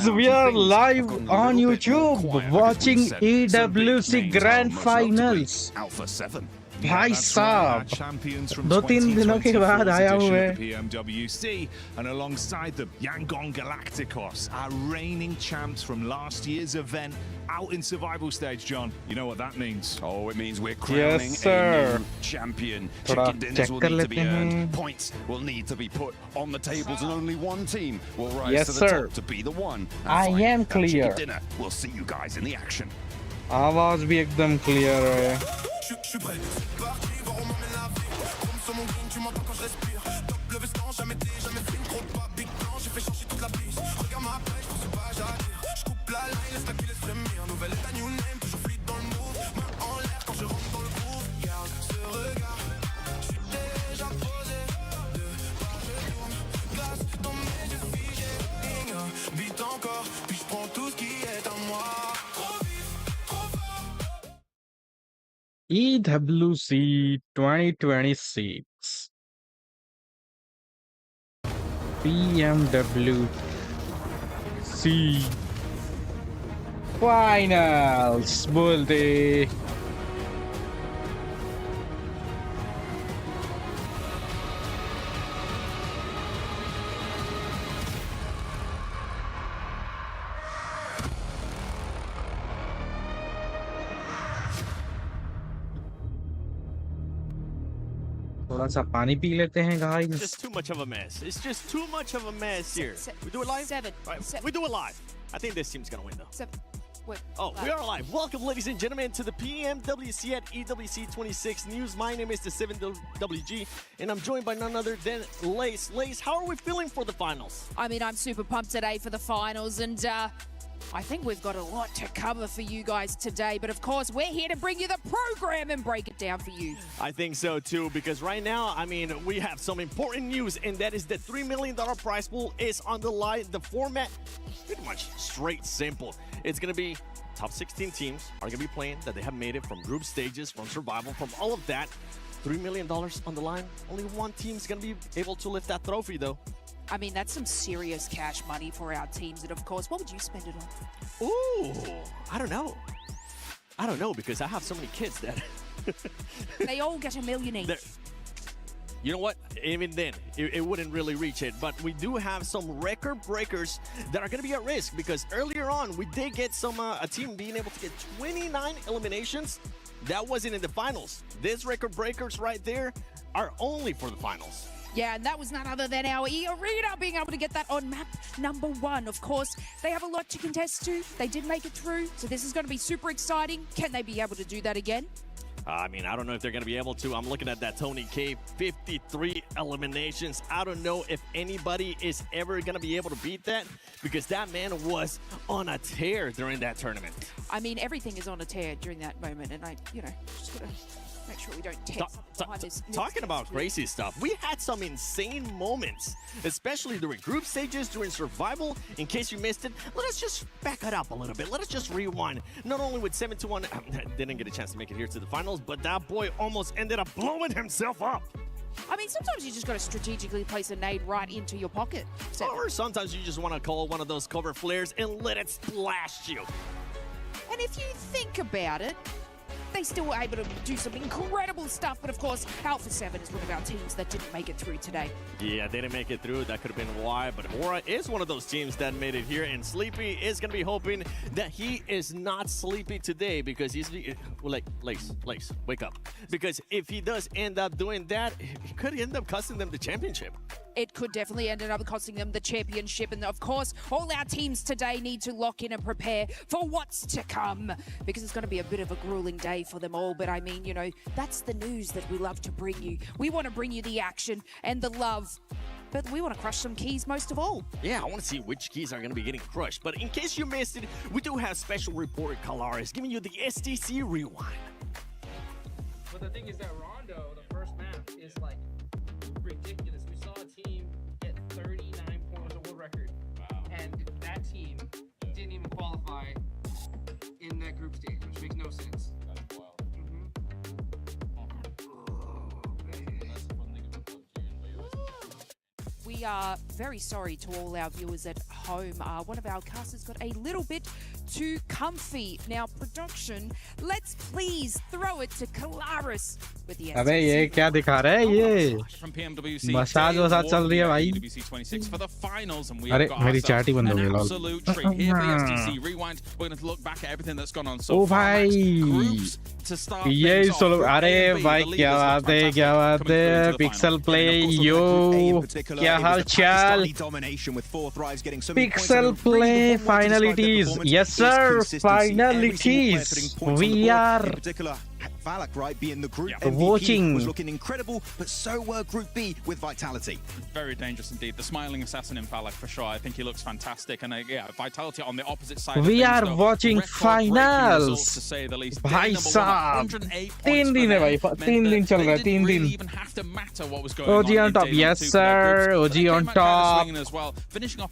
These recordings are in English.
guys, we are live on YouTube watching EWC Grand Finals. Alpha 7. भाई साहब 2-3 दिनों के बाद आया हुआ है PMWC, and alongside the Yangon Galacticos, our reigning champs from last year's event, out in survival stage. John, you know what that means? Oh, it means we're crowning a new champion. Chicken dinners will need to be earned. Points will need to be put on the tables, and only one team will rise to the top to be the one. I am clear. Dinner. We'll see you guys in the action. आवाज भी एकदम clear है. EWC 2026 PMWC Finals बोलते थोड़ा सा पानी P लेते हैं guys. It's just too much of a mess. It's just too much of a mess here. We do it live? Right. We do it live. I think this team's gonna win though. We are live. Welcome, ladies and gentlemen, to the PMWC at EWC 26 News. My name is the 7WG, and I'm joined by none other than Lace. Lace, how are we feeling for the finals? I mean, I'm super pumped today for the finals, and I think we've got a lot to cover for you guys today, but of course, we're here to bring you the program and break it down for you. I think so too, because right now, I mean, we have some important news, and that is the $3 million prize pool is on the line. The format, pretty much straight simple. It's going to be top 16 teams are going to be playing that they have made it from group stages, from survival, from all of that. $3 million on the line. Only one team's going to be able to lift that trophy, though. I mean, that's some serious cash money for our teams. And of course, what would you spend it on? Ooh, I don't know. I don't know, because I have so many kids that... They all get $1 million each. You know what? Even then, it wouldn't really reach it. But we do have some record breakers that are going to be at risk, because earlier on, we did get some a team being able to get 29 eliminations. That wasn't in the finals. These record breakers right there are only for the finals. Yeah, and that was none other than our E-Arena being able to get that on map number 1. Of course, they have a lot to contest to. They did make it through, so this is going to be super exciting. Can they be able to do that again? I mean, I don't know if they're going to be able to. I'm looking at that Tony K, 53 eliminations. I don't know if anybody is ever going to be able to beat that, because that man was on a tear during that tournament. I mean, everything is on a tear during that moment, and just got to make sure we don't tear something behind this. Talking about crazy stuff, we had some insane moments, especially during group stages, during survival. In case you missed it, let us just back it up a little bit. Let us just rewind. Not only with 7-1, didn't get a chance to make it here to the finals, but that boy almost ended up blowing himself up. I mean, sometimes you just got to strategically place a nade right into your pocket. Or sometimes you just want to call one of those cover flares and let it splash you. And if you think about it, they still were able to do some incredible stuff, but of course, Alpha 7 is one of our teams that didn't make it through today. Yeah, they didn't make it through. That could have been why, but Aura is one of those teams that made it here, and Sleepy is going to be hoping that he is not sleepy today, because he's like, Lace, wake up. Because if he does end up doing that, he could end up costing them the championship. It could definitely end up costing them the championship. And of course, all our teams today need to lock in and prepare for what's to come, because it's going to be a bit of a grueling day for them all. But I mean, that's the news that we love to bring you. We want to bring you the action and the love, but we want to crush some keys most of all. Yeah, I want to see which keys are going to be getting crushed. But in case you missed it, we do have special reporter Kalaris giving you the STC rewind. But the thing is that Rondo, the first map, is like ridiculous. We saw a team get 39 points of world record. Wow. And that team didn't even qualify in that group stage, which makes no sense. That's wild. We are very sorry to all our viewers at home. One of our casters got a little bit too comfy. Now, production, let's please throw it to Kalaris with the अबे ये क्या दिखा रहा है ये massage वसाज चल रही है भाई अरे मेरी चैट ही बंद हो गई लॉल ओ भाई ये सोलो अरे भाई क्या बात है पिक्सल प्ले यो क्या हाल चाल pixel play finalities yes sir finalities we are Valak, right, being the Group watching MVP was looking incredible, but so were Group B with Vitality. Very dangerous indeed. The smiling assassin in Valak for sure. I think he looks fantastic, and yeah, Vitality on the opposite side. We of are things, watching finals. To say the least. भाई साहब 3 दिन है भाई 3 दिन चल रहा है 3 दिन. Even have to matter what was going OG on top, yes sir. OG on top.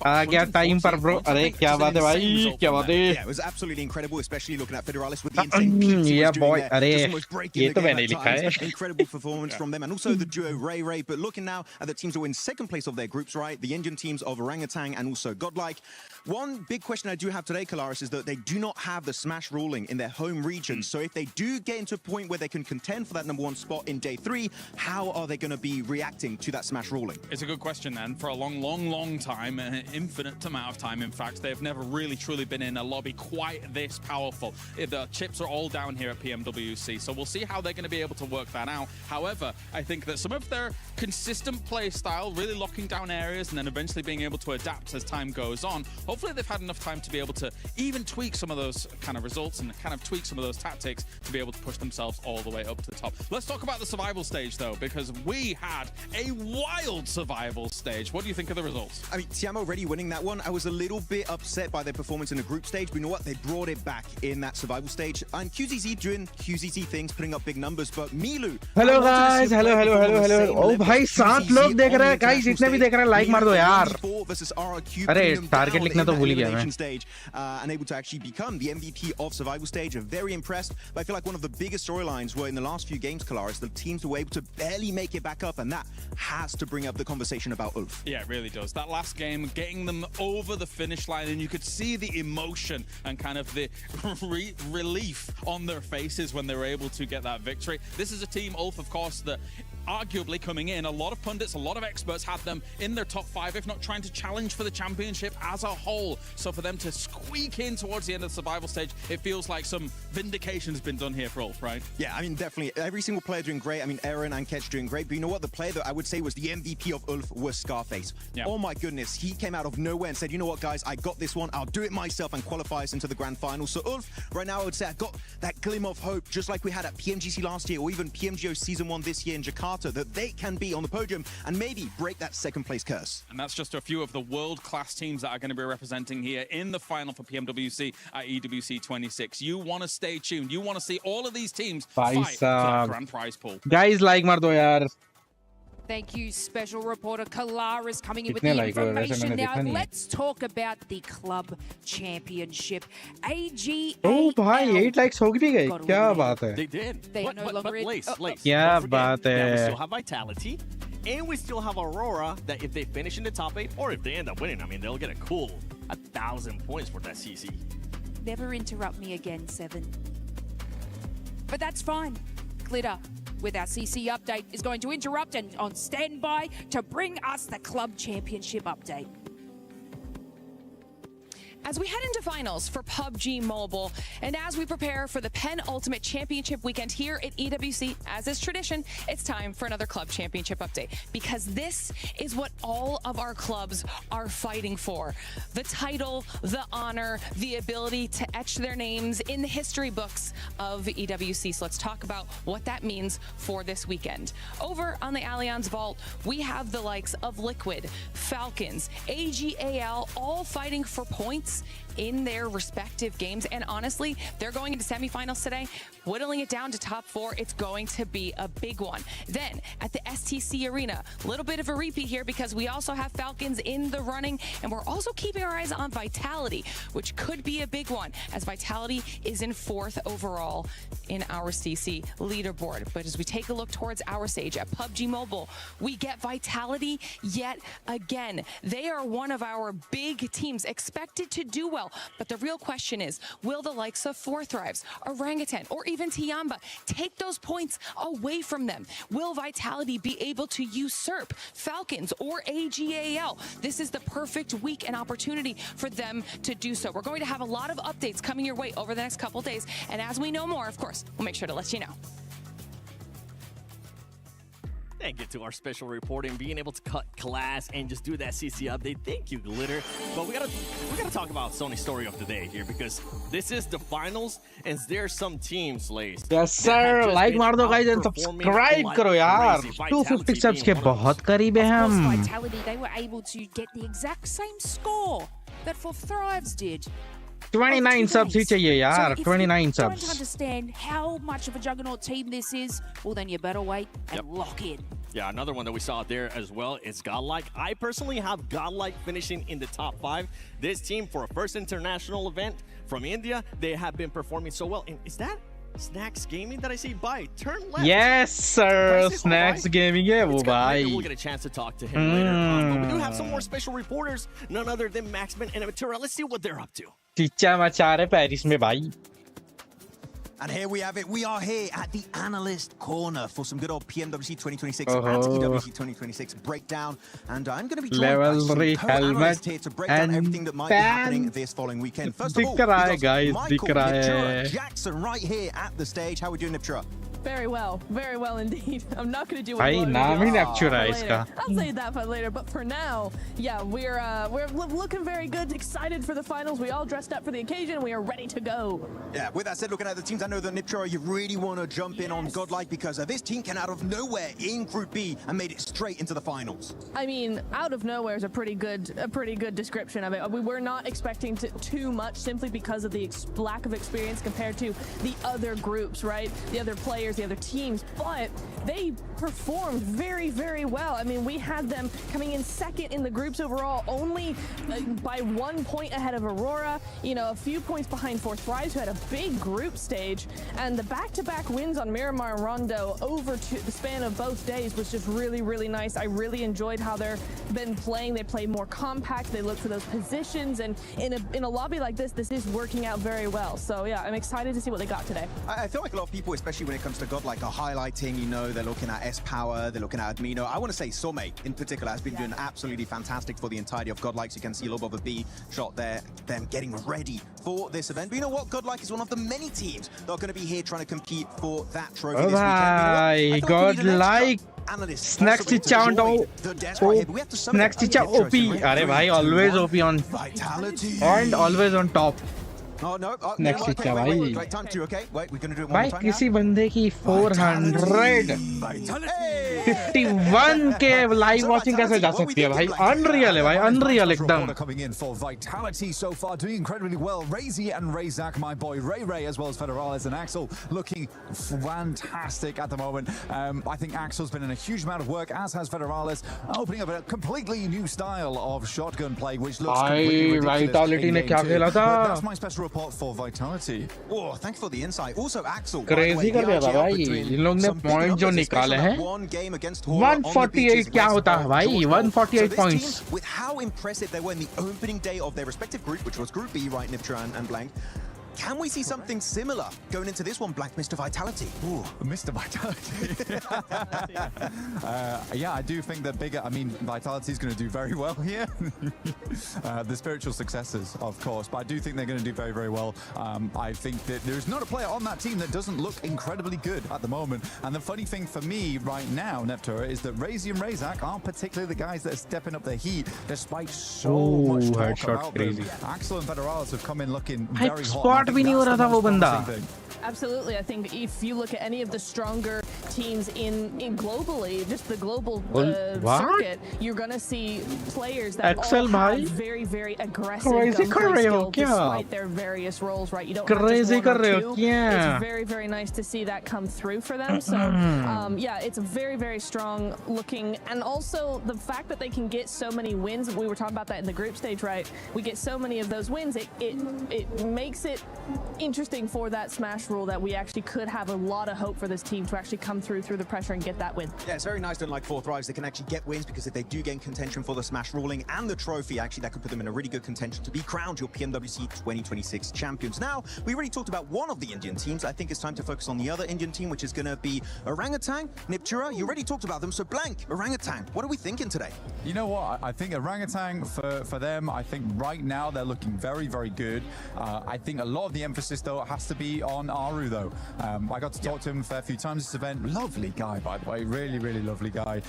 आ गया टाइम पर ब्रो. अरे क्या बात है भाई क्या बात है. Yeah, it was absolutely incredible, especially looking at Federalis with the insane peaks he was doing there. अरे breaking the game at times. Incredible performance from them, and also the duo Ray. But looking now at the teams that were in second place of their groups, right? The Indian teams of Orangutan and also Godlike. One big question I do have today, Kalaris, is that they do not have the Smash ruling in their home region. So if they do get into a point where they can contend for that #1 spot in day 3, how are they going to be reacting to that Smash ruling? It's a good question, then. For a long time, an infinite amount of time, in fact, they've never really truly been in a lobby quite this powerful. The chips are all down here at PMWC, so we'll see how they're going to be able to work that out. However, I think that some of their consistent play style, really locking down areas and then eventually being able to adapt as time goes on, hopefully they've had enough time to be able to even tweak some of those kind of results and kind of tweak some of those tactics to be able to push themselves all the way up to the top. Let's talk about the survival stage, though, because we had a wild survival stage. What do you think of the results? I mean, Tiamo already winning that one. I was a little bit upset by their performance in the group stage, but you know what? They brought it back in that survival stage. And QZZ doing QZZ things, putting up big numbers, but Milu... Hello guys, hello. Oh भाई 7 लोग देख रहे हैं guys जितने भी देख रहे हैं लाइक मार दो यार अरे टारगेट लिखना तो भूल ही गया मैं and able to actually become the MVP of survival stage. Very impressed, but I feel like one of the biggest storylines were in the last few games, Kalaris, the teams were able to barely make it back up, and that has to bring up the conversation about Ulf. Yeah, it really does. That last game, getting them over the finish line, and you could see the emotion and kind of the relief on their faces when they were able to get that victory. This is a team, Ulf, of course, that arguably coming in, a lot of pundits, a lot of experts had them in their top 5, if not trying to challenge for the championship as a whole. So for them to squeak in towards the end of the survival stage, it feels like some vindication has been done here for Ulf, right? Yeah, I mean, definitely. Every single player doing great. I mean, Aaron and Ketch doing great. But you know what? The player that I would say was the MVP of Ulf was Scarface. Yeah. Oh my goodness. He came out of nowhere and said, you know what, guys, I got this one. I'll do it myself and qualify us into the grand final. So Ulf, right now, I would say I got that glimmer of hope, just like we had at PMGC last year, or even PMGO Season 1 this year in Jakarta, that they can be on the podium and maybe break that second place curse. And that's just a few of the world-class teams that are going to be representing here in the final for PMWC at EWC 26. You want to stay tuned. You want to see all of these teams fight for that grand prize pool. Guys, like मार दो यार. Thank you, special reporter Kalaris coming in with the information. Now, let's talk about the club championship. AGA. Oh, भाई 8 likes हो गई क्या बात है? They did. They are no longer in. Lace. क्या बात है? We still have Vitality, and we still have Aurora. That if they finish in the top 8, or if they end up winning, I mean, they'll get a cool 1,000 points for that CC. Never interrupt me again, 7. But that's fine. Glitter, with our CC update, is going to interrupt and on standby to bring us the club championship update. As we head into finals for PUBG Mobile, and as we prepare for the penultimate championship weekend here at EWC, as is tradition, it's time for another club championship update, because this is what all of our clubs are fighting for. The title, the honor, the ability to etch their names in the history books of EWC. So let's talk about what that means for this weekend. Over on the Allianz Vault, we have the likes of Liquid, Falcons, AGAL, all fighting for points in their respective games. And honestly, they're going into semifinals today, whittling it down to top 4. It's going to be a big one. Then at the STC Arena, a little bit of a repeat here because we also have Falcons in the running, and we're also keeping our eyes on Vitality, which could be a big one, as Vitality is in 4th overall in our CC leaderboard. But as we take a look towards our stage at PUBG Mobile, we get Vitality yet again. They are one of our big teams, expected to do well. But the real question is, will the likes of Four Thrives, Orangutan, or even Tiamba take those points away from them? Will Vitality be able to usurp Falcons or AGAL? This is the perfect week and opportunity for them to do so. We're going to have a lot of updates coming your way over the next couple days. And as we know more, of course, we'll make sure to let you know. Thank you to our special reporting, being able to cut class and just do that CC update. Thank you, Glitter. But we gotta talk about Sony's story of the day here, because this is the finals, and there's some teams, Lace. Yes sir, like मार दो guys and subscribe करो यार. 250 subs के बहुत करीब हैं हम. Vitality, they were able to get the exact same score that For Thrives did. 29 subs ही चाहिए यार. 29 subs. Don't subs. understand how much of a juggernaut team this is, well then you better wait and lock in. Yeah, another one that we saw there as well is Godlike. I personally have Godlike finishing in the top 5. This team, for a first international event from India, they have been performing so well. And is that Snacks Gaming that I see? By turn left. Yes sir, Snacks Gaming है वो भाई. We'll get a chance to talk to him later. But we do have some more special reporters, none other than Maxman and Amatura. Let's see what they're up to. चीचा मचा रहे Paris में भाई. And here we have it. We are here at the Analyst Corner for some good old PMWC 2026 and EWC 2026 breakdown. And I'm going to be joined by some co-analysts here to break down everything that might be happening this following weekend. First of all, we've got Michael, Niptura, Jackson right here at the stage. How are we doing, Niptura? Very well indeed. I'm not going to do it. भाई नाम ही Niptura है इसका. I'll say that for later, but for now, yeah, we're looking very good, excited for the finals. We all dressed up for the occasion. We are ready to go. Yeah, with that said, looking at the teams, I know that Niptura, you really want to jump in on Godlike, because this team came out of nowhere in Group B and made it straight into the finals. I mean, out of nowhere is a pretty good description of it. We were not expecting too much, simply because of the lack of experience compared to the other groups, right? The other players, the other teams, but they performed very, very well. I mean, we had them coming in 2nd in the groups overall, only by 1 point ahead of Aurora, you know, a few points behind Four Thrives, who had a big group stage, and the back-to-back wins on Miramar and Rondo over the span of both days was just really, really nice. I really enjoyed how they've been playing. They play more compact, they look for those positions, and in a lobby like this is working out very well. So yeah, I'm excited to see what they got today. I feel like a lot of people, especially when it comes to Godlike, are highlighting, you know, they're looking at S-Power, they're looking at Admino. I want to say Some in particular has been doing absolutely fantastic for the entirety of Godlike. So you can see a little bit of a B shot there, them getting ready for this event. But you know what? Godlike is one of the many teams that are going to be here trying to compete for that trophy this weekend. You know, Godlike Snacks chicha on top. Snacks chicha OP. अरे भाई, always OP on Vitality and always on top. Oh no! Next okay, chicha wait, भाई. time to, okay? Wait, we're gonna do it one भाई more time. किसी बंदे की 451 के live watching कैसे जा सकती है भाई? अनरियल है भाई, अनरियल एकदम. Coming in for Vitality so far, doing incredibly well. Razy and Razak, my boy Ray, as well as Federales and Axel, looking fantastic at the moment. I think Axel's been in a huge amount of work, as has Federales, opening up a completely new style of shotgun play, which looks completely ridiculous. Vitality ने क्या खेला था? That's my special report for Vitality. Oh, thank you for the insight. Also, Axel. Crazy कर दिया था भाई. इन लोग ने पॉइंट जो निकाले हैं 148 क्या होता है भाई? 148 points. With how impressive they were in the opening day of their respective group, which was Group B, right, Niptra and Blank. Can we see something similar going into this one, Blank, Mr. Vitality? Ooh, Mr. Vitality. Yeah, I do think that bigger. I mean, Vitality is going to do very well here. The spiritual successors, of course, but I do think they're going to do very, very well. I think that there's not a player on that team that doesn't look incredibly good at the moment. And the funny thing for me right now, Neptura, is that Razy and Razak aren't particularly the guys that are stepping up their heat, despite so much talk about them. Axel and Federales have come in looking very hot. भी नहीं हो रहा था वो बंदा. Absolutely. I think if you look at any of the stronger teams in globally, just the global circuit, you're going to see players that all have very, very aggressive gunplay skill despite their various roles, right? You don't have just one or two. It's very, very nice to see that come through for them. So, yeah, it's very, very strong looking. And also the fact that they can get so many wins, we were talking about that in the group stage, right? We get so many of those wins, it makes it interesting for that smash rule that we actually could have a lot of hope for this team to actually come through the pressure and get that win. Yeah, it's very nice that like 4 Thrives, they can actually get wins, because if they do gain contention for the smash ruling and the trophy, actually that could put them in a really good contention to be crowned your PMWC 2026 champions. Now, we already talked about one of the Indian teams. I think it's time to focus on the other Indian team, which is going to be Orangutan, Niptura. You already talked about them, so Blank, Orangutan, what are we thinking today? You know what? I think Orangutan, for them, I think right now they're looking very, very good. I think a lot of the emphasis, though, has to be on Aru, though. I got to talk to him a fair few times this event. Lovely guy, by the way. Really, really lovely guy.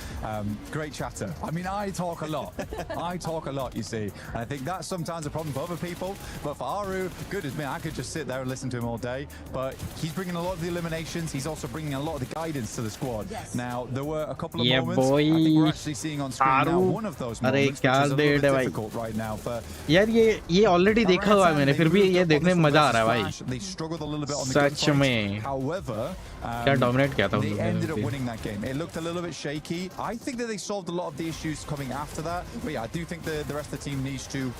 Great chatter. I mean, I talk a lot. I talk a lot, you see. And I think that's sometimes a problem for other people. But for Aru, good as me, I could just sit there and listen to him all day. But he's bringing a lot of the eliminations. He's also bringing a lot of the guidance to the squad. Yes. Now, there were a couple of moments. I think we're actually seeing on screen now one of those moments, which is a little bit difficult right now. For यार ये already देखा हुआ है मैंने, फिर भी ये देखने में मजा आ रहा है भाई. They struggled a little bit on the सच में. However, क्या dominate किया था they ended up winning that game. It looked a little bit shaky. I think that they solved a lot of the issues coming after that. But yeah, I do think the rest of the team needs to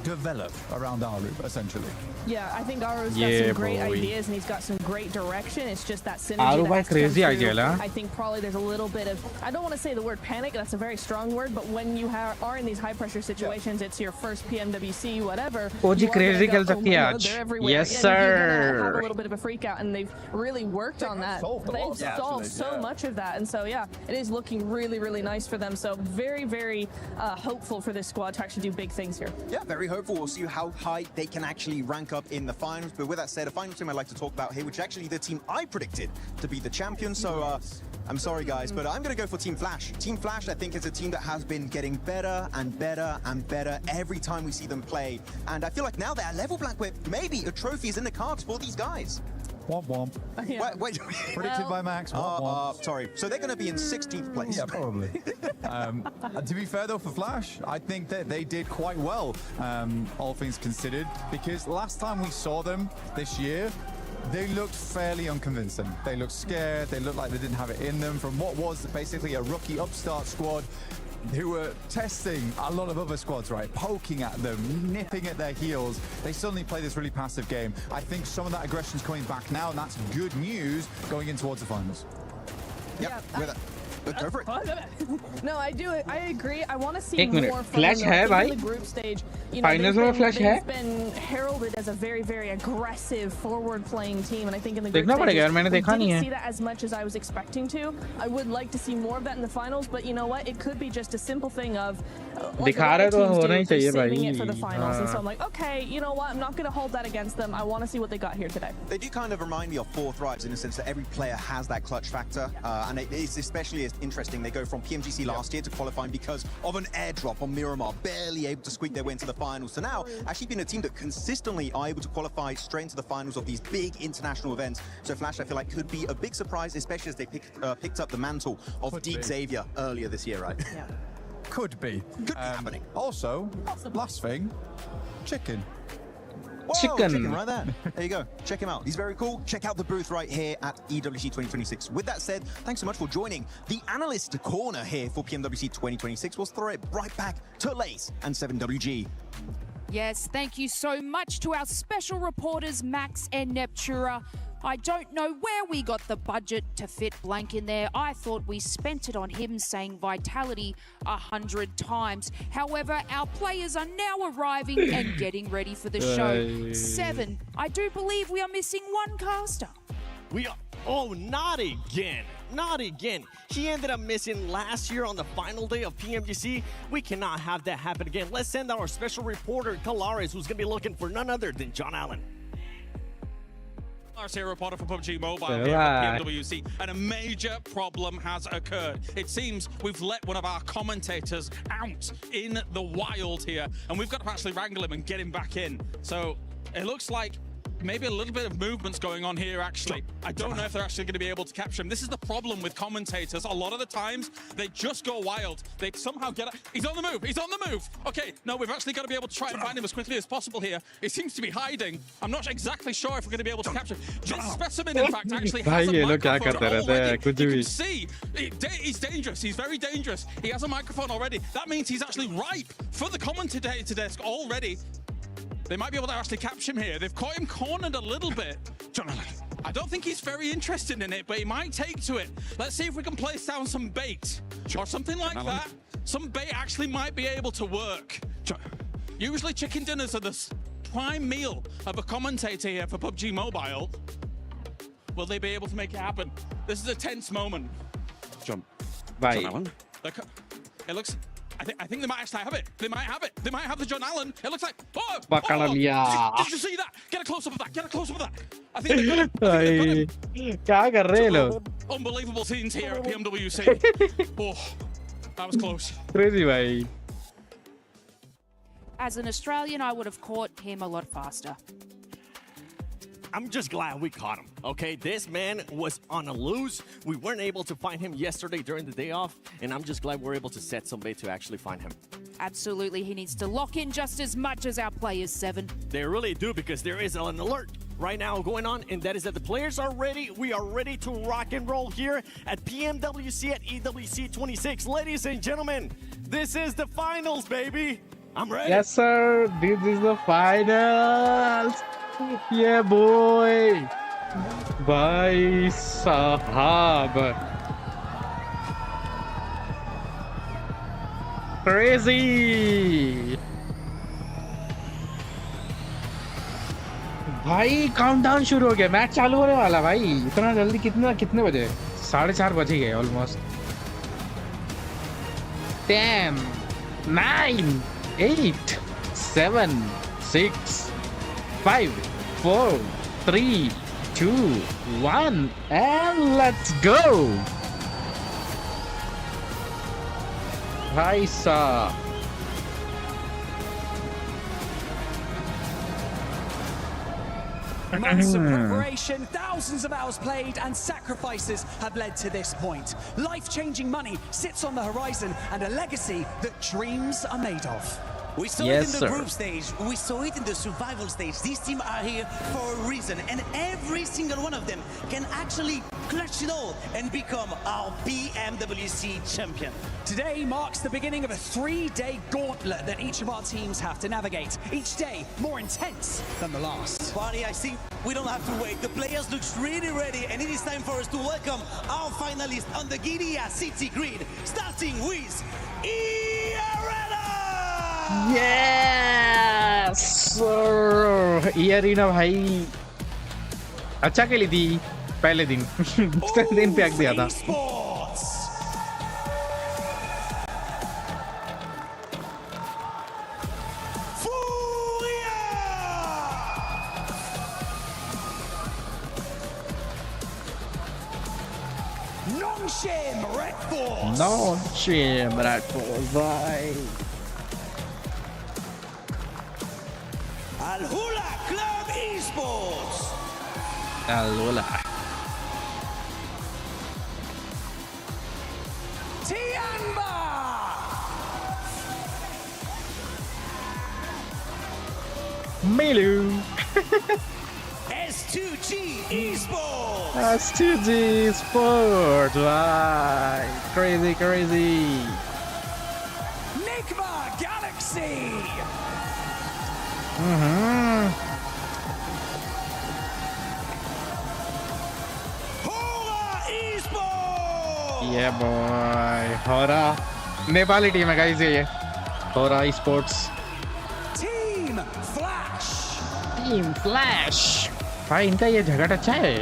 develop around Aru, essentially. Yeah, I think Aru's got some great ideas and he's got some great direction. It's just that synergy. Aru by crazy idea, I think probably there's a little bit of, I don't want to say the word panic, that's a very strong word, but when you are in these high pressure situations, it's your first PMWC, whatever. OG crazy go, they're everywhere. Yes, sir. You're have a little bit of a freak out, and they've really worked on that. They've solved so much of that, and so yeah, it is looking really, really nice for them. So very, very hopeful for this squad to actually do big things here. Yeah, very hopeful. We'll see how high they can actually rank up in the finals. But with that said, a final team I'd like to talk about here, which is actually the team I predicted to be the champion. So I'm sorry, guys, but I'm going to go for Team Flash. Team Flash, I think, is a team that has been getting better and better and better every time we see them play. And I feel like now they're at level Black Whip. Maybe a trophy is in the cards for these guys. Womp womp. Yeah. Wait. Predicted by Max. Womp womp. Sorry. So they're going to be in 16th place. Yeah, probably. To be fair, though, for Flash, I think that they did quite well, all things considered, because last time we saw them this year, they looked fairly unconvincing. They looked scared. They looked like they didn't have it in them from what was basically a rookie upstart squad who were testing a lot of other squads, right? Poking at them, nipping at their heels. They suddenly play this really passive game. I think some of that aggression's coming back now, and that's good news going in towards the finals. Yep, go for it. No, I do. I agree. I want to see more from Flash the group stage. You know, they've been heralded as a very, very aggressive, forward-playing team, and I think in the group stage, we didn't see that as much as I was expecting to. I would like to see more of that in the finals, but you know what? It could be just a simple thing of saving it for the finals. And so I'm like, okay, you know what? I'm not going to hold that against them. I want to see what they got here today. They do kind of remind me of 4 Thrives in the sense that every player has that clutch factor, and it's especially interesting. They go from PMGC last year to qualifying because of an airdrop on Miramar, barely able to squeak their way into the finals. So now, actually being a team that consistently are able to qualify straight into the finals of these big international events. So Flash, I feel like, could be a big surprise, especially as they picked up the mantle of Deep Xavier earlier this year, right? Yeah. Could be happening. Also, last thing, Chicken. Whoa, Chicken right there. There you go. Check him out. He's very cool. Check out the booth right here at EWC 2026. With that said, thanks so much for joining the analyst corner here for PMWC 2026. We'll throw it right back to Lace and 7WG. Yes, thank you so much to our special reporters, Max and Neptura. I don't know where we got the budget to fit Blank in there. I thought we spent it on him saying Vitality 100 times. However, our players are now arriving and getting ready for the show. 7, I do believe we are missing one caster. We are, oh, not again. Not again. He ended up missing last year on the final day of PMGC. We cannot have that happen again. Let's send our special reporter, Kalares, who's going to be looking for none other than John Allen. Here, reporter for PUBG Mobile here at PMWC, and a major problem has occurred. It seems we've let one of our commentators out in the wild here, and we've got to actually wrangle him and get him back in. So it looks like maybe a little bit of movements going on here, actually. I don't know if they're actually going to be able to capture him. This is the problem with commentators. A lot of the times, they just go wild. They somehow get... He's on the move. He's on the move. Okay, no, we've actually got to be able to try and find him as quickly as possible here. He seems to be hiding. I'm not exactly sure if we're going to be able to capture him. This specimen, in fact, actually has a microphone already. You can see, he's dangerous. He's very dangerous. He has a microphone already. That means he's actually ripe for the commentator desk already. They might be able to actually capture him here. They've caught him cornered a little bit. I don't think he's very interested in it, but he might take to it. Let's see if we can place down some bait or something like that. Some bait actually might be able to work. Usually chicken dinners are the prime meal of a commentator here for PUBG Mobile. Will they be able to make it happen? This is a tense moment. John Allen. It looks... I think they might actually have it. They might have it. They might have the John Allen. It looks like... Oh! Bakalan liya. Did you see that? Get a close-up of that. Get a close-up of that. I think they've got him. I think they've got him. क्या कर रहे हैं लोग? Unbelievable scenes here at PMWC. Oh, that was close. Crazy भाई. As an Australian, I would have caught him a lot faster. I'm just glad we caught him, okay? This man was on a loose. We weren't able to find him yesterday during the day off, and I'm just glad we're able to set some bait to actually find him. Absolutely, he needs to lock in just as much as our players, Seven. They really do, because there is an alert right now going on, and that is that the players are ready. We are ready to rock and roll here at PMWC at EWC 26. Ladies and gentlemen, this is the finals, baby. I'm ready. Yes, sir. This is the finals. Yeah, boy. Bhai sahab. Crazy. भाई countdown शुरू हो गया. Match चालू होने वाला भाई. इतना जल्दी कितने बजे? 4:30 बज गए ऑलमोस्ट. 10 9 8 7 6 5 4 3 2 1 and let's go. भाई साहब. Months of preparation, thousands of hours played, and sacrifices have led to this point. Life-changing money sits on the horizon, and a legacy that dreams are made of. We saw it in the group stage, we saw it in the survival stage. These teams are here for a reason, and every single one of them can actually clutch it all and become our PMWC champion. Today marks the beginning of a 3-day gauntlet that each of our teams have to navigate. Each day more intense than the last. Party, I think we don't have to wait. The players look really ready, and it is time for us to welcome our finalists on the Guinea City grid, starting with Arena. Yes sir. ये arena भाई अच्छा खेली थी पहले दिन. दूसरे दिन फेंक दिया था. Non-shim Red Force भाई. Al-Hula Club Esports. Al-Hula. Tianba. Milu. S2G Esports. S2G Esports. Right. Crazy, crazy. Nigma Galaxy. Yeah, boy. Hora. Nepali team है गाइस ये. Hora Esports. Team Flash. Team Flash. भाई इनका ये झगड़ा अच्छा है.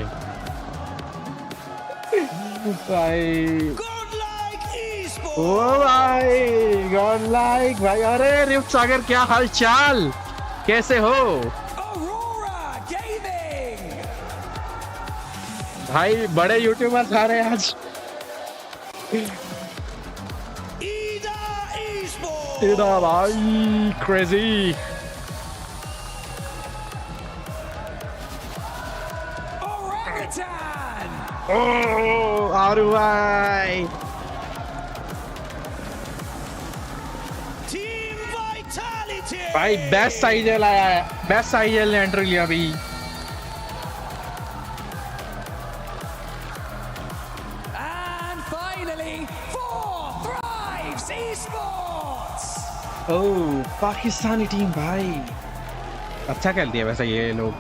भाई. Godlike Esports. ओ भाई. Godlike भाई. अरे रिफ्ट सागर क्या हाल चाल? कैसे हो? Aurora Gaming. भाई बड़े यूट्यूबर्स आ रहे हैं आज. Ida भाई crazy. Orangatan! Oh, आरू भाई Team Vitality! भाई बेस्ट साइजल आया है, बेस्ट साइजल ने एंट्री लिया अभी. And finally, for Thrives Esports! Oh Pakistani team भाई अच्छा खेलती है वैसे ये लोग.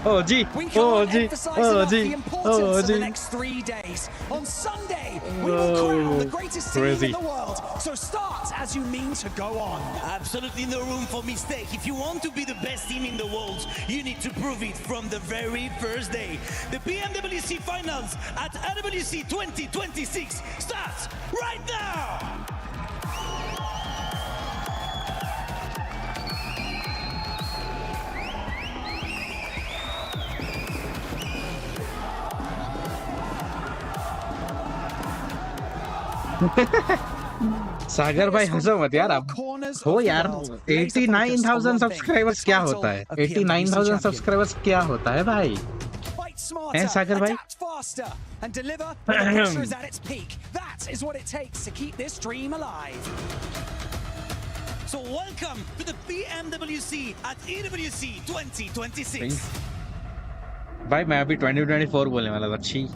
Oh G, We oh can't G, emphasize oh enough G, the importance oh of the G. next 3 days. On Sunday, we will crown the greatest team crazy. in the world. So start as you mean to go on. Absolutely no room for mistake. If you want to be the best team in the world, you need to prove it from the very first day. The PMWC finals at EWC 2026 starts right now! सागर भाई हंसो मत यार आप हो यार. 89,000 subscribers क्या होता है? 89,000 सब्सक्राइबर्स क्या होता है भाई? हैं सागर भाई? Faster and deliver when the pressure is at its peak. That is what it takes to keep this dream alive. So welcome to the PMWC at EWC 2026. भाई मैं अभी 2024 बोलने वाला था. छी.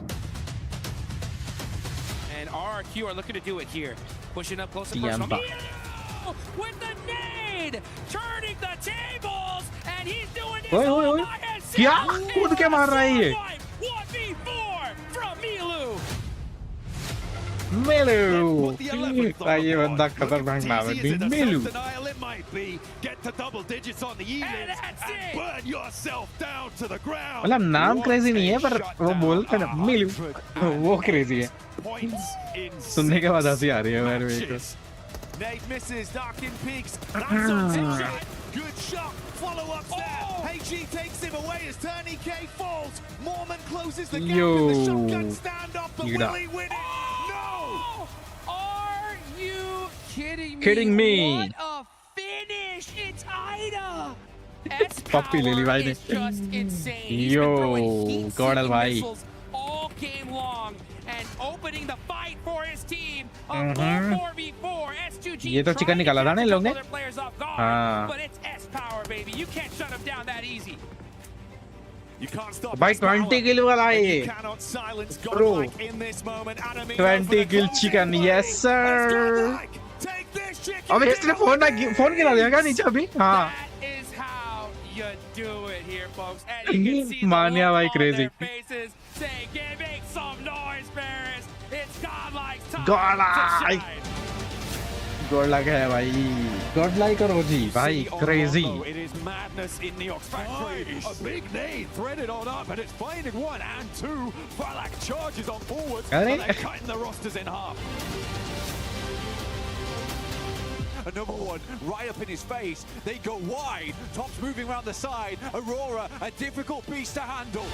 And RRQ are looking to do it here. Pushing up close and Diamba. personal. With the nade! Turning the tables! And he's doing this ओए ओए all ओए by himself! क्या कूद के मार रहा है ये? 1v4 from Milu! मेलू भाई ये बंदा खतरनाक नाम है. मेलू मतलब नाम क्रेजी नहीं है पर वो बोलते ना मेलू वो क्रेजी है. सुनने के बाद हंसी आ रही है मेरे को. Nate misses, Dark in peaks. That's on tip shot. Good shot. Follow up there. HG takes him away as Turney K falls. Mormon closes the gap in the shotgun standoff, but will he win it? No! Are you kidding me? Kidding me. What a finish! It's Ida! Puppy Lily भाई ने. is just insane. He's Yo, been throwing heat-seeking Gordal भाई. missiles all game long and opening the fight for his team. A 4v4 S2G. ये तो chicken निकाला था ना इन लोग ने. हाँ. But it's S power, baby. You can't shut him down that easy. You can't stop भाई 20 किल वाला है ये. Bro, 20 किल चिकन. Yes sir. अबे इसने फोन गिरा दिया क्या नीचे अभी? हाँ. That is how you do it here, folks. And you can see the मानिया भाई look on crazy. their faces saying, "Make some noise, Paris. It's godlike time Godlike. to shine." Godlike है भाई. Godlike और OG भाई crazy. It is madness in the Ox Factory. A big nade threaded on up, and it's finding 1 and 2. Falak charges on forwards, and they're cutting the rosters in half. Another one right up in his face. They go wide. Top's moving around the side. Aurora, a difficult beast to handle.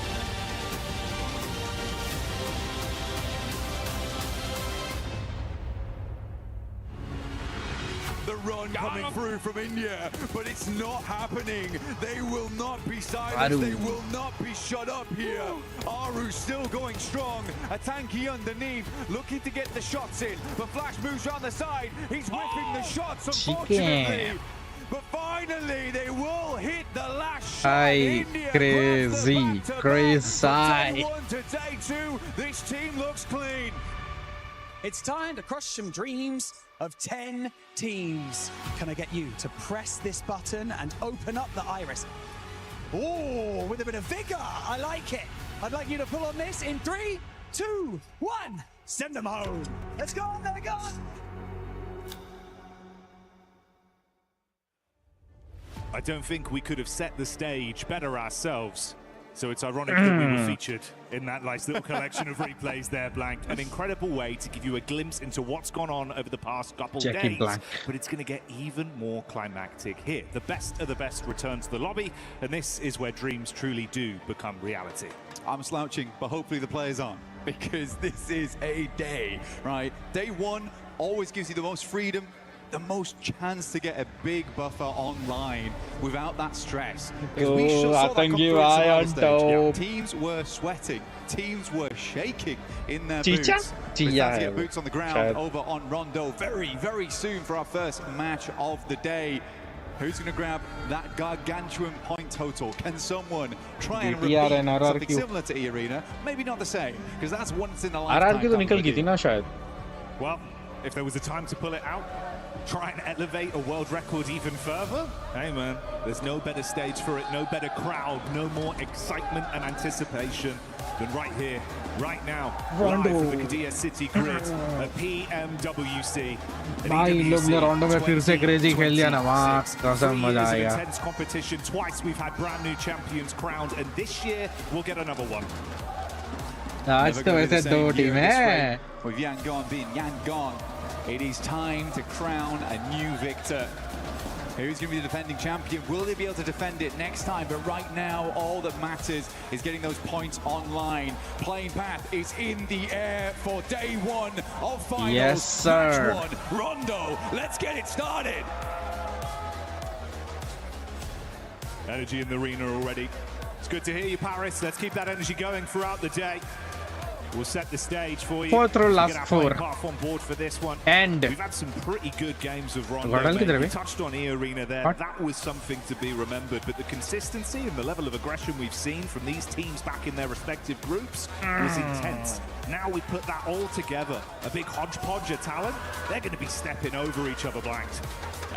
The run coming through from India, but it's not happening. They will not be silenced. They will not be shut up here. Aru's still going strong. A tanky underneath, looking to get the shots in. But Flash moves around the side. He's whipping the shots, unfortunately. But finally, they will hit the last shot. India crazy, crazy. Day 1 to day 2, this team looks clean. It's time to crush some dreams of 10 teams. Can I get you to press this button and open up the iris? Oh, with a bit of vigor. I like it. I'd like you to pull on this in 3, 2, 1. Send them home. Let's go. There go. I don't think we could have set the stage better ourselves. So it's ironic that we were featured in that nice little collection of replays there, Blank. An incredible way to give you a glimpse into what's gone on over the past couple days. Blank. But it's going to get even more climactic here. The best of the best return to the lobby, and this is where dreams truly do become reality. I'm slouching, but hopefully the players aren't, because this is a day, right? Day 1 always gives you the most freedom, the most chance to get a big buffer online without that stress. Because we saw that come through at the stage. Teams were sweating, teams were shaking in their boots. It's time to get boots on the ground over on Rondo very, very soon for our first match of the day. Who's going to grab that gargantuan point total? Can someone try and repeat something similar to E-Arena? Maybe not the same, because that's once in a lifetime. Well, if there was a time to pull it out, try and elevate a world record even further. Hey man, there's no better stage for it, no better crowd, no more excitement and anticipation than right here, right now, live from the Qiddiya City grid at PMWC. भाई लोग ने रोंडो में फिर से crazy खेल लिया ना वहाँ कसम मजा आएगा. Intense competition. Twice we've had brand new champions crowned, and this year we'll get another one. आज तो वैसे दो टीम है. With Yangon being Yangon, it is time to crown a new victor. Who's going to be the defending champion? Will they be able to defend it next time? But right now, all that matters is getting those points online. Playing path is in the air for day one of finals. Yes, sir. Match one. Rondo, let's get it started. Energy in the arena already. It's good to hear you, Paris. Let's keep that energy going throughout the day. We'll set the stage for you. 4 through last 4. On board for this one. And we've had some pretty good games of Rondo. We touched on E-Arena there. What? That was something to be remembered. But the consistency and the level of aggression we've seen from these teams back in their respective groups was intense. Now we put that all together. A big hodgepodge of talent. They're going to be stepping over each other, Blanks.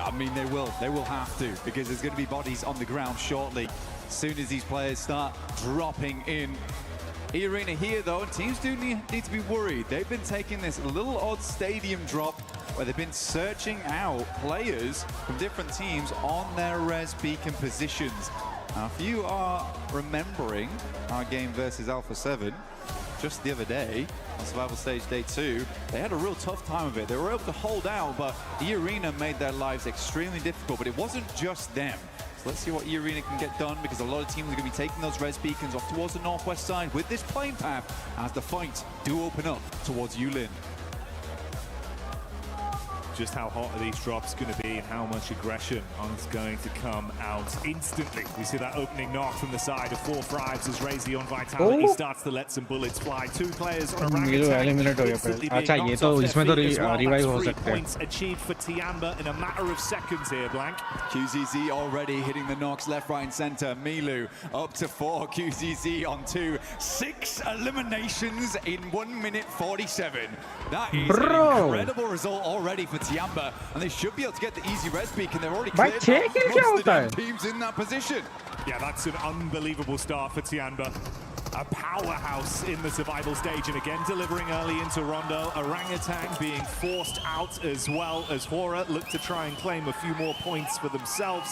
I mean, they will. They will have to, because there's going to be bodies on the ground shortly. As soon as these players start dropping in. E-Arena here, though, and teams do need to be worried. They've been taking this little odd stadium drop where they've been searching out players from different teams on their res beacon positions. Now, if you are remembering our game versus Alpha 7 just the other day, on Survival Stage Day 2, they had a real tough time of it. They were able to hold out, but E-Arena made their lives extremely difficult, but it wasn't just them. Let's see what E-Arena can get done, because a lot of teams are going to be taking those res beacons off towards the northwest side with this plane path as the fights do open up towards Yulin. Just how hot are these drops going to be, and how much aggression is going to come out instantly. We see that opening knock from the side of 4 Thrives as Razy on Vitality starts to let some bullets fly. 2 players on a eliminate हो गया पहले. अच्छा ये तो इसमें तो revive हो सकते हैं. Points achieved for Tiamba in a matter of seconds here, Blank. QZZ already hitting the knocks left, right, and center. Milu up to 4. QZZ on 2. 6 eliminations in 1 minute 47. That is an incredible result already for Tiamba, and they should be able to get the easy res beacon. They're already cleared most of the teams in that position. Yeah, that's an unbelievable start for Tiamba. A powerhouse in the survival stage, and again delivering early into Rondo. Orangutan being forced out, as well as Hora look to try and claim a few more points for themselves.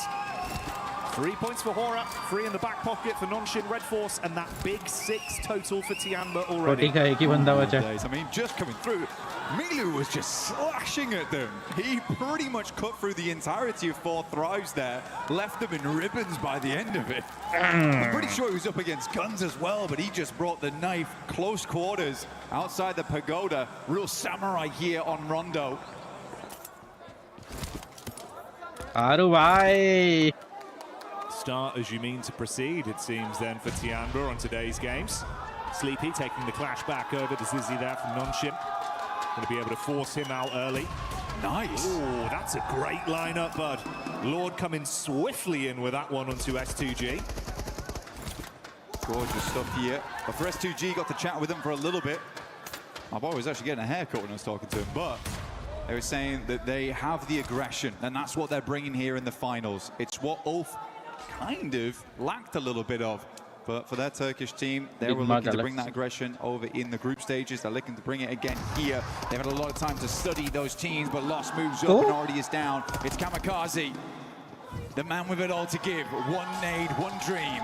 3 points for Hora, 3 in the back pocket for Nonshin Red Force, and that big 6 total for Tiamba already. I mean, just coming through, Milu was just slashing at them. He pretty much cut through the entirety of 4 Thrives there, left them in ribbons by the end of it. I'm pretty sure he was up against guns as well, but he just brought the knife close quarters outside the pagoda. Real samurai here on Rondo. Bhai. Start as you mean to proceed, it seems, then, for Tiamba on today's games. Sleepy taking the clash back over to Zizzy there from Nonshin. Going to be able to force him out early. Nice. Oh, that's a great lineup, bud. Lord coming swiftly in with that one onto S2G. Gorgeous stuff here. But for S2G, got to chat with him for a little bit. My boy was actually getting a haircut when I was talking to him, but they were saying that they have the aggression, and that's what they're bringing here in the finals. It's what Ulf kind of lacked a little bit of. But for their Turkish team, they were looking to bring that aggression over in the group stages. They're looking to bring it again here. They've had a lot of time to study those teams, but Lost moves up and already is down. It's Kamikaze, the man with it all to give. 1 nade, 1 dream.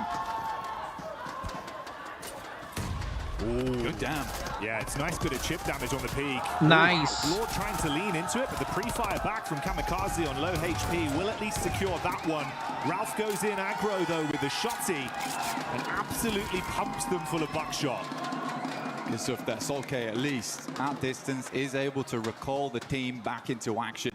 Ooh. Good damn. Yeah, it's nice bit of chip damage on the peak. Nice. Lord trying to lean into it, but the pre-fire back from Kamikaze on low HP will at least secure that one. Ralph goes in aggro, though, with the shotty and absolutely pumps them full of buckshot. Good stuff there. Solke, at least at distance, is able to recall the team back into action.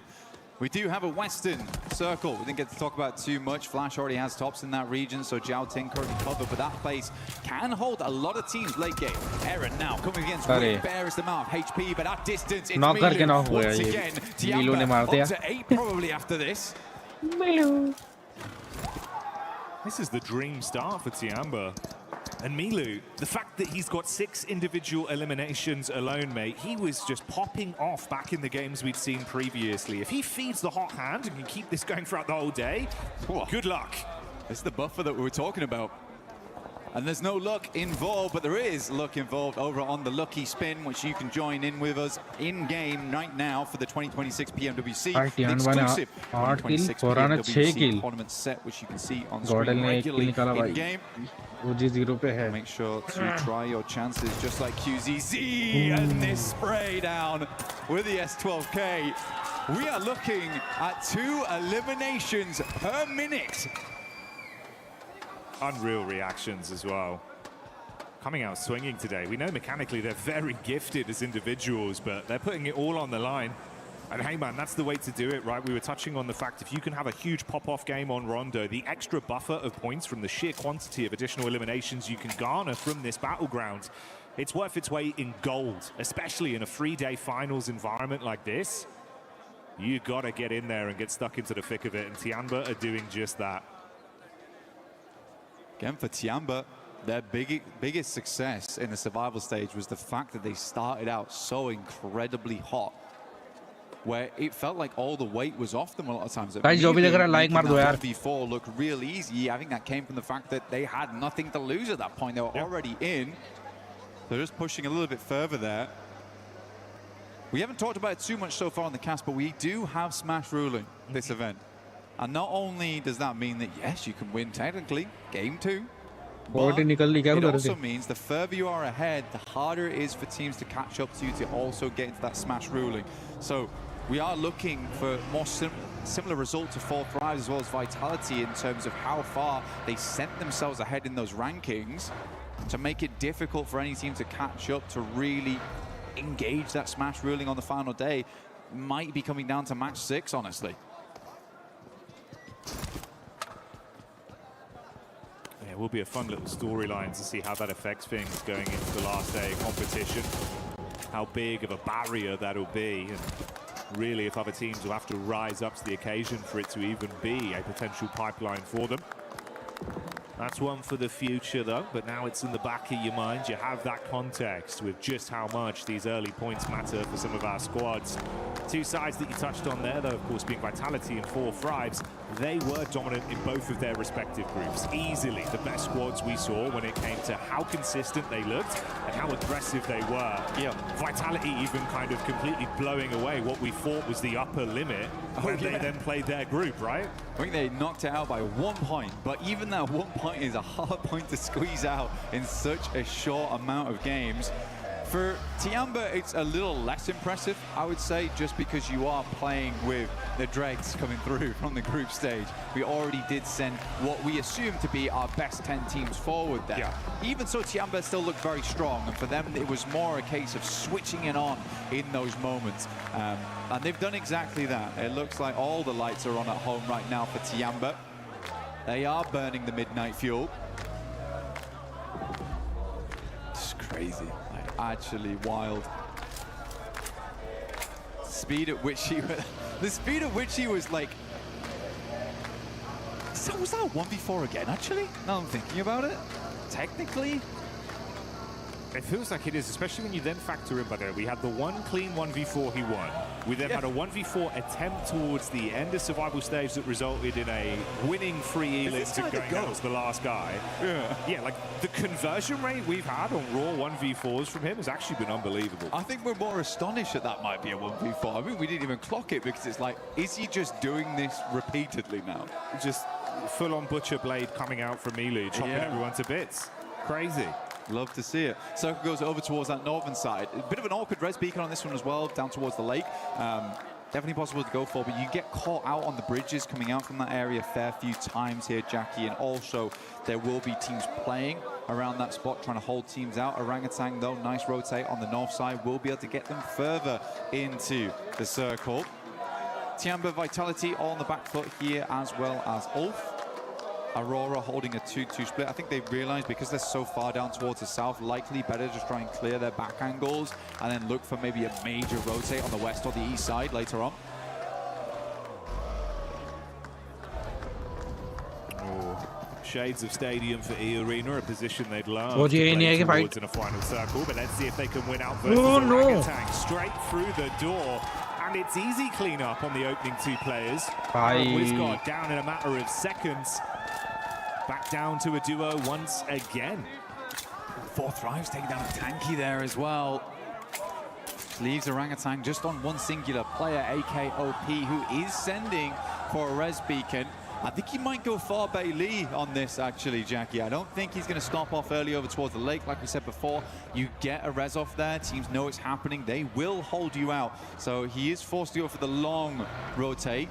We do have a Western circle. We didn't get to talk about too much. Flash already has tops in that region, so Jiao Ting currently covered, but that place can hold a lot of teams late game. Eren now coming against the barest amount of HP, but at distance, it's Milu once again. Tiamba up to 8 probably after this. Milu. This is the dream start for Tiamba. And Milu, the fact that he's got 6 individual eliminations alone, mate, he was just popping off back in the games we'd seen previously. If he feeds the hot hand and can keep this going throughout the whole day, good luck. It's the buffer that we were talking about. And there's no luck involved, but there is luck involved over on the Lucky Spin, which you can join in with us in-game right now for the 2026 PMWC exclusive 2026 PMWC tournament set, which you can see on screen regularly in-game. Make sure to try your chances just like QZZ and this spray down with the S12K. We are looking at 2 eliminations per minute. Unreal reactions as well. Coming out swinging today. We know mechanically they're very gifted as individuals, but they're putting it all on the line. And hey man, that's the way to do it, right? We were touching on the fact if you can have a huge pop-off game on Rondo, the extra buffer of points from the sheer quantity of additional eliminations you can garner from this battleground, it's worth its weight in gold, especially in a 3-day finals environment like this. You gotta get in there and get stuck into the thick of it, and Tiamba are doing just that. Again, for Tiamba, their biggest success in the survival stage was the fact that they started out so incredibly hot, where it felt like all the weight was off them a lot of times. Guys, जो भी देख रहा है like मार दो यार. Before looked real easy. I think that came from the fact that they had nothing to lose at that point. They were already in. They're just pushing a little bit further there. We haven't talked about it too much so far on the cast, but we do have Smash ruling this event. And not only does that mean that, yes, you can win technically, game 2, but it also means the further you are ahead, the harder it is for teams to catch up to you to also get into that Smash ruling. So we are looking for more similar result to 4 Thrives as well as Vitality in terms of how far they sent themselves ahead in those rankings to make it difficult for any team to catch up, to really engage that Smash ruling on the final day. Might be coming down to match 6, honestly. Yeah, it will be a fun little storyline to see how that affects things going into the last day of competition. How big of a barrier that'll be, and really if other teams will have to rise up to the occasion for it to even be a potential pipeline for them. That's one for the future though, but now it's in the back of your mind. You have that context with just how much these early points matter for some of our squads. 2 sides that you touched on there, though, of course, being Vitality and 4 Thrives. They were dominant in both of their respective groups. Easily the best squads we saw when it came to how consistent they looked and how aggressive they were. Yeah. Vitality even kind of completely blowing away what we thought was the upper limit when they then played their group, right? I think they knocked it out by 1 point, but even that 1 point is a hard point to squeeze out in such a short amount of games. For Tiamba, it's a little less impressive, I would say, just because you are playing with the dregs coming through from the group stage. We already did send what we assume to be our best 10 teams forward there. Yeah. Even so, Tiamba still looked very strong, and for them, it was more a case of switching it on in those moments. And they've done exactly that. It looks like all the lights are on at home right now for Tiamba. They are burning the midnight fuel. It's crazy. Actually wild. Speed at which he was, the speed at which he was like, so was that a 1v4 again actually? Now I'm thinking about it. Technically it feels like it is, especially when you then factor in, by the way, we had the 1 clean 1v4 he won. We then had a 1v4 attempt towards the end of survival stage that resulted in a winning free elims and going out as the last guy. Yeah, like the conversion rate we've had on raw 1v4s from him has actually been unbelievable. I think we're more astonished that might be a 1v4. I mean, we didn't even clock it because it's like, is he just doing this repeatedly now? Just full-on butcher blade coming out from Milu, chopping everyone to bits. Crazy. Love to see it. Circle goes over towards that northern side. A bit of an awkward res beacon on this one as well, down towards the lake. Definitely possible to go for, but you get caught out on the bridges coming out from that area a fair few times here, Jackie, and also there will be teams playing around that spot, trying to hold teams out. Orangutan, though, nice rotate on the north side, will be able to get them further into the circle. Tiamba, Vitality all on the back foot here, as well as Ulf. Aurora holding a 2-2 split. I think they realized because they're so far down towards the south, likely better just try and clear their back angles and then look for maybe a major rotate on the west or the east side later on. Shades of stadium for E Arena, a position they'd love Oh, to play fight. towards in a final circle, but let's see if they can win out versus Oh, no. Orangutan. Straight through the door, and it's easy cleanup on the opening two players. Wizgod down in a matter of seconds. Back down to a duo once again. Four Thrives taking down a tanky there as well. Leaves Orangutan just on one singular player, AKOP, who is sending for a res beacon. I think he might go far Bailey on this, actually, Jackie. I don't think he's going to stop off early over towards the lake. Like we said before, you get a res off there. Teams know it's happening. They will hold you out. So he is forced to go for the long rotate.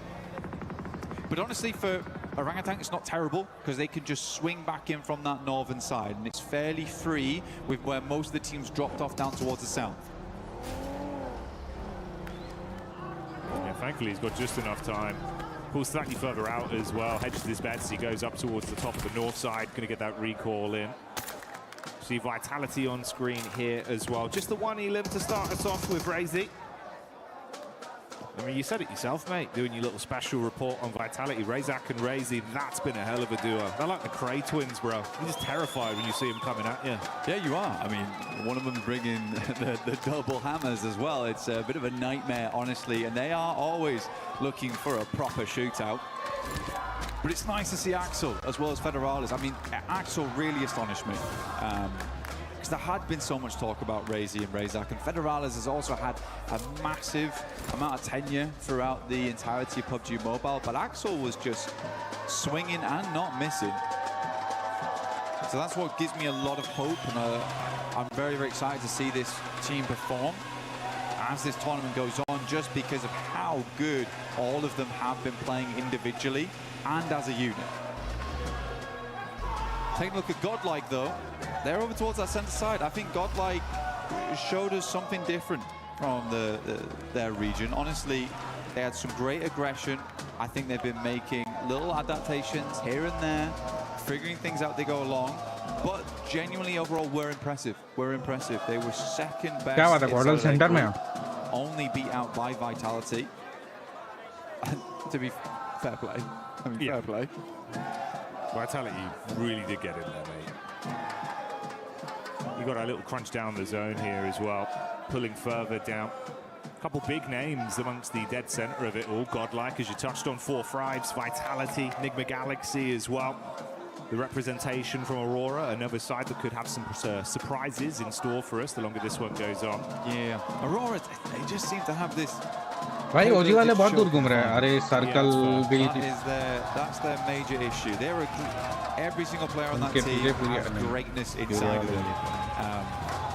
But honestly, for Orangutan, it's not terrible because they can just swing back in from that northern side. And it's fairly free with where most of the teams dropped off down towards the south. Yeah, thankfully, he's got just enough time. Pulls slightly further out as well, hedges his bets. He goes up towards the top of the north side, going to get that recall in. See Vitality on screen here as well. Just the one elim to start us off with, Razy. I mean, you said it yourself, mate, doing your little special report on Vitality. Razak and Razy, that's been a hell of a duo. They're like the Cray twins, bro. You're just terrified when you see them coming at you. Yeah, you are. I mean, one of them bringing the double hammers as well. It's a bit of a nightmare, honestly, and they are always looking for a proper shootout. But it's nice to see Axel as well as Federalis. I mean, Axel really astonished me. Because there had been so much talk about Razy and Razak, and Federalis has also had a massive amount of tenure throughout the entirety of PUBG Mobile, but Axel was just swinging and not missing. So that's what gives me a lot of hope, and I'm very, very excited to see this team perform as this tournament goes on, just because of how good all of them have been playing individually and as a unit. Taking a look at Godlike, though. They're over towards that center side. I think Godlike showed us something different from their region. Honestly, they had some great aggression. I think they've been making little adaptations here and there, figuring things out as they go along. But genuinely, overall, we're impressive. We're impressive. They were second best. Only beat out by Vitality. To be fair play. I mean, fair play. Vitality really did get in there, mate. You got a little crunch down the zone here as well, pulling further down. A couple big names amongst the dead center of it all. Godlike, as you touched on, Four Thrives, Vitality, Enigma Galaxy as well. The representation from Aurora, another side that could have some surprises in store for us the longer this one goes on. Yeah, Aurora, they just seem to have this. भाई ओजी वाले बहुत दूर घूम रहे हैं अरे circle गई थी that's their major issue. Every single player on that team has greatness inside of them.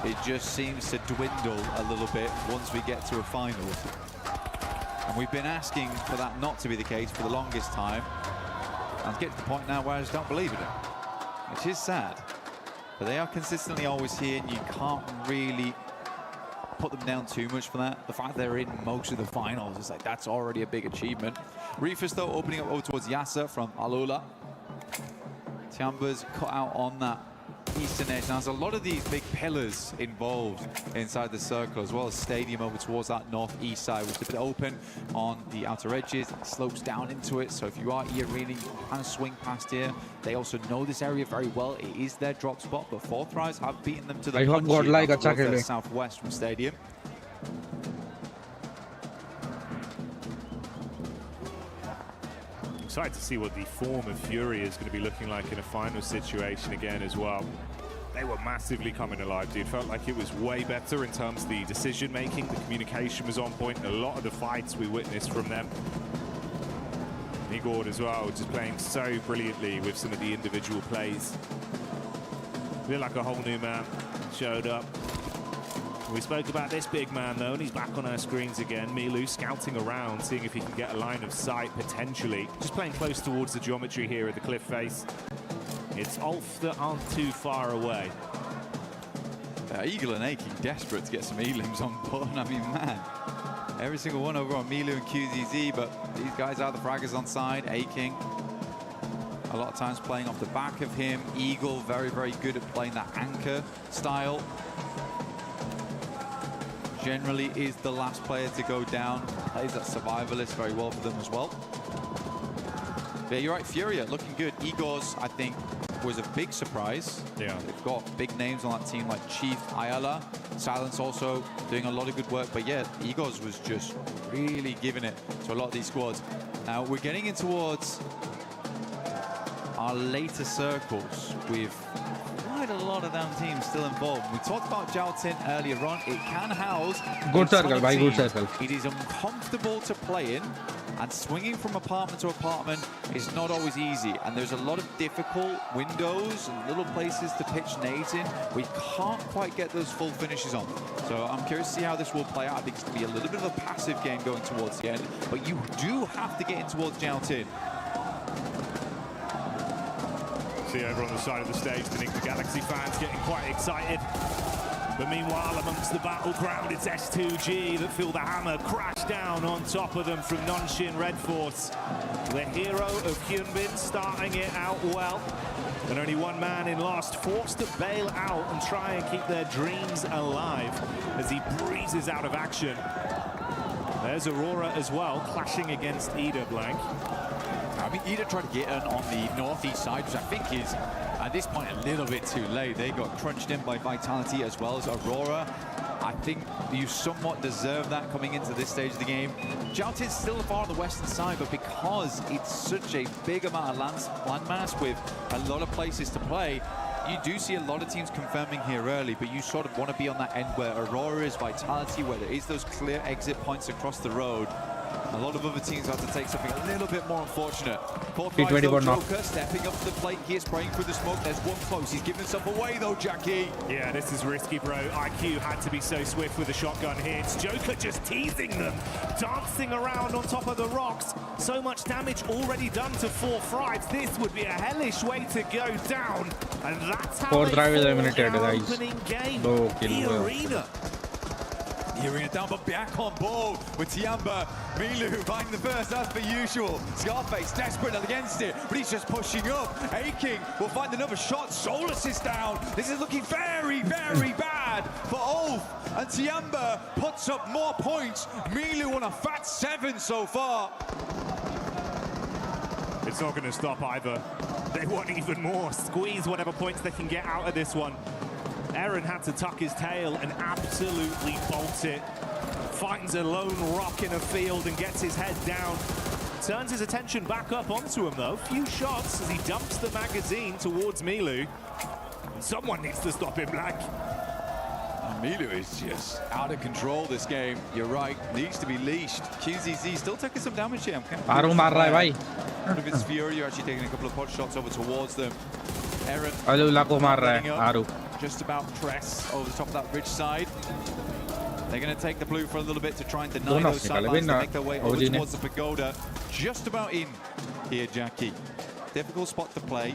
It just seems to dwindle a little bit once we get to a final, and we've been asking for that not to be the case for the longest time, and get to the point now where I just don't believe in it, which is sad. But they are consistently always here, and you can't really put them down too much for that. The fact they're in most of the finals is like, that's already a big achievement. Reefus, though, opening up over towards Yasser from Alula. Tiamba's cut out on that eastern edge. Now, there's a lot of these big pillars involved inside the circle, as well as stadium over towards that northeast side, which is a bit open on the outer edges. It slopes down into it, so if you are E-Arena, you can kind of swing past here. They also know this area very well. It is their drop spot, but Four Thrives have beaten them to the punch southwest from stadium. Excited to see what the form of Fury is going to be looking like in a final situation again as well. They were massively coming alive, dude. Felt like it was way better in terms of the decision making. The communication was on point. A lot of the fights we witnessed from them. Igor as well, just playing so brilliantly with some of the individual plays. Feel like a whole new man showed up. We spoke about this big man, though, and he's back on our screens again. Milu scouting around, seeing if he can get a line of sight, potentially. Just playing close towards the geometry here at the cliff face. It's Ulf that aren't too far away. Eagle and Aching, desperate to get some elims on board. I mean, man, Every single one over on Milu and QZZ, but these guys are the fraggers on side. A-King, a lot of times playing off the back of him. Eagle, very, very good at playing that anchor style. Generally is the last player to go down. Plays that survivalist very well for them as well. Yeah, you're right, Furia looking good. Igor's, I think, was a big surprise. Yeah. They've got big names on that team like Chief, Ayala, Silence also doing a lot of good work. But yeah, Igor's was just really giving it to a lot of these squads. Now we're getting in towards our later circles with quite a lot of them teams still involved. We talked about Jaltin earlier on. It can house good circle, by good circle. It is uncomfortable to play in, and swinging from apartment to apartment is not always easy. And there's a lot of difficult windows and little places to pitch nades in. We can't quite get those full finishes on. So I'm curious to see how this will play out. I think it's going to be a little bit of a passive game going towards the end, but you do have to get in towards Jaltin. See over on the side of the stage, I think the Galaxy fans getting quite excited. But meanwhile, amongst the battleground, it's S2G that feel the hammer crash down on top of them from Nonshin Red Force. The hero of Hyunbin starting it out well. And only one man in last, forced to bail out and try and keep their dreams alive as he breezes out of action. There's Aurora as well, clashing against Ida Blank. I mean, Ida tried to get in on the northeast side, which I think is, at this point, a little bit too late. They got crunched in by Vitality as well as Aurora. I think you somewhat deserve that coming into this stage of the game. Jaltin's still far on the western side, but because it's such a big amount of landmass with a lot of places to play, you do see a lot of teams confirming here early, but you sort of want to be on that end where Aurora is, Vitality, where there is those clear exit points across the road. A lot of other teams have to take something a little bit more unfortunate. T21 knock. Joker stepping up to the plate. He is spraying through the smoke. There's one close. He's giving himself away though, Jackie. Yeah, this is risky, bro. IQ had to be so swift with the shotgun here. It's Joker just teasing them, dancing around on top of the rocks. So much damage already done to 4 Frights. This would be a hellish way to go down. And that's how they fought opening game. The arena. The arena down, but back on ball with Tiamba. Milu finding the first, as per usual. Scarface desperate against it, but he's just pushing up. A-King will find another shot. Solus is down. This is looking very, very bad for Ulf. And Tiamba puts up more points. Milu on a fat 7 so far. It's not going to stop either. They want even more. Squeeze whatever points they can get out of this one. Aaron had to tuck his tail and absolutely bolt it. Finds a lone rock in a field and gets his head down. Turns his attention back up onto him though. Few shots as he dumps the magazine towards Milu. And someone needs to stop him, Black. Milu is just out of control this game. You're right, needs to be leashed. QZZ still taking some damage here. Aru mar raha hai bhai. Out of his fury, you're actually taking a couple of pot shots over towards them. Aaron just about press over the top of that ridge side. They're going to take the blue for a little bit to try and deny those sidelines to make their way over towards the pagoda. Just about in here, Jackie. Difficult spot to play.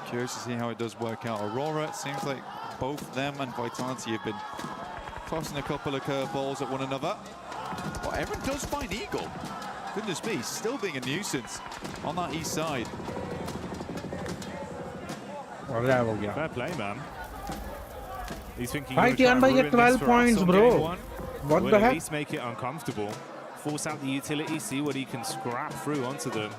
Curious to see how it does work out. Aurora, it seems like both them and Vitality have been tossing a couple of curveballs at one another. But Aaron does find Eagle. Goodness me, still being a nuisance on that east side. Fair play, man. He's thinking I can get 12 points, bro. What the heck? At least make it uncomfortable. Force out the utility, see what he can scrap through onto them.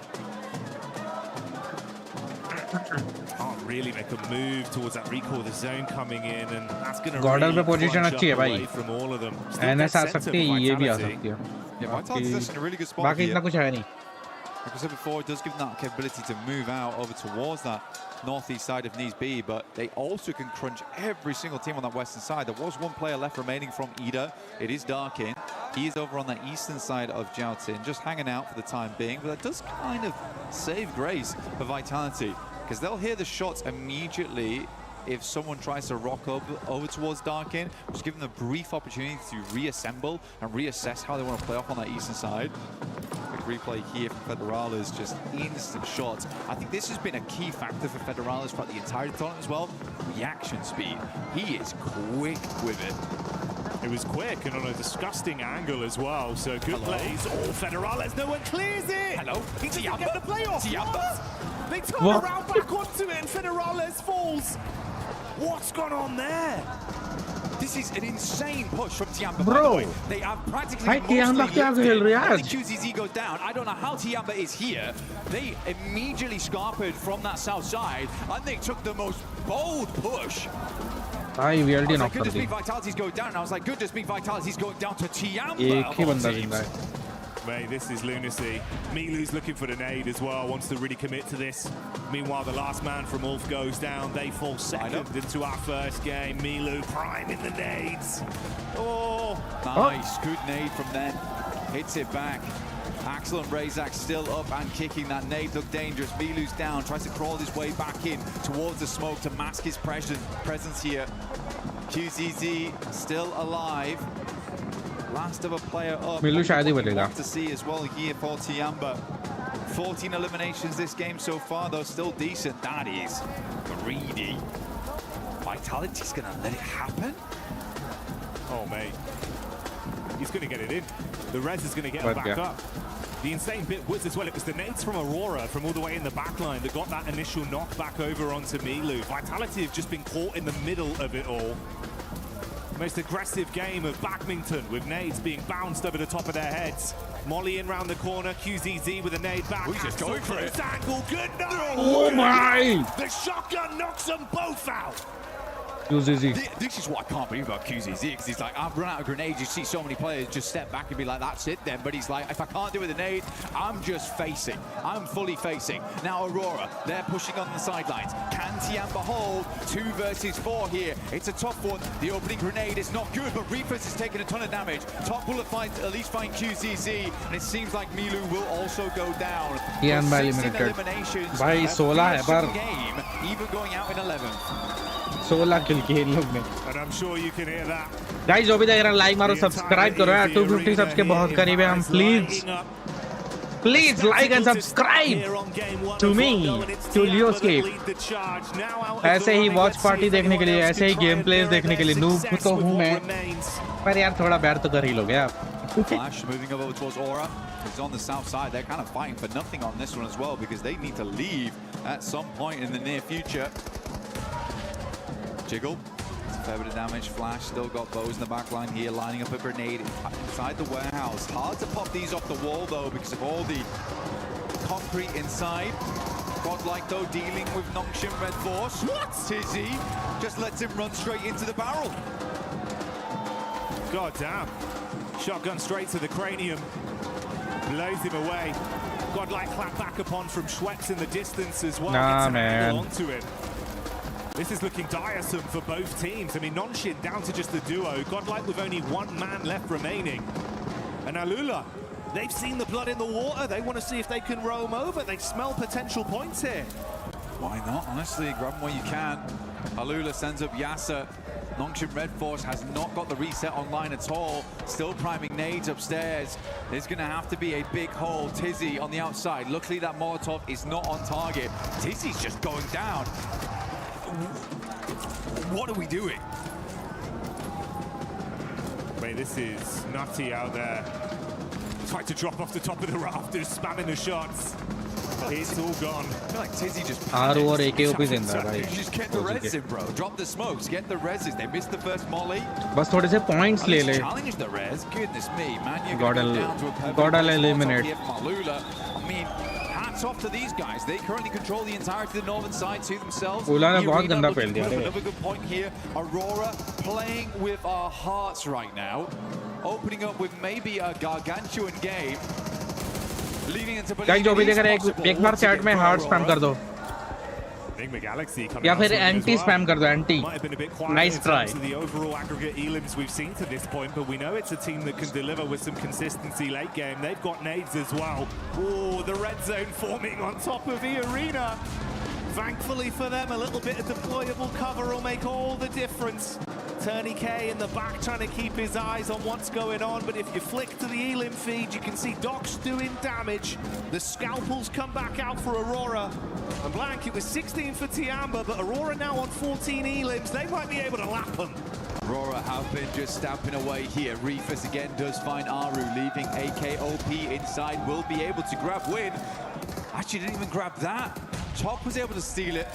Can't really make a move towards that recall. The zone coming in, and that's going to really crunch up away from all of them. NS आ सकती है, ये भी आ सकती है. Yeah, Vitality's in a really good spot here. Like I said before, it does give them that capability to move out over towards that northeast side if needs be, but they also can crunch every single team on that western side. There was one player left remaining from Ida. It is Darkin. He is over on the eastern side of Jaltin, just hanging out for the time being, but that does kind of save grace for Vitality, because they'll hear the shots immediately if someone tries to rock up over towards Darkin, just give them a brief opportunity to reassemble and reassess how they want to play off on that eastern side. Quick replay here from Federales, just instant shots. I think this has been a key factor for Federales throughout the entire tournament as well. Reaction speed. He is quick with it. It was quick and on a disgusting angle as well, so good plays. Oh, Federales, no one clears it! Hello? He doesn't get the playoff! What? They turn around back onto it and Federales falls! What's gone on there? This is an insane push from Tiamba, Bro. by the way. They have practically Bhai, Tiamba kya khel rahe hai aaj? QZZ goes down. I don't know how Tiamba is here. They immediately scarpered from that south side, and they took the most bold push. भाई VLD I was knock like, कर goodness the. me, Vitality's going down. And I was like, goodness me, Vitality's going down to Tiamba. एक ही of all बंदा teams. जिंदा है. Mate, this is lunacy. Milu's looking for the nade as well, wants to really commit to this. Meanwhile, the last man from Ulf goes down. They fall second into our first game. Milu priming the nades. Oh! Nice, good nade from them. Hits it back. Axel and Razak still up and kicking. That nade looked dangerous. Milu's down, tries to crawl his way back in towards the smoke to mask his presence here. QZZ still alive. Last of a player up. Milu शायद ही बनेगा. To see as well here for Tiamba. 14 eliminations this game so far, though still decent. That is greedy. Vitality's gonna let it happen? Oh, mate. He's going to get it in. The res is going to get him back up. The insane bit was as well, it was the nades from Aurora from all the way in the back line that got that initial knock back over onto Milu. Vitality have just been caught in the middle of it all. Most aggressive game of badminton with nades being bounced over the top of their heads. Molly in round the corner, QZZ with a nade back. He's just going for it. Angle, good no! Oh my! The shotgun knocks them both out. QZZ. This is what I can't believe about QZZ, because he's like, I've run out of grenades. You see so many players just step back and be like, that's it then. But he's like, if I can't do it with a nade, I'm just facing. I'm fully facing. Now Aurora, they're pushing on the sidelines. Can Tiamba hold 2 versus 4 here? It's a tough one. The opening grenade is not good, but Reefers is taking a ton of damage. Top bullet find, at least find QZZ, and it seems like Milu will also go down. Tiamba eliminated. भाई 16 है पर game, even going out in 11th. 16 किल किए इन लोग ने. And I'm sure you can hear that. Guys जो भी देख रहे हैं लाइक मारो, सब्सक्राइब करो यार. 250 सब्स के बहुत करीब है हम. Please like and subscribe to me, to Leoscape. ऐसे ही वॉच पार्टी देखने के लिए, ऐसे ही गेम प्लेस देखने के लिए नूब तो हूँ मैं, पर यार थोड़ा बैर तो कर ही लोगे आप. Flash moving over towards Aura. He's on the south side. They're kind of fighting for nothing on this one as well, because they need to leave at some point in the near future. Jiggle. Fair bit of damage. Flash still got bows in the back line here, lining up a grenade inside the warehouse. Hard to pop these off the wall though, because of all the concrete inside. Godlike though dealing with Nongshin Red Force. What? Tizzy just lets him run straight into the barrel. God damn. Shotgun straight to the cranium. Blows him away. Godlike clap back upon from Schweppes in the distance as well. Nah, Gets an man. angle onto him. This is looking tiresome for both teams. I mean, Nonshin down to just the duo. Godlike with only 1 man left remaining. And Alula, they've seen the blood in the water. They want to see if they can roam over. They smell potential points here. Why not? Honestly, grab them where you can. Alula sends up Yasser. Nongshin Red Force has not got the reset online at all. Still priming nades upstairs. There's going to have to be a big hole. Tizzy on the outside. Luckily, that Molotov is not on target. Tizzy's just going down. What are we doing? Wait, this is nutty out there. Tried to drop off the top of the rafters, spamming the shots. It's all gone. I feel like Tizzy just आरू और AKOP जिंदा है भाई. just get the res in, bro. Drop the smokes, get the reses. They missed the first molly. बस थोड़े से points ले ले. Challenge the res. Goodness me, man. You're God going to go down to a perfect God result eliminate. here from Alula. I mean, hats off to these guys. They currently control the entirety of the northern side to themselves. Ula ने बहुत गंदा Looking fail दिया to put रे. up another good point here. Aurora playing with our hearts right now. Opening up with maybe a gargantuan game. Leading into guys जो भी देख रहे हैं एक बार चैट में हार्ट स्पैम कर दो. या फिर एंटी स्पैम कर दो. Anti. Nice try. The overall aggregate elims we've seen to this point, but we know it's a team that can deliver with some consistency late game. They've got nades as well. Oh, the red zone forming on top of the arena. Thankfully for them, a little bit of deployable cover will make all the difference. Turney K in the back trying to keep his eyes on what's going on, but if you flick to the elim feed, you can see Doc's doing damage. The scalpels come back out for Aurora. And Blank, it was 16 for Tiamba, but Aurora now on 14 elims. They might be able to lap them. Aurora have been just stamping away here. Reefus again does find Aru, leaving AKOP inside, will be able to grab win. Actually didn't even grab that. Top was able to steal it.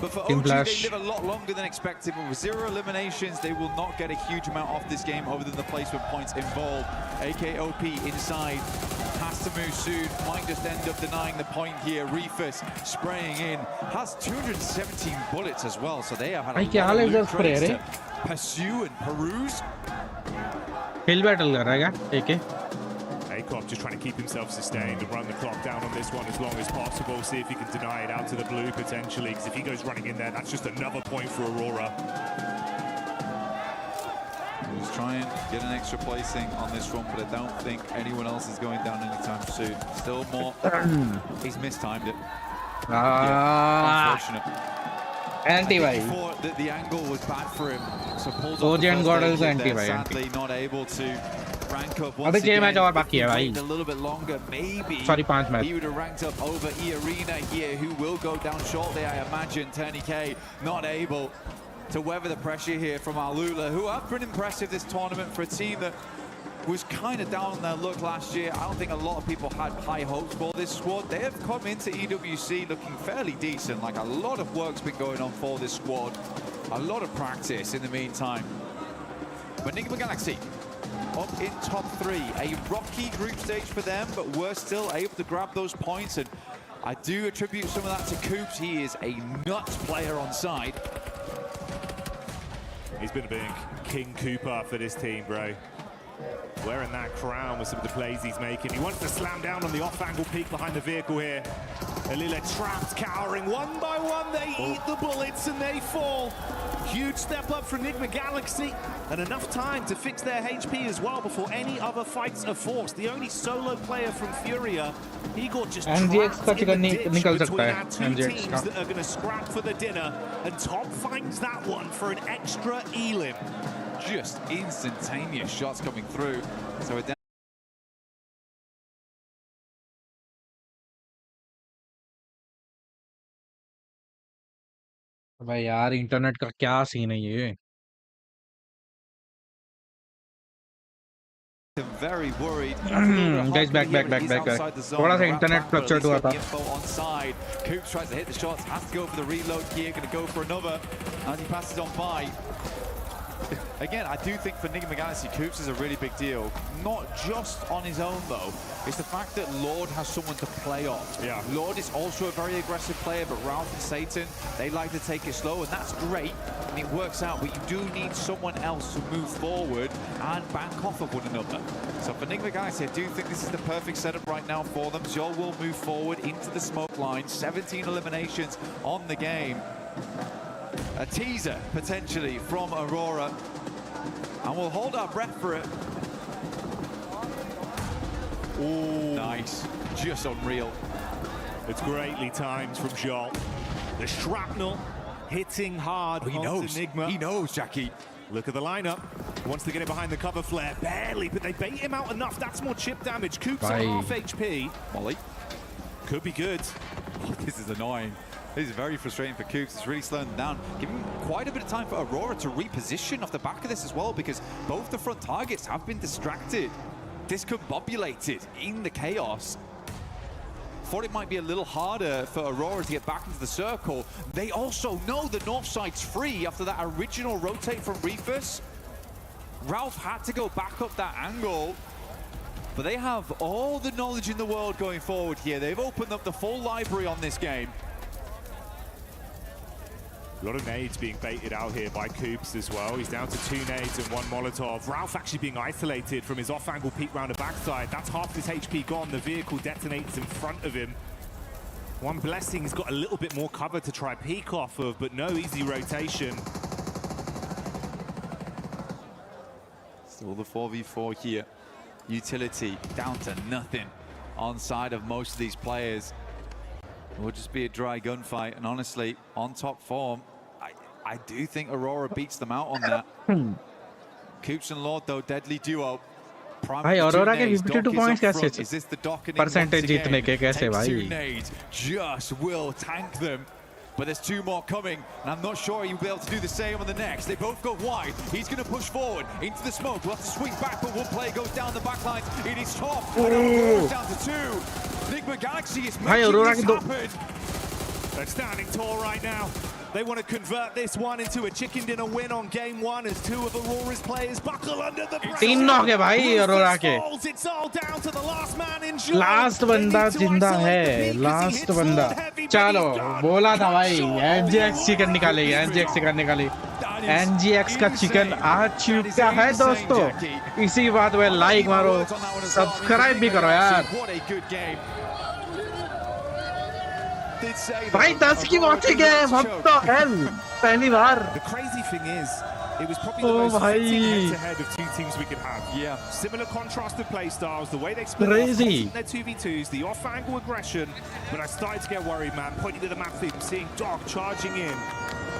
But for OG, they live a lot longer than expected. But with 0 eliminations, they will not get a huge amount off this game other than the placement points involved. AKOP inside, has to move soon, might just end up denying the point here. Reefus spraying in, has 217 bullets as well, so they have had a lot of loot crates to pursue and peruse. Hill battle कर रहा है क्या? AK? Akop just trying to keep himself sustained and run the clock down on this one as long as possible. See if he can deny it out to the blue potentially, because if he goes running in there, that's just another point for Aurora. He's trying to get an extra placing on this one, but I don't think anyone else is going down anytime soon. Still more. He's mistimed it. Unfortunate. Anti-buy. The angle was bad for him. So pulls off the first anti-buy. Sadly not able to rank up once अभी 6 match और बाकी है भाई. a little bit longer, maybe. Sorry, 5 match. He would have ranked up over E-Arena here, who will go down shortly, I imagine. Turney K not able to weather the pressure here from Alula, who have been impressive this tournament for a team that was kind of down on their luck last year. I don't think a lot of people had high hopes for this squad. They have come into EWC looking fairly decent, like a lot of work's been going on for this squad. A lot of practice in the meantime. But Enigma Galaxy up in top 3. A rocky group stage for them, but we're still able to grab those points. And I do attribute some of that to Coops. He is a nuts player on side. He's been a big King Cooper for this team, bro. Wearing that crown with some of the plays he's making. He wants to slam down on the off-angle peak behind the vehicle here. Alila trapped, cowering. One by one, they eat the bullets and they fall. Huge step up for Enigma Galaxy. And enough time to fix their HP as well before any other fights are forced. The only solo player from Furia, Igor, just trapped in the ditch between our two teams that are going to scrap for the dinner. And Top finds that one for an extra elim. Just instantaneous shots coming through. So we're down. भाई यार internet का क्या scene है ये? Very worried. Guys, back. थोड़ा सा internet fluctuate हुआ था. Coops tries to hit the shots, has to go for the reload here, going to go for another, and he passes on by. Again, I do think for Enigma Galaxy, Coops is a really big deal. Not just on his own, though. It's the fact that Lord has someone to play off. Yeah. Lord is also a very aggressive player, but Ralph and Satan, they like to take it slow, and that's great, and it works out, but you do need someone else to move forward and bank off of one another. So for Enigma Galaxy, I do think this is the perfect setup right now for them. Zol will move forward into the smoke line. 17 eliminations on the game. A teaser, potentially, from Aurora. And we'll hold our breath for it. Ooh. Nice. Just unreal. It's greatly timed from Joel. The shrapnel hitting hard onto Enigma. He knows, Jackie. Look at the lineup. Wants to get it behind the cover flare. Barely, but they bait him out enough. That's more chip damage. Coops at half HP. Molly. Could be good. Oh, this is annoying. This is very frustrating for Coops. It's really slowing them down. Giving quite a bit of time for Aurora to reposition off the back of this as well, because both the front targets have been distracted, discombobulated in the chaos. Thought it might be a little harder for Aurora to get back into the circle. They also know the north side's free after that original rotate from Reefus. Ralph had to go back up that angle. But they have all the knowledge in the world going forward here. They've opened up the full library on this game. A lot of nades being baited out here by Coops as well. He's down to 2 nades and 1 Molotov. Ralph actually being isolated from his off-angle peek round the backside. That's half his HP gone. The vehicle detonates in front of him. One Blessing has got a little bit more cover to try peek off of, but no easy rotation. Still the 4v4 here. Utility down to nothing on side of most of these players. It will just be a dry gunfight, and honestly, on top form, I do think Aurora beats them out on that. Coops and Lord, though, deadly duo. भाई Aurora के 52 points कैसे? Is this the Doc percentage जीतने के कैसे भाई? Just will tank them. but there's two more coming, and I'm not sure he'll be able to do the same on the next. They both go wide. He's going to push forward into the smoke. We'll have to swing back, but one player goes down the back lines. It is top. Goes down to two. Enigma Galaxy is making this happen. They're standing tall right now. They want to convert this one into a chicken dinner win on game one as two of Aurora's players buckle under the pressure. तीन knock है भाई अरोरा के. It's all down to the last man in last बंदा जिंदा है. Last बंदा. चलो बोला था भाई NGX चिकन निकालेगी. NGX चिकन निकाली. NGX का चिकन आ चुका है दोस्तों. इसी बात में लाइक मारो, सब्सक्राइब भी करो यार. भाई 10 की वॉचिंग है. What the hell? पहली बार. The crazy thing is, it was probably the most fitting head-to-head of two teams we could have. Yeah. Similar contrasted play styles, the way they split Crazy. off their 2v2s, the off-angle aggression. But I started to get worried, man. Pointing to the map feed, seeing Dog charging in.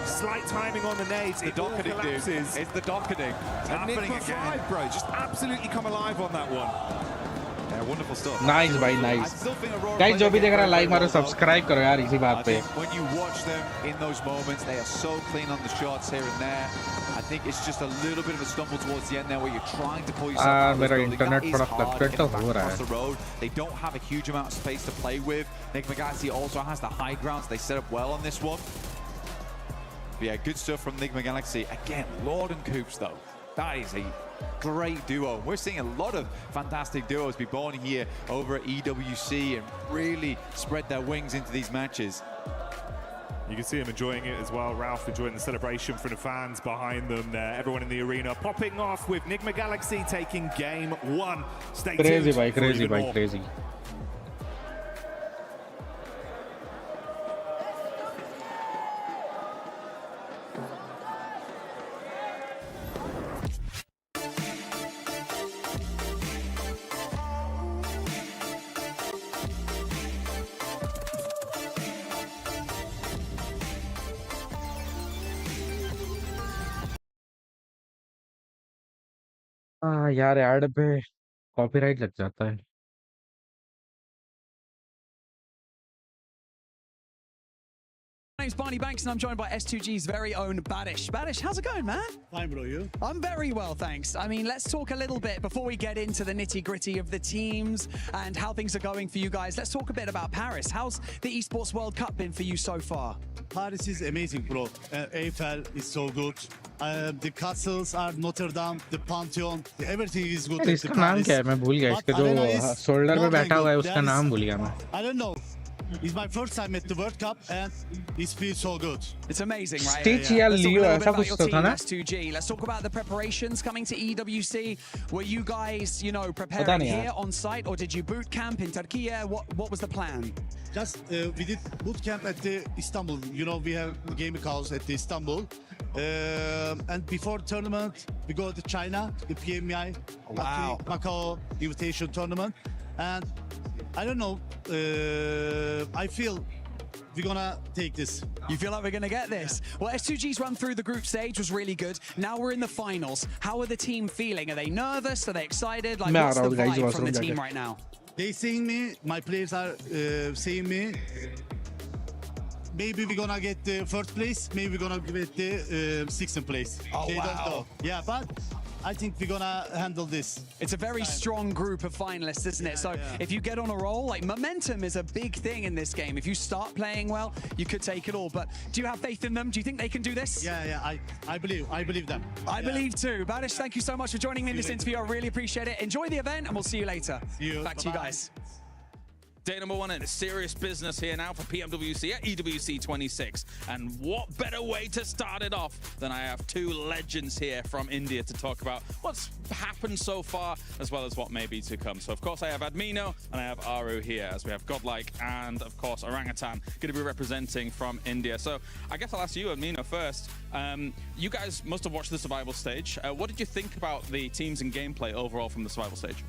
Slight timing on the nades. The docketing, dude. It's the docketing. It's happening again. Bro, just absolutely come alive on that one. Yeah, wonderful stuff. Nice भाई nice. Guys जो भी देख रहा है like मारो, subscribe करो यार इसी बात पे. When you watch them in those moments, they are so clean on the shots here and there. I think it's just a little bit of a stumble towards the end there where you're trying to pull yourself out. मेरा internet थोड़ा fluctuate तो हो रहा है. They don't have a huge amount of space to play with. Enigma Galaxy also has the high ground, so they set up well on this one. But yeah, good stuff from Enigma Galaxy. Again, Lord and Coops though. That is a great duo. We're seeing a lot of fantastic duos be born here over at EWC and really spread their wings into these matches. You can see him enjoying it as well. Ralph enjoying the celebration from the fans behind them there. Everyone in the arena popping off with Enigma Galaxy taking game one. Stay Crazy tuned bhai, for crazy even bhai, more. crazy. यार add पे copyright लग जाता है. My name's Barney Banks and I'm joined by S2G's very own Badish. Badish, how's it going, man? Fine, bro. You? I'm very well, thanks. I mean, let's talk a little bit before we get into the nitty-gritty of the teams and how things are going for you guys. Let's talk a bit about Paris. How's the Esports World Cup been for you so far? Paris is amazing, bro. Eiffel is so good. The castles are Notre Dame, the Pantheon, everything is good. इसका नाम क्या है? मैं भूल गया. इसके जो shoulder पे बैठा हुआ है उसका नाम भूल गया मैं. I don't know. It's my first time at the World Cup and it feels so good. It's amazing, right? Stitch या Leo ऐसा कुछ तो था ना? S2G. Let's talk about the preparations coming to EWC. Were you guys, you know, preparing here on site or did you boot camp in Turkey? What was the plan? Just we did boot camp at the Istanbul. You know, we have gaming house at the Istanbul. And before tournament, we go to China, the PMI, Macau invitation tournament. And I don't know, I feel we're gonna take this. You feel like we're gonna get this? Yeah. Well, S2G's run through the group stage was really good. Now we're in the finals. How are the team feeling? Are they nervous? Are they excited? Like, what's the vibe from the team right now? They seeing me, my players are seeing me. Maybe we're gonna get the first place, maybe we're gonna get the sixth place. Oh, they don't know. Yeah, but I think we're gonna handle this. It's a very strong group of finalists, isn't it? So if you get on a roll, like momentum is a big thing in this game. If you start playing well, you could take it all. But do you have faith in them? Do you think they can do this? Yeah, I believe them. I believe too. Badish, thank you so much for joining me in this interview. I really appreciate it. Enjoy the event and we'll see you later. See you. Back to you guys. Day number one in serious business here now for PMWC at EWC 26. And what better way to start it off than I have two legends here from India to talk about what's happened so far as well as what may be to come. So of course I have Admino and I have Aru here as we have Godlike and of course Orangutan going to be representing from India. So I guess I'll ask you, Admino, first. You guys must have watched the survival stage. What did you think about the teams and gameplay overall from the survival stage?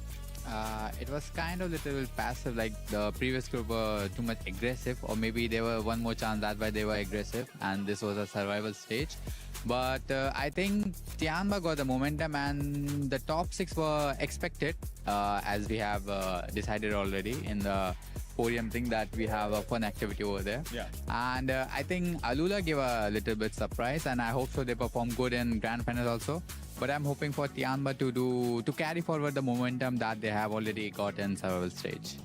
It was kind of little passive, like the previous group were too much aggressive, or maybe they were one more chance, that's why they were aggressive, and this was a survival stage. But I think Tianba got the momentum and the top 6 were expected, as we have decided already in the podium thing that we have a fun activity over there. Yeah. And I think Alula gave a little bit surprise, and I hope so they perform good in grand finals also. But I'm hoping for Tianba to carry forward the momentum that they have already got in survival stage.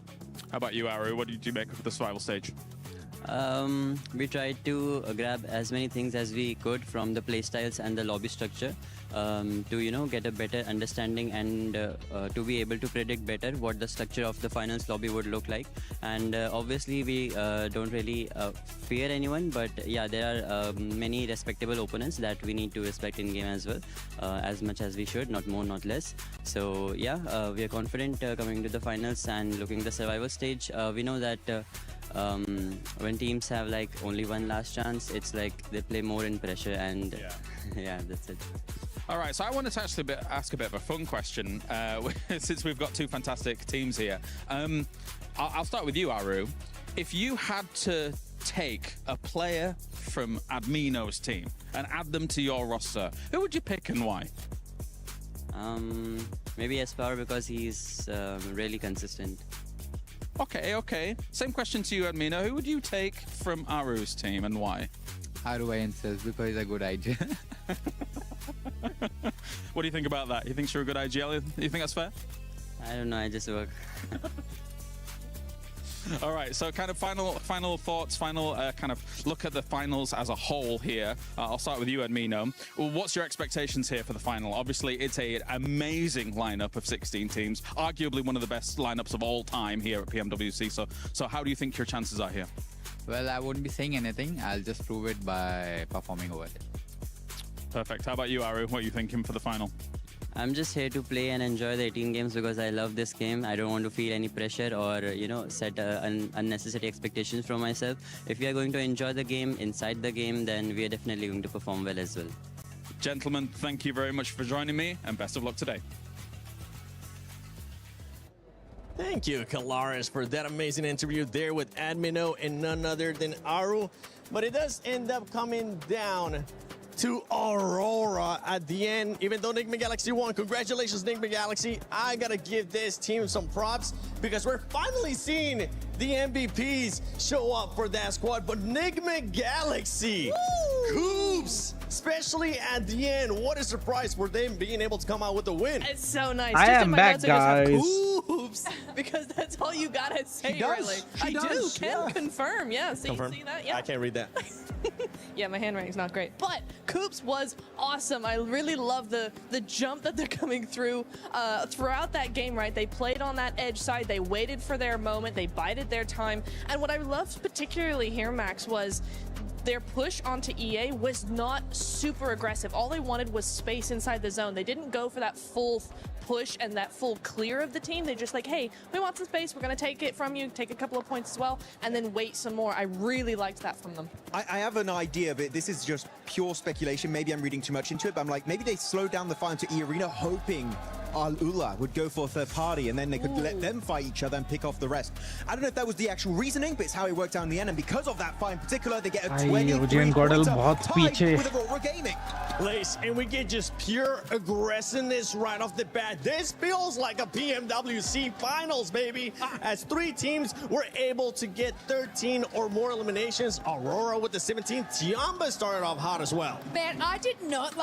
How about you, Aru? What did you make of the survival stage? We tried to grab as many things as we could from the playstyles and the lobby structure to get a better understanding and to be able to predict better what the structure of the finals lobby would look like. And obviously we don't really fear anyone, but yeah, there are many respectable opponents that we need to respect in game as well, as much as we should, not more, not less. So yeah, we are confident coming to the finals and looking at the survival stage. We know that when teams have like only one last chance, it's like they play more in pressure, and yeah, that's it. All right, so I wanted to actually ask a bit of a fun question since we've got two fantastic teams here. I'll start with you, Aru. If you had to take a player from Admino's team and add them to your roster, who would you pick and why? Maybe Espoir, because he's really consistent. Okay. Same question to you, Admino. Who would you take from Aru's team and why? Aru, I insist, because it's a good idea. What do you think about that? You think you're a good IGL? You think that's fair? I don't know, I just work. All right, so kind of final thoughts, final kind of look at the finals as a whole here. I'll start with you, Admino. Well, what's your expectations here for the final? Obviously, it's an amazing lineup of 16 teams, arguably one of the best lineups of all time here at PMWC. So how do you think your chances are here? Well, I wouldn't be saying anything. I'll just prove it by performing over it. Perfect. How about you, Aru? What are you thinking for the final? I'm just here to play and enjoy the 18 games because I love this game. I don't want to feel any pressure or, set unnecessary expectations from myself. If we are going to enjoy the game, inside the game, then we are definitely going to perform well as well. Gentlemen, thank you very much for joining me, and best of luck today. Thank you, Kalaris, for that amazing interview there with Admino and none other than Aru. But it does end up coming down to Aurora at the end. Even though Nigma Galaxy won, congratulations, Nigma Galaxy. I gotta give this team some props because we're finally seeing the MVPs show up for that squad. But Nigma Galaxy, Coops, especially at the end, what a surprise for them being able to come out with a win. It's so nice. I am back, guys. Coops, because that's all you gotta say, really. I do. Can confirm. Yeah, see that? Yeah. I can't read that. Yeah, my handwriting's not great. But Coops was awesome. I really love the jump that they're coming through throughout that game, right? They played on that edge side. They waited for their moment. They bided their time. And what I loved particularly here, Max, was their push onto EA was not super aggressive. All they wanted was space inside the zone. They didn't go for that full push and that full clear of the team. They're just like, hey, we want some space. We're going to take it from you, take a couple of points as well, and then wait some more. I really liked that from them. I have an idea, but this is just pure speculation. Maybe I'm reading too much into it, but I'm like, maybe they slowed down the fight into E-Arena, hoping Al-Ula would go for a third party, and then they could let them fight each other and pick off the rest. I don't know if that was the actual reasoning, but it's how it worked out in the end, and because of that fight in particular, they get a 23-pointer tied with Aurora Gaming. Lace, and we get just pure aggressiveness right off the bat. This feels like a PMWC finals, baby, as 3 teams were able to get 13 or more eliminations. Aurora with the 17. Tiamba started off hot as well. Man, I did not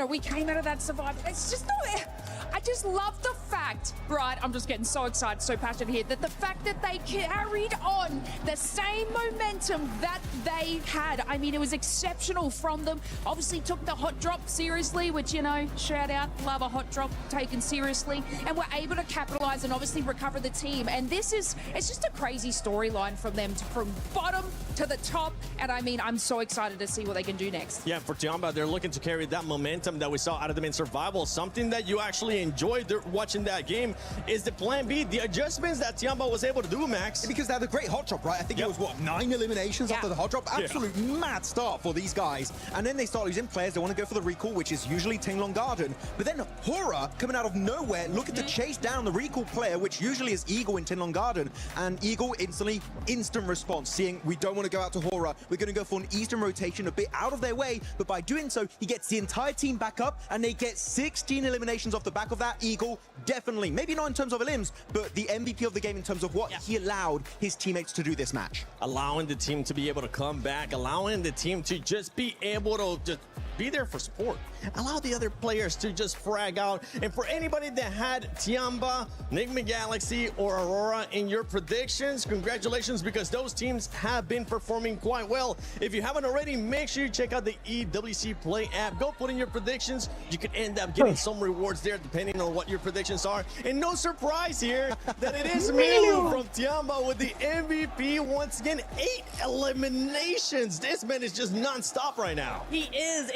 we came out of that survival. It's just not. I just love the fact, right? I'm just getting so excited, so passionate here, that the fact that they carried on the same momentum that they had. I mean, it was exceptional from them. Obviously took the hot drop seriously, which, shout out, love a hot drop taken seriously, and were able to capitalize and obviously recover the team. And it's just a crazy storyline from them, from bottom to the top. And I mean, I'm so excited to see what they can do next. Yeah, for Tiamba, they're looking to carry that momentum that we saw out of them in survival. Something that you actually enjoyed watching that game is the plan B, the adjustments that Tiamba was able to do, Max. Because they had a great hot drop, right? I think it was, 9 eliminations after the hot drop? Absolute mad start for these guys. And then they start losing players. They want to go for the recall, which is usually Tinglong Garden. But then Hora, coming out of nowhere, looking to chase down the recall player, which usually is Eagle in Tinglong Garden. And Eagle instant response, seeing we don't want to go out to Hora. We're going to go for an Eastern rotation, a bit out of their way. But by doing so, he gets the entire team back up, and they get 16 eliminations off the back back of that, Eagle, definitely, maybe not in terms of elims, but the MVP of the game in terms of what he allowed his teammates to do this match. Allowing the team to be able to come back, allowing the team to just be able to just be there for support. Allow the other players to just frag out. And for anybody that had Tiamba, Enigma Galaxy, or Aurora in your predictions, congratulations, because those teams have been performing quite well. If you haven't already, make sure you check out the EWC Play app. Go put in your predictions. You could end up getting some rewards there depending on what your predictions are. And no surprise here that it is Milu from Tiamba with the MVP once again. 8 eliminations. This man is just non-stop right now. He is.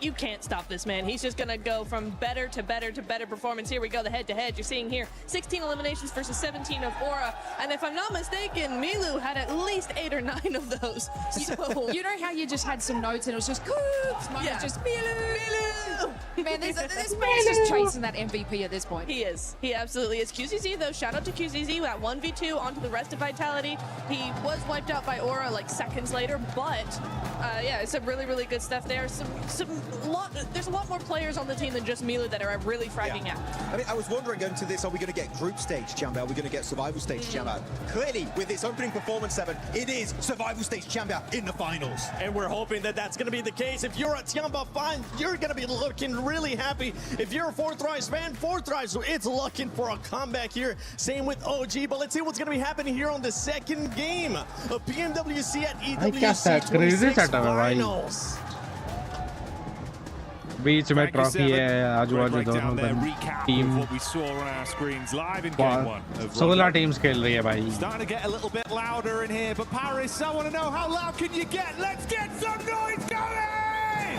You can't stop this man. He's just gonna go from better to better to better performance. Here we go, the head-to-head. You're seeing here 16 eliminations versus 17 of Aura. And if I'm not mistaken, Milu had at least 8 or 9 of those. So you know how you just had some notes and it was just yeah. just Milu. Man, this man's just chasing that MVP at this point. He is. He absolutely is. QZZ though, shout out to QZZ at 1v2 onto the rest of Vitality. He was wiped out by Aura like seconds later, but yeah, it's some really, really good stuff there. There's a lot more players on the team than just Milu that are really fragging out. I mean, I was wondering going to this, are we going to get group stage Chamber? Are we going to get survival stage Chamber? Clearly, with this opening performance 7, it is survival stage Chamber in the finals. And we're hoping that that's going to be the case. If you're a Tiamba fan, you're going to be looking really happy. If you're a Fourth Rise fan, Fourth Rise, it's looking for a comeback here. Same with OG, but let's see what's going to be happening here on the second game of PMWC at EWC 26 Finals. बीच में trophy है आजू-बाजू दोनों team what we saw on our screens live in game 1 of 16 teams खेल रही है भाई. Starting to get a little bit louder in here, but Paris, I want to know how loud can you get? Let's get some noise going!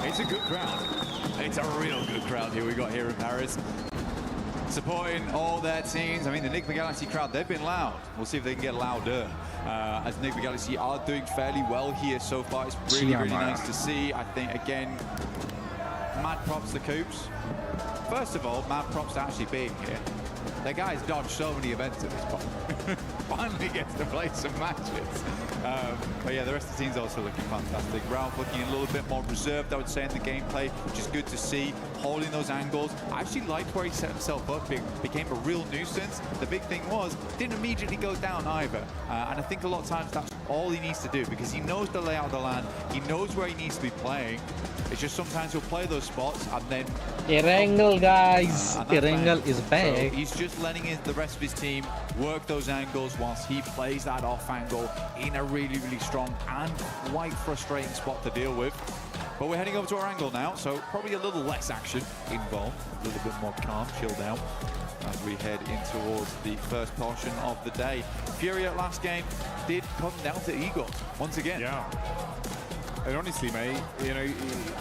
It's a good crowd. It's a real good crowd here we got here in Paris. Supporting all their teams. I mean, the Enigma Galaxy crowd, they've been loud. We'll see if they can get louder. As Enigma Galaxy are doing fairly well here so far. It's really, really nice to see. I think, again, mad props to Coops. First of all, mad props to actually being here. The guy's dodged so many events at this point. Finally gets to play some matches. But yeah, the rest of the team's also looking fantastic. Ralph looking a little bit more reserved, I would say, in the gameplay, which is good to see. Holding those angles. I actually liked where he set himself up. It became a real nuisance. The big thing was, didn't immediately go down either. And I think a lot of times that's all he needs to do, because he knows the layout of the land. He knows where he needs to be playing. It's just sometimes he'll play those spots and then... Erangel, guys. Erangel is back. So he's just letting the rest of his team work those angles whilst he plays that off angle in a really, really strong and quite frustrating spot to deal with. But we're heading over to our angle now, so probably a little less action involved, a little bit more calm, chilled out as we head in towards the first portion of the day. Fury at last game did come down to Eagle once again. Yeah. And honestly, mate, you know,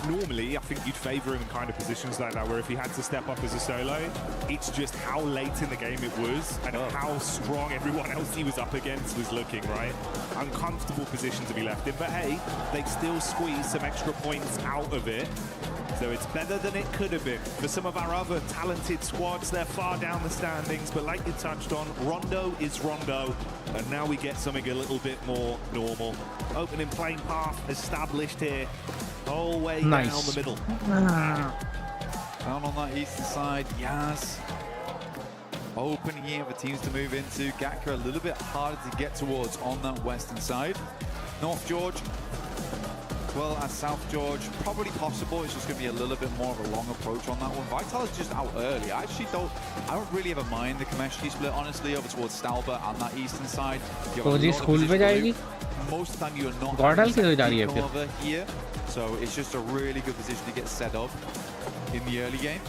normally I think you'd favour him in kind of positions like that, where if he had to step up as a solo, it's just how late in the game it was and how strong everyone else he was up against was looking, right? Uncomfortable position to be left in, but hey, they still squeeze some extra points out of it. So it's better than it could have been. For some of our other talented squads, they're far down the standings, but like you touched on, Rondo is Rondo, and now we get something a little bit more normal. Opening playing path established here, whole way down the middle. Down on that eastern side, Yaz. Open here for teams to move into. Gakka a little bit harder to get towards on that western side. North George, well as South George, probably possible. It's just going to be a little bit more of a long approach on that one. Vital is just out early. I don't really ever mind the Kameshki split, honestly, over towards Stalba on that eastern side. Most of the time you're not over here, so it's just a really good position to get set up in the early game.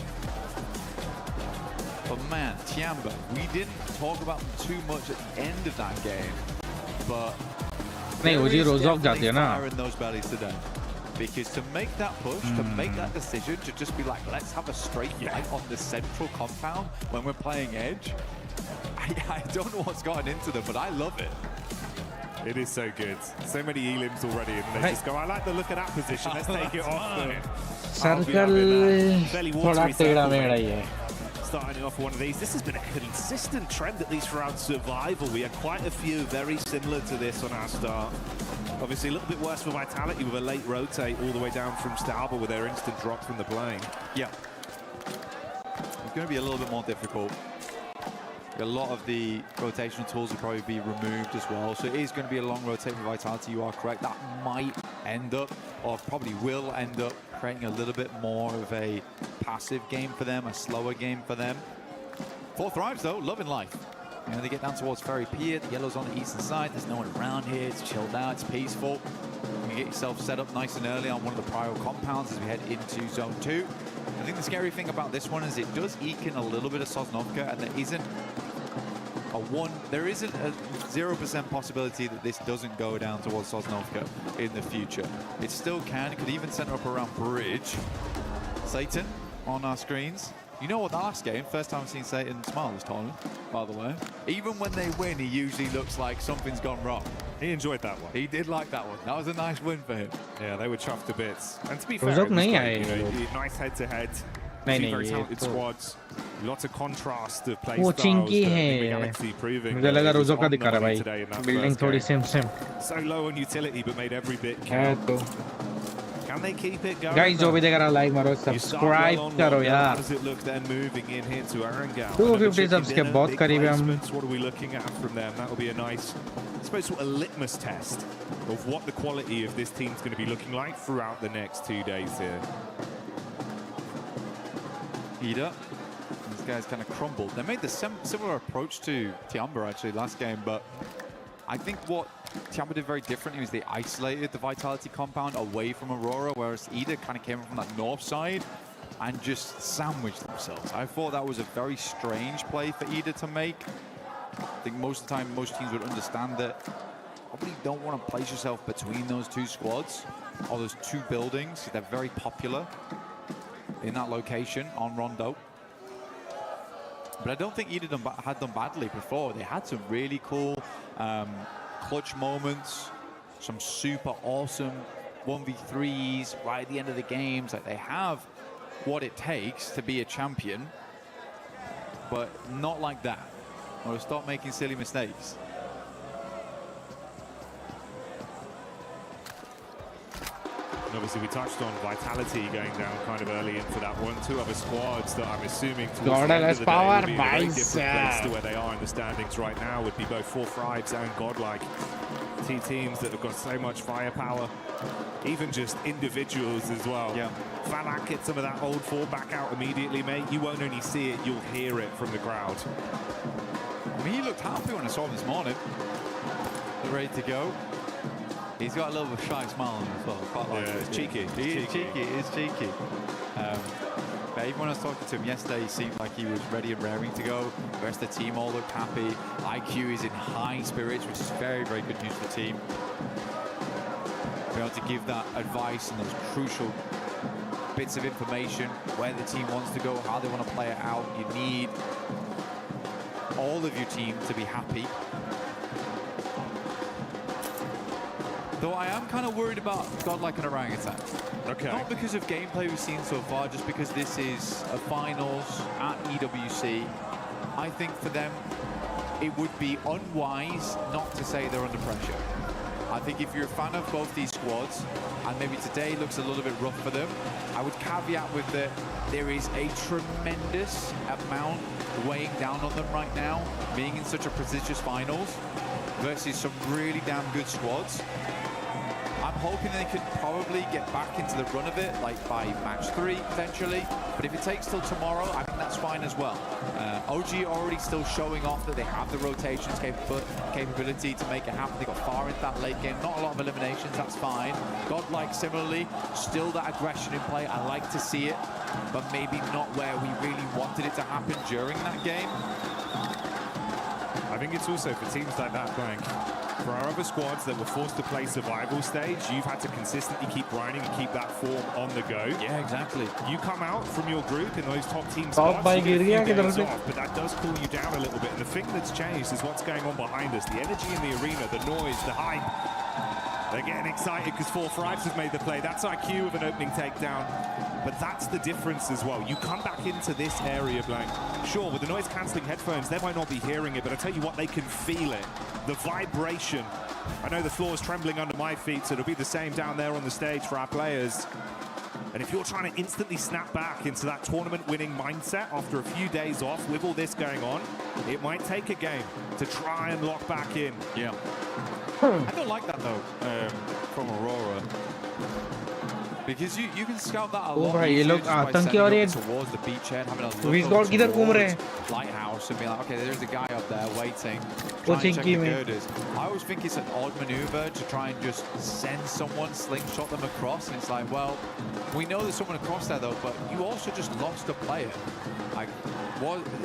But man, Tiamba, we didn't talk about them too much at the end of that game, but there is definitely fire in those bellies today. Because to make that push, to make that decision, to just be like, let's have a straight fight on the central compound when we're playing Edge, I don't know what's gotten into them, but I love it. It is so good. So many elims already, and they just go, I like the look of that position, let's take it off. Circle थोड़ा टेढ़ा मेढ़ा ही है. starting off one of these. This has been a consistent trend, at least throughout Survival. We had quite a few very similar to this on our start. Obviously, a little bit worse for Vitality with a late rotate all the way down from Stauber with their instant drop from the plane. Yeah. It's going to be a little bit more difficult. A lot of the rotational tools will probably be removed as well. So it is going to be a long rotate for Vitality, you are correct. That might end up, or probably will end up, creating a little bit more of a passive game for them, a slower game for them. 4 Thrives though, loving life. You know, they get down towards Ferry Pier, the yellow's on the eastern side, there's no one around here, it's chilled out, it's peaceful. You get yourself set up nice and early on one of the prior compounds as we head into Zone 2. I think the scary thing about this one is it does eke in a little bit of Sosnovka, and there isn't a 0% possibility that this doesn't go down towards Sosnovka in the future. It still can, it could even center up around Bridge. Satan on our screens. You know what, the last game, first time I've seen Satan smile this tournament, by the way. Even when they win, he usually looks like something's gone wrong. He enjoyed that one. He did like that one. That was a nice win for him. Yeah, they were chuffed to bits. And to be fair, it was great, nice head-to-head. Two very talented squads. Lots of contrast of play styles. Galaxy proving मुझे लगा रोजो का दिखा रहा भाई. Building थोड़ी same. So low on utility, but made every bit count. Can they keep it going? Guys, जो भी देख रहा लाइव मारो, सब्सक्राइब करो यार. How does it look then moving in here to Arangao? 250 subs के बहुत करीब हैं हम. What are we looking at from them? That will be a nice, I suppose, sort of litmus test of what the quality of this team's going to be looking like throughout the next 2 days here. Ida. These guys kind of crumbled. They made the similar approach to Tiamba actually last game, but I think what Tiamba did very differently was they isolated the Vitality compound away from Aurora, whereas Ida kind of came from that north side and just sandwiched themselves. I thought that was a very strange play for Ida to make. I think most of the time, most teams would understand that probably don't want to place yourself between those two squads or those two buildings. They're very popular in that location on Rondo. But I don't think Ida had done badly before. They had some really cool clutch moments, some super awesome 1v3s right at the end of the games. Like, they have what it takes to be a champion, but not like that. Or stop making silly mistakes. And obviously, we touched on Vitality going down kind of early into that one. 2 other squads that I'm assuming towards the end of the day will be in a very different place to where they are in the standings right now would be both 4 Thrives and Godlike. 2 teams that have got so much firepower, even just individuals as well. Yeah. Falak gets some of that old 4 back out immediately, mate. You won't only see it, you'll hear it from the crowd. I mean, he looked happy when I saw him this morning. They're ready to go. He's got a little bit of a shy smile on him as well. Quite like it's cheeky. He is cheeky. It is cheeky. But even when I was talking to him yesterday, he seemed like he was ready and raring to go. The rest of the team all looked happy. IQ is in high spirits, which is very, very good news for the team. Be able to give that advice and those crucial bits of information, where the team wants to go, how they want to play it out. You need all of your team to be happy. Though I am kind of worried about Godlike and Orangutan. Okay. Not because of gameplay we've seen so far, just because this is a finals at EWC. I think for them, it would be unwise not to say they're under pressure. I think if you're a fan of both these squads, and maybe today looks a little bit rough for them, I would caveat with that there is a tremendous amount weighing down on them right now, being in such a prestigious finals versus some really damn good squads. I'm hoping they could probably get back into the run of it, like by match 3 potentially. But if it takes till tomorrow, I think that's fine as well. OG already still showing off that they have the rotations capability to make it happen. They got far into that late game. Not a lot of eliminations, that's fine. Godlike similarly, still that aggression in play. I like to see it, but maybe not where we really wanted it to happen during that game. I think it's also for teams like that, Blank. For our other squads that were forced to play survival stage, you've had to consistently keep grinding and keep that form on the go. Yeah, exactly. You come out from your group in those top team spots, you get a few days off, but that does cool you down a little bit. And the thing that's changed is what's going on behind us. The energy in the arena, the noise, the hype. They're getting excited because 4-5 has made the play. That's IQ with an opening takedown. But that's the difference as well. You come back into this area, Blank. Sure, with the noise-cancelling headphones, they might not be hearing it, but I tell you what, they can feel it. The vibration. I know the floor is trembling under my feet, so it'll be the same down there on the stage for our players. And if you're trying to instantly snap back into that tournament-winning mindset after a few days off with all this going on, it might take a game to try and lock back in. Yeah. I don't like that, though, from Aurora. Because you can scout that a lot. भाई ये लोग आतंकी और ये towards the beachhead, having a look विजगॉड किधर घूम रहे हैं? Lighthouse and be like, okay, there's a guy up there waiting. Watching Trying to check the me. girders. I always think it's an odd maneuver to try and just send someone, slingshot them across, and it's like, well, we know there's someone across there though, but you also just lost a player. Like,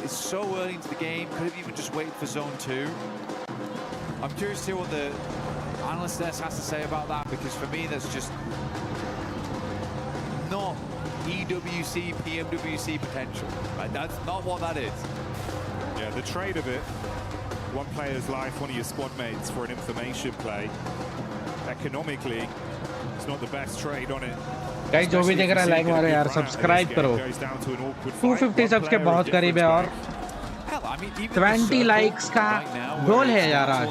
it's so early into the game. Could have even just waited for zone 2. I'm curious to hear what the analyst desk has to say about that, because for me, that's just not EWC, PMWC potential. Right? That's not what that is. Yeah, the trade of it. One player's life, one of your squad mates for an information play. Economically, it's not the best trade on it. Guys जो भी देख रहा है like मारो यार, subscribe करो। 250 subs के बहुत करीब है और 20 लाइक्स का गोल है यार आज।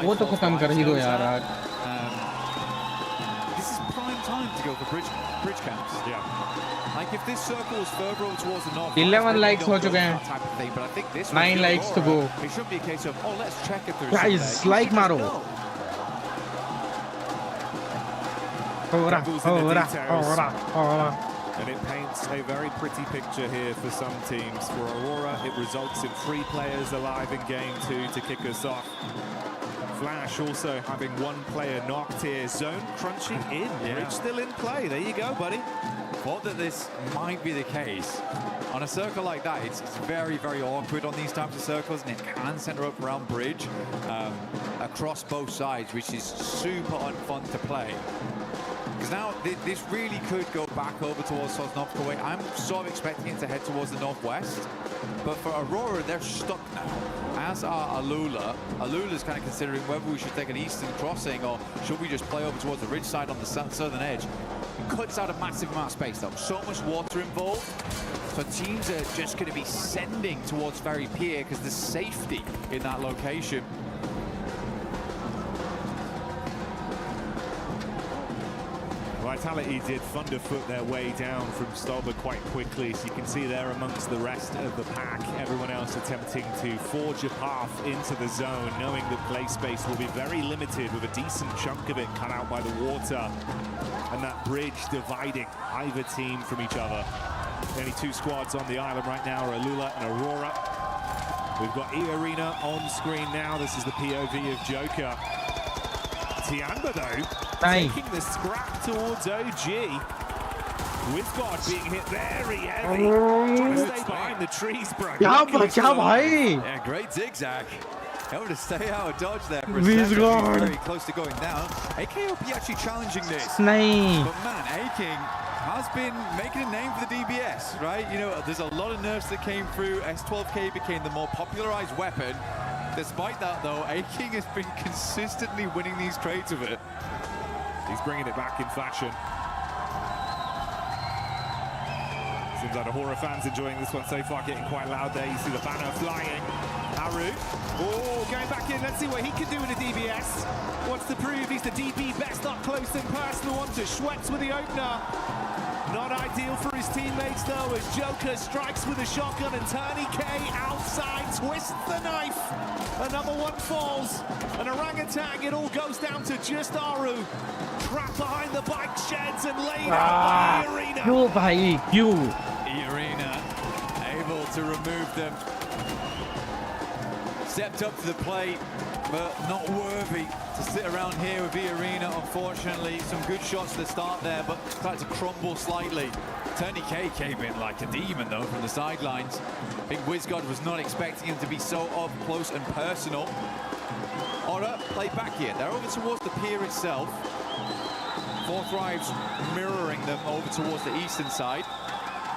वो तो खत्म कर ही दो यार आज। This is prime time to go for bridge camps. Yeah. Like if this circle was further over towards the north. 11 likes हो चुके हैं। 9 likes to go. It shouldn't be a case of, oh, let's check if there's. Guys, like मारो। And it paints a very pretty picture here for some teams. For Aurora, it results in 3 players alive in game 2 to kick us off. Flash also having 1 player knocked here. Zone crunching in. Yeah. Rich still in play. There you go, buddy. Thought that this might be the case. On a circle like that, it's very, very awkward on these types of circles, and it can center up around bridge across both sides, which is super unfun to play. Because now this really could go back over towards Sosnovka way. I'm sort of expecting it to head towards the northwest, but for Aurora, they're stuck now. As are Alula. Alula's kind of considering whether we should take an eastern crossing or should we just play over towards the ridge side on the southern edge. It cuts out a massive amount of space though. So much water involved. So teams are just going to be sending towards Ferry Pier because there's safety in that location. Vitality did thunderfoot their way down from Stolber quite quickly, so you can see there amongst the rest of the pack, everyone else attempting to forge a path into the zone, knowing that play space will be very limited with a decent chunk of it cut out by the water and that bridge dividing either team from each other. Only 2 squads on the island right now are Alula and Aurora. We've got E-Arena on screen now. This is the POV of Joker. Tianba though, taking the scrap towards OG. Wizgod being hit very heavy. Trying to stay behind the trees, bro. Yeah, great zigzag. Able to stay out of dodge there for a second. Very close to going down. AKOP actually challenging this. But man, A-King has been making a name for the DBS, right? You know, there's a lot of nerfs that came through. S12K became the more popularized weapon. Despite that, though, A-King has been consistently winning these trades with it. He's bringing it back in fashion. Seems like the Horror fans enjoying this one so far, getting quite loud there. You see the banner flying. Haru, oh, going back in. Let's see what he can do with the DBS. Wants to prove he's the DB best up close and personal. Onto Schweppes with the opener. Not ideal for his teammates though, as Joker strikes with a shotgun and Turney K outside twists the knife. Another one falls. An orangutan, it all goes down to just Aru. Trapped behind the bike sheds and laid out by E-Arena. E-Arena able to remove them. Stepped up to the plate, but not worthy to sit around here with E-Arena, unfortunately. Some good shots to the start there, but started to crumble slightly. Turney K came in like a demon, though, from the sidelines. I think Wizgod was not expecting him to be so up close and personal. Aura played back here. They're over towards the pier itself. 4-5's mirroring them over towards the eastern side.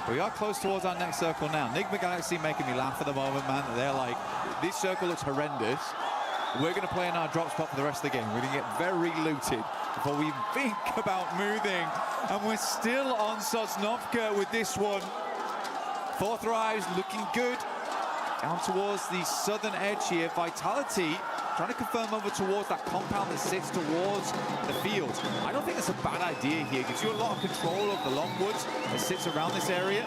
We are close towards our next circle now. Nigma Galaxy making me laugh at the moment, man. They're like, this circle looks horrendous. We're going to play in our drop spot for the rest of the game. We're going to get very looted. before we even think about moving. And we're still on Sosnovka with this one. Fourth rise looking good. Down towards the southern edge here. Vitality trying to confirm over towards that compound that sits towards the field. I don't think that's a bad idea here. Gives you a lot of control of the long woods that sits around this area.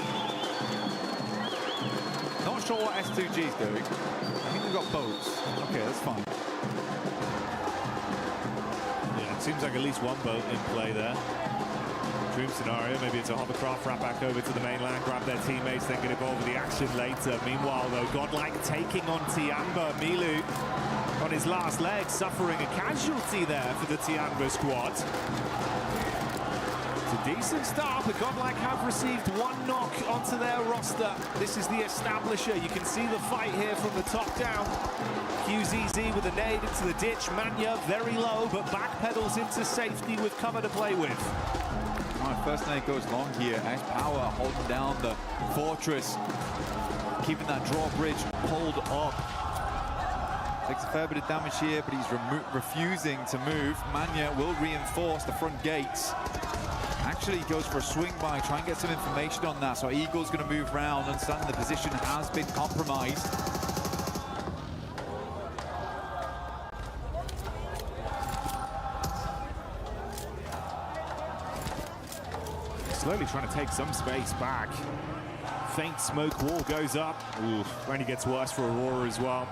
Not sure what S2G is doing. I think they've got boats. Okay, that's fine. Yeah, it seems like at least one boat in play there. Dream scenario, maybe it's a hovercraft wrap back over to the mainland, grab their teammates, then get involved with the action later. Meanwhile, though, Godlike taking on Tiamba. Milu on his last leg, suffering a casualty there for the Tiamba squad. It's a decent start, but Godlike have received one knock onto their roster. This is the establisher. You can see the fight here from the top down. QZZ with a nade into the ditch. Manya very low, but backpedals into safety with cover to play with. First nade goes long here. As Power holding down the fortress, keeping that drawbridge pulled up. Takes a fair bit of damage here, but he's refusing to move. Manya will reinforce the front gates. Actually goes for a swing by, try and get some information on that. So Eagle's going to move around, understanding the position has been compromised. Slowly trying to take some space back. Faint smoke wall goes up. Ooh, only gets worse for Aurora as well.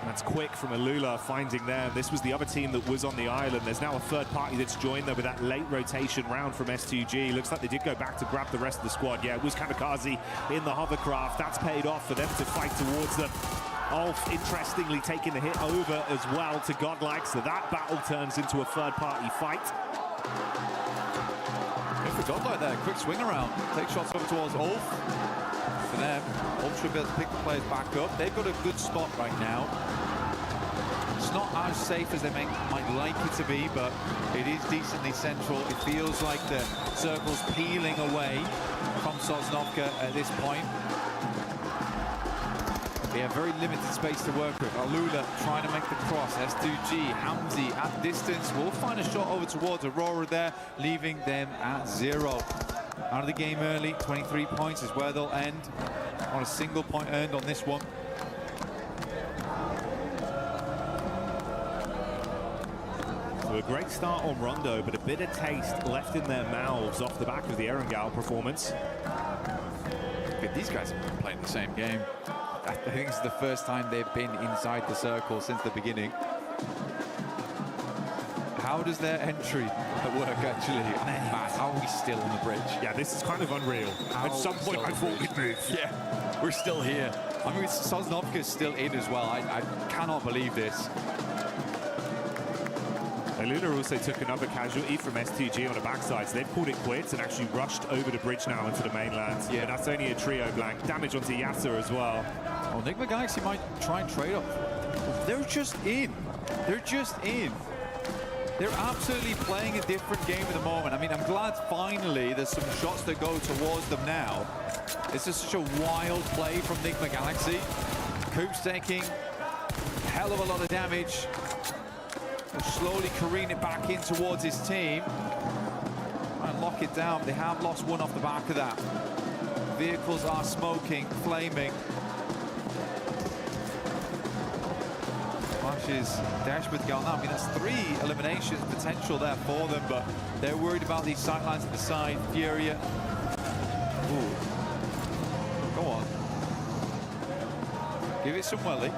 And that's quick from Alula finding them. This was the other team that was on the island. There's now a third party that's joined them with that late rotation round from S2G. Looks like they did go back to grab the rest of the squad. Yeah, it was Kamikaze in the hovercraft. That's paid off for them to fight towards them. Ulf, interestingly, taking the hit over as well to Godlike. So that battle turns into a third party fight. For Godlike there, quick swing around. Take shots over towards Ulf. For them, Ulf should be able to pick the players back up. They've got a good spot right now. It's not as safe as they might like it to be, but it is decently central. It feels like the circle's peeling away from Sosnovka at this point. They have very limited space to work with. Alula trying to make the cross. S2G, Hamzi at distance. Will find a shot over towards Aurora there, leaving them at 0. Out of the game early, 23 points is where they'll end. On a single point earned on this one. So a great start on Rondo, but a bit of taste left in their mouths off the back of the Erangel performance. But these guys have been playing the same game. I think it's the first time they've been inside the circle since the beginning. How does their entry work, actually? Matt, how are we still on the bridge? Yeah, this is kind of unreal. At some point, I thought we'd move. Yeah, we're still here. I mean, Sosnovka's still in as well. I cannot believe this. Alula also took another casualty from S2G on the backside, so they've called it quits and actually rushed over the bridge now into the mainland. Yeah, but that's only a trio blank. Damage onto Yasser as well. Oh, Enigma Galaxy might try and trade up. They're just in. They're just in. They're absolutely playing a different game at the moment. I mean, I'm glad finally there's some shots that go towards them now. It's just such a wild play from Enigma Galaxy. Coop's taking a hell of a lot of damage. They'll slowly careen it back in towards his team. Try and lock it down. They have lost one off the back of that. Vehicles are smoking, flaming. Flashes dash with Galna. I mean, that's 3 eliminations potential there for them, but they're worried about these sightlines at the side. Furia. Ooh. Go on. Give it some welly.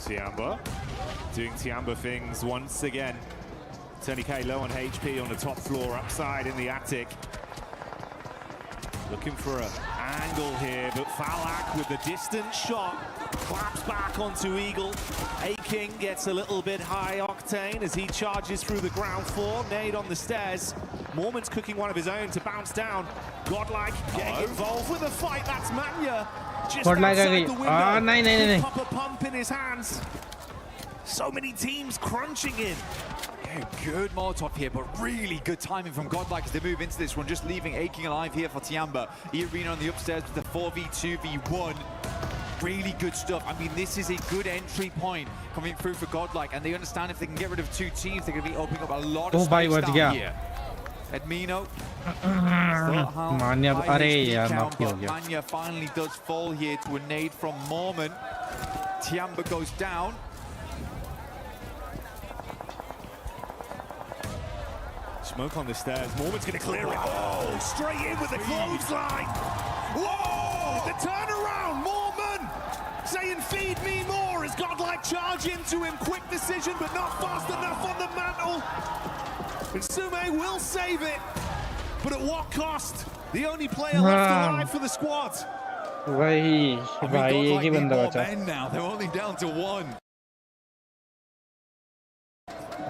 Tiamba doing Tiamba things once again. Tony K low on HP on the top floor, upside in the attic. Looking for an angle here, but Falak with the distant shot claps back onto Eagle. A-King gets a little bit high octane as he charges through the ground floor. Nade on the stairs. Mormon's cooking one of his own to bounce down. Godlike getting involved with the fight. That's Manya. Just outside the window. Pop a pump in his hands. So many teams crunching in. Okay, good Molotov here, but really good timing from Godlike as they move into this one, just leaving A-King alive here for Tiamba. Irina on the upstairs with the 4v2v1. really good stuff. I mean, this is a good entry point coming through for Godlike, and they understand if they can get rid of two teams, they're going to be opening up a lot of space down here. Edmino. Manya, Manya finally does fall here to a nade from Mormon. Tiamba goes down. Smoke on the stairs. Mormon's going to clear it. Oh, straight in with the clothesline. Whoa! The turnaround. Mormon saying, "Feed me more." As Godlike charge into him. Quick decision, but not fast enough on the mantle. And Sume will save it. But at what cost? The only player left alive for the squad. भाई एक ही बंदा बचा. Now they're only down to one.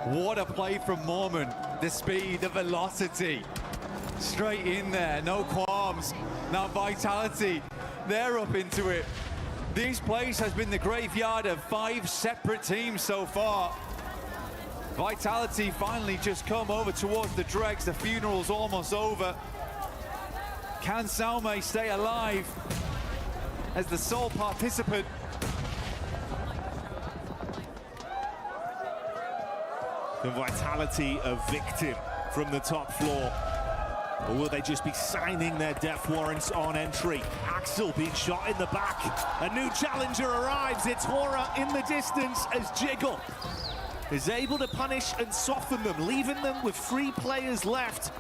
What a play from Mormon. The speed, the velocity. Straight in there, no qualms. Now Vitality, they're up into it. This place has been the graveyard of 5 separate teams so far. Vitality finally just come over towards the dregs. The funeral's almost over. Can Salme stay alive as the sole participant? The Vitality a victim from the top floor. Or will they just be signing their death warrants on entry? Axel being shot in the back. A new challenger arrives. It's Hora in the distance as Jiggle is able to punish and soften them, leaving them with 3 players left.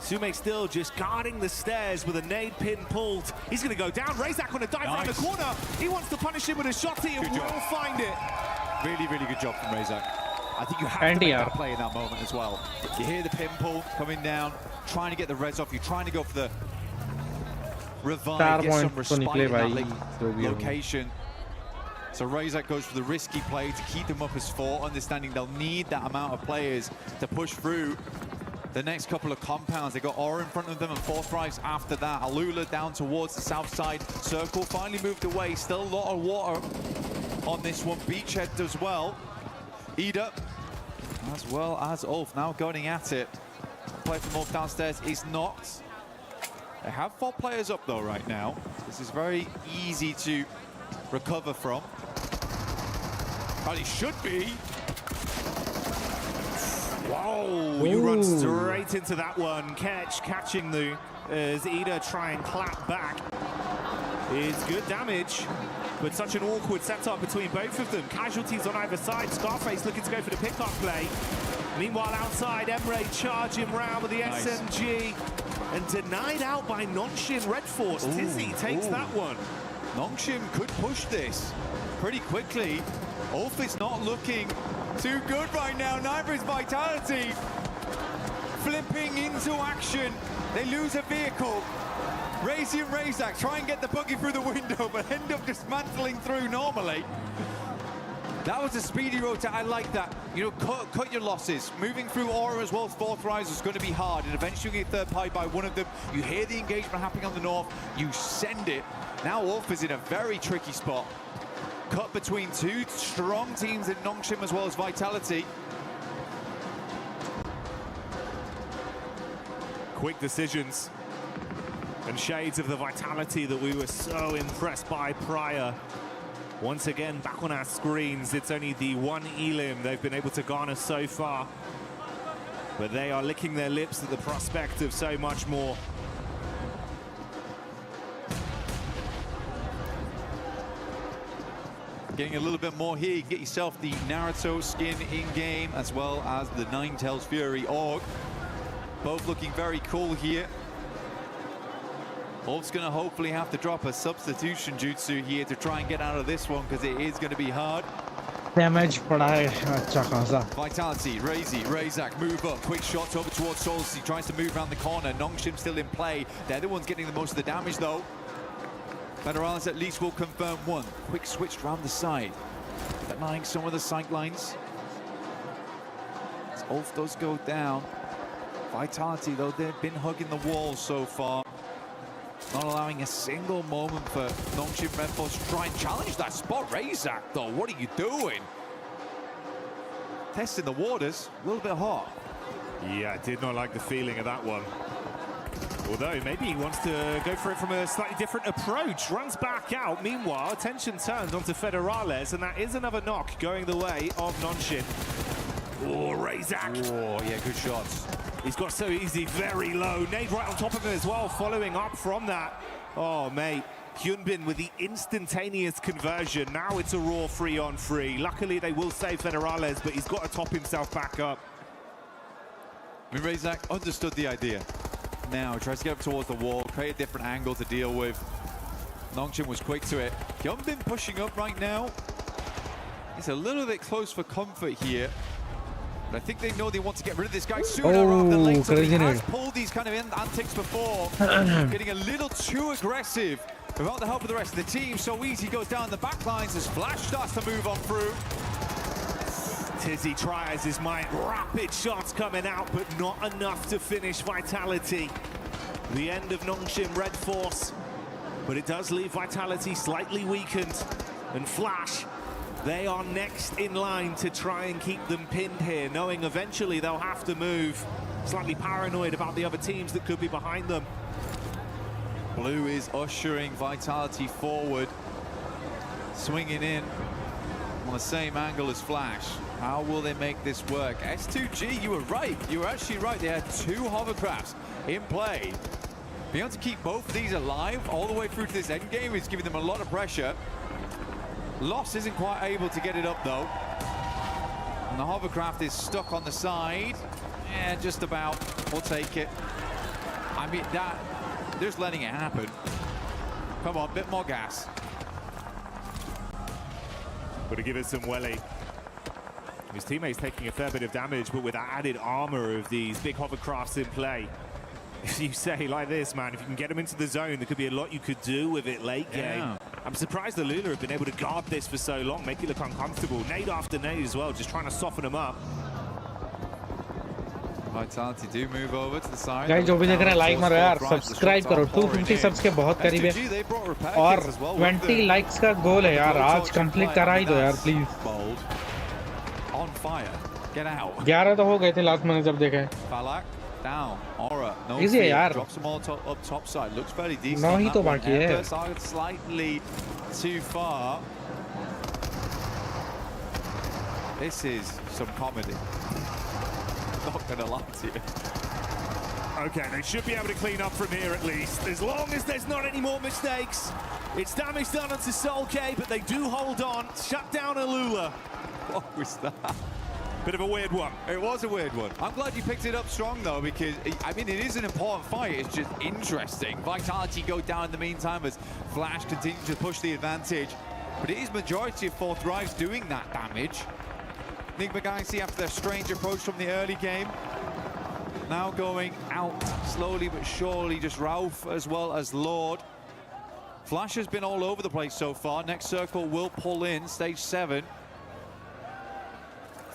Sume still just guarding the stairs with a nade pin pulled. He's going to go down. Razak on a dive around the corner. He wants to punish him with a shot. He will find it. Really, really good job from Razak. I think you have to make that play in that moment as well. You hear the pin pull coming down, trying to get the res off. You're trying to go for the revive, get some respite in that location. So Razak goes for the risky play to keep them up as 4, understanding they'll need that amount of players to push through the next couple of compounds. They got Aura in front of them and Forthrives after that. Alula down towards the south side. Circle finally moved away. Still a lot of water on this one. Beachhead as well. Ida, as well as Ulf, now going at it. Play from Ulf downstairs is knocked. They have 4 players up though right now. This is very easy to recover from. Well, it should be. Whoa, you run straight into that one. Catching the as Ida try and clap back. It's good damage, but such an awkward setup between both of them. Casualties on either side. Scarface looking to go for the pickup play. Meanwhile, outside, Emre charging round with the SMG and denied out by Nongxin Red Force. Tizzy takes that one. Nongxin could push this pretty quickly. Ulf is not looking too good right now. Neither is Vitality. Flipping into action. They lose a vehicle. Razy and Razak try and get the buggy through the window, but end up dismantling through normally. That was a speedy rotate. I like that. You know, cut your losses. Moving through Aura as well as Forthrise is going to be hard, and eventually you get third party by one of them. You hear the engagement happening on the north. You send it. Now Wolf is in a very tricky spot. Cut between 2 strong teams in Nongshim as well as Vitality. Quick decisions and shades of the Vitality that we were so impressed by prior. Once again, back on our screens, it's only the 1 elim they've been able to garner so far. But they are licking their lips at the prospect of so much more. Getting a little bit more here, you can get yourself the Naruto skin in-game, as well as the Ninetales Fury Org. Both looking very cool here. Wolf's going to hopefully have to drop a substitution jutsu here to try and get out of this one, because it is going to be hard. Damage पड़ा है अच्छा खासा. Vitality, Razy, Razak move up, quick shots over towards Souls. He tries to move around the corner. Nongshim still in play. They're the ones getting the most of the damage though. Federales at least will confirm one. Quick switch around the side, denying some of the sight lines. As Ulf does go down. Vitality though, they've been hugging the wall so far. Not allowing a single moment for Nongshim Red Force to try and challenge that spot. Razak though, what are you doing? Testing the waters, a little bit hot. Yeah, I did not like the feeling of that one. Although maybe he wants to go for it from a slightly different approach. Runs back out. Meanwhile, attention turns onto Federales, and that is another knock going the way of Nonshin. Oh, Razak. Oh, yeah, good shots. He's got so easy, very low. Nade right on top of him as well, following up from that. Oh, mate. Hyunbin with the instantaneous conversion. Now it's a raw 3-on-3. Luckily, they will save Federales, but he's got to top himself back up. I mean, Razak understood the idea. Now he tries to get up towards the wall, create a different angle to deal with. Nongchin was quick to it. Hyunbin pushing up right now. It's a little bit close for comfort here. But I think they know they want to get rid of this guy sooner rather than later. He has pulled these kind of antics before. Getting a little too aggressive without the help of the rest of the team. So easy goes down the back lines as Flash starts to move on through. Tizzy tries his might. Rapid shots coming out, but not enough to finish Vitality. The end of Nongshim Red Force. But it does leave Vitality slightly weakened. And Flash, they are next in line to try and keep them pinned here, knowing eventually they'll have to move. Slightly paranoid about the other teams that could be behind them. Blue is ushering Vitality forward. Swinging in on the same angle as Flash. How will they make this work? S2G, you were right. You were actually right. They had 2 hovercrafts in play. Being able to keep both of these alive all the way through to this end game is giving them a lot of pressure. Loss isn't quite able to get it up though. And the hovercraft is stuck on the side. Yeah, just about. We'll take it. I mean, that, just letting it happen. Come on, bit more gas. Got to give it some welly. His teammates taking a fair bit of damage, but with that added armor of these big hovercrafts in play. If you say like this, man, if you can get them into the zone, there could be a lot you could do with it late game. I'm surprised the Lula have been able to guard this for so long, make it look uncomfortable. Nade after nade as well, just trying to soften them up. Vitality do move over to the side. Guys, जो भी देख रहे हैं like मारो यार, subscribe करो। 250 subs के बहुत करीब है और 20 लाइक्स का गोल है यार, आज कंप्लीट करा ही दो यार please. On fire. Get out. 11 तो हो गए थे लास्ट मैंने जब देखे। Falak down. Aura. No Easy है यार। Drops them all up top side. Looks fairly decent. 9 ही तो बाकी है। Slightly too far. This is some comedy. Not gonna lie to you. Okay, they should be able to clean up from here at least. As long as there's not any more mistakes. It's damage done onto Soul K, but they do hold on. Shut down Alula. What was that? Bit of a weird one. It was a weird one. I'm glad you picked it up strong though, because I mean it is an important fight. It's just interesting. Vitality go down in the meantime as Flash continues to push the advantage, but it is majority of Fourth Rise doing that damage. Enigma Galaxy, after their strange approach from the early game, now going out slowly but surely. Just Ralph as well as Lord. Flash has been all over the place so far. Next circle will pull in stage 7.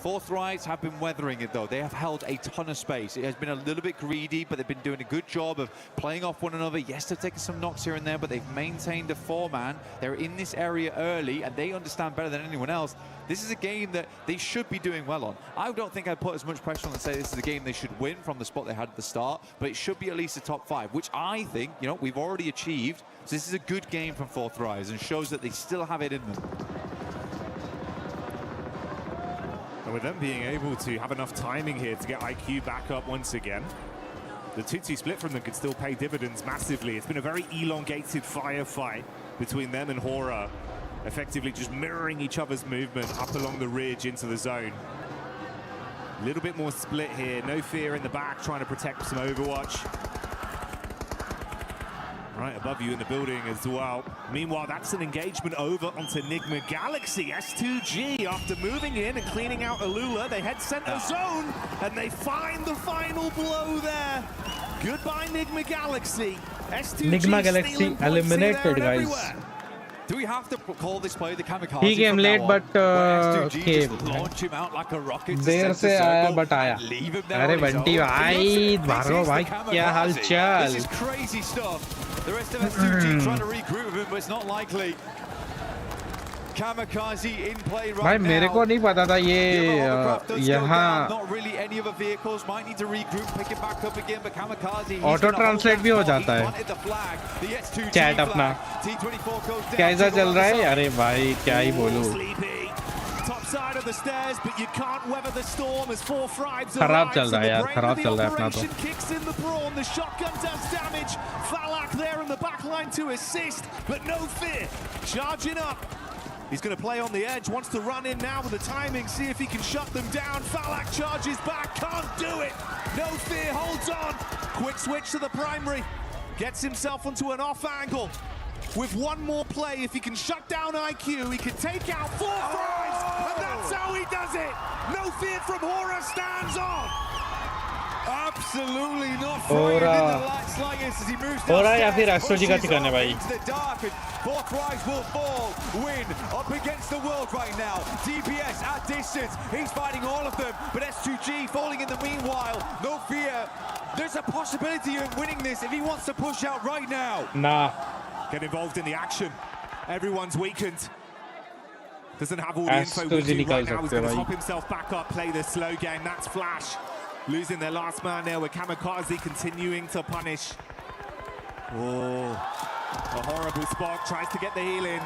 Fourth Rise have been weathering it though. They have held a ton of space. It has been a little bit greedy, but they've been doing a good job of playing off one another. Yes, they've taken some knocks here and there, but they've maintained a 4-man. They're in this area early, and they understand better than anyone else. This is a game that they should be doing well on. I don't think I'd put as much pressure on and say this is a game they should win from the spot they had at the start, but it should be at least a top 5, which I think, you know, we've already achieved. So this is a good game from Fourth Rise and shows that they still have it in them. And with them being able to have enough timing here to get IQ back up once again, the 2-2 split from them could still pay dividends massively. It's been a very elongated firefight between them and Hora, effectively just mirroring each other's movement up along the ridge into the zone. A little bit more split here, no fear in the back, trying to protect some Overwatch. Right above you in the building as well. Meanwhile, that's an engagement over onto Enigma Galaxy. S2G, after moving in and cleaning out Alula, they head center zone, and they find the final blow there. Goodbye, Enigma Galaxy. S2G Enigma Galaxy eliminated, guys. Do we have to call this play the kamikaze? He came late, but came. Launch him out like a rocket. देर से आया, but आया. अरे बंटी भाई, भार्गव भाई, क्या हालचाल? This is crazy stuff. The rest of S2G trying to regroup with him, but it's not likely. Kamikaze in play right भाई now. मेरे को नहीं पता था ये यहाँ Not really any other vehicles. Might need to regroup, pick it back up again. But Kamikaze. Auto translate भी हो जाता है चैट अपना कैसा चल रहा है अरे भाई क्या ही बोलूं Top side of the stairs, but you can't weather the storm as 4 Thrives खराब चल रहा है arrives, and the यार brain खराब of the चल रहा है अपना तो operation kicks in the brawn. The shotgun does damage. Falak there in the back line to assist, but no fear. Charging up. He's going to play on the edge, wants to run in now with the timing, see if he can shut them down. Falak charges back, can't do it. No fear, holds on. Quick switch to the primary. Gets himself onto an off angle. With one more play, if he can shut down IQ, he can take out 4 Thrives, and that's how he does it. No fear from Hora, stands on. Absolutely not frightened in the slightest as he moves down. Hora या फिर एस्ट्रोजी का ठिकाना भाई 4 Thrives will fall. Win up against the world right now. DPS at distance. He's fighting all of them, but S2G falling in the meanwhile. No fear. There's a possibility of winning this if he wants to push out right now. Nah. Get involved in the action. Everyone's weakened. Doesn't have all the info with you right now. He's going to top himself back up, play the slow game. That's Flash. Losing their last man there with Kamikaze continuing to punish. Oh, a horrible spot. Tries to get the heal in.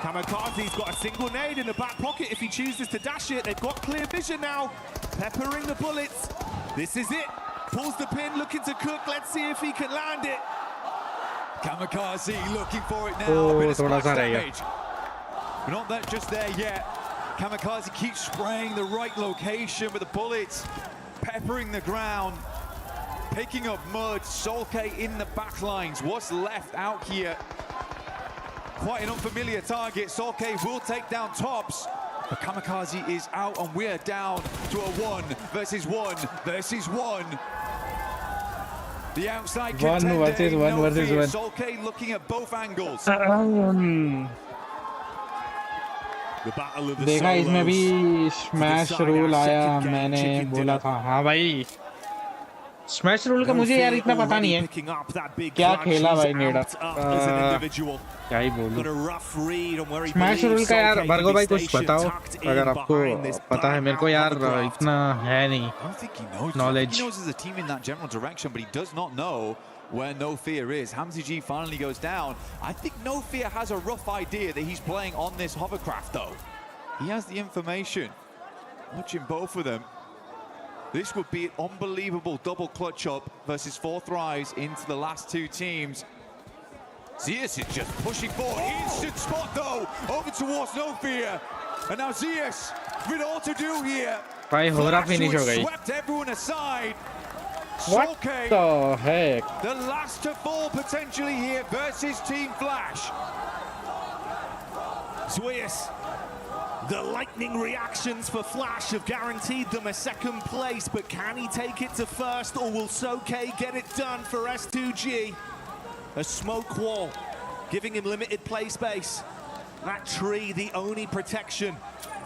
Kamikaze's got a single nade in the back pocket if he chooses to dash it. They've got clear vision now. Peppering the bullets. This is it. Pulls the pin, looking to cook. Let's see if he can land it. Kamikaze looking for it now. A bit of splash damage. But not that just there yet. Kamikaze keeps spraying the right location with the bullets, peppering the ground, picking up mud. Solke in the back lines. What's left out here? Quite an unfamiliar target. Solke will take down Tops. But Kamikaze is out and we're down to a 1 versus 1 versus 1. The outside contender, 1 versus 1 versus 1. Solke looking at both angles. देखा इसमें भी smash rule आया मैंने बोला था हाँ भाई smash rule का मुझे यार इतना पता नहीं है क्या खेला भाई नेड़ा क्या ही बोलूं स्मैश रूल का यार भार्गव भाई कुछ बताओ अगर आपको पता है मेरे को यार इतना है नहीं knowledge where No Fear is. Hamzy G finally goes down. I think No Fear has a rough idea that he's playing on this hovercraft though. He has the information. Watching both of them. This would be an unbelievable double clutch up versus 4 Thrives into the last 2 teams. Zeus is just pushing forward. Instant spot though, over towards No Fear. And now Zeus with all to do here. भाई होरा finish हो गई Swept everyone aside. What the heck? The last to fall potentially here versus Team Flash. Zeus, the lightning reactions for Flash have guaranteed them a 2nd place, but can he take it to 1st, or will Soke get it done for S2G? A smoke wall, giving him limited play space. That tree, the only protection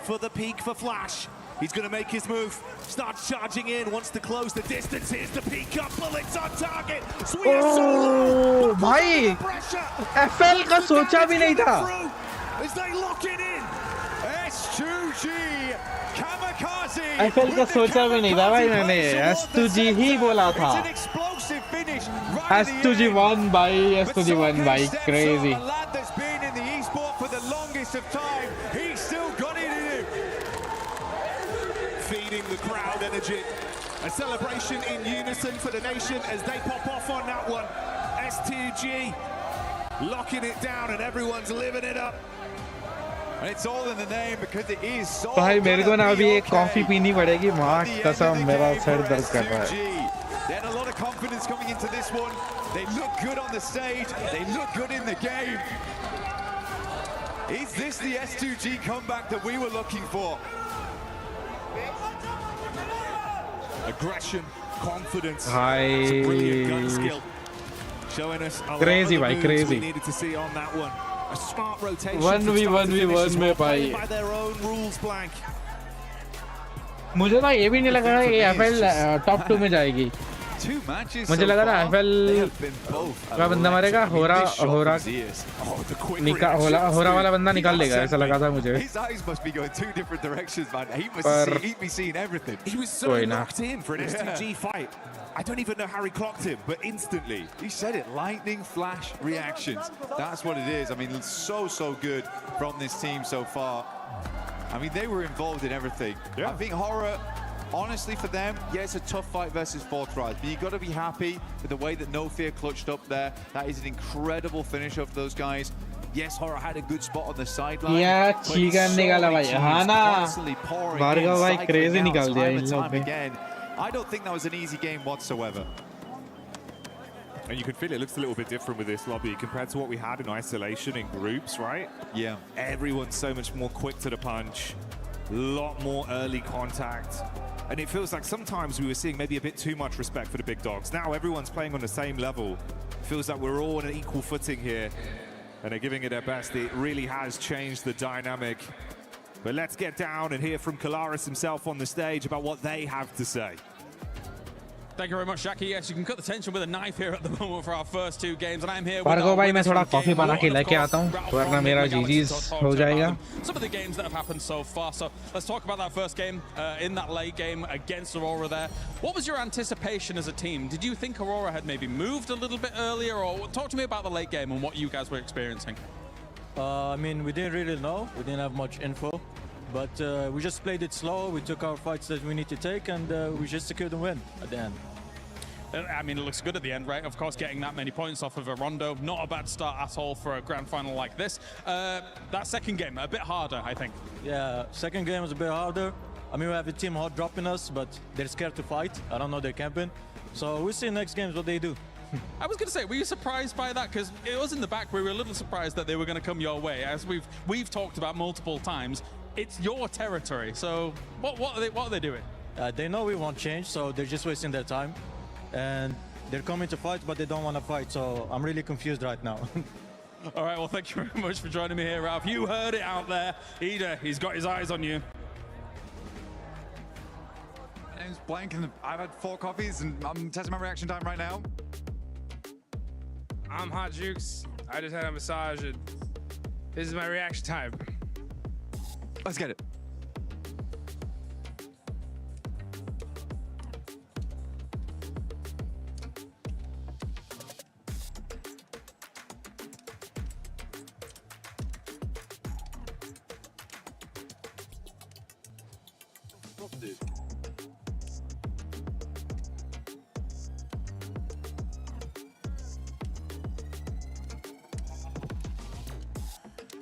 for the peak for Flash. He's going to make his move. Starts charging in, wants to close the distance. Here's the peak up, bullets on target. Oh, भाई FL का सोचा भी नहीं था. As they lock it in. S2G Kamikaze. FL का सोचा भी नहीं था भाई मैंने S2G ही बोला था. S2G won by S2G won by crazy. A lad that's been in the esport for the longest of time. He's still got it in him. Feeding the crowd energy. A celebration in unison for the nation as they pop off on that one. S2G locking it down and everyone's living it up. And it's all in the name because it is so. भाई मेरे को ना अभी एक coffee पीनी पड़ेगी माँ कसम मेरा सर दर्द कर रहा है. They had a lot of confidence coming into this one. They look good on the stage. They look good in the game. Is this the S2G comeback that we were looking for? Aggression, confidence, भाई brilliant gun skill. Showing us a crazy lot भाई of the moves crazy. we needed to see on that one. A smart rotation. 1v1 में भाई. By their own rules blank. मुझे ना ये भी नहीं लगा कि FL टॉप 2 में जाएगी. 2 matches मुझे so लगा था far, Eiffel they have been both का बंदा मारेगा होरा वाला बंदा निकाल लेगा ऐसा लगा था मुझे His eyes must be going 2 different directions, man. He'd be seeing everything. He was so locked in for an STG fight. I don't even know how he clocked him, but instantly. He said it, lightning flash reactions. That's what it is. I mean, so good from this team so far. I mean, they were involved in everything. I think Horror, honestly, for them, yeah, it's a tough fight versus Fortrise, but you've got to be happy with the way that No Fear clutched up there. That is an incredible finish of those guys. Yes, Horror had a good spot on the sideline. Yeah, chigan निकाला भाई हाँ ना भार्गव भाई crazy निकाल दिया इन लोग पे. I don't think that was an easy game whatsoever. And you can feel it looks a little bit different with this lobby compared to what we had in isolation in groups, right? Yeah. Everyone's so much more quick to the punch, a lot more early contact. And it feels like sometimes we were seeing maybe a bit too much respect for the big dogs. Now everyone's playing on the same level. It feels like we're all on an equal footing here. And they're giving it their best. It really has changed the dynamic. But let's get down and hear from Kalaris himself on the stage about what they have to say. Thank you very much, Jackie. Yes, you can cut the tension with a knife here at the moment for our first 2 games, and I'm here with Bhargava भाई मैं थोड़ा coffee बना के लेके आता हूँ वरना मेरा जीजीस हो जाएगा. Some of the games that have happened so far. So let's talk about that first game in that late game against Aurora there. What was your anticipation as a team? Did you think Aurora had maybe moved a little bit earlier, or talk to me about the late game and what you guys were experiencing? I mean, we didn't really know. We didn't have much info. But we just played it slow. We took our fights that we need to take, and we just secured the win at the end. I mean, it looks good at the end, right? Of course, getting that many points off of a Rondo. Not a bad start at all for a grand final like this. That second game, a bit harder, I think. Yeah, second game was a bit harder. I mean, we have a team hot dropping us, but they're scared to fight. I don't know their camping. So we'll see next games what they do. I was going to say, were you surprised by that? Because it was in the back, we were a little surprised that they were going to come your way. As we've talked about multiple times, it's your territory. So what are they doing? They know we won't change, so they're just wasting their time. And they're coming to fight, but they don't want to fight. So I'm really confused right now. All right, well, thank you very much for joining me here, Ralph. You heard it out there. Ida, he's got his eyes on you. My name's Blank, and I've had 4 coffees, and I'm testing my reaction time right now. I'm Hot Jukes. I just had a massage, and this is my reaction time. Let's get it.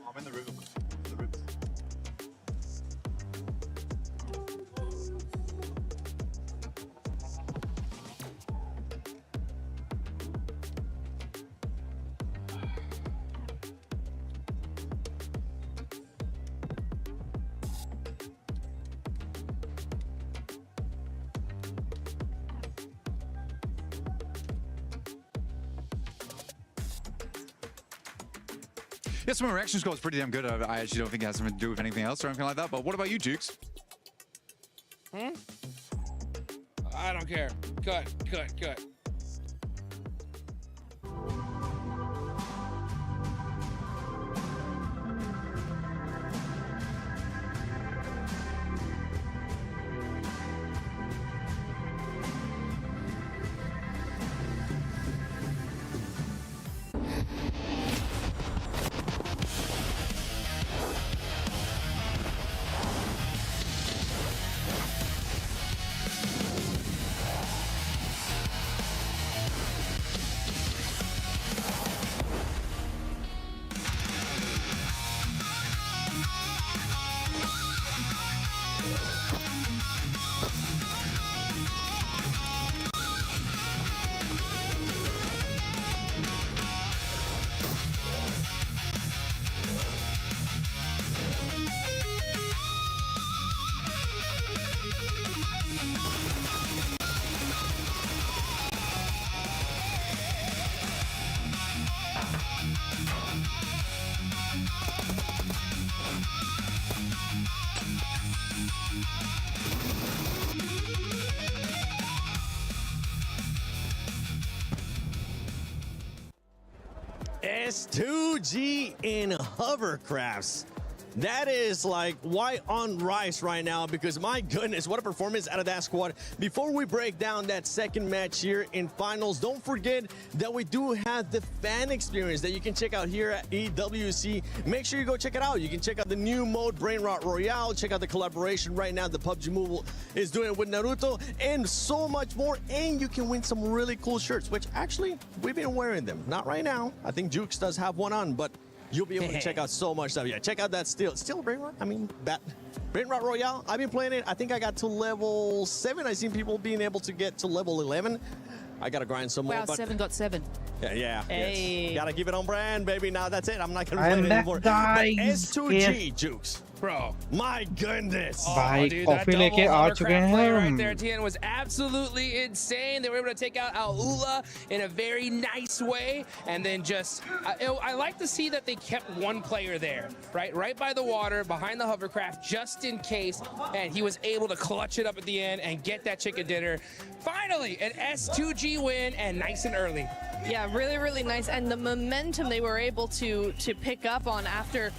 I'm in the room. The room. Yes, my reaction score is pretty damn good. I actually don't think it has something to do with anything else or anything like that. But what about you, Jukes? I don't care. Cut. S2G in hovercrafts. That is like white on rice right now, because my goodness, what a performance out of that squad. Before we break down that second match here in finals, don't forget that we do have the fan experience that you can check out here at EWC. Make sure you go check it out. You can check out the new mode, Brain Rot Royale. Check out the collaboration right now that PUBG Mobile is doing with Naruto, and so much more. And you can win some really cool shirts, which actually we've been wearing them. Not right now. I think Jukes does have one on, but you'll be able to check out so much stuff. Yeah, check out that still Brain Rot. I mean, Brain Rot Royale. I've been playing it. I think I got to level 7. I've seen people being able to get to level 11. I gotta grind some more. Wow, 7 got 7. Yeah. Hey. Yes. Gotta keep it on brand, baby. Now that's it. I'm not gonna play I'm it back, anymore. guys. But S2G, Yes. Jukes. Bro, my goodness. भाई dude, coffee that लेके double आ hovercraft चुके हैं play right हम there at the end was absolutely insane. They were able to take out Aula in a very nice way, and then just I like to see that they kept one player there, right by the water, behind the hovercraft, just in case, and he was able to clutch it up at the end and get that chicken dinner. Finally, an S2G win, and nice and early. Yeah, really, really nice. And the momentum they were able to pick up on after,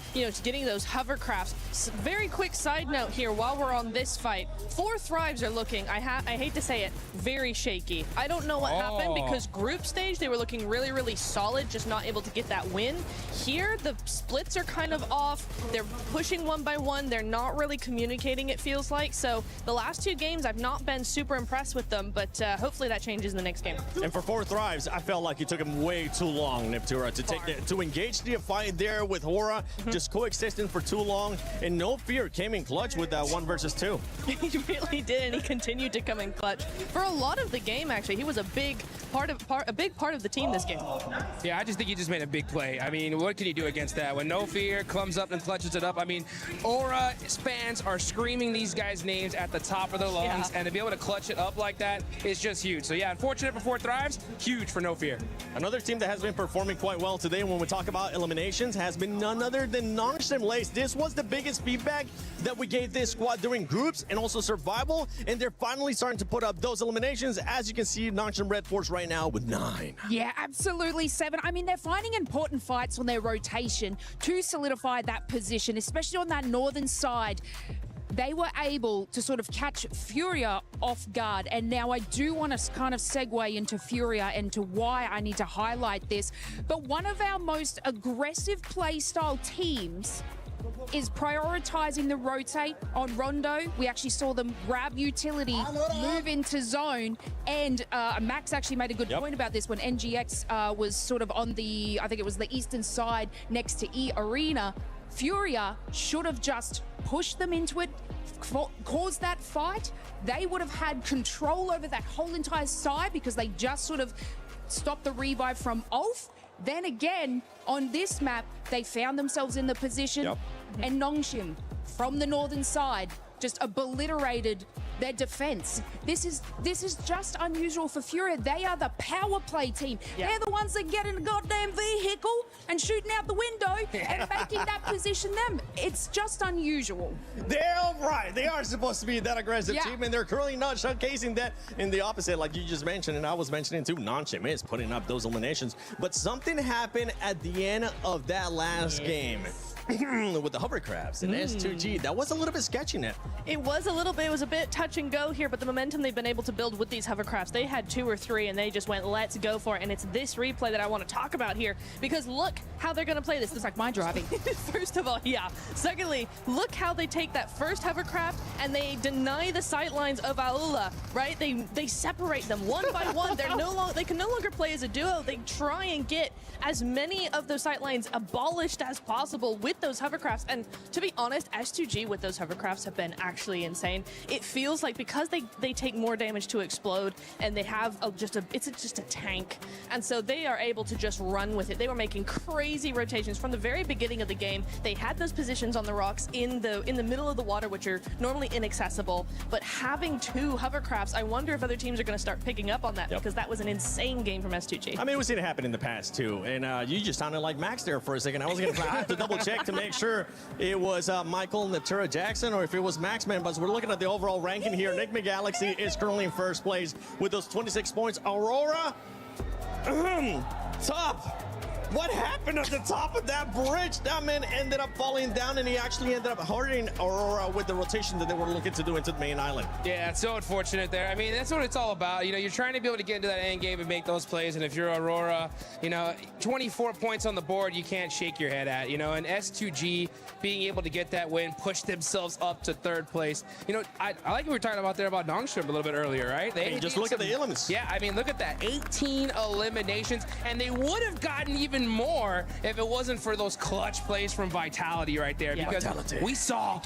getting those hovercrafts. Very quick side note here, while we're on this fight, 4 Thrives are looking, I hate to say it, very shaky. I don't know what happened, because group stage, they were looking really, really solid, just not able to get that win. Here, the splits are kind of off. They're pushing one by one. They're not really communicating, it feels like. So the last 2 games, I've not been super impressed with them, but hopefully that changes in the next game. And for 4 Thrives, I felt like it took him way too long, Niptura, to engage the fight there with Hora, just coexisting for too long, and No Fear came in clutch with that 1 versus 2. He really did, and he continued to come in clutch for a lot of the game. Actually, he was a big part of the team this game. Yeah, I just think he just made a big play. I mean, what can you do against that? When No Fear comes up and clutches it up, I mean, Aura fans are screaming these guys' names at the top of their lungs, and to be able to clutch it up like that is just huge. So yeah, unfortunate for 4 Thrives, huge for No Fear. Another team that has been performing quite well today when we talk about eliminations has been none other than Nongshim Lace. This was the biggest feedback that we gave this squad during groups and also survival, and they're finally starting to put up those eliminations. As you can see, Nongshim Red Force right now with 9. Yeah, absolutely 7. I mean, they're finding important fights on their rotation to solidify that position, especially on that northern side. They were able to sort of catch Furia off guard. And now I do want to kind of segue into Furia and to why I need to highlight this. But one of our most aggressive playstyle teams is prioritizing the rotate on Rondo. We actually saw them grab utility, move into zone, and Max actually made a good point about this when NGX was sort of on the, I think it was the eastern side next to E Arena. Furia should have just pushed them into it, caused that fight. They would have had control over that whole entire side because they just sort of stopped the revive from Ulf. Then again, on this map, they found themselves in the position, and Nongshim from the northern side just obliterated their defense. This is just unusual for Furia. They are the power play team. They're the ones that get in a goddamn vehicle and shooting out the window and making that position them. It's just unusual. They're right. They are supposed to be that aggressive team, and they're currently not showcasing that in the opposite, like you just mentioned, and I was mentioning too. Nongshim is putting up those eliminations, but something happened at the end of that last game. With the hovercrafts and S2G, that was a little bit sketchy, Nip. It was a little bit. It was a bit touch and go here, but the momentum they've been able to build with these hovercrafts, they had 2 or 3, and they just went, let's go for it. And it's this replay that I want to talk about here, because look how they're going to play this. It's like my driving. First of all, Secondly, look how they take that first hovercraft and they deny the sightlines of Aula, right? They separate them one by one. They can no longer play as a duo. They try and get as many of those sightlines abolished as possible with those hovercrafts. And to be honest, S2G with those hovercrafts have been actually insane. It feels like because they take more damage to explode, and they have it's just a tank, and so they are able to just run with it. They were making crazy rotations from the very beginning of the game. They had those positions on the rocks in the middle of the water, which are normally inaccessible, but having 2 hovercrafts, I wonder if other teams are going to start picking up on that, because that was an insane game from S2G. I mean, we've seen it happen in the past too, and you just sounded like Max there for a second. I have to double check to make sure it was Michael Natura Jackson or if it was Max, man. But we're looking at the overall ranking here. Nick McGalaxy is currently in first place with those 26 points. Aurora, top What happened at the top of that bridge? That man ended up falling down, and he actually ended up hurting Aurora with the rotation that they were looking to do into the main island. Yeah, it's so unfortunate there. I mean, that's what it's all about. You know, you're trying to be able to get into that end game and make those plays, and if you're Aurora, you know, 24 points on the board, you can't shake your head at, you know, and S2G being able to get that win, push themselves up to 3rd place. You know, I like what we were talking about there about Nongshim a little bit earlier, right? Hey, just look at the elements. Yeah, I mean, look at that. 18 eliminations, and they would have gotten even more if it wasn't for those clutch plays from Vitality right there. Yeah. Because Vitality. we saw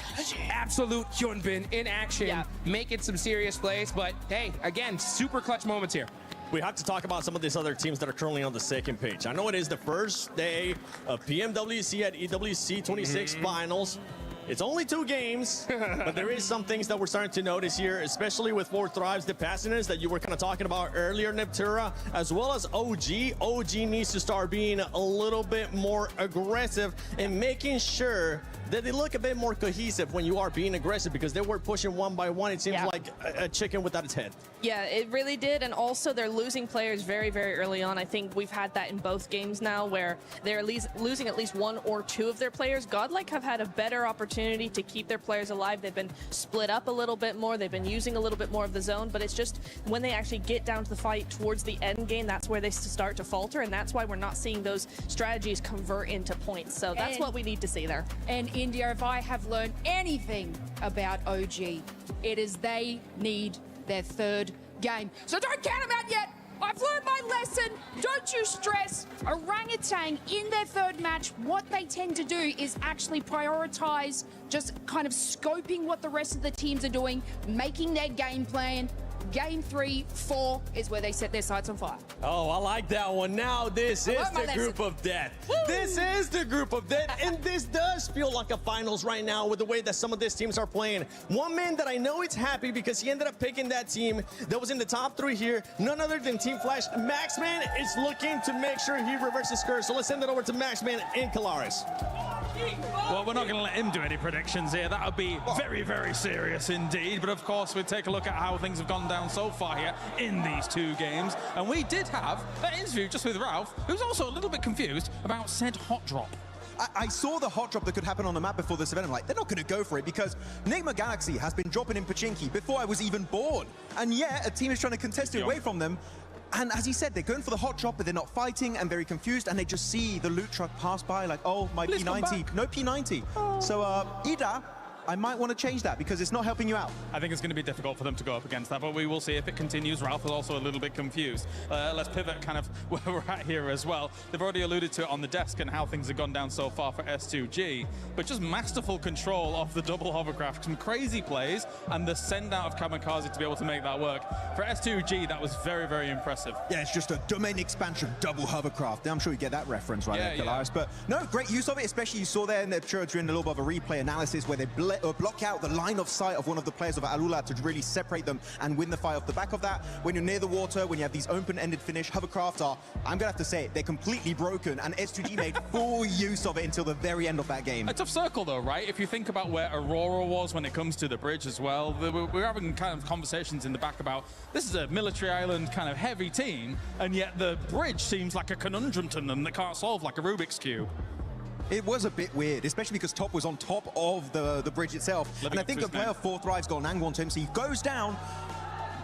absolute Hyunbin in action, making some serious plays. But hey, again, super clutch moments here. We have to talk about some of these other teams that are currently on the 2nd page. I know it is the first day of PMWC at EWC 26 finals. It's only 2 games, but there is some things that we're starting to notice here, especially with 4 Thrives, the passengers that you were kind of talking about earlier, Neptura, as well as OG. OG needs to start being a little bit more aggressive and making sure that they look a bit more cohesive when you are being aggressive, because they were pushing one by one. It seems like a chicken without its head. Yeah, it really did. And also they're losing players very, very early on. I think we've had that in both games now where they're at least losing at least 1 or 2 of their players. Godlike have had a better opportunity to keep their players alive. They've been split up a little bit more. They've been using a little bit more of the zone, but it's just when they actually get down to the fight towards the end game, that's where they start to falter. And that's why we're not seeing those strategies convert into points. So that's what we need to see there. And India, if I have learned anything about OG, it is they need their 3rd game. So don't count them out yet. I've learned my lesson. Don't you stress. Orangutan in their 3rd match, what they tend to do is actually prioritize just kind of scoping what the rest of the teams are doing, making their game plan. Game 3, 4 is where they set their sights on fire. Oh, I like that one. Now this is the group of death. Woo! This is the group of death, and this does feel like a finals right now with the way that some of these teams are playing. One man that I know is happy because he ended up picking that team that was in the top 3 here, none other than Team Flash. Maxman is looking to make sure he reverses curse. So let's send it over to Maxman in Calaris. Well, we're not going to let him do any predictions here. That would be very, very serious indeed. But of course, we take a look at how things have gone down so far here in these 2 games. And we did have that interview just with Ralph, who's also a little bit confused about said hot drop. I saw the hot drop that could happen on the map before this event. I'm like, they're not going to go for it because Nigma Galaxy has been dropping in Pachinki before I was even born. And yet, a team is trying to contest it away from them. And as he said, they're going for the hot drop, but they're not fighting and very confused. And they just see the loot truck pass by like, oh, my P90. No P90. Oh. So, Ida, I might want to change that because it's not helping you out. I think it's going to be difficult for them to go up against that, but we will see if it continues. Ralph is also a little bit confused. Let's pivot kind of where we're at here as well. They've already alluded to it on the desk and how things have gone down so far for S2G, but just masterful control of the double hovercraft, some crazy plays, and the send out of Kamikaze to be able to make that work. For S2G, that was very, very impressive. Yeah, it's just a domain expansion double hovercraft. I'm sure you get that reference right there, Calaris. But no, great use of it, especially you saw there in the during a little bit of a replay analysis where they block out the line of sight of one of the players of Alula to really separate them and win the fight off the back of that. When you're near the water, when you have these open-ended finish, hovercraft are, I'm gonna have to say it, they're completely broken, and S2G made full use of it until the very end of that game. A tough circle though, right? If you think about where Aurora was when it comes to the bridge as well, we're having kind of conversations in the back about this is a military island kind of heavy team, and yet the bridge seems like a conundrum to them that can't solve like a Rubik's Cube. It was a bit weird, especially because Top was on top of the bridge itself. And I think the player 4 Thrives got an angle onto him, so he goes down,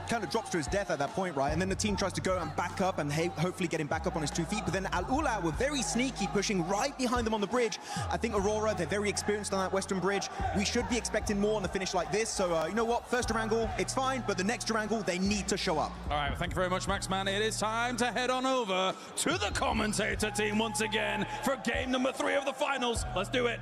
kind of drops to his death at that point, right? And then the team tries to go and back up and hopefully get him back up on his 2 feet. But then Al-Ula were very sneaky, pushing right behind them on the bridge. I think Aurora, they're very experienced on that western bridge. We should be expecting more on the finish like this. So, you know what? First Durangle, it's fine. But the next Durangle, they need to show up. All right, well, thank you very much, Maxman. It is time to head on over to the commentator team once again for game number 3 of the finals. Let's do it.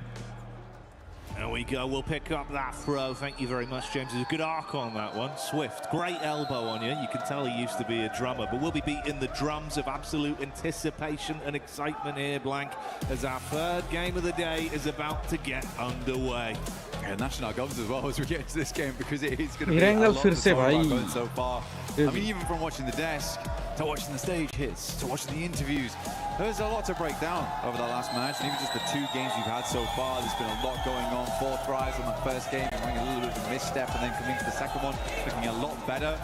There we go, we'll pick up that throw. Thank you very much, James. There's a good arc on that one. Swift, great elbow on you. You can tell he used to be a drummer, but we'll be beating the drums of absolute anticipation and excitement here, Blank, as our 3rd game of the day is about to get underway. Yeah, national gods as well as we get into this game because it is going to be a Irangle lot फिर to से talk about भाई going so far. I mean, even from watching the desk to watching the stage hits to watching the interviews, there's a lot to break down over the last match, and even just the 2 games we've had so far. There's been a lot going on. 4 Thrives on the first game, and having a little bit of a misstep, and then coming to the second one, looking a lot better.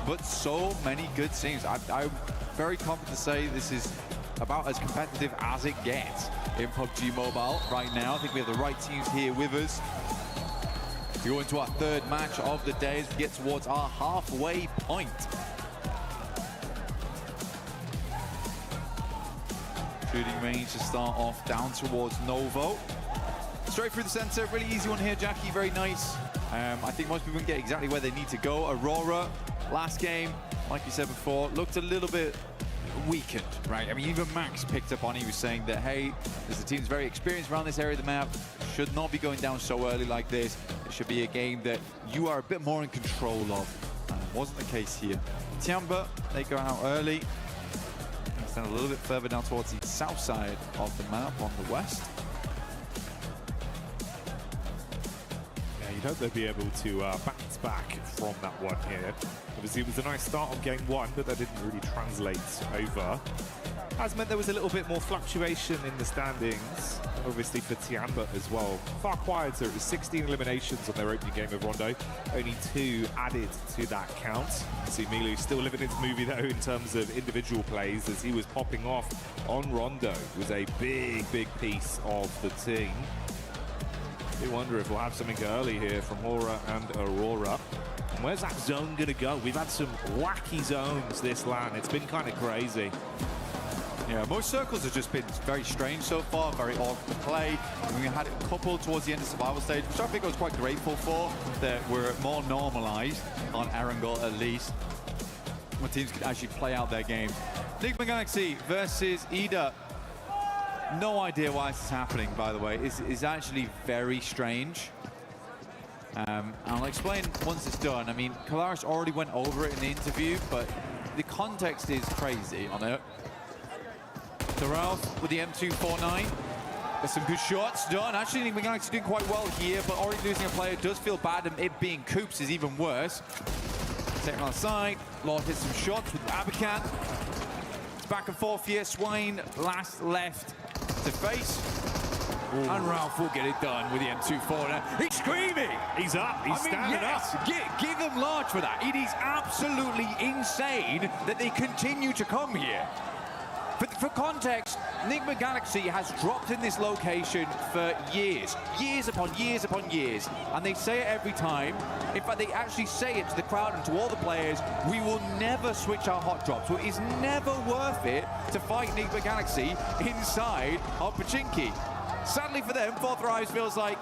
But so many good teams. I'm very confident to say this is about as competitive as it gets in PUBG Mobile right now. I think we have the right teams here with us. We go into our third match of the day as we get towards our halfway point. Shooting range to start off down towards Novo. Straight through the center, really easy one here, Jackie, very nice. I think most people can get exactly where they need to go. Aurora, last game, like you said before, looked a little bit weakened, right? I mean, even Max picked up on it. He was saying that, hey, as the team's very experienced around this area of the map, should not be going down so early like this. It should be a game that you are a bit more in control of. Wasn't the case here. Tiamba, they go out early. Stand a little bit further down towards the south side of the map on the west. Yeah, you'd hope they'd be able to bounce back from that one here. Obviously, it was a nice start on game one, but that didn't really translate over. Has meant there was a little bit more fluctuation in the standings, obviously for Tiamba as well. Far quieter, it was 16 eliminations on their opening game of Rondo, only 2 added to that count. See Milu still living his movie though in terms of individual plays as he was popping off on Rondo. It was a big piece of the team. I wonder if we'll have something early here from Aura and Aurora. And where's that zone gonna go? We've had some wacky zones this LAN. It's been kind of crazy. Yeah, most circles have just been very strange so far, very odd to play. We had a couple towards the end of survival stage, which I think I was quite grateful for, that were more normalized on Erangel at least, where teams could actually play out their game. Enigma Galaxy versus Ida. No idea why this is happening, by the way. It's actually very strange. I'll explain once it's done. I mean, Kalaris already went over it in the interview, but the context is crazy on it. The Ralph with the M249. There's some good shots done. Actually, Enigma Galaxy doing quite well here, but already losing a player does feel bad, and it being Coops is even worse. Take him on the side. Lord hits some shots with Abacan. It's back and forth here. Swain last left to face. Ooh. And Ralph will get it done with the M249. He's screaming! He's up, he's standing up. Give them large for that. It is absolutely insane that they continue to come here. For context, Enigma Galaxy has dropped in this location for years upon years upon years, and they say it every time. In fact, they actually say it to the crowd and to all the players, we will never switch our hot drop, so it is never worth it to fight Enigma Galaxy inside of Pachinki. Sadly for them, Fourth Rise feels like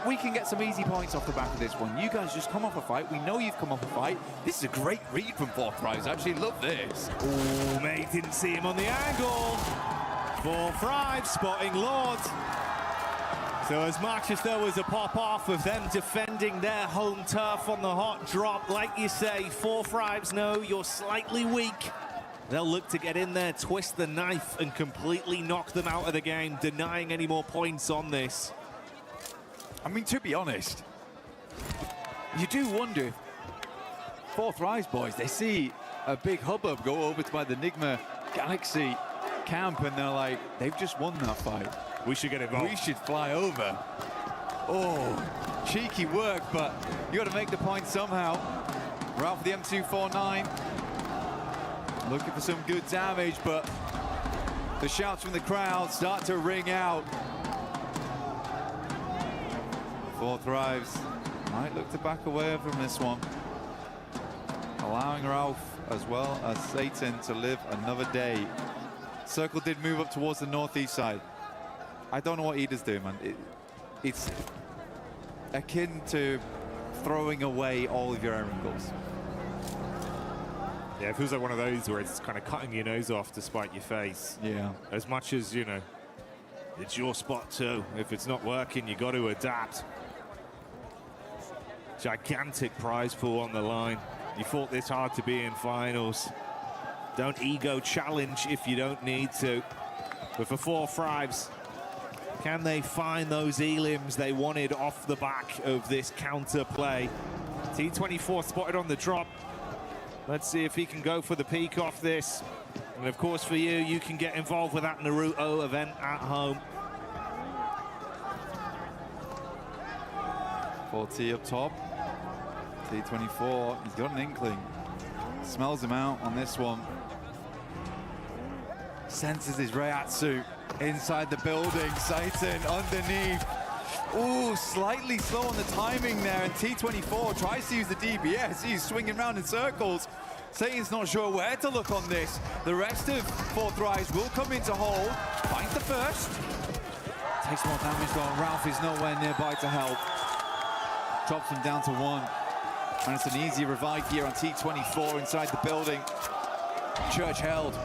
we can get some easy points off the back of this one. You guys just come off a fight. We know you've come off a fight. This is a great read from Fourth Rise. I actually love this. Oh, mate, didn't see him on the angle. Fourth Rise spotting Lord. So as much as there was a pop-off of them defending their home turf on the hot drop, like you say, Fourth Rise know you're slightly weak. They'll look to get in there, twist the knife, and completely knock them out of the game, denying any more points on this. I mean, to be honest, you do wonder, Fourth Rise boys, they see a big hubbub go over to by the Enigma Galaxy camp, and they're like, they've just won that fight. We should get involved. We should fly over. Oh, cheeky work, but you got to make the point somehow. Ralph with the M249. Looking for some good damage, but the shouts from the crowd start to ring out. Fourth Rise might look to back away from this one, allowing Ralph as well as Satan to live another day. Circle did move up towards the northeast side. I don't know what Ida's doing, man. It's akin to throwing away all of your angles. Yeah, it feels like one of those where it's kind of cutting your nose off to spite your face. Yeah. As much as, you know, it's your spot too. If it's not working, you got to adapt. Gigantic prize pool on the line. You fought this hard to be in finals. Don't ego challenge if you don't need to. But for Fourth Rise, can they find those elims they wanted off the back of this counter play? T24 spotted on the drop. Let's see if he can go for the peak off this. And of course for you, you can get involved with that Naruto event at home. 4T up top. T24, he's got an inkling. Smells him out on this one. Senses his Reiatsu inside the building. Satan underneath. Ooh, slightly slow on the timing there, and T24 tries to use the DBS. He's swinging around in circles. Satan's not sure where to look on this. The rest of Fourth Rise will come into hold. Finds the first. Takes more damage though. Ralph is nowhere nearby to help. Drops him down to 1. And it's an easy revive here on T24 inside the building. Church held.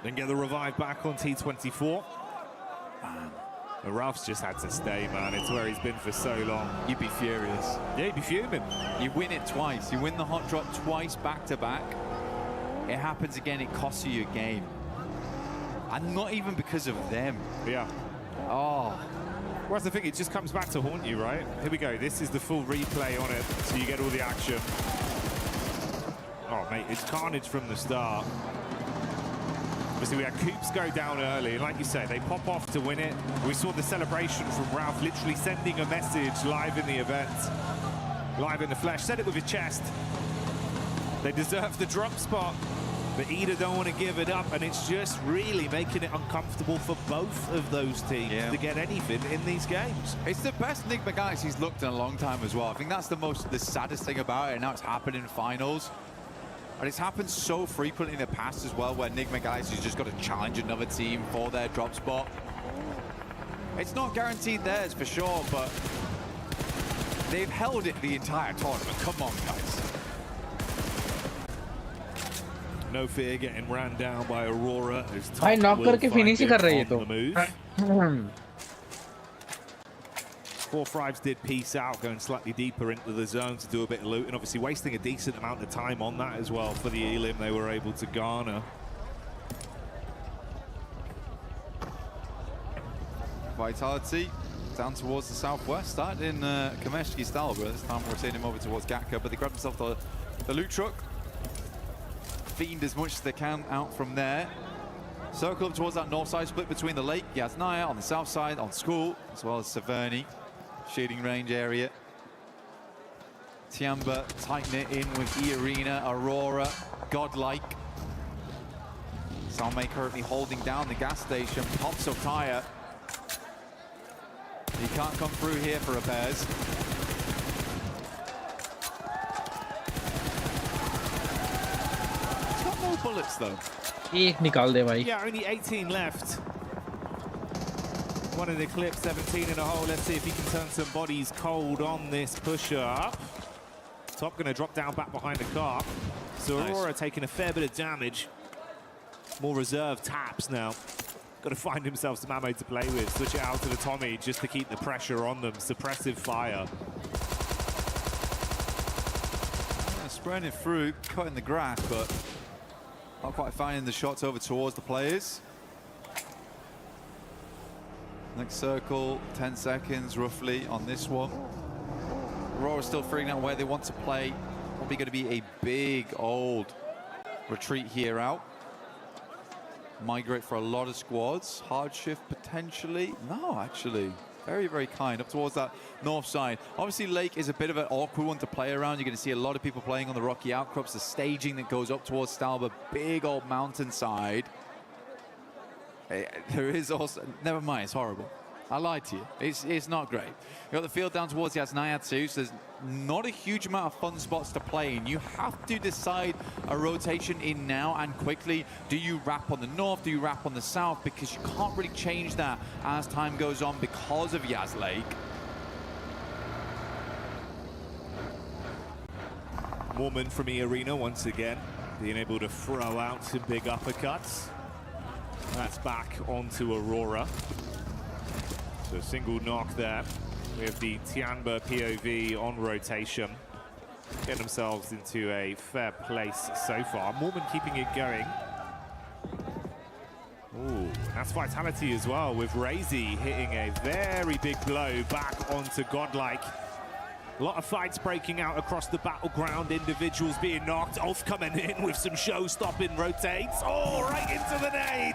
Then get the revive back on T24. And Ralph's just had to stay, man. It's where he's been for so long. You'd be furious. Yeah, you'd be fuming. You win it twice. You win the hot drop twice back to back. It happens again, it costs you your game. And not even because of them. Yeah. Oh. Well, that's the thing, it just comes back to haunt you, right? Here we go. This is the full replay on it, so you get all the action. Oh, mate, it's carnage from the start. Obviously, we had Coops go down early. Like you said, they pop off to win it. We saw the celebration from Ralph literally sending a message live in the event. Live in the flesh. Said it with his chest. They deserve the drop spot, but Ida don't want to give it up, and it's just really making it uncomfortable for both of those teams to get anything in these games. It's the best Enigma Galaxy's looked in a long time as well. I think that's the saddest thing about it, and now it's happened in finals. And it's happened so frequently in the past as well, where Enigma Galaxy's just got to challenge another team for their drop spot. It's not guaranteed theirs for sure, but they've held it the entire tournament. Come on, guys. No fear getting ran down by Aurora. भाई knock करके finish ही कर रही है तो. Fourth Rives did peace out, going slightly deeper into the zone to do a bit of loot, and obviously wasting a decent amount of time on that as well for the elim they were able to garner. Vitality down towards the southwest, started in Kameshki style, but this time we're seeing him over towards Gatka, but they grabbed themselves the loot truck. Fiend as much as they can out from there. Circle up towards that north side, split between the lake, Yasnaya on the south side, on School, as well as Severny. Shooting range area. Tiamba tighten it in with E-Arena, Aurora, Godlike. Salme currently holding down the gas station, pops up tire. He can't come through here for a Bears. He's got no bullets though. एक निकाल दे भाई. Yeah, only 18 left. One in the clip, 17 in a hole. Let's see if he can turn some bodies cold on this push-up. Top going to drop down back behind the car. So Aurora taking a fair bit of damage. More reserve taps now. Got to find himself some ammo to play with. Switch it out to the Tommy just to keep the pressure on them. Suppressive fire. Yeah, spraying it through, cutting the grass, but not quite finding the shots over towards the players. Next circle, 10 seconds roughly on this one. Aurora still figuring out where they want to play. Probably going to be a big old retreat here out. Migrate for a lot of squads. Hard shift potentially. No, actually. Very, very kind. Up towards that north side. Obviously, Lake is a bit of an awkward one to play around. You're going to see a lot of people playing on the rocky outcrops. The staging that goes up towards Stalba. Big old mountainside. There is also, never mind, it's horrible. I lied to you. It's not great. You got the field down towards Yasnaya too, so there's not a huge amount of fun spots to play in. You have to decide a rotation in now and quickly. Do you wrap on the north? Do you wrap on the south? Because you can't really change that as time goes on because of Yas Lake. Mormon from E-Arena once again, being able to throw out some big uppercuts. That's back onto Aurora. So a single knock there with the Tianba POV on rotation. Getting themselves into a fair place so far. Mormon keeping it going. Ooh, that's Vitality as well, with Razy hitting a very big blow back onto Godlike. A lot of fights breaking out across the battleground, individuals being knocked. Ulf coming in with some show-stopping rotates. Oh, right into the nade.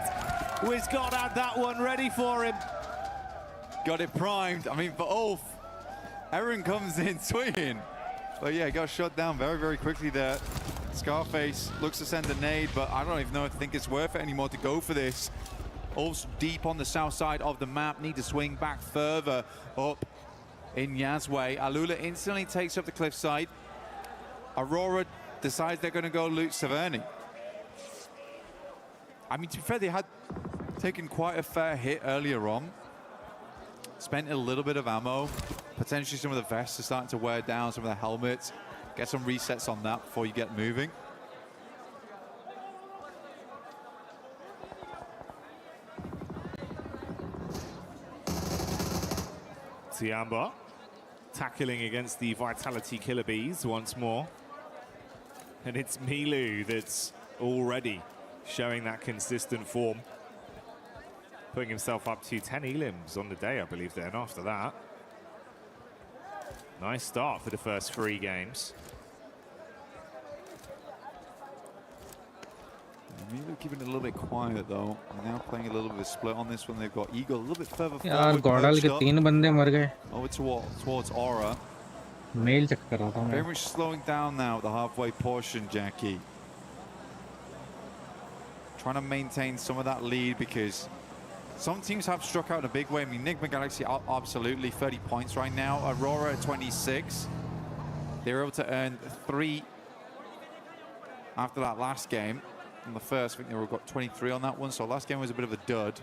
WizGod had that one ready for him. Got it primed. I mean, for Ulf, Aaron comes in swinging. But yeah, got shot down very, very quickly there. Scarface looks to send a nade, but I don't even know if I think it's worth it anymore to go for this. Also deep on the south side of the map, need to swing back further up in Yazway. Alula instantly takes up the cliffside. Aurora decides they're going to go loot Severny. I mean, to be fair, they had taken quite a fair hit earlier on. Spent a little bit of ammo. Potentially some of the vests are starting to wear down, some of the helmets. Get some resets on that before you get moving. Tiamba tackling against the Vitality Killer Bees once more. And it's Milu that's already showing that consistent form. Putting himself up to 10 elims on the day, I believe, then after that. Nice start for the first 3 games. Milu keeping it a little bit quiet though. Now playing a little bit of split on this one. They've got Eagle a little bit further यार forward. गॉडल के 3 बंदे मर गए. Over towards Aura. Mail check कर रहा था मैं. Very much slowing down now at the halfway portion, Jackie. Trying to maintain some of that lead because some teams have struck out in a big way. I mean, Enigma Galaxy absolutely 30 points right now. Aurora at 26. They were able to earn 3 after that last game. On the first, I think they got 23 on that one. So last game was a bit of a dud.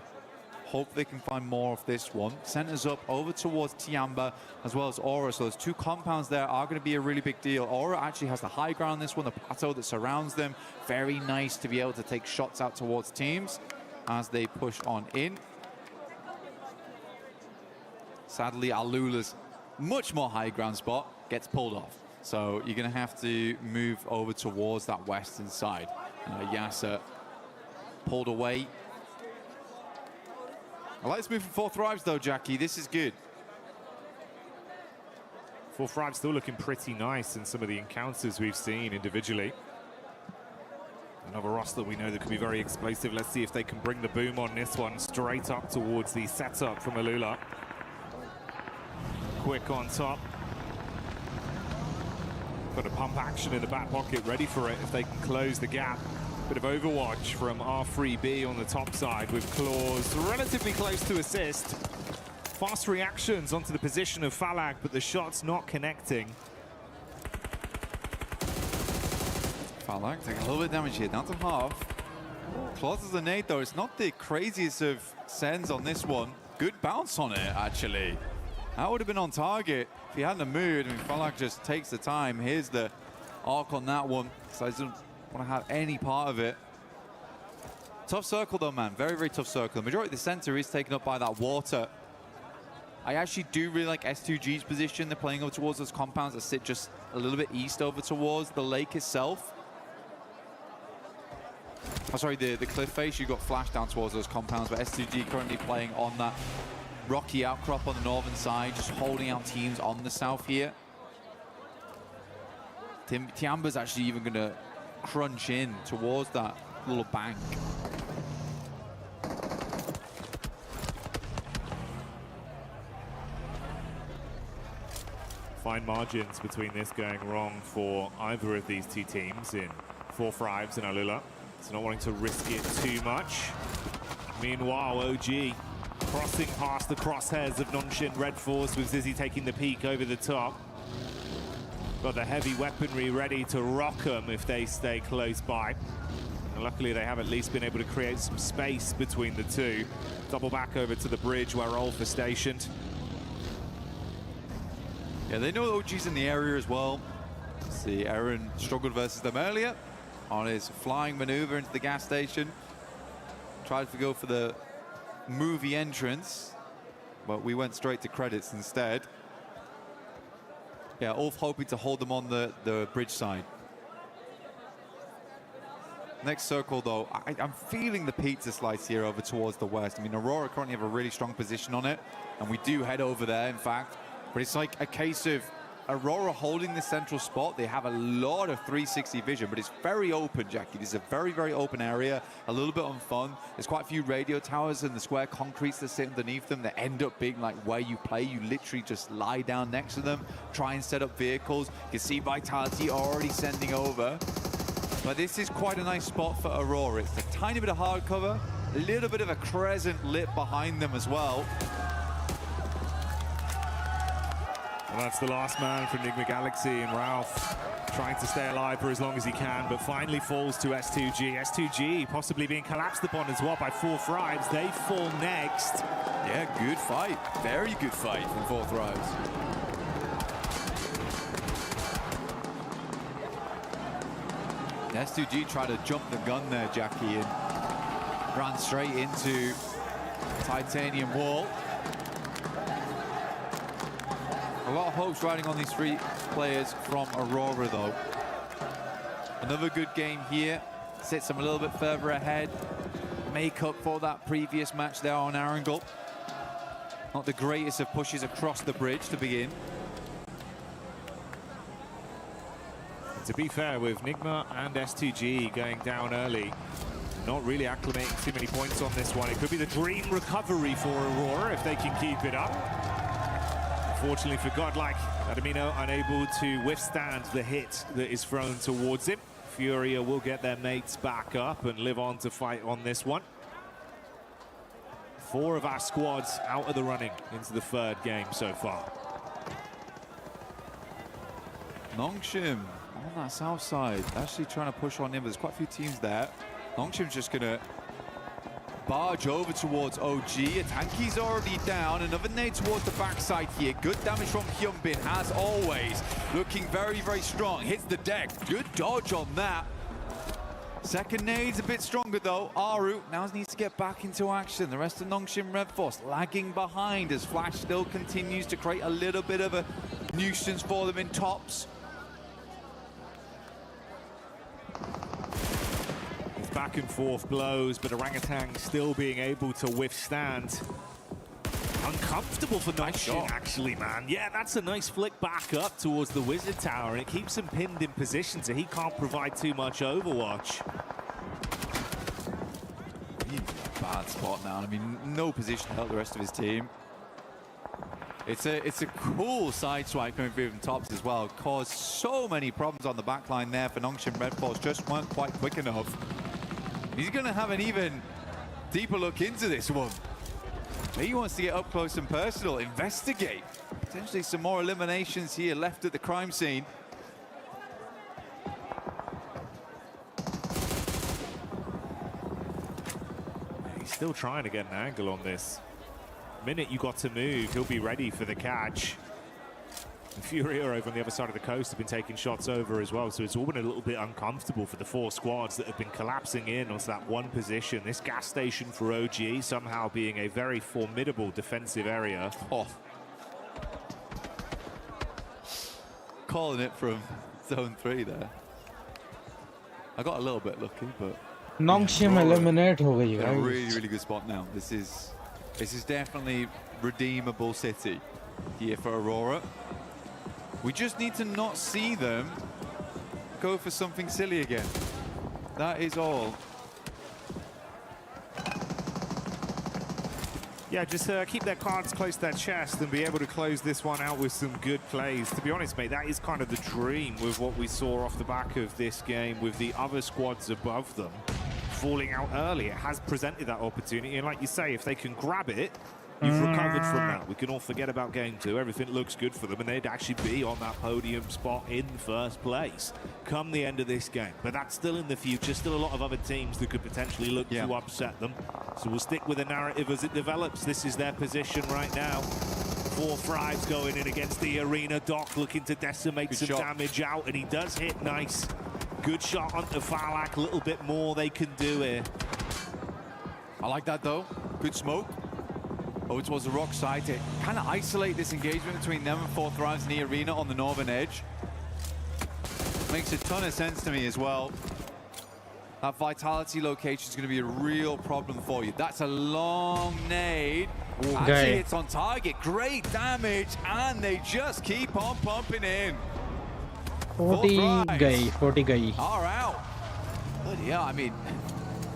Hope they can find more of this one. Centers up over towards Tiamba as well as Aura. So those 2 compounds there are going to be a really big deal. Aura actually has the high ground on this one, the plateau that surrounds them. Very nice to be able to take shots out towards teams as they push on in. Sadly, Alula's much more high ground spot gets pulled off. So you're going to have to move over towards that western side. Yasser pulled away. I like this move from 4 Thrives though, Jackie. This is good. 4 Thrives still looking pretty nice in some of the encounters we've seen individually. Another roster we know that can be very explosive. Let's see if they can bring the boom on this one straight up towards the setup from Alula. Quick on top. Got a pump action in the back pocket ready for it if they can close the gap. Bit of overwatch from R3B on the top side with Claws relatively close to assist. Fast reactions onto the position of Falag, but the shot's not connecting. Falag taking a little bit of damage here, down to half. Claws as a nade though, it's not the craziest of sends on this one. Good bounce on it, actually. That would have been on target if he hadn't moved. I mean, Falag just takes the time. Here's the arc on that one. So he doesn't want to have any part of it. Tough circle though, man. Very, very tough circle. The majority of the center is taken up by that water. I actually do really like S2G's position. They're playing over towards those compounds that sit just a little bit east over towards the lake itself. Oh, sorry, the cliff face. You got flash down towards those compounds, but S2G currently playing on that rocky outcrop on the northern side, just holding out teams on the south here. Tiamba's actually even going to crunch in towards that little bank. Fine margins between this going wrong for either of these 2 teams in 4 Thrives and Alula. So not wanting to risk it too much. Meanwhile, OG crossing past the crosshairs of Nonshin Red Force with Zizzy taking the peak over the top. Got the heavy weaponry ready to rock them if they stay close by. And luckily they have at least been able to create some space between the 2. Double back over to the bridge where Rolf is stationed. Yeah, they know OG's in the area as well. See, Aaron struggled versus them earlier on his flying maneuver into the gas station. Tried to go for the movie entrance, but we went straight to credits instead. Yeah, Ulf hoping to hold them on the bridge side. Next circle, though, I'm feeling the pizza slice here over towards the west. I mean, Aurora currently have a really strong position on it, and we do head over there, in fact. But it's like a case of Aurora holding the central spot. They have a lot of 360 vision, but it's very open, Jackie. This is a very, very open area, a little bit unfun. There's quite a few radio towers and the square concretes that sit underneath them that end up being like where you play. You literally just lie down next to them, try and set up vehicles. You can see Vitality already sending over But this is quite a nice spot for Aurora. It's a tiny bit of hard cover, a little bit of a crescent lit behind them as well. Well, that's the last man for Enigma Galaxy, and Ralph trying to stay alive for as long as he can, but finally falls to S2G. S2G possibly being collapsed upon as well by 4 Thrives. They fall next. Yeah, good fight. Very good fight from 4 Thrives. S2G tried to jump the gun there, Jackie, and ran straight into titanium wall. A lot of hopes riding on these 3 players from Aurora, though. Another good game here. Sits them a little bit further ahead. Make up for that previous match there on Arundel. Not the greatest of pushes across the bridge to begin. To be fair, with Nigma and S2G going down early, not really acclimating too many points on this one. It could be the dream recovery for Aurora if they can keep it up. Unfortunately for Godlike, Adamino unable to withstand the hit that is thrown towards him. Furia will get their mates back up and live on to fight on this one. 4 of our squads out of the running into the 3rd game so far. Nongshim on that south side, actually trying to push on in, but there's quite a few teams there. Nongshim's just gonna barge over towards OG. Atanki's already down. Another nade towards the backside here. Good damage from Hyunbin, as always. Looking very, very strong. Hits the deck. Good dodge on that. Second nade's a bit stronger, though. Aru now needs to get back into action. The rest of Nongshim Red Force lagging behind as Flash still continues to create a little bit of a nuisance for them in tops. Back and forth blows, but Orangutan still being able to withstand. Uncomfortable for Nongshim, actually, man. Yeah, that's a nice flick back up towards the Wizard Tower, and it keeps him pinned in position, so he can't provide too much Overwatch. Bad spot now. I mean, no position to help the rest of his team. It's a cool side swipe coming through from tops as well. Caused so many problems on the back line there for Nongshim Red Force. Just weren't quite quick enough. He's going to have an even deeper look into this one. He wants to get up close and personal, investigate. Potentially some more eliminations here left at the crime scene. He's still trying to get an angle on this. The minute you got to move, he'll be ready for the catch. And Furia over on the other side of the coast have been taking shots over as well, so it's all been a little bit uncomfortable for the 4 squads that have been collapsing in onto that one position. This gas station for OG somehow being a very formidable defensive area. Oh. Calling it from zone 3 there. I got a little bit lucky, but Nongshim eliminate ho gayi, a guys. really, really good spot now. This is definitely redeemable city here for Aurora. We just need to not see them go for something silly again. That is all. Yeah, just keep their cards close to their chest and be able to close this one out with some good plays. To be honest, mate, that is kind of the dream with what we saw off the back of this game with the other squads above them falling out early. It has presented that opportunity, and like you say, if they can grab it, you've recovered from that. We can all forget about game 2. Everything looks good for them, and they'd actually be on that podium spot in first place come the end of this game. But that's still in the future. Still a lot of other teams that could potentially look to upset them. So we'll stick with the narrative as it develops. This is their position right now. 4 Thrives going in against the arena. Doc looking to decimate some damage out, and he does hit nice. Good shot onto Falak. A little bit more they can do here. I like that, though. Good smoke. Over towards the rock side to kind of isolate this engagement between them and 4 Thrives in the arena on the northern edge. Makes a ton of sense to me as well. That vitality location is going to be a real problem for you. That's a long nade. Actually, it's on target. Great damage, and they just keep on pumping in. 40 gayi. Are out. But yeah, I mean,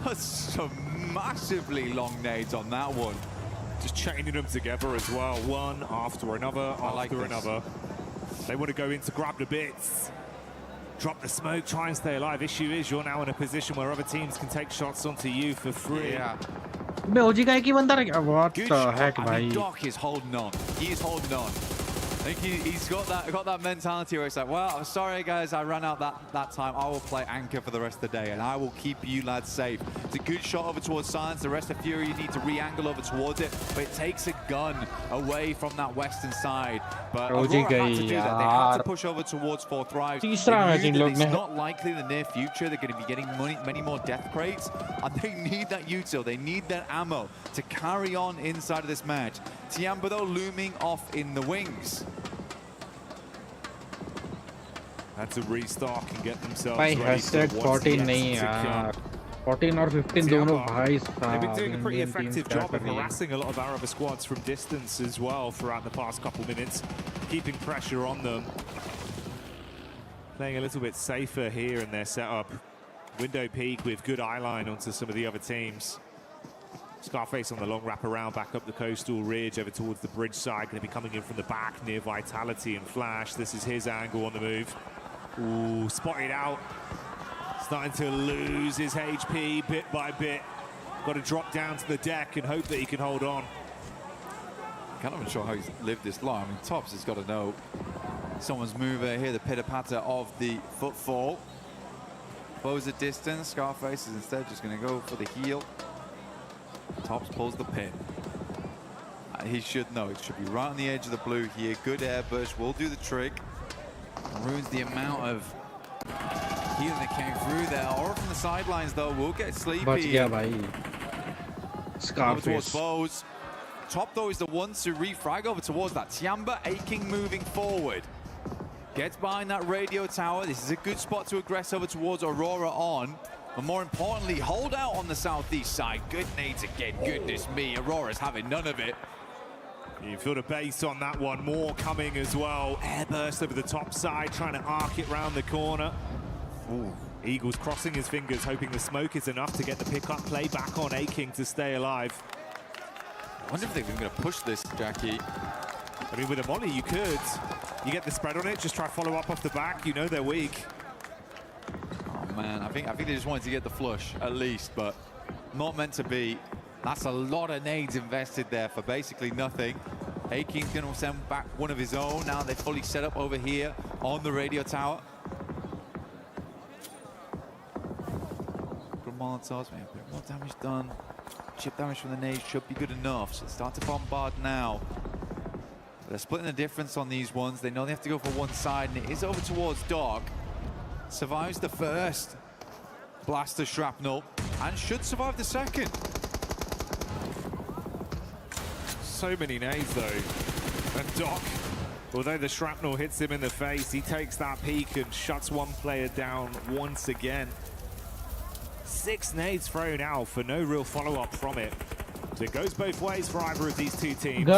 that's some massively long nades on that one. Just chaining them together as well, one after another, after another. They want to go in to grab the bits. drop the smoke, try and stay alive. Issue is you're now in a position where other teams can take shots onto you for free. Yeah. OG guy की बंदा रहा what the heck I भाई mean, Doc is holding on. He is holding on. I think he's got that mentality where it's like, well, I'm sorry guys, I ran out that time. I will play anchor for the rest of the day, and I will keep you lads safe. It's a good shot over towards Silence. The rest of Fury, you need to re-angle over towards it, but it takes a gun away from that western side. But Aurora had to do that. They had to push over towards 4 Thrives. They knew that it's not likely in the near future they're going to be getting many more death crates, and they need that util. They need that ammo to carry on inside of this match. Tiamba though looming off in the wings. Had to restock and get themselves भाई ready for 14 नहीं यार 14 और 15 दोनों भाई They've been doing a pretty effective job of harassing a lot of Arab squads from distance as well throughout the past couple minutes, keeping pressure on them. Playing a little bit safer here in their setup. Window peak with good eye line onto some of the other teams. Scarface on the long wrap around back up the coastal ridge over towards the bridge side. Going to be coming in from the back near Vitality and Flash. This is his angle on the move. Ooh, spotted out. Starting to lose his HP bit by bit. Got to drop down to the deck and hope that he can hold on. Can't even sure how he's lived this long. I mean, Tops has got to know someone's mover here, the pitter-patter of the footfall. Close the distance. Scarface is instead just going to go for the heel. Tops pulls the pin. He should know. It should be right on the edge of the blue here. Good air burst will do the trick. Ruins the amount of healing that came through there. Aura from the sidelines, though, will get sleepy. बच गया भाई. Over towards Foes. Top, though, is the one to refrag over towards that. Tiamba aching moving forward. Gets behind that radio tower. This is a good spot to aggress over towards Aurora on. But more importantly, hold out on the southeast side. Good nades again. Goodness me, Aurora's having none of it. You feel the base on that one. More coming as well. Air burst over the top side, trying to arc it round the corner. Ooh. Eagles crossing his fingers, hoping the smoke is enough to get the pickup play back on Aching to stay alive. I wonder if they're going to push this, Jackie. I mean, with a molly, you could. You get the spread on it, just try follow up off the back. You know they're weak. Oh, man, I think they just wanted to get the flush, at least, but not meant to be. That's a lot of nades invested there for basically nothing. Aking's going to send back one of his own. Now they're fully set up over here on the radio tower. Good Molotovs, man. A bit more damage done. Chip damage from the nades should be good enough. So start to bombard now. But they're splitting the difference on these ones. They know they have to go for one side, and it is over towards Doc. Survives the first blaster shrapnel and should survive the second. So many nades though, and Doc, although the shrapnel hits him in the face, he takes that peek and shuts one player down once again. 6 nades thrown out for no real follow-up from it. So it goes both ways for either of these two teams.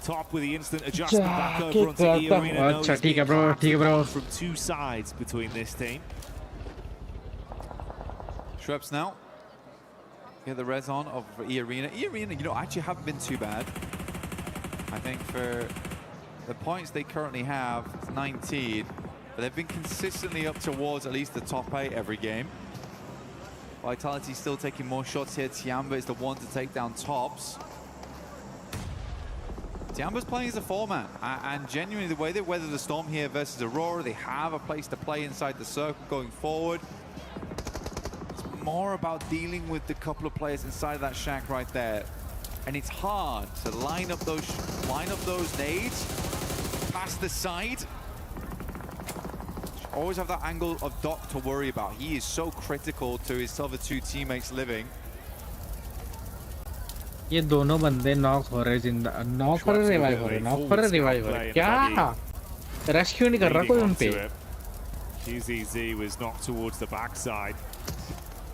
Top with the instant adjustment back over onto E Arena. अच्छा ठीक है bro, ठीक है bro. From 2 sides between this team. Shreps now. Get the res on of E Arena. E Arena, you know, actually haven't been too bad. I think for the points they currently have, it's 19, but they've been consistently up towards at least the top 8 every game. Vitality still taking more shots here. Tiamba is the one to take down Tops. Tiamba's playing as a 4-man, and genuinely the way they weather the storm here versus Aurora, they have a place to play inside the circle going forward. More about dealing with the couple of players inside of that shack right there, and it's hard to line up those nades past the side. Always have that angle of Doc to worry about. He is so critical to his other 2 teammates living. ये दोनों बंदे knock हो रहे जिंदा knock पर revive हो रहे knock पर रिवाइव हो रहे क्या रेस्क्यू नहीं कर रहा कोई उन पे QZZ was knocked towards the backside.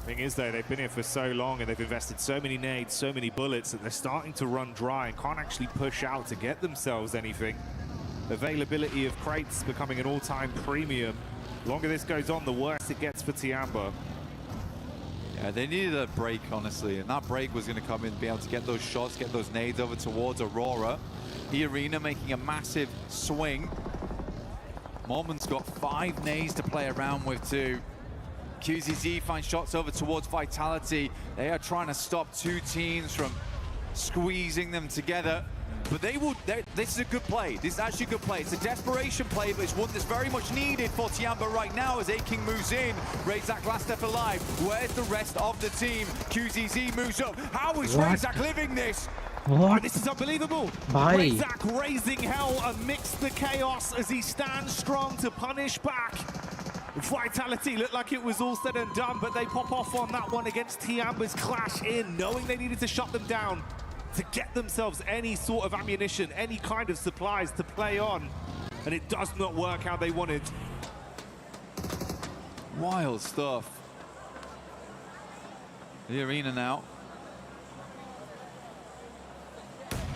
Thing is though, they've been here for so long and they've invested so many nades, so many bullets that they're starting to run dry and can't actually push out to get themselves anything. Availability of crates becoming an all-time premium. The longer this goes on, the worse it gets for Tiamba. Yeah, they needed a break, honestly, and that break was going to come in, be able to get those shots, get those nades over towards Aurora. The Arena making a massive swing. Mormon's got 5 nades to play around with too. QZZ finds shots over towards Vitality. They are trying to stop 2 teams from squeezing them together. But this is a good play. This is actually a good play. It's a desperation play, but it's one that's very much needed for Tiamba right now as A-King moves in. Razak last step alive. Where's the rest of the team? QZZ moves up. How is Razak living this? What? Oh, this is unbelievable. Bye. Razak raising hell amidst the chaos as he stands strong to punish back. Vitality looked like it was all said and done, but they pop off on that one against Tiamba's clash in, knowing they needed to shut them down to get themselves any sort of ammunition, any kind of supplies to play on. And it does not work how they wanted. Wild stuff. The arena now.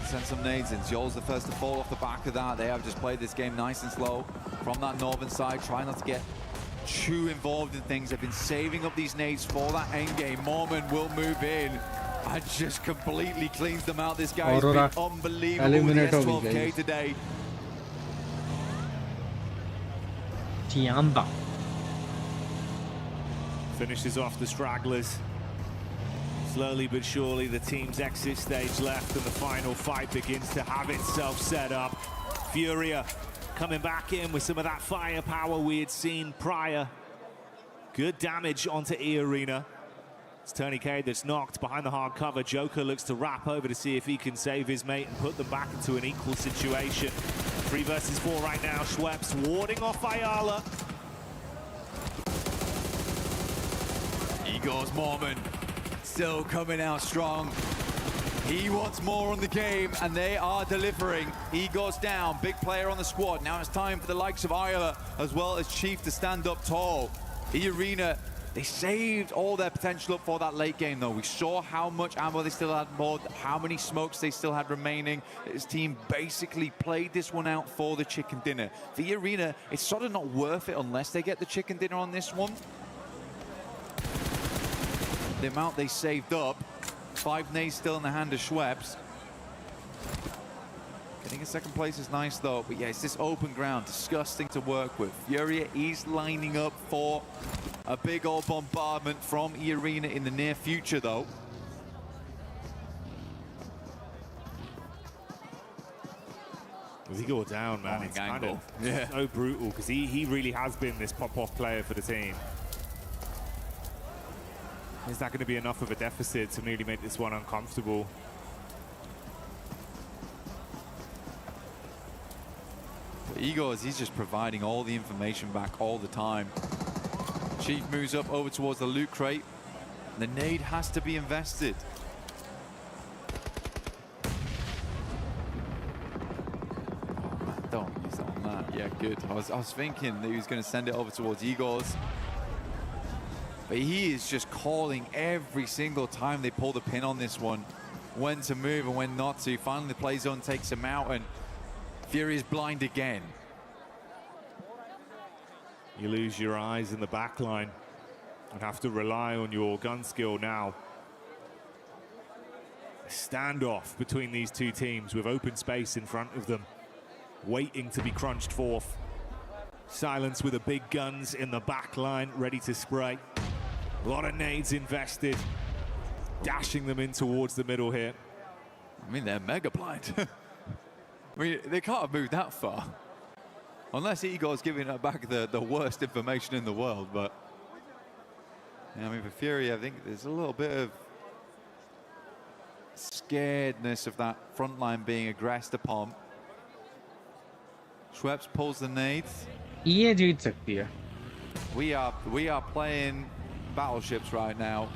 Send some nades in. Joel's the first to fall off the back of that. They have just played this game nice and slow from that northern side, trying not to get too involved in things. They've been saving up these nades for that end game. Mormon will move in and just completely cleans them out. This guy has been unbelievable with the S12K today. Tiamba finishes off the stragglers. Slowly but surely, the team's exit stage left, and the final fight begins to have itself set up. Furia coming back in with some of that firepower we had seen prior. Good damage onto E Arena. It's Tony K that's knocked behind the hard cover. Joker looks to wrap over to see if he can save his mate and put them back into an equal situation. 3 versus 4 right now. Schweppes warding off Ayala. Igor's Mormon still coming out strong. He wants more on the game, and they are delivering. Igor's down, big player on the squad. Now it's time for the likes of Ayala as well as Chief to stand up tall. E Arena, they saved all their potential up for that late game, though. We saw how much ammo they still had more, how many smokes they still had remaining. His team basically played this one out for the chicken dinner. For E Arena, it's sort of not worth it unless they get the chicken dinner on this one. The amount they saved up, 5 nades still in the hand of Schweppes. Getting a second place is nice though, but yeah, it's this open ground, disgusting to work with. Furia is lining up for a big old bombardment from E Arena in the near future though. Does he go down, man? It's kind of so brutal because he really has been this pop-off player for the team. Is that going to be enough of a deficit to really make this one uncomfortable? But Igor, he's just providing all the information back all the time. Chief moves up over towards the loot crate. The nade has to be invested. Oh, man, don't use that on that. Yeah, good. I was thinking that he was going to send it over towards Igor's. But he is just calling every single time they pull the pin on this one. When to move and when not to. Finally, the play zone takes him out, and Fury is blind again. You lose your eyes in the back line and have to rely on your gun skill now. A standoff between these two teams with open space in front of them, waiting to be crunched forth. Silence with the big guns in the back line, ready to spray. A lot of nades invested, dashing them in towards the middle here. I mean, they're mega blind. I mean, they can't have moved that far. Unless Igor's giving it back the worst information in the world, but... Yeah, I mean, for Fury, I think there's a little bit of scaredness of that front line being aggressed upon. Schweppes pulls the nades. ये जीत सकती है. We are playing battleships right now.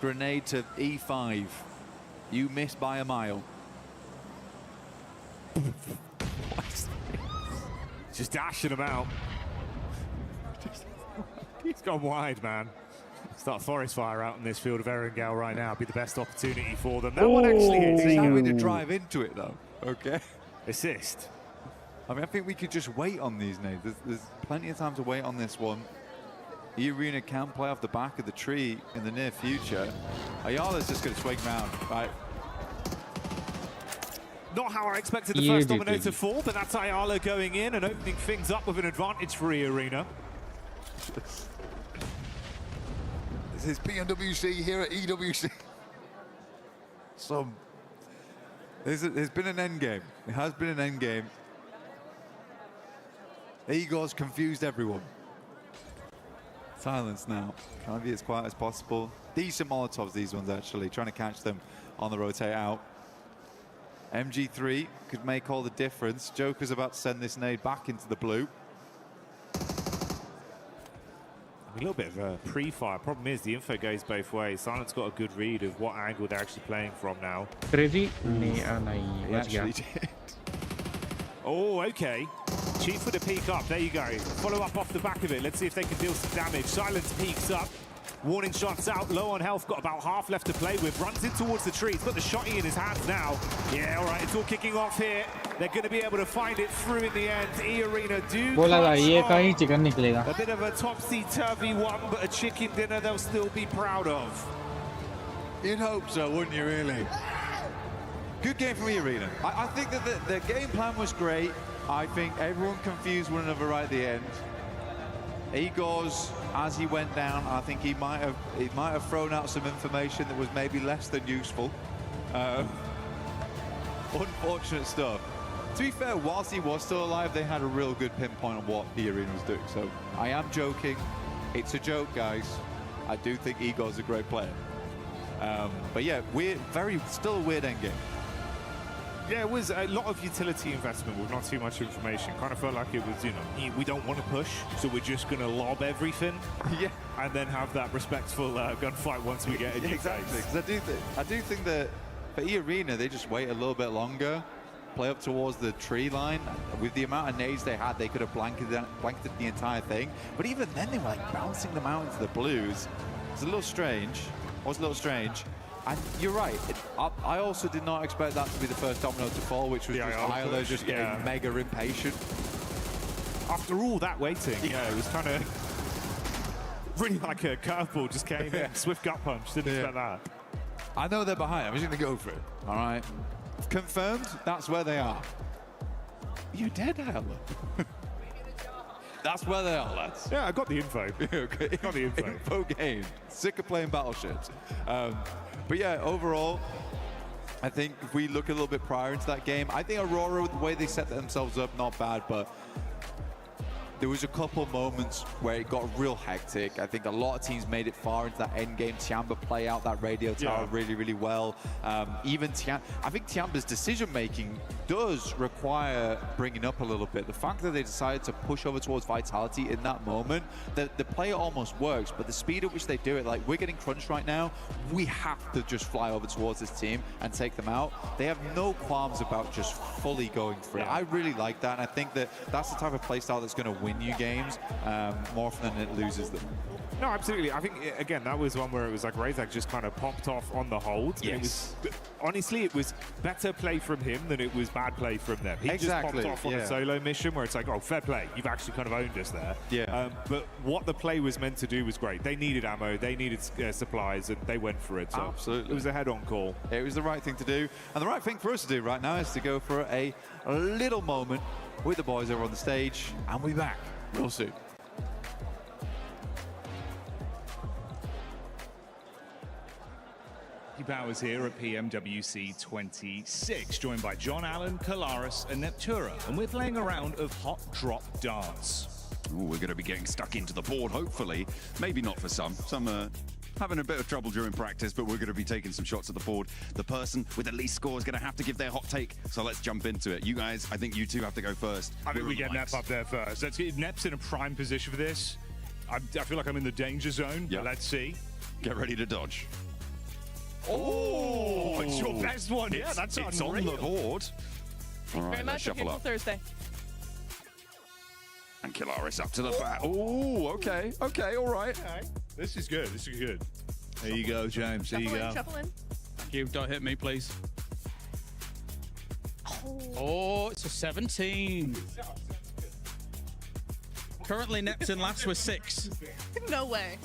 Grenade to E5. You missed by a mile. Just dashing them out. He's gone wide, man. Start forest fire out in this field of Erangel right now. Be the best opportunity for them. That one actually hits. He's having to drive into it though. Okay. Assist. I mean, I think we could just wait on these nades. There's plenty of time to wait on this one. E Arena can play off the back of the tree in the near future. Ayala's just going to swing round, right? Not how I expected the first domino to fall, but that's Ayala going in and opening things up with an advantage for E-Arena. This is PMWC here at EWC. There's been an end game. It has been an end game. Igor's confused everyone. Silence now. Trying to be as quiet as possible. Decent Molotovs, these ones actually. Trying to catch them on the rotate out. MG3 could make all the difference. Joker's about to send this nade back into the blue. A little bit of a pre-fire. Problem is the info goes both ways. Silent's got a good read of what angle they're actually playing from now. Crazy? Oh, okay. Chief with a peek up. There you go. Follow up off the back of it. Let's see if they can deal some damage. Silence peeks up. Warning shots out. Low on health. Got about half left to play with. Runs in towards the tree. He's got the shotty in his hands now. Yeah, all right. It's all kicking off here. They're going to be able to find it through in the end. E-Arena do a bit of a topsy-turvy one, but a chicken dinner they'll still be proud of. You'd hope so, wouldn't you, really? Good game from E-Arena. I think that the game plan was great. I think everyone confused one another right at the end. Igor's, as he went down, I think he might have thrown out some information that was maybe less than useful. Unfortunate stuff. To be fair, whilst he was still alive, they had a real good pinpoint on what E-Arena was doing. So I am joking. It's a joke, guys. I do think Igor's a great player. But yeah, still a weird endgame. Yeah, it was a lot of utility investment with not too much information. Kind of felt like it was, you know, we don't want to push, so we're just going to lob everything. Yeah. And then have that respectful gunfight once we get in. Exactly. Because I do think that for E-Arena, they just wait a little bit longer, play up towards the tree line. With the amount of nades they had, they could have blanketed the entire thing. But even then, they were like bouncing them out into the blues. It's a little strange. And you're right. I also did not expect that to be the first domino to fall, which was just Tyler just getting mega impatient. After all that waiting, yeah, it was kind of really like a curveball just came in. Swift gut punch. Didn't expect that. I know they're behind. I'm just going to go for it. All right. Confirmed. That's where they are. You're dead, Tyler. That's where they are, lads. Yeah, I got the info. Okay. Got the info. Info gained. Sick of playing battleships. But yeah, overall, I think if we look a little bit prior into that game, I think Aurora, the way they set themselves up, not bad, but there was a couple moments where it got real hectic. I think a lot of teams made it far into that end game. Tiamba play out that radio tower really, really well. Even I think Tiamba's decision-making does require bringing up a little bit. The fact that they decided to push over towards Vitality in that moment, the play almost works, but the speed at which they do it, like, we're getting crunched right now, we have to just fly over towards this team and take them out. They have no qualms about just fully going for it. I really like that, and I think that that's the type of play style that's going to win you games more often than it loses them. No, absolutely. I think, again, that was one where it was like Razak just kind of popped off on the hold. Yes. It was, honestly, it was better play from him than it was bad play from them. He just popped off on a solo mission where it's like, oh, fair play. You've actually kind of owned us there. Yeah. But what the play was meant to do was great. They needed ammo, they needed supplies, and they went for it. So absolutely. It was a head-on call. It was the right thing to do. And the right thing for us to do right now is to go for a little moment with the boys over on the stage, and we'll be back real soon. Powers here at PMWC 26, joined by John Allen, Kalaris, and Neptura, and we're playing a round of Hot Drop Darts. Ooh, we're going to be getting stuck into the board, hopefully. Maybe not for some. Some are having a bit of trouble during practice, but we're going to be taking some shots at the board. The person with the least score is going to have to give their hot take, so let's jump into it. You guys, I think you two have to go first. I think we get Nep up there first. Let's get Nep's in a prime position for this. I feel like I'm in the danger zone, but let's see. Get ready to dodge. Oh, it's your best one. Yeah, that's it's unreal. on the board. All right, Very much. shuffle up. Thursday. And Kalaris up to the bat. Oh, okay, all right. This is good. This is good. There you go, James. There you go. Shuffle in. Thank you. Don't hit me, please. Oh, it's a 17. Currently, Neptune last with 6. No way.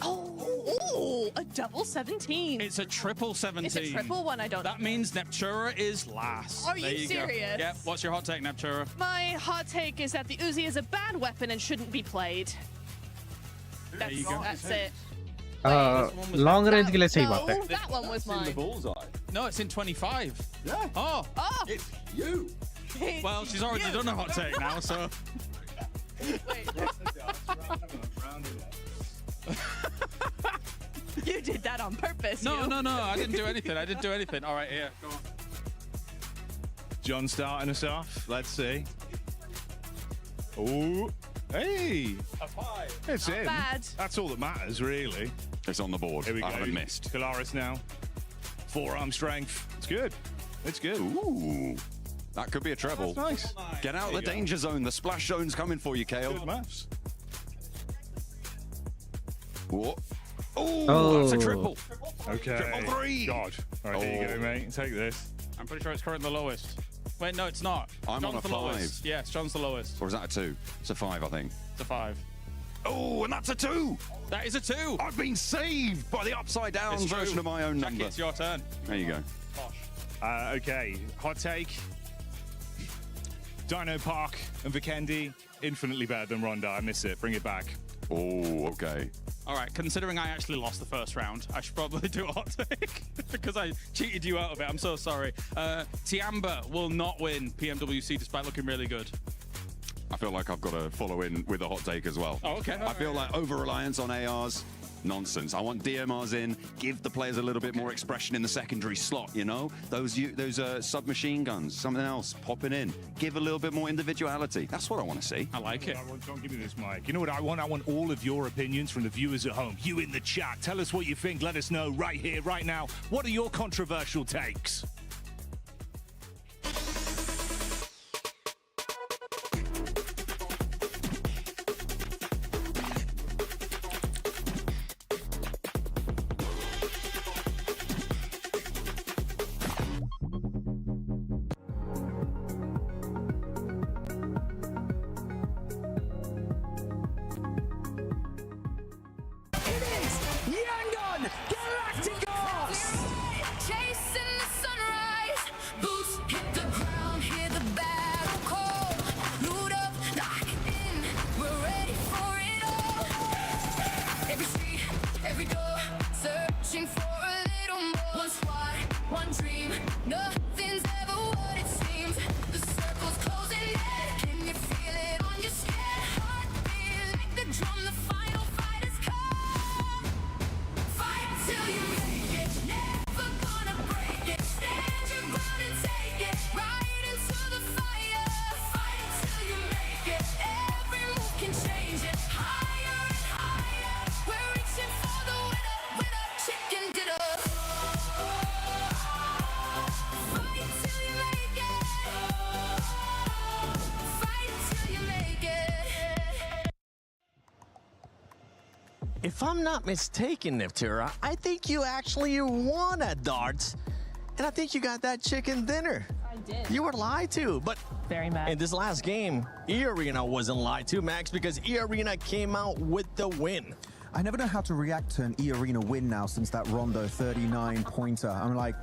Oh, a double 17. It's a triple 17. It's a triple one, I don't know. That means Neptura is last. Are you serious? Yep. What's your hot take, Neptura? My hot take is that the Uzi is a bad weapon and shouldn't be played. There you go. That's it. Long range के लिए सही बात है. No, that one was mine. No, it's in 25. Yeah. Oh. It's you. Well, she's already done a hot take now, so. You did that on purpose. No, you. no, I didn't do anything. I didn't do anything. All right, here, go on. John starting us off. Let's see. Oh, hey. A 5. It's Not in. bad. That's all that matters, really. It's on the board. Here we go. I haven't missed. Kalaris now. Forearm strength. It's good. It's good. Ooh. That could be a treble. That's nice. Get out There the you go. danger zone. The splash zone's coming for you, Kale. Good maths. Whoa. Oh. That's a triple. Okay. Triple 3. God. All right, here you go, mate. Take this. I'm pretty sure it's currently the lowest. Wait, no, it's not. I'm John's on a the 5. lowest. Yes, John's the lowest. Or is that a 2? It's a 5, I think. It's a 5. Oh, and that's a 2. That is a 2. I've been saved by the upside down It's version true. of my own Jackie, number. it's your turn. There you go. Okay. Hot take. Dino Park and Vikendi, infinitely better than Ronda. I miss it. Bring it back. Oh, okay. All right, considering I actually lost the first round, I should probably do a hot take because I cheated you out of it. I'm so sorry. Tiamba will not win PMWC despite looking really good. I feel like I've got to follow in with a hot take as well. Oh, okay. I feel like over-reliance on ARs, nonsense. I want DMRs in, give the players a little bit more expression in the secondary slot, you know? Those submachine guns, something else popping in. Give a little bit more individuality. That's what I want to see. I like it. Don't give me this, Mike. You know what I want? I want all of your opinions from the viewers at home. You in the chat. Tell us what you think. Let us know right here, right now. What are your controversial takes? Chasing the sunrise, boots hit the ground, hear the battle call. Loot up, lock in, we're ready for it all. Every street, every door, searching for a little more. One squad, one dream, nothing's ever what it seems. The circle's closing in, can you feel it on your skin? Heartbeat like the drum, the final fight has come. Fight till you make it. Never gonna break it. Stand your ground and take it. Right into the fire. Fight till you make it. Every move can change it. Higher and higher. We're reaching for the winner. Winner, chicken dinner. Fight till you make it. Fight till you make it. If I'm not mistaken, Neptura, I think you actually won at darts. And I think you got that chicken dinner. I did. You were lied to, but Very mad. in this last game, E-Arena wasn't lied to, Max, because E-Arena came out with the win. I never know how to react to an E-Arena win now since that Rondo 39-pointer. I'm like,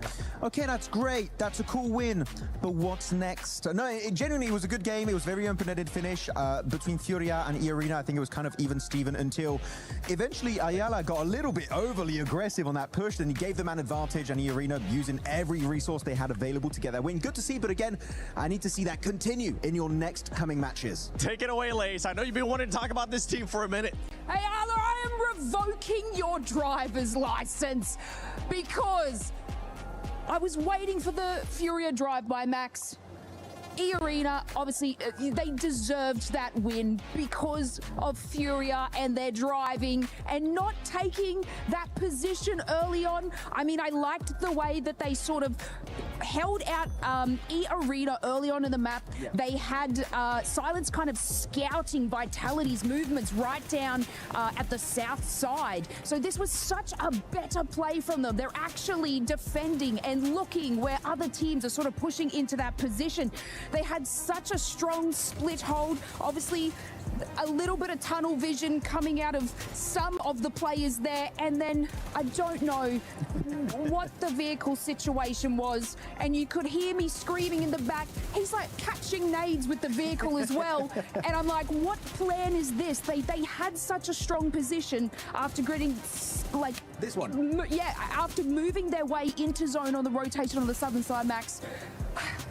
okay, that's great. That's a cool win. But what's next? No, it genuinely was a good game. It was very open-ended finish between Furia and E-Arena. I think it was kind of even-steven until eventually Ayala got a little bit overly aggressive on that push, and he gave them an advantage, and E-Arena using every resource they had available to get that win. Good to see, but again, I need to see that continue in your next coming matches. Take it away, Lace. I know you've been wanting to talk about this team for a minute. Hey, Arlo, I am revoking your driver's license because I was waiting for the Furia drive by Max. E-Arena, obviously, they deserved that win because of Furia and their driving and not taking that position early on. I mean, I liked the way that they sort of held out E-Arena early on in the map. Yeah. They had Silence kind of scouting Vitality's movements right down at the south side. So this was such a better play from them. They're actually defending and looking where other teams are sort of pushing into that position. They had such a strong split hold. Obviously, a little bit of tunnel vision coming out of some of the players there, and then I don't know what the vehicle situation was, and you could hear me screaming in the back, he's like catching nades with the vehicle as well, and I'm like, what plan is this? They had such a strong position after getting like this one. Yeah, after moving their way into zone on the rotation on the southern side, Max.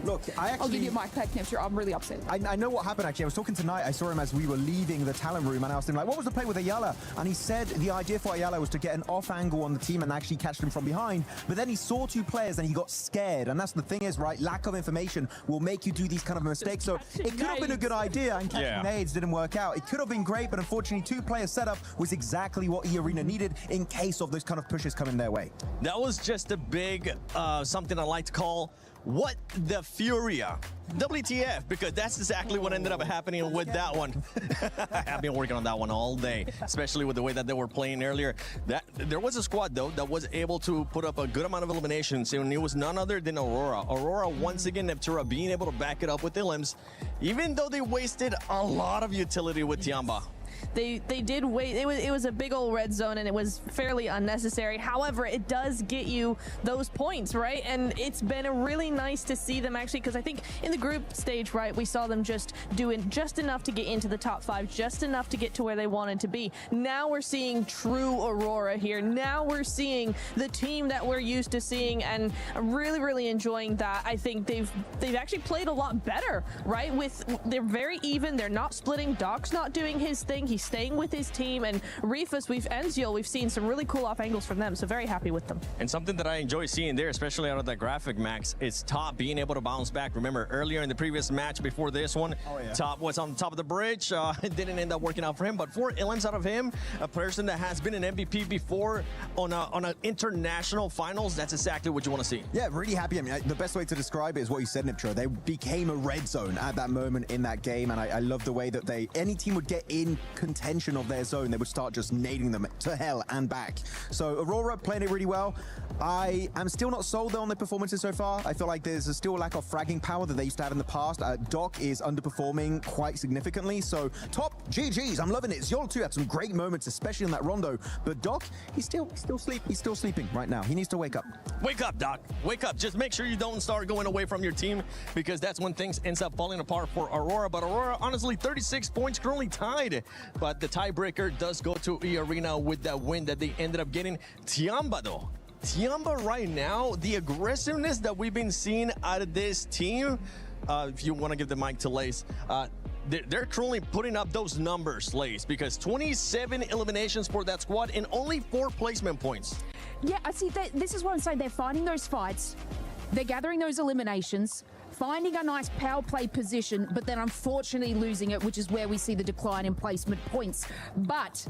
Look, I'll give you my mic back, Neptune. I'm really upset. I know what happened, actually. I was talking tonight. I saw him as we were leaving the talent room, and I asked him, like, what was the play with Ayala? And he said the idea for Ayala was to get an off angle on the team and actually catch them from behind. But then he saw two players and he got scared. And that's the thing is, right, lack of information will make you do these kind of mistakes. So it could have been a good idea, and catching nades didn't work out. It could have been great, but unfortunately, two-player setup was exactly what E-Arena needed in case of those kind of pushes coming their way. That was just a big, something I like to call, what the Furia. WTF, because that's exactly what ended up happening with that one. I've been working on that one all day, especially with the way that they were playing earlier. There was a squad, though, that was able to put up a good amount of eliminations, and it was none other than Aurora. Aurora, once again, Neptura being able to back it up with the limbs, even though they wasted a lot of utility with Tiamba. They did wait. It was a big old red zone, and it was fairly unnecessary. However, it does get you those points, right? And it's been really nice to see them actually, because I think in the group stage, right, we saw them just doing just enough to get into the top 5, just enough to get to where they wanted to be. Now we're seeing true Aurora here. Now we're seeing the team that we're used to seeing, and I'm really enjoying that. I think they've actually played a lot better, right? They're very even. They're not splitting. Doc's not doing his thing. He's staying with his team, and Rifus, Enzio, we've seen some really cool off angles from them, so very happy with them. And something that I enjoy seeing there, especially out of that graphic, Max, is Top being able to bounce back. Remember, earlier in the previous match before this one, Top was on top of the bridge. It didn't end up working out for him, but 4 elims out of him, a person that has been an MVP before on an international finals, that's exactly what you want to see. Yeah, really happy. I mean, the best way to describe it is what you said, Niptra. They became a red zone at that moment in that game, and I love the way that any team would get in contention of their zone, they would start just nading them to hell and back. So Aurora playing it really well. I am still not sold though on their performances so far. I feel like there's still a lack of fragging power that they used to have in the past. Doc is underperforming quite significantly. So Top, GG's, I'm loving it. Ziol too had some great moments, especially in that rondo. But Doc, he's still sleeping right now. He needs to wake up. Wake up, Doc. Wake up. Just make sure you don't start going away from your team, because that's when things ends up falling apart for Aurora. But Aurora, honestly, 36 points, currently tied. But the tiebreaker does go to E-Arena with that win that they ended up getting. Tiamba, though. Tiamba right now, the aggressiveness that we've been seeing out of this team, if you want to give the mic to Lace, they're truly putting up those numbers, Lace, because 27 eliminations for that squad and only 4 placement points. Yeah, I see. This is what I'm saying. They're finding those fights. They're gathering those eliminations, finding a nice power play position, but then unfortunately losing it, which is where we see the decline in placement points. But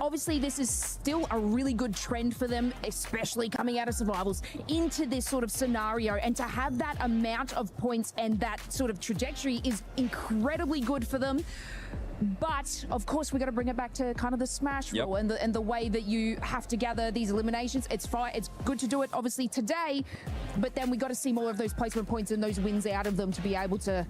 obviously this is still a really good trend for them, especially coming out of survivals into this sort of scenario, and to have that amount of points and that sort of trajectory is incredibly good for them. But of course, we got to bring it back to kind of the smash rule and the way that you have to gather these eliminations. It's fine. It's good to do it, obviously, today, but then we got to see more of those placement points and those wins out of them to be able to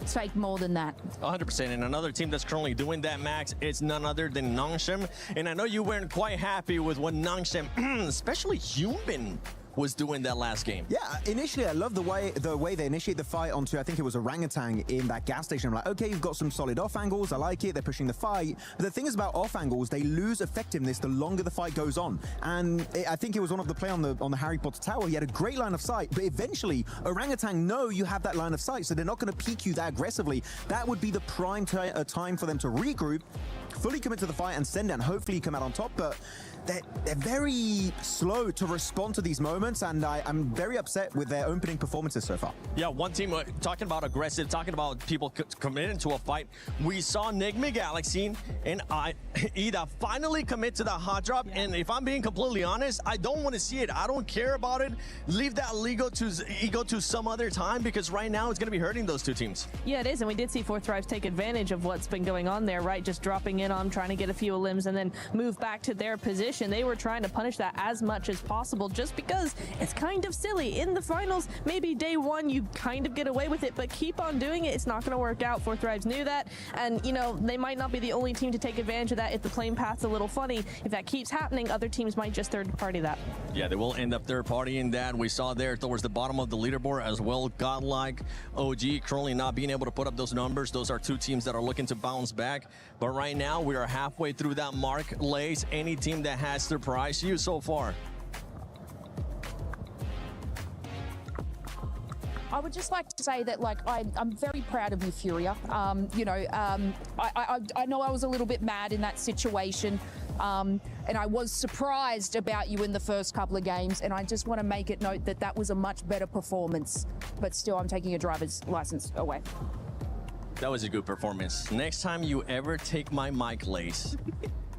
take more than that. 100%. And another team that's currently doing that, Max, is none other than Nongshim. And I know you weren't quite happy with what Nongshim, especially Human, was doing that last game. Yeah, initially I love the way they initiate the fight onto, I think it was Orangutan in that gas station. I'm like, okay, you've got some solid off angles, I like it, they're pushing the fight. But the thing is about off angles, they lose effectiveness the longer the fight goes on. And I think it was one of the play on the Harry Potter tower, he had a great line of sight, but eventually Orangutan know you have that line of sight, so they're not going to peek you that aggressively. That would be the prime time for them to regroup, fully commit to the fight and send down, hopefully come out on top. But they're very slow to respond to these moments, and I'm very upset with their opening performances so far. Yeah, one team talking about aggressive, talking about people committing to a fight. We saw Nigma Galaxy and Ida finally commit to the hot drop, and if I'm being completely honest, I don't want to see it. I don't care about it. Leave that ego to some other time, because right now it's going to be hurting those two teams. Yeah, it is, and we did see Fourth Thrive take advantage of what's been going on there, right? Just dropping in on, trying to get a few limbs and then move back to their position. They were trying to punish that as much as possible just because it's kind of silly. In the finals, maybe day one you kind of get away with it, but keep on doing it. It's not going to work out. Fourth Thrives knew that, and you know, they might not be the only team to take advantage of that. If the playing path's a little funny, if that keeps happening, other teams might just third party that. Yeah, they will end up third partying that. We saw there towards the bottom of the leaderboard as well. Godlike, OG currently not being able to put up those numbers. Those are two teams that are looking to bounce back. But right now, we are halfway through that mark. Lace, any team that has surprised you so far? I would just like to say that, like, I'm very proud of you, Furia. You know, I know I was a little bit mad in that situation, and I was surprised about you in the first couple of games, and I just want to make it note that that was a much better performance, but still I'm taking a driver's license away. That was a good performance. Next time you ever take my mic, Lace,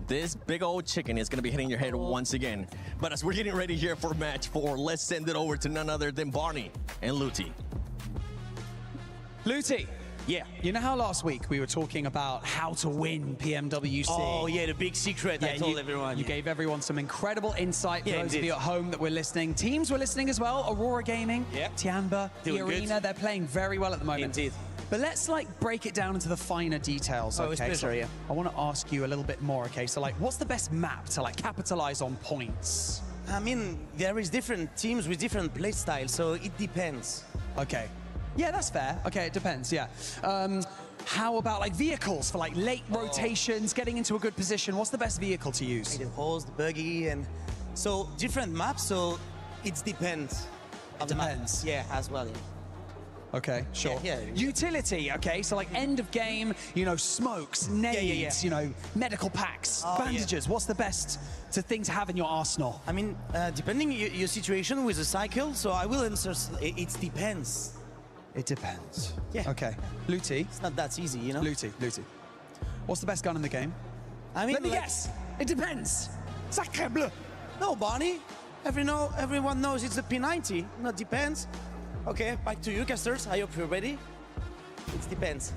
this big old chicken is going to be hitting your head once again. But as we're getting ready here for match 4, let's send it over to none other than Barney and Luti. Luti, yeah, you know how last week we were talking about how to win PMWC? Oh, yeah, the big secret I told everyone. You gave everyone some incredible insight for those of indeed. you at home that were listening. Teams were listening as well. Aurora Gaming, Tianba, the Doing Arena, good. they're playing very well at the moment. Indeed. But let's break it down into the finer details, okay? Especially, So I want to ask you a little bit more, okay? So what's the best map to capitalize on points? I mean, there is different teams with different play styles, so it depends. Okay. Yeah, that's fair. Okay, it depends, yeah. How about vehicles for late rotations, getting into a good position? What's the best vehicle to use? The horse, the buggy, and so different maps, so it depends. It depends. Yeah, as well, yeah. Okay, sure. Yeah. Utility, okay, so end of game, smokes, nades, medical packs, bandages. What's the best thing to have in your arsenal? I mean, depending your situation with the cycle, so I will answer, it depends. It depends. Yeah. Okay. Luti. It's not that easy, you know? Luti. What's the best gun in the game? I mean, let me guess. It depends. Sacre bleu. No, Barney. Everyone knows it's the P90. No, depends. Okay, back to you, casters. I hope you're ready. It depends.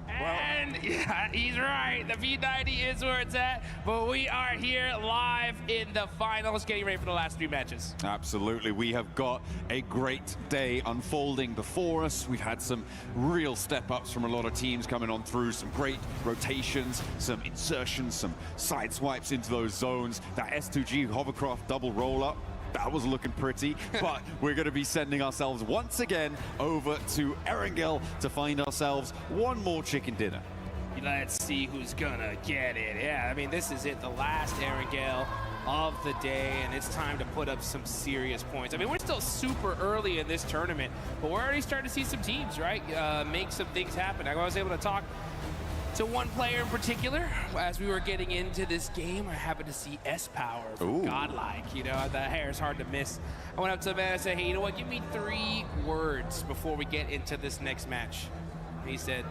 And yeah, he's right. The P90 is where it's at, but we are here live in the finals, getting ready for the last 3 matches. Absolutely. We have got a great day unfolding before us. We've had some real step-ups from a lot of teams coming on through, some great rotations, some insertions, some side swipes into those zones. That S2G hovercraft double roll-up, that was looking pretty, but we're going to be sending ourselves once again over to Erangel to find ourselves one more chicken dinner. Let's see who's gonna get it. Yeah, I mean, this is it, the last Erangel of the day, and it's time to put up some serious points. I mean, we're still super early in this tournament, but we're already starting to see some teams, right, make some things happen. I was able to talk to one player in particular. As we were getting into this game, I happened to see S-Power from Godlike. The hair is hard to miss. I went up to the man and said, hey, you know what, give me 3 words before we get into this next match. And he said,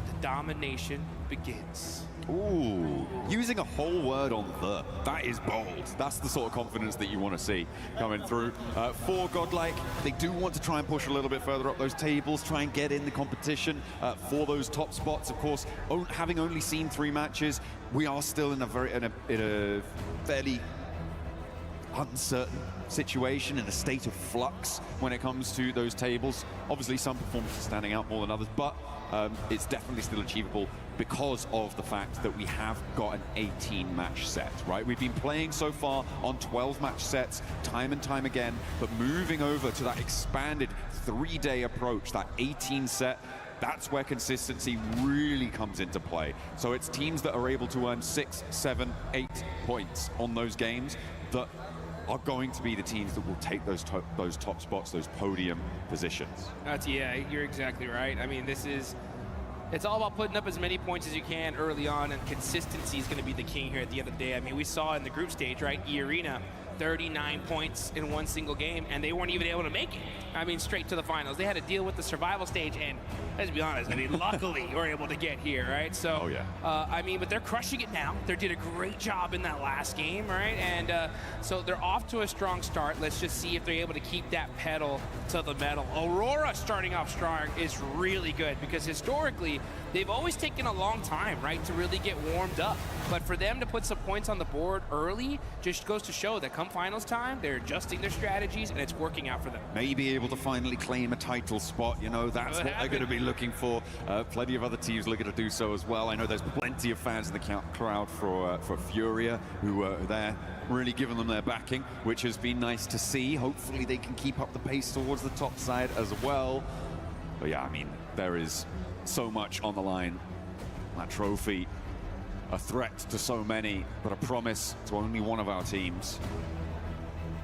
the domination begins. Ooh, using a whole word on the. That is bold. That's the sort of confidence that you want to see coming through. For Godlike, they do want to try and push a little bit further up those tables, try and get in the competition for those top spots. Of course, having only seen 3 matches, we are still in a fairly uncertain situation, in a state of flux when it comes to those tables. Obviously, some performances standing out more than others, but it's definitely still achievable because of the fact that we have got an 18-match set, right? We've been playing so far on 12-match sets time and time again, but moving over to that expanded 3-day approach, that 18 set, that's where consistency really comes into play. So it's teams that are able to earn 6, 7, 8 points on those games that are going to be the teams that will take those top spots, those podium positions. Yeah, you're exactly right. I mean, it's all about putting up as many points as you can early on, and consistency is going to be the king here at the end of the day. I mean, we saw in the group stage, right, E-Arena, 39 points in one single game, and they weren't even able to make it. I mean, straight to the finals. They had to deal with the survival stage, and let's be honest, I mean, luckily we're able to get here, right? So, I mean, but they're crushing it now. They did a great job in that last game, right? And so they're off to a strong start. Let's just see if they're able to keep that pedal to the metal. Aurora starting off strong is really good because historically, they've always taken a long time, right, to really get warmed up. But for them to put some points on the board early just goes to show that come finals time, they're adjusting their strategies and it's working out for them. Maybe able to finally claim a title spot, you know, that's what they're going to be looking for. Plenty of other teams looking to do so as well. I know there's plenty of fans in the crowd for Furia who are there, really giving them their backing, which has been nice to see. Hopefully they can keep up the pace towards the top side as well. But yeah, I mean, there is so much on the line. That trophy, a threat to so many, but a promise to only one of our teams.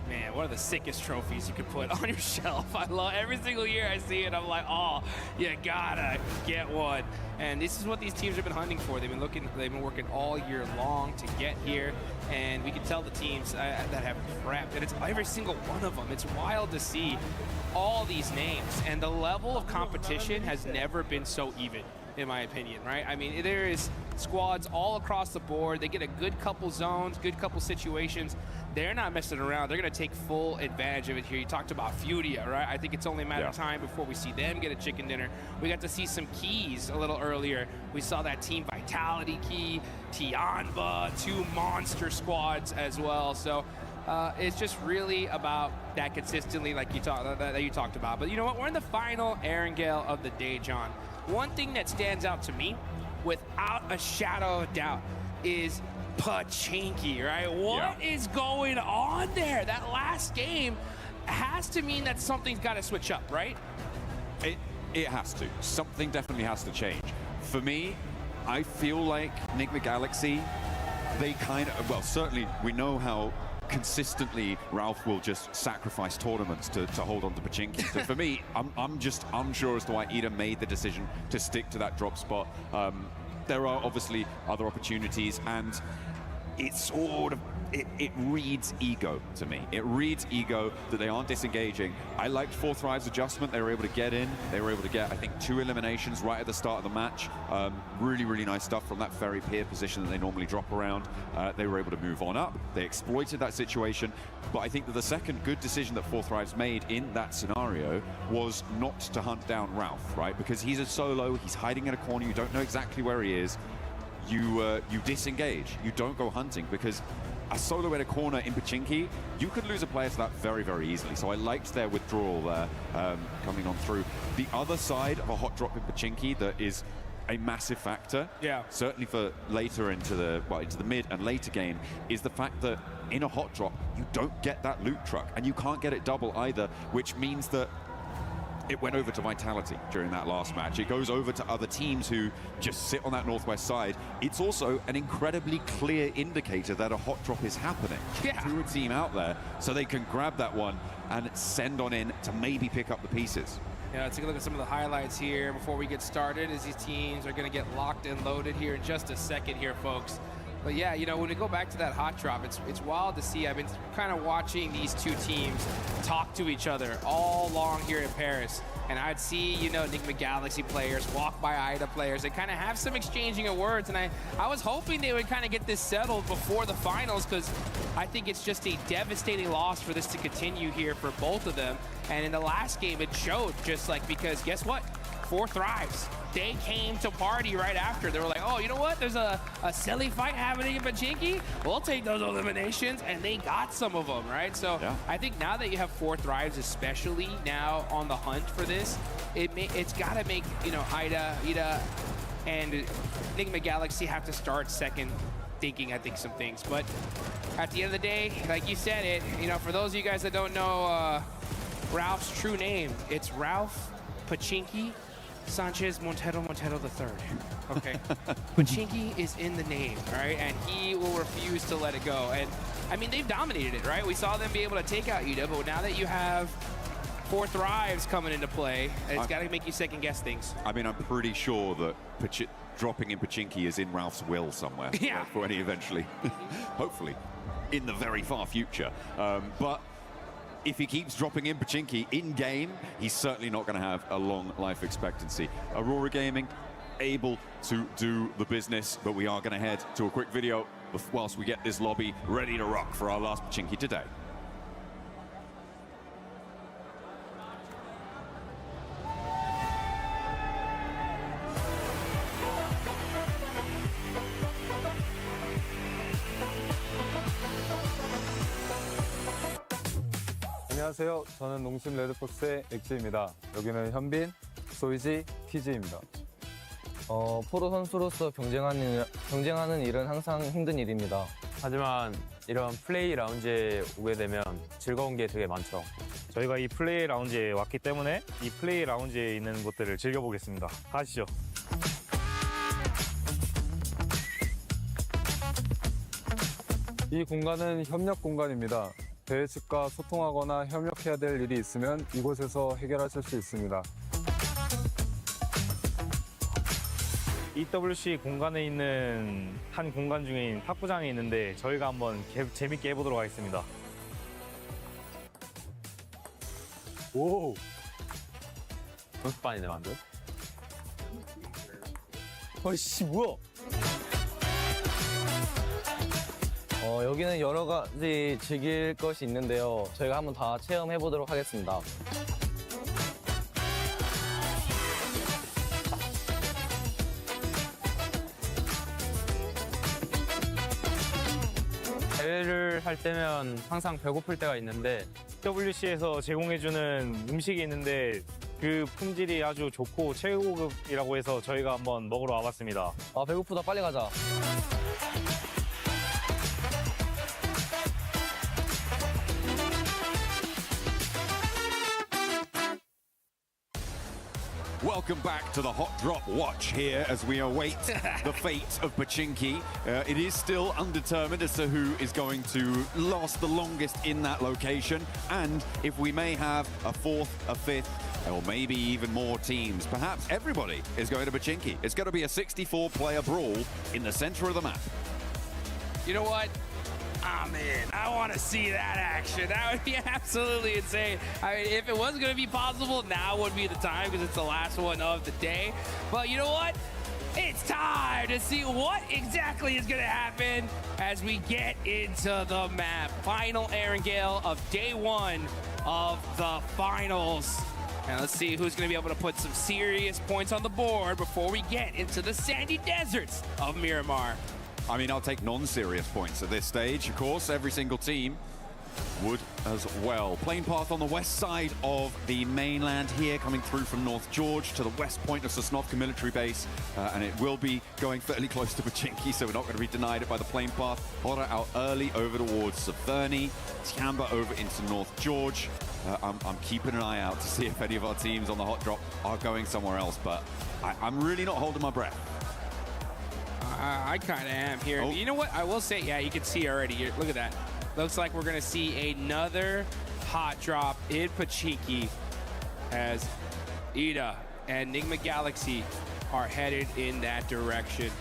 Man, one of the sickest trophies you could put on your shelf. I love every single year I see it. I'm like, oh, you gotta get one. And this is what these teams have been hunting for. They've been working all year long to get here. And we can tell the teams that have prepped, and it's every single one of them. It's wild to see all these names, and the level of competition has never been so even, in my opinion, right? I mean, there is squads all across the board. They get a good couple zones, good couple situations. They're not messing around. They're going to take full advantage of it here. You talked about Furia, right? I think it's only a matter of time before we see them get a chicken dinner. We got to see some keys a little earlier. We saw that Team Vitality key, Tianba, 2 monster squads as well. So it's just really about that consistently, like you talked about. But you know what? We're in the final Erangel of the day, John. One thing that stands out to me, without a shadow of doubt, is Pachinki, right? What is going on there? That last game has to mean that something's got to switch up, right? It has to. Something definitely has to change. For me, I feel like Enigma Galaxy, they kind of, well, certainly we know how consistently Ralph will just sacrifice tournaments to hold on to Pachinki. So for me, I'm just unsure as to why Ida made the decision to stick to that drop spot. There are obviously other opportunities, and it's sort of, it reads ego to me. It reads ego that they aren't disengaging. I liked 4 Thrive's adjustment. They were able to get in. They were able to get, I think, 2 eliminations right at the start of the match. Really, really nice stuff from that very peer position that they normally drop around. They were able to move on up. They exploited that situation. But I think that the second good decision that 4 Thrive's made in that scenario was not to hunt down Ralph, right? Because he's a solo. He's hiding in a corner. You don't know exactly where he is. You disengage. You don't go hunting, because a solo in a corner in Pachinki, you could lose a player to that very, very easily. So I liked their withdrawal there coming on through. The other side of a hot drop in Pachinki that is a massive factor, certainly for later into the mid and later game, is the fact that in a hot drop, you don't get that loot truck, and you can't get it double either, which means that it went over to Vitality during that last match. It goes over to other teams who just sit on that northwest side. It's also an incredibly clear indicator that a hot drop is happening to a team out there, so they can grab that one and send on in to maybe pick up the pieces. Yeah, let's take a look at some of the highlights here before we get started, as these teams are going to get locked and loaded here in just a second here, folks. But yeah, you know, when we go back to that hot drop, it's wild to see. I've been kind of watching these two teams talk to each other all along here in Paris. And I'd see, you know, Enigma Galaxy players walk by Ida players. They kind of have some exchanging of words. And I was hoping they would kind of get this settled before the finals, because I think it's just a devastating loss for this to continue here for both of them. And in the last game, it showed, just like, because guess what? 4 Thrives. They came to party right after. They were like, oh, you know what? There's a silly fight happening in Pachinki. We'll take those eliminations, and they got some of them, right? So I think now that you have 4 Thrives, especially now on the hunt for this, it's got to make, you know, Ida and Enigma Galaxy have to start second thinking, I think, some things. But at the end of the day, like you said it, you know, for those of you guys that don't know Ralph's true name, it's Ralph Pachinki Sanchez Montero III. Okay. Pachinki is in the name, all right? And he will refuse to let it go. And I mean, they've dominated it, right? We saw them be able to take out Ida, but now that you have 4 Thrives coming into play, it's got to make you second guess things. I mean, I'm pretty sure that dropping in Pachinki is in Ralph's will somewhere. For when he eventually, hopefully. in the very far future. But if he keeps dropping in Pachinki in-game, he's certainly not going to have a long life expectancy. Aurora Gaming able to do the business, but we are going to head to a quick video whilst we get this lobby ready to rock for our last Pachinki today. 안녕하세요. 저는 농심 레드폭스의 엑지입니다. 여기는 현빈, 소이지, TG입니다. 프로 선수로서 경쟁하는 일은 항상 힘든 일입니다. 하지만 이런 플레이 라운지에 오게 되면 즐거운 게 되게 많죠. 저희가 이 플레이 라운지에 왔기 때문에 이 플레이 라운지에 있는 것들을 즐겨보겠습니다. 가시죠. 이 공간은 협력 공간입니다. 대회 측과 소통하거나 협력해야 될 일이 있으면 이곳에서 해결하실 수 있습니다. EWC 공간에 있는 한 공간 중인 탁구장이 있는데 저희가 한번 재밌게 해보도록 하겠습니다. 오! 연습반이네 완전. 어이씨 뭐야? 여기는 여러 가지 즐길 것이 있는데요. 저희가 한번 다 체험해 보도록 하겠습니다. 대회를 할 때면 항상 배고플 때가 있는데 WC에서 제공해주는 음식이 있는데 그 품질이 아주 좋고 최고급이라고 해서 저희가 한번 먹으러 와봤습니다. 아 배고프다 빨리 가자. Welcome back to the Hot Drop Watch here as we await the fate of Pachinki. It is still undetermined as to who is going to last the longest in that location, and if we may have a fourth, a fifth, or maybe even more teams. Perhaps everybody is going to Pachinki. It's going to be a 64-player brawl in the center of the map. You know what? Ah, man, I want to see that action. That would be absolutely insane. I mean, if it was going to be possible, now would be the time because it's the last one of the day. But you know what? It's time to see what exactly is going to happen as we get into the map. Final Erangel of day one of the finals. And let's see who's going to be able to put some serious points on the board before we get into the sandy deserts of Miramar. I mean, I'll take non-serious points at this stage. Of course, every single team would as well. Plane path on the west side of the mainland here, coming through from North George to the west point of Sosnovka military base. And it will be going fairly close to Pachinki, so we're not going to be denied it by the plane path. Hora out early over towards Saverny. Tiamba over into North George. I'm keeping an eye out to see if any of our teams on the hot drop are going somewhere else, but I'm really not holding my breath. I kind of am here. Oh. You know what? I will say, yeah, you can see already here. Look at that. Looks like we're going to see another hot drop in Pachinki as Ida and Enigma Galaxy are headed in that direction.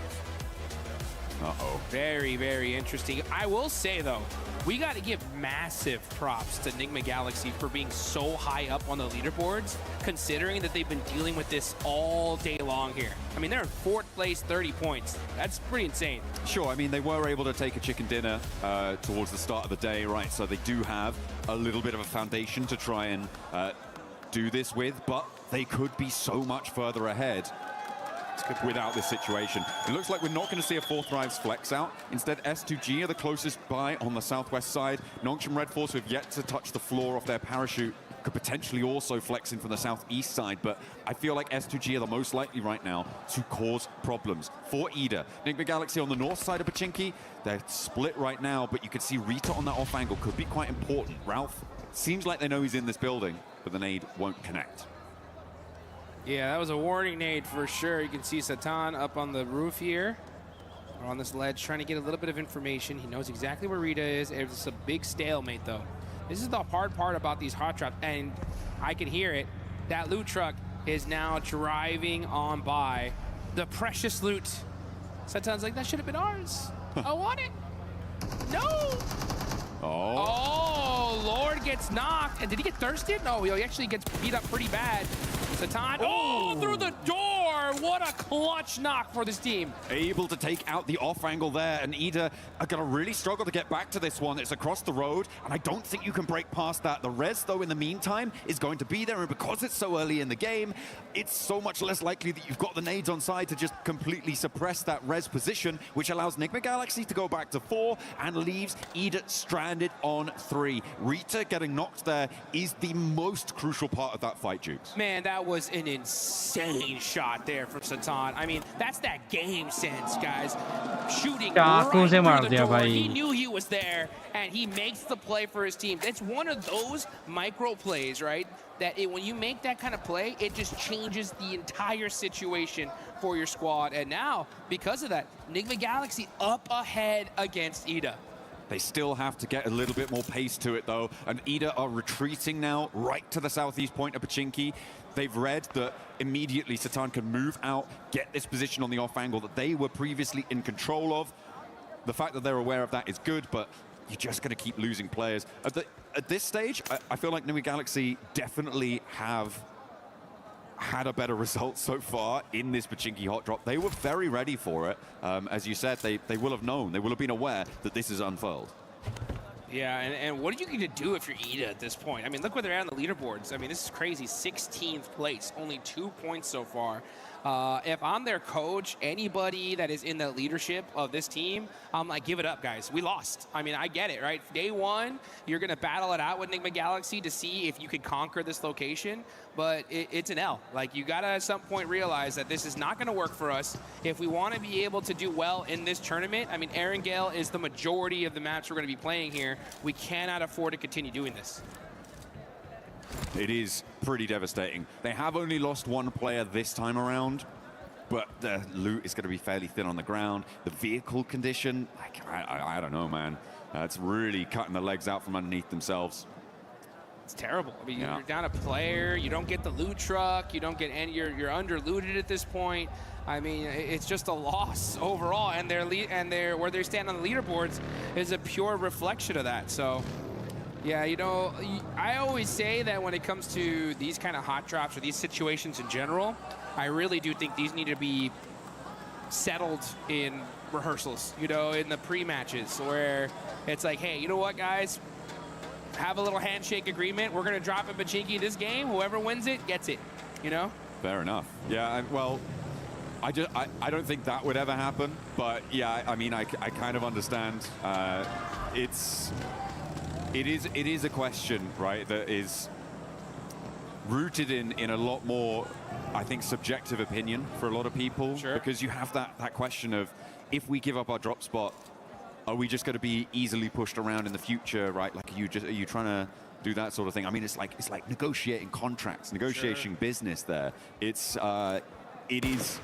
Uh-oh. Very, very interesting. I will say, though, we got to give massive props to Enigma Galaxy for being so high up on the leaderboards, considering that they've been dealing with this all day long here. I mean, they're in 4th place, 30 points. That's pretty insane. Sure, I mean, they were able to take a chicken dinner towards the start of the day, right? So they do have a little bit of a foundation to try and do this with, but they could be so much further ahead without this situation. It looks like we're not going to see a 4th Thrives flex out. Instead, S2G are the closest by on the southwest side. Nongshim Red Force, who have yet to touch the floor of their parachute, could potentially also flex in from the southeast side, but I feel like S2G are the most likely right now to cause problems for Ida. Enigma Galaxy on the north side of Pachinki, they're split right now, but you can see Rita on that off angle could be quite important. Ralph, seems like they know he's in this building, but the nade won't connect. Yeah, that was a warning nade for sure. You can see Satan up on the roof here, or on this ledge, trying to get a little bit of information. He knows exactly where Rita is. It's a big stalemate, though. This is the hard part about these hot drops, and I can hear it. That loot truck is now driving on by. The precious loot. Satan's like, that should have been ours. I want it. No! Oh, Lord gets knocked. And did he get thirsted? No, he actually gets beat up pretty bad. Satan, through the door. What a clutch knock for this team. Able to take out the off angle there, and Ida are going to really struggle to get back to this one. It's across the road, and I don't think you can break past that. The res, though, in the meantime, is going to be there, and because it's so early in the game, it's so much less likely that you've got the nades on side to just completely suppress that res position, which allows Enigma Galaxy to go back to 4 and leaves Ida stranded on 3. Rita getting knocked there is the most crucial part of that fight, Jukes. Man, that was an insane shot there from Satan. I mean, that's that game sense, guys. Shooting right through the door. He knew he was there, and he makes the play for his team. It's one of those micro plays, right? That when you make that kind of play, it just changes the entire situation for your squad. And now, because of that, Enigma Galaxy up ahead against Ida. They still have to get a little bit more pace to it, though, and Ida are retreating now right to the southeast point of Pachinki. They've read that immediately Satan can move out, get this position on the off angle that they were previously in control of. The fact that they're aware of that is good, but you're just going to keep losing players. At this stage, I feel like Enigma Galaxy definitely have had a better result so far in this Pachinki hot drop. They were very ready for it. As you said, they will have known, they will have been aware that this is unfurled. Yeah, and what are you going to do if you're Ida at this point? I mean, look where they're at on the leaderboards. I mean, this is crazy. 16th place, only 2 points so far. If I'm their coach, anybody that is in the leadership of this team, I'm like, give it up, guys. We lost. I mean, I get it, right? Day one, you're going to battle it out with Enigma Galaxy to see if you could conquer this location, but it's an L. Like, you got to at some point realize that this is not going to work for us. If we want to be able to do well in this tournament, I mean, Erangel is the majority of the maps we're going to be playing here. We cannot afford to continue doing this. It is pretty devastating. They have only lost 1 player this time around, but the loot is going to be fairly thin on the ground. The vehicle condition, like, I don't know, man. It's really cutting the legs out from underneath themselves. It's terrible. I mean, you're down a player, you don't get the loot truck, you don't get any, you're under looted at this point. I mean, it's just a loss overall, and where they stand on the leaderboards is a pure reflection of that. So, yeah, you know, I always say that when it comes to these kind of hot drops or these situations in general, I really do think these need to be settled in rehearsals, you know, in the pre-matches, where it's like, hey, you know what, guys? Have a little handshake agreement. We're going to drop in Pachinki this game. Whoever wins it gets it, you know? Fair enough. Yeah, well, I don't think that would ever happen, but yeah, I mean, I kind of understand. It is a question, right, that is rooted in a lot more, I think, subjective opinion for a lot of people. Sure. Because you have that question of, if we give up our drop spot, are we just going to be easily pushed around in the future, right? Like, are you trying to do that sort of thing? I mean, it's like negotiating contracts, negotiating business there. It is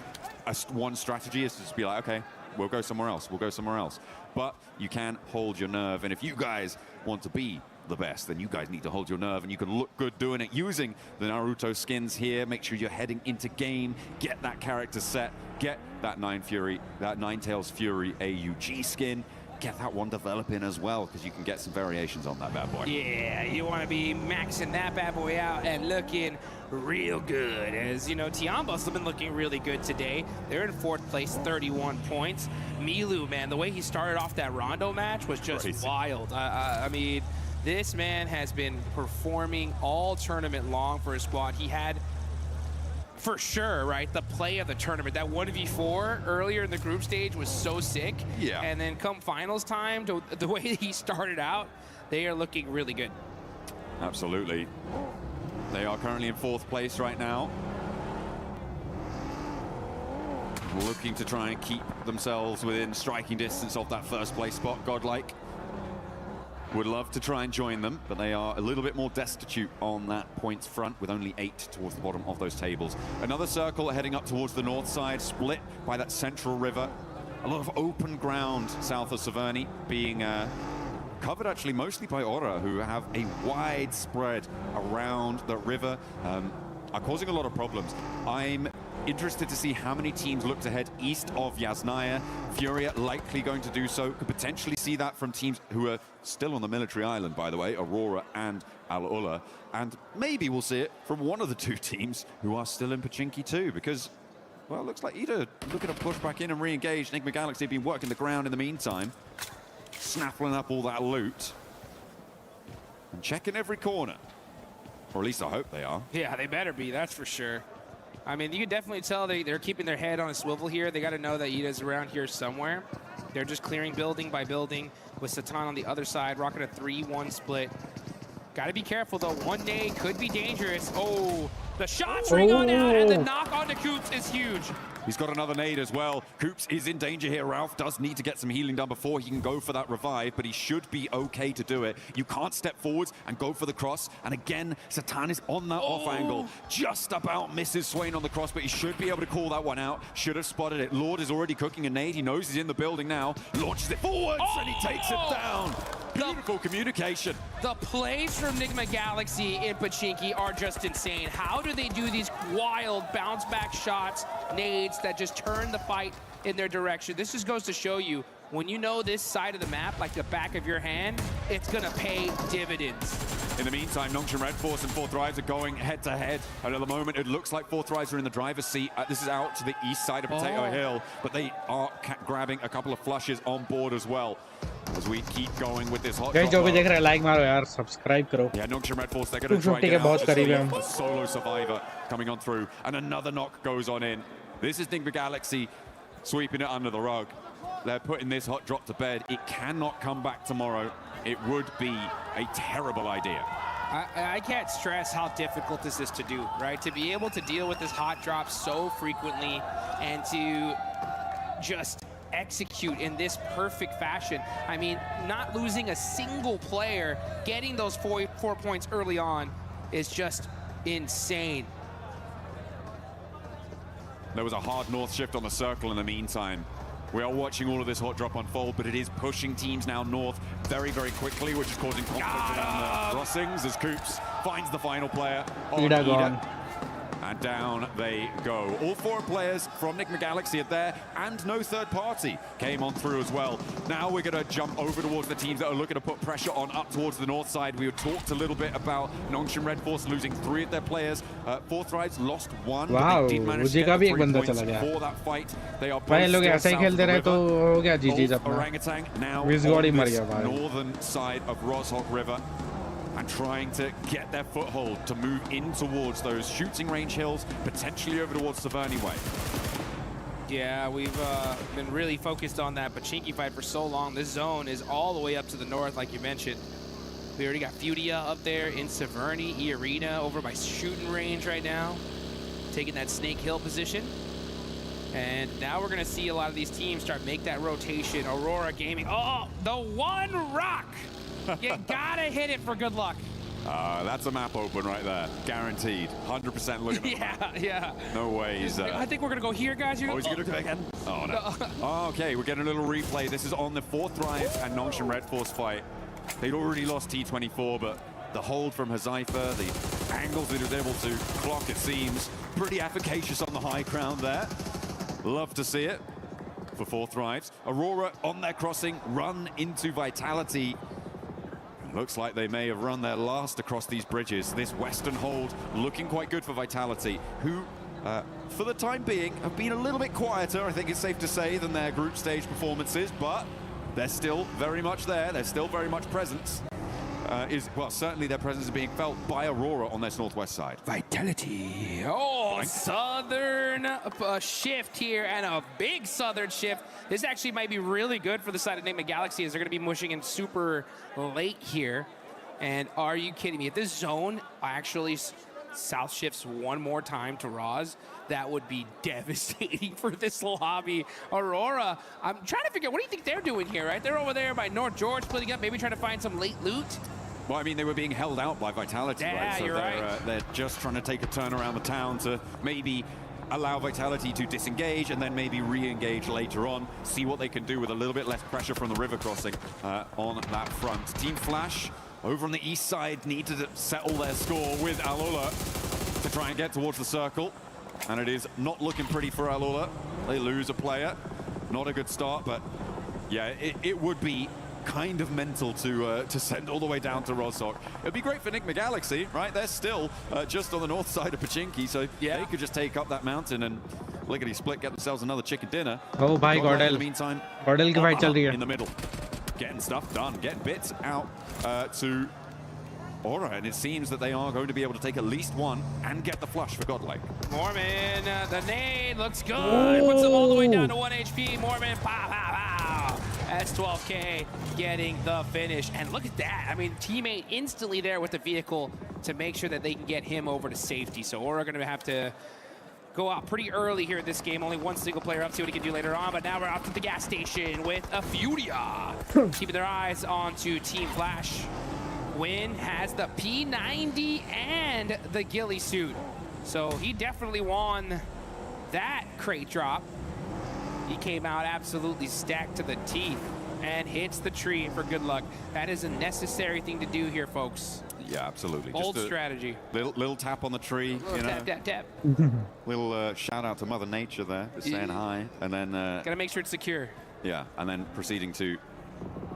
one strategy is to just be like, okay, we'll go somewhere else. We'll go somewhere else. But you can hold your nerve, and if you guys want to be the best, then you guys need to hold your nerve, and you can look good doing it using the Naruto skins here. Make sure you're heading into game, get that character set, get that Ninetales Fury AUG skin. Get that one developing as well, because you can get some variations on that bad boy. Yeah, you want to be maxing that bad boy out and looking real good. As you know, Tiambos have been looking really good today. They're in 4th place, 31 points. Milu, man, the way he started off that Rondo match was just wild. I mean, this man has been performing all tournament long for his squad. He had, for sure, right, the play of the tournament. That 1v4 earlier in the group stage was so sick. Yeah. And then come finals time, the way that he started out, they are looking really good. Absolutely. They are currently in 4th place right now. Looking to try and keep themselves within striking distance of that 1st place spot, Godlike. Would love to try and join them, but they are a little bit more destitute on that points front, with only 8 towards the bottom of those tables. Another circle heading up towards the north side, split by that central river. A lot of open ground south of Severny, being covered actually mostly by Aura, who have a wide spread around the river, are causing a lot of problems. I'm Interested to see how many teams look to head east of Yasnaya. Furia likely going to do so. Could potentially see that from teams who are still on the military island, by the way, Aurora and Al Ula. And maybe we'll see it from one of the two teams who are still in Pochinki too, because, well, it looks like either looking to push back in and re-engage. Enigma Galaxy have been working the ground in the meantime, snaffling up all that loot and checking every corner. Or at least I hope they are. Yeah, they better be, that's for sure. I mean, you can definitely tell they're keeping their head on a swivel here. They got to know that Ida's around here somewhere. They're just clearing building by building with Satan on the other side, rocking a 3-1 split. Got to be careful, though. One nade could be dangerous. Oh, the shots ring on out, and the knock onto Coops is huge. He's got another nade as well. Coops is in danger here. Ralph does need to get some healing done before he can go for that revive, but he should be okay to do it. You can't step forwards and go for the cross. And again, Satan is on that off angle. Just about misses Swain on the cross, but he should be able to call that one out. Should have spotted it. Lord is already cooking a nade. He knows he's in the building now. Launches it forwards and he takes it down. Beautiful communication. The plays from Enigma Galaxy in Pochinki are just insane. How do they do these wild bounce back shots, nades that just turn the fight in their direction? This just goes to show you, when you know this side of the map like the back of your hand, it's gonna pay dividends. In the meantime, Nongshim Red Force and Fourth Rise are going head-to-head. And at the moment, it looks like Fourth Rise are in the driver's seat. This is out to the east side of Potato Hill, but they are grabbing a couple of flushes on board as well. As we keep going with this hot guys, जो भी देख रहे हैं like मारो यार, subscribe करो. Yeah, Nongshim Red Force, they're going to try and get out a solo survivor coming on through, and another knock goes on in. This is Enigma Galaxy sweeping it under the rug. They're putting this hot drop to bed. It cannot come back tomorrow. It would be a terrible idea. I can't stress how difficult this is to do, right? To be able to deal with this hot drop so frequently and to just execute in this perfect fashion. I mean, not losing a single player, getting those four points early on is just insane. There was a hard north shift on the circle in the meantime. We are watching all of this hot drop unfold, but it is pushing teams now north very, very quickly, which is causing conflict around the crossings as Coops finds the final player on Ida. And down they go. All four players from Enigma Galaxy are there, and no third party came on through as well. Now we're going to jump over towards the teams that are looking to put pressure on up towards the north side. We talked a little bit about Nongshim Red Force losing 3 of their players. Fourth Rise lost 1, but they did manage to get the 3 points for that fight. They are both still south of the river. Both Orangutan now on this northern side of Roshok River, and trying to get their foothold to move in towards those shooting range hills, potentially over towards Taverny Way. Yeah, we've been really focused on that Pochinki fight for so long. This zone is all the way up to the north, like you mentioned. We already got Fudia up there in Taverny, E-Arena over by shooting range right now, taking that Snake Hill position. And now we're gonna see a lot of these teams start make that rotation. Aurora Gaming, oh, the one rock! You gotta hit it for good luck. That's a map open right there, guaranteed. 100% looking at Yeah. No ways. I think we're gonna go here, guys. Oh, he's gonna go again? Oh, no. Oh, okay, we're getting a little replay. This is on the Fourth Rise and Nongshim Red Force fight. They'd already lost T24, but the hold from Hazaifa, the angles that he was able to clock, it seems, pretty efficacious on the high ground there. Love to see it for Fourth Rise. Aurora on their crossing, run into Vitality. Looks like they may have run their last across these bridges. This western hold looking quite good for Vitality, who, for the time being, have been a little bit quieter, I think it's safe to say, than their group stage performances, but they're still very much there. They're still very much present. Well, certainly their presence is being felt by Aurora on this northwest side. Vitality. Oh, southern shift here, and a big southern shift. This actually might be really good for the side of Enigma Galaxy, as they're going to be mushing in super late here. And are you kidding me? If this zone actually south shifts one more time to Roz, that would be devastating for this lobby. Aurora, I'm trying to figure out, what do you think they're doing here, right? They're over there by North George, splitting up, maybe trying to find some late loot. Well, I mean, they were being held out by Vitality, right? So they're just trying to take a turn around the town to maybe allow Vitality to disengage and then maybe re-engage later on, see what they can do with a little bit less pressure from the river crossing on that front. Team Flash over on the east side need to settle their score with Alola to try and get towards the circle. And it is not looking pretty for Alula. They lose a player. Not a good start, but yeah, it would be kind of mental to send all the way down to Rozhok. It'd be great for Enigma Galaxy, right? They're still just on the north side of Pachinki, so they could just take up that mountain and lickety-split, get themselves another chicken dinner. Oh, bye, Gordel. In the meantime, Gordel की fight चल रही है. In the middle, getting stuff done, getting bits out to Aura, and it seems that they are going to be able to take at least one and get the flush for Godlike. Mormon, the nade looks good. Puts them all the way down to 1 HP. Mormon, pow, pow, pow. That's 12K getting the finish. And look at that. I mean, teammate instantly there with the vehicle to make sure that they can get him over to safety. So Aura are going to have to go out pretty early here in this game. Only one single player up, see what he can do later on. But now we're off to the gas station with a Furia. Keeping their eyes onto Team Flash. Win has the P90 and the ghillie suit. So he definitely won that crate drop. He came out absolutely stacked to the teeth and hits the tree for good luck. That is a necessary thing to do here, folks. Yeah, absolutely. Bold just a strategy. Little tap on the tree, you know. Tap, tap, tap. Little shout out to Mother Nature there, just saying hi, and then gotta make sure it's secure. Yeah, and then proceeding to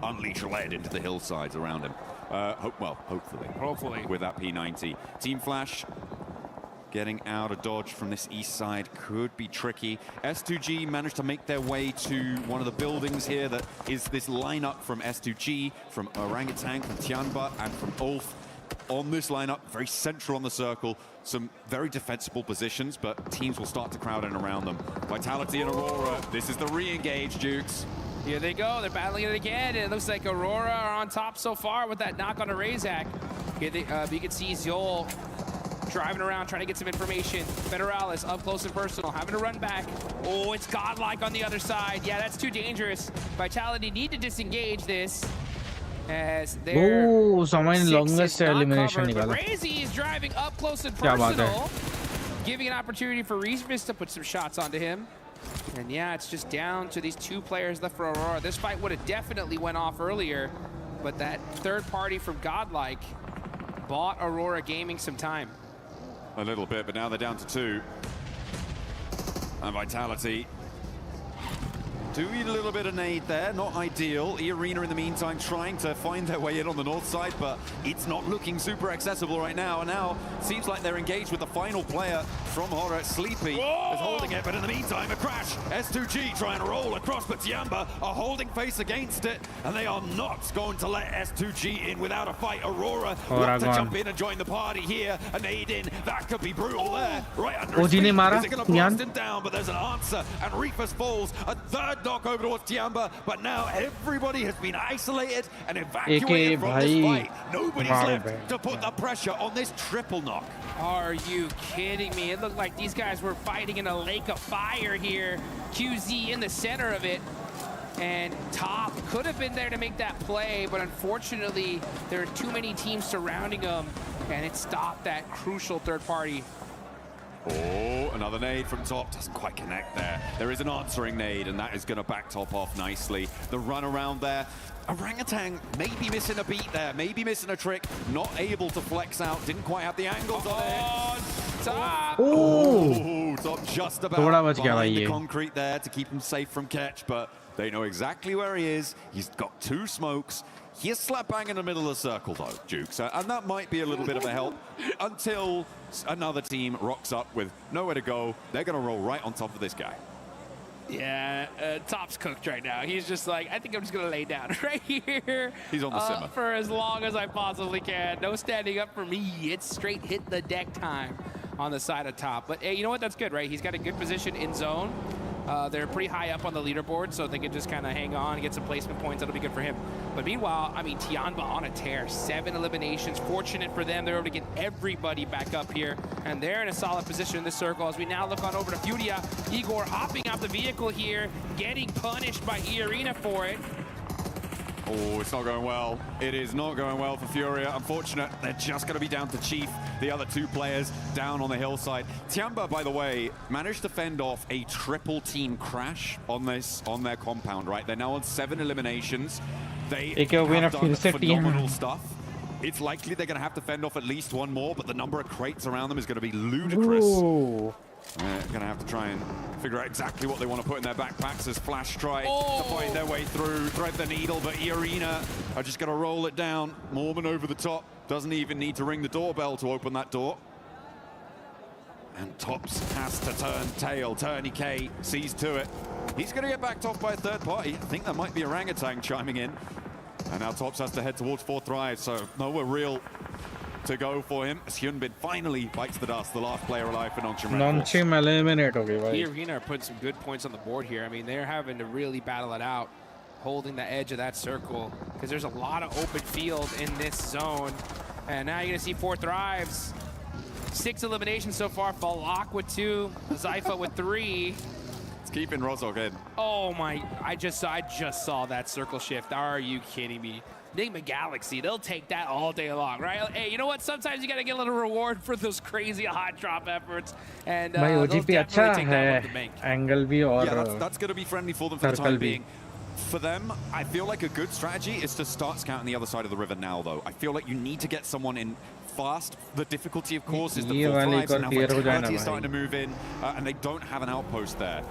unleash lead into the hillsides around him. Hopefully. With that P90. Team Flash getting out of dodge from this east side could be tricky. S2G managed to make their way to one of the buildings here that is this lineup from S2G, from Orangutan, from Tianba, and from Ulf. On this lineup, very central on the circle, some very defensible positions, but teams will start to crowd in around them. Vitality and Aurora, this is the re-engage, Dukes. Here they go, they're battling it again. It looks like Aurora are on top so far with that knock on a Razak. Here you can see Zol driving around, trying to get some information. Federalis up close and personal, having to run back. Oh, it's Godlike on the other side. Yeah, that's too dangerous. Vitality need to disengage this. As their someone longest elimination निकाला. Razy is driving up close and personal, giving an opportunity for Reesmus to put some shots onto him. And yeah, it's just down to these two players left for Aurora. This fight would have definitely went off earlier, but that third party from Godlike bought Aurora Gaming some time. A little bit, but now they're down to 2. And Vitality doing a little bit of nade there, not ideal. E-Arena in the meantime trying to find their way in on the north side, but it's not looking super accessible right now. And now seems like they're engaged with the final player from Horror. Sleepy is holding it, but in the meantime a crash. S2G trying to roll across, but Tiamba are holding face against it, and they are not going to let S2G in without a fight. Aurora want to jump in and join the party here. A nade in, that could be brutal there. Right under his feet. Is it going to blast him down? But there's an answer, and Reefus falls. A third knock over towards Tiamba, but now everybody has been isolated and evacuated from this fight. Nobody's left to put the pressure on this triple knock. Are you kidding me? It looked like these guys were fighting in a lake of fire here. QZ in the center of it. And Top could have been there to make that play, but unfortunately, there are too many teams surrounding him, and it stopped that crucial third party. Oh, another nade from Top. Doesn't quite connect there. There is an answering nade, and that is going to back Top off nicely. The run around there. Orangutan maybe missing a beat there, maybe missing a trick. Not able to flex out. Didn't quite have the angles on it. Top! Oh, Top just about behind the concrete there to keep him safe from catch, but they know exactly where he is. He's got 2 smokes. He is slap bang in the middle of the circle, though, Jukes, and that might be a little bit of a help until another team rocks up with nowhere to go. They're going to roll right on top of this guy. Yeah, Top's cooked right now. He's just like, I think I'm just going to lay down right here. He's on the simmer. For as long as I possibly can. No standing up for me. It's straight hit the deck time on the side of Top. But hey, you know what? That's good, right? He's got a good position in zone. They're pretty high up on the leaderboard, so they can just kind of hang on and get some placement points. That'll be good for him. But meanwhile, I mean, Tianba on a tear. 7 eliminations. Fortunate for them. They're able to get everybody back up here. And they're in a solid position in this circle. As we now look on over to Furia. Igor hopping off the vehicle here, getting punished by E-Arena for it. Oh, it's not going well. It is not going well for Furia. Unfortunate, they're just going to be down to Chief, the other 2 players down on the hillside. Tiamba, by the way, managed to fend off a triple team crash on their compound, right? They're now on 7 eliminations. They have done phenomenal stuff. It's likely they're going to have to fend off at least 1 more, but the number of crates around them is going to be ludicrous. Ooh. They're going to have to try and figure out exactly what they want to put in their backpacks as Flash try to find their way through, thread the needle, but eArena are just going to roll it down. Mormon over the top, doesn't even need to ring the doorbell to open that door. And Tops has to turn tail. TourneyK sees to it. He's going to get backed off by a third party. I think that might be Orangutan chiming in. And now Tops has to head towards 4th Rise, so nowhere real to go for him. As Hyunbin finally bites the dust, the last player alive for Nongchim. Nongchim eliminate ho gayi bhai. eArena are putting some good points on the board here. I mean, they're having to really battle it out, holding the edge of that circle, because there's a lot of open field in this zone. And now you're going to see 4th Rise. 6 eliminations so far. Falak with 2, Zypha with 3. It's keeping Rozog in. Oh my, I just saw that circle shift. Are you kidding me? Enigma Galaxy, they'll take that all day long, right? Hey, you know what? Sometimes you got to get a little reward for those crazy hot drop efforts. And भाई OGP अच्छा है, angle भी और yeah, that's going to be friendly for them for the time being. For them, I feel like a good strategy is to start scouting the other side of the river now, though. I feel like you need to get someone in fast. The difficulty, of course, is the 4th Rise, and now Vitality is starting to move in, and they don't have an outpost there.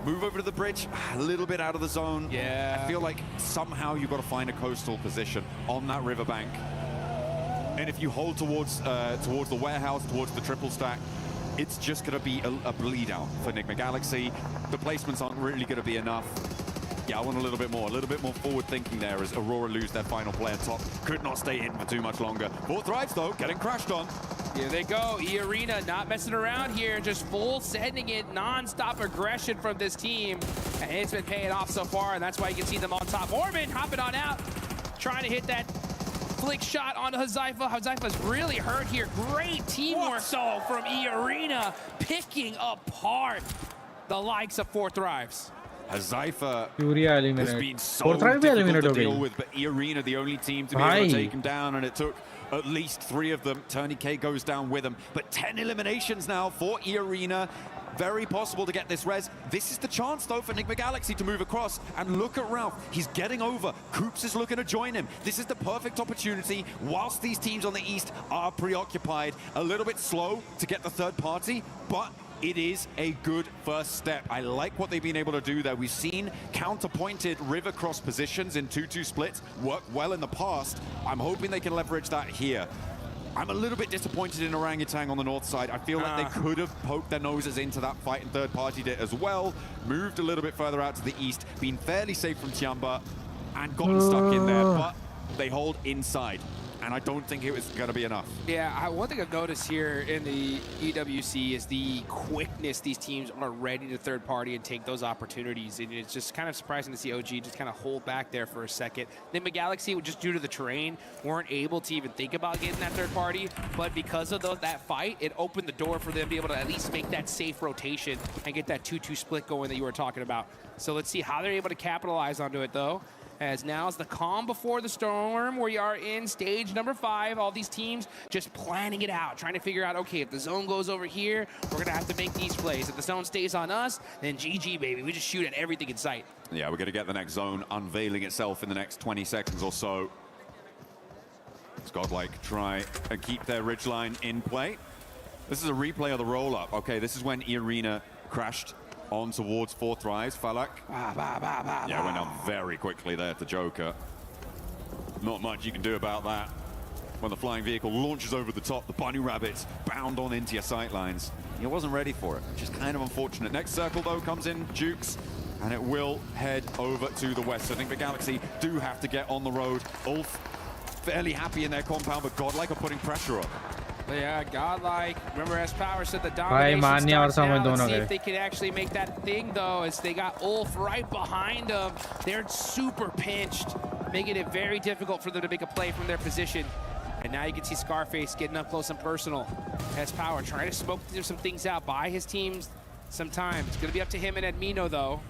Move over to the bridge, a little bit out of the zone. Yeah. I feel like somehow you've got to find a coastal position on that riverbank. And if you hold towards the warehouse, towards the triple stack, it's just going to be a bleed out for Enigma Galaxy. The placements aren't really going to be enough. Yeah, I want a little bit more forward thinking there as Aurora lose their final player. Top could not stay in for too much longer. 4th Rise though, getting crashed on. Here they go, eArena not messing around here, just full sending it, non-stop aggression from this team. And it's been paying off so far, and that's why you can see them on top. Mormon hopping on out, trying to hit that flick shot onto Zypha. Zypha's really hurt here. Great teamwork though from eArena, picking apart the likes of 4th Rise. Zypha has been so difficult to deal with, but eArena the only team to be able to take him down, and it took at least 3 of them. TourneyK goes down with him, but 10 eliminations now for eArena. Very possible to get this res. This is the chance, though, for Enigma Galaxy to move across. And look at Ralph. He's getting over. Koops is looking to join him. This is the perfect opportunity. Whilst these teams on the East are preoccupied, a little bit slow to get the third party, but it is a good first step. I like what they've been able to do there. We've seen counterpointed river cross positions in 2-2 splits work well in the past. I'm hoping they can leverage that here. I'm a little bit disappointed in Orangutan on the north side. I feel like they could have poked their noses into that fight and third party did as well. Moved a little bit further out to the east, been fairly safe from Tiamba and gotten stuck in there, but they hold inside. And I don't think it was going to be enough. Yeah, one thing I've noticed here in the EWC is the quickness these teams are ready to third party and take those opportunities. And it's just kind of surprising to see OG just kind of hold back there for a second. Enigma Galaxy, just due to the terrain, weren't able to even think about getting that third party. But because of that fight, it opened the door for them to be able to at least make that safe rotation and get that 2-2 split going that you were talking about. So let's see how they're able to capitalize onto it, though. As now is the calm before the storm. We are in stage number 5. All these teams just planning it out, trying to figure out, okay, if the zone goes over here, we're going to have to make these plays. If the zone stays on us, then GG, baby. We just shoot at everything in sight. Yeah, we're going to get the next zone unveiling itself in the next 20 seconds or so. It's Godlike try and keep their ridgeline in play. This is a replay of the roll-up. Okay, this is when eArena crashed on towards 4th Rise. Falak. Yeah, went down very quickly there to Joker. Not much you can do about that. When the flying vehicle launches over the top, the bunny rabbits bound on into your sightlines. He wasn't ready for it, which is kind of unfortunate. Next circle, though, comes in Jukes, and it will head over to the west. So I think the Galaxy do have to get on the road. Ulf fairly happy in their compound, but Godlike are putting pressure on. Yeah, Godlike. Remember, as Power said, the domination starts now. Let's see if they can actually make that thing, though, as they got Ulf right behind them. They're super pinched, making it very difficult for them to make a play from their position. And now you can see Scarface getting up close and personal. As Power trying to smoke some things out, buy his teams some time. It's going to be up to him and Edmino, though,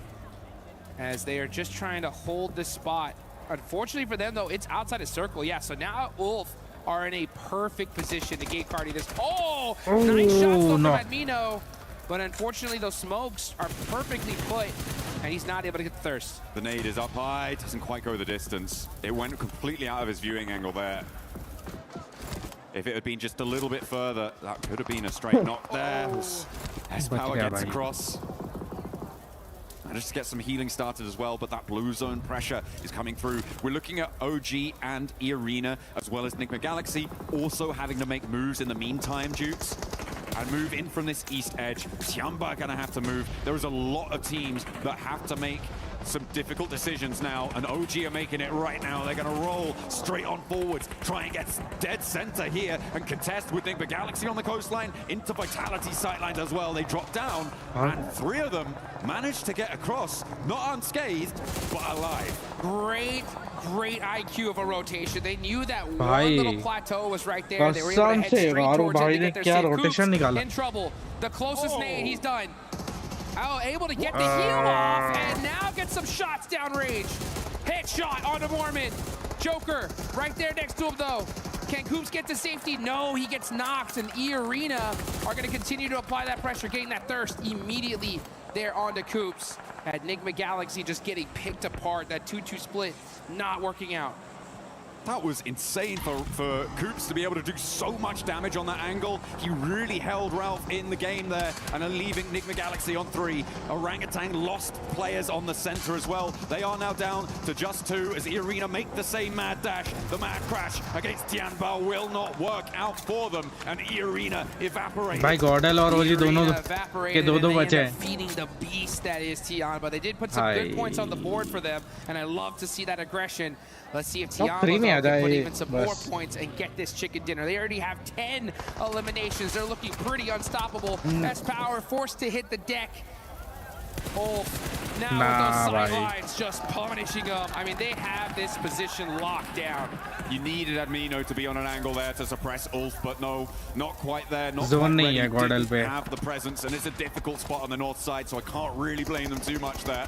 as they are just trying to hold this spot. Unfortunately for them, though, it's outside of circle. Yeah, so now Ulf are in a perfect position to gate party this. Oh, nice shots from Edmino. But unfortunately, those smokes are perfectly put, and he's not able to get the thirst. The nade is up high, doesn't quite go the distance. It went completely out of his viewing angle there. If it had been just a little bit further, that could have been a straight knock there. As Power gets across. Managed to get some healing started as well, but that blue zone pressure is coming through. We're looking at OG and E-Arena, as well as Enigma Galaxy, also having to make moves in the meantime, Dukes, and move in from this east edge. Tiamba gonna have to move. There is a lot of teams that have to make some difficult decisions now, and OG are making it right now. They're gonna roll straight on forwards, try and get dead center here and contest with Enigma Galaxy on the coastline into Vitality sightlines as well. They drop down, and 3 of them managed to get across, not unscathed, but alive. Great IQ of a rotation. They knew that one little plateau was right there. They were able to head straight towards it to get their safe. Coops in trouble. The closest nade, he's done. Able to get the heal off, and now get some shots downrange. Headshot onto Mormon. Joker right there next to him, though. Can Coops get to safety? No, he gets knocked, and E-Arena are going to continue to apply that pressure, getting that thirst immediately there onto Coops. Enigma Galaxy just getting picked apart. That 2-2 split not working out. That was insane for Coops to be able to do so much damage on that angle. He really held Ralph in the game there, and are leaving Enigma Galaxy on 3. Orangutan lost players on the center as well. They are now down to just 2 as E-Arena make the same mad dash. The mad crash against Tianbao will not work out for them, and E-Arena evaporated. By Gordel or OG दोनों के दो बचे हैं. Feeding the beast that is Tianba. They did put some good points on the board for them, and I love to see that aggression. Let's see if Tianba can put even some more points and get this chicken dinner. They already have 10 eliminations. They're looking pretty unstoppable. S Power forced to hit the deck. Oh, now with those sidelines just punishing them. I mean, they have this position locked down. You needed Admino to be on an angle there to suppress Ulf, but no, not quite there. Not Zone quite ready. Didn't have the presence, and it's a difficult spot on the north side, so I can't really blame them too much there.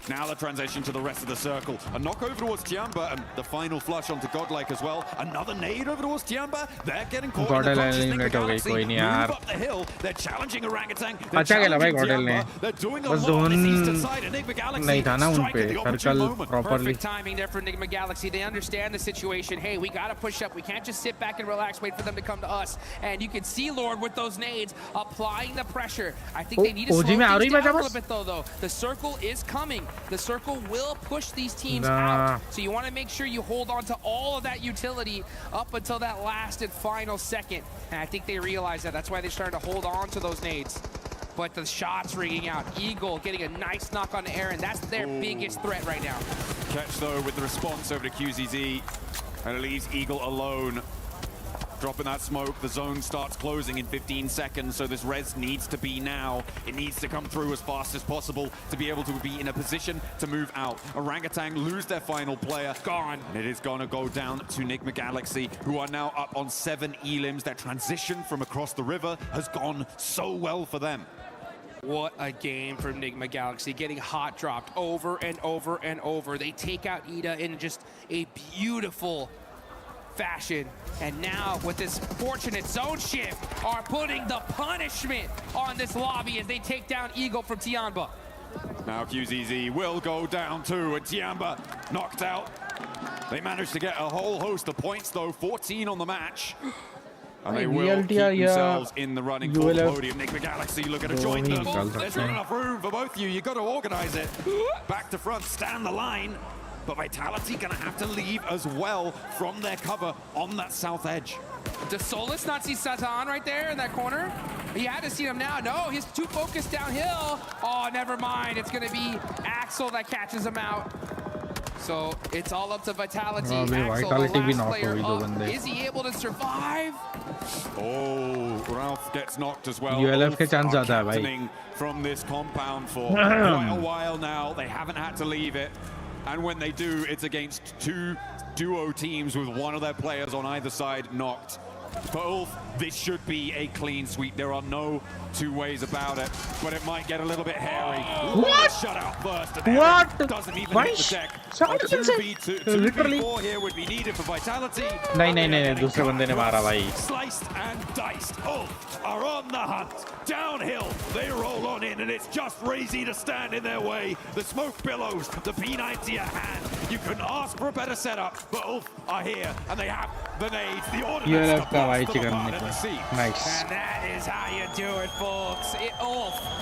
Now the transition to the rest of the circle. A knock over towards Tiamba, and the final flush onto Godlike as well. Another nade over towards Tiamba. They're getting caught in the clutches. Enigma Galaxy move up the hill. They're challenging Orangutan. They're challenging Tiamba. They're doing a lot on this eastern side. Enigma Galaxy striking the opportune moment. Perfect timing there for Enigma Galaxy. They understand the situation. Hey, we got to push up. We can't just sit back and relax, wait for them to come to us. And you can see Lord with those nades applying the pressure. I think they need to slow things down a little bit, though. The circle is coming. The circle will push these teams out. So you want to make sure you hold on to all of that utility up until that last and final second. And I think they realize that. That's why they're starting to hold on to those nades. But the shots ringing out. Eagle getting a nice knock on Aaron. That's their biggest threat right now. Catch, though, with the response over to QZZ. And it leaves Eagle alone. Dropping that smoke, the zone starts closing in 15 seconds, so this res needs to be now. It needs to come through as fast as possible to be able to be in a position to move out. Orangutan lose their final player. Gone. And it is going to go down to Enigma Galaxy, who are now up on 7 elims. Their transition from across the river has gone so well for them. What a game from Enigma Galaxy, getting hot dropped over and over and over. They take out Ida in just a beautiful fashion, and now with this fortunate zone shift are putting the punishment on this lobby as they take down Eagle from Tianba. Now QZZ will go down too, and Tiamba knocked out. They managed to get a whole host of points though, 14 on the match. And they will keep themselves in the running for the podium. Enigma Galaxy looking to join them. There's not enough room for both of you. You've got to organize it. Back to front, stand the line. But Vitality gonna have to leave as well from their cover on that south edge. Does Solus not see Satan right there in that corner? He had to see him now. No, he's too focused downhill. Oh, never mind. It's gonna be Axel that catches him out. So it's all up to Vitality. Axel, the last player up. Is he able to survive? Oh, Ralph gets knocked as well. ULF के chance ज़्यादा है भाई. From this compound for quite a while now. They haven't had to leave it. And when they do, it's against 2 duo teams with one of their players on either side knocked. For Ulf, this should be a clean sweep. There are no two ways about it, but it might get a little bit hairy. What? Shutout first. And what? Doesn't even hit the deck. 2v4 here would be needed for Vitality. नहीं दूसरे बंदे ने मारा भाई. Sliced and diced. Ulf are on the hunt. Downhill, they roll on in, and it's just Razy to stand in their way. The smoke billows, the P90 at hand. You couldn't ask for a better setup, but Ulf are here, and they have the nades, the audience, ULF का भाई the chicken part of the seat. nice. And that is how you do it, folks.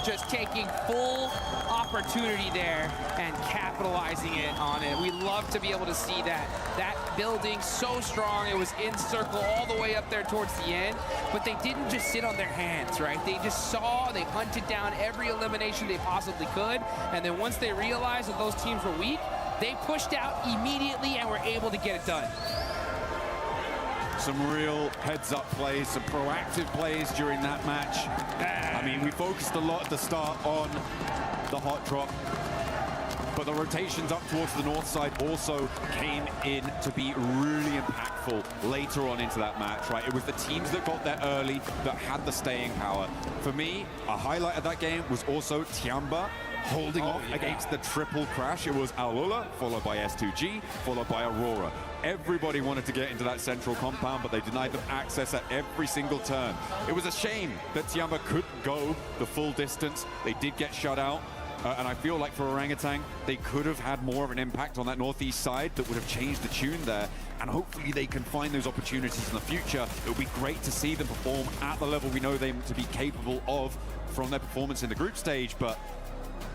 Just taking full opportunity there and capitalizing it on it. We love to be able to see that. That building so strong. It was in circle all the way up there towards the end, but they didn't just sit on their hands, right? They just saw, they hunted down every elimination they possibly could, and then once they realized that those teams were weak, they pushed out immediately and were able to get it done. Some real heads-up plays, some proactive plays during that match. I mean, we focused a lot at the start on the hot drop, but the rotations up towards the north side also came in to be really impactful later on into that match, right? It was the teams that got there early that had the staying power. For me, a highlight of that game was also Tiamba holding off against the triple crash. It was Alula, followed by S2G, followed by Aurora. Everybody wanted to get into that central compound, but they denied them access at every single turn. It was a shame that Tiamba couldn't go the full distance. They did get shut out. And I feel like for Orangutan, they could have had more of an impact on that northeast side that would have changed the tune there. And hopefully they can find those opportunities in the future. It would be great to see them perform at the level we know them to be capable of from their performance in the group stage. But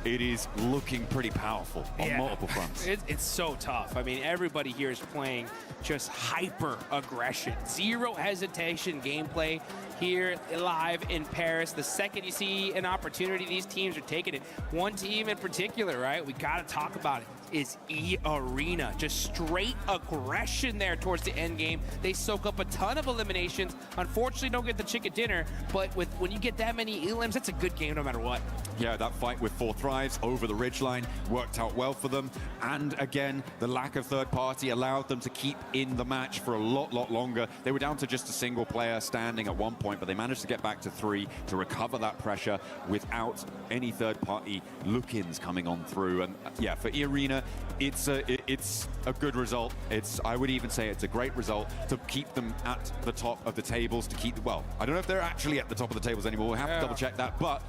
it is looking pretty powerful on multiple fronts. It's so tough. I mean, everybody here is playing just hyper aggression. Zero hesitation gameplay here live in Paris. The second you see an opportunity, these teams are taking it. One team in particular, right? We got to talk about it. Is E-Arena. Just straight aggression there towards the end game. They soak up a ton of eliminations. Unfortunately, don't get the chicken dinner, but when you get that many elims, that's a good game no matter what. Yeah, that fight with 4 Thrives over the ridgeline worked out well for them. And again, the lack of third party allowed them to keep in the match for a lot longer. They were down to just a single player standing at one point, but they managed to get back to 3 to recover that pressure without any third party look-ins coming on through. And yeah, for E-Arena, it's a good result. I would even say it's a great result to keep them at the top of the tables, to keep, well, I don't know if they're actually at the top of the tables anymore. We'll have to double check that, but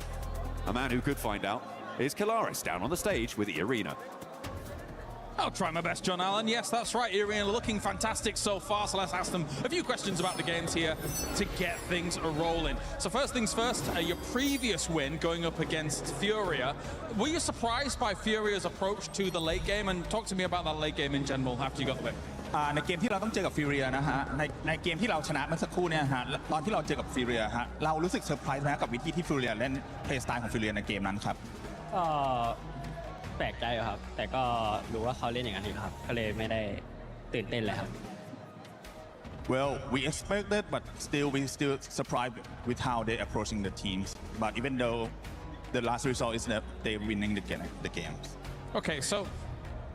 a man who could find out is Kalaris down on the stage with E-Arena. I'll try my best, John Allen. Yes, that's right. E-Arena looking fantastic so far, so let's ask them a few questions about the games here to get things rolling. So first things first, your previous win going up against Furia. Were you surprised by Furia's approach to the late game? And talk to me about that late game in general after you got the win. ในเกมที่เราต้องเจอกับฟิวเรียนะฮะในเกมที่เราชนะเมื่อสักครู่เนี่ยฮะตอนที่เราเจอกับฟิวเรียฮะเรารู้สึกเซอร์ไพรส์นะกับวิธีที่ฟิวเรียเล่นเพลย์สไตล์ของฟิวเรียในเกมนั้นครับ ก็แปลกใจครับแต่ก็รู้ว่าเขาเล่นอย่างนั้นครับก็เลยไม่ได้ตื่นเต้นเลยครับ Well, we expected, but we still surprised with how they approaching the teams. But even though the last result is that they're winning the games. Okay, so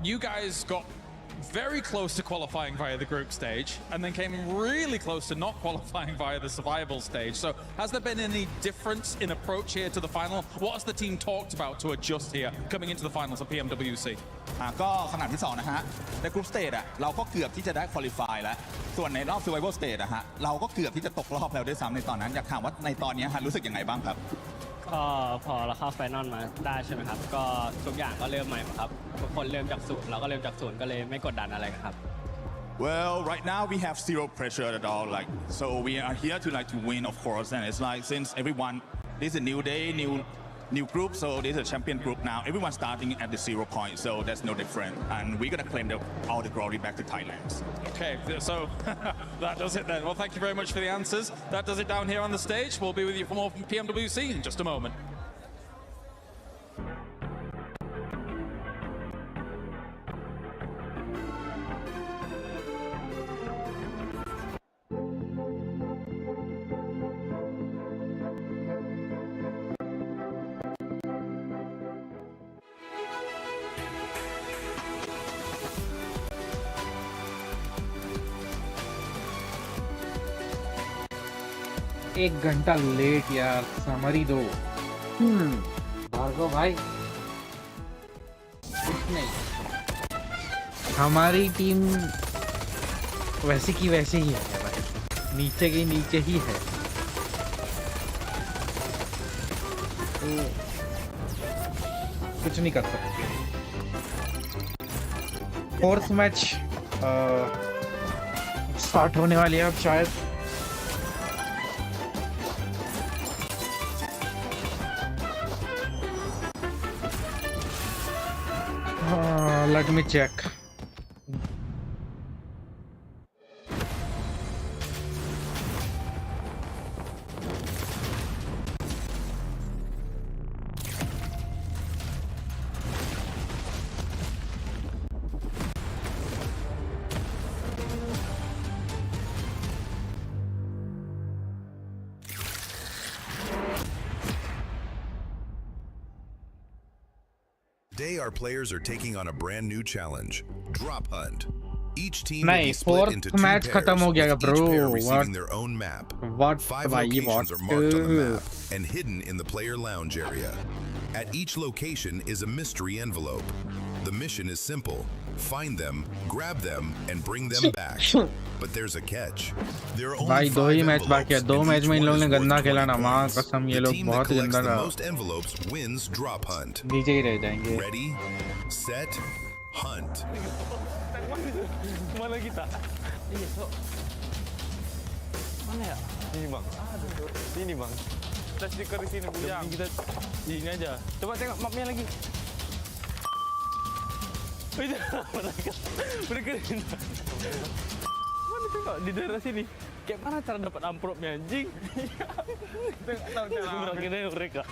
you guys got very close to qualifying via the group stage and then came really close to not qualifying via the survival stage. So has there been any difference in approach here to the final? What has the team talked about to adjust here coming into the finals of PMWC? ก็ขนาดที่2นะฮะในกรุ๊ปสเตจเราก็เกือบที่จะได้ควอลิฟายแล้วส่วนในรอบ survival stage นะฮะเราก็เกือบที่จะตกรอบแล้วด้วยซ้ำในตอนนั้นอยากถามว่าในตอนนี้ฮะรู้สึกยังไงบ้างครับ ก็พอเราเข้าไฟนอลมาได้ใช่ไหมครับก็ทุกอย่างก็เริ่มใหม่ครับทุกคนเริ่มจากศูนย์เราก็เริ่มจากศูนย์ก็เลยไม่กดดันอะไรครับ Well, right now we have zero pressure at all. So we are here to win, of course. And it's like since everyone, this is a new day, new group. So this is a champion group now. Everyone's starting at the 0 point. So that's no different. And we're gonna claim all the glory back to Thailand. Okay, so that does it then. Well, thank you very much for the answers. That does it down here on the stage. We'll be with you for more from PMWC in just a moment. एक घंटा late यार summary दो भार्गव भाई कुछ नहीं हमारी team वैसी की वैसे ही है भाई नीचे की नीचे ही है तो कुछ नहीं कर सकते फोर्थ मैच स्टार्ट होने वाली है अब शायद। Let me check. Today, our players are taking on a brand new challenge, Drop Hunt. Each team will नहीं, be split fourth into two match pairs, खत्म हो गया with bro. each pair receiving What? their own map. What? 5 भाई, locations what? are marked on the map and hidden in the player lounge area. At each location is a mystery envelope. The mission is simple. Find them, grab them, and bring them back. But there's a catch. There are only भाई 5 दो ही match बाकी है, envelopes, दो and match each में इन one लोगों ने is गंदा worth खेला ना, 20 माँ points. कसम ये The लोग team that बहुत collects गंदा the था। most envelopes wins Drop Hunt. नीचे ही रह जाएंगे। Ready, set, hunt. Mana kita? Iya, so. Mana ya? Ini bang. Sini bang. Kita stiker di sini bujang. Kita di sini aja. Coba tengok mapnya lagi. Mereka mana tengok di daerah sini. Kayak mana cara dapat amplopnya anjing? Tengok tahu cara. Kira mereka.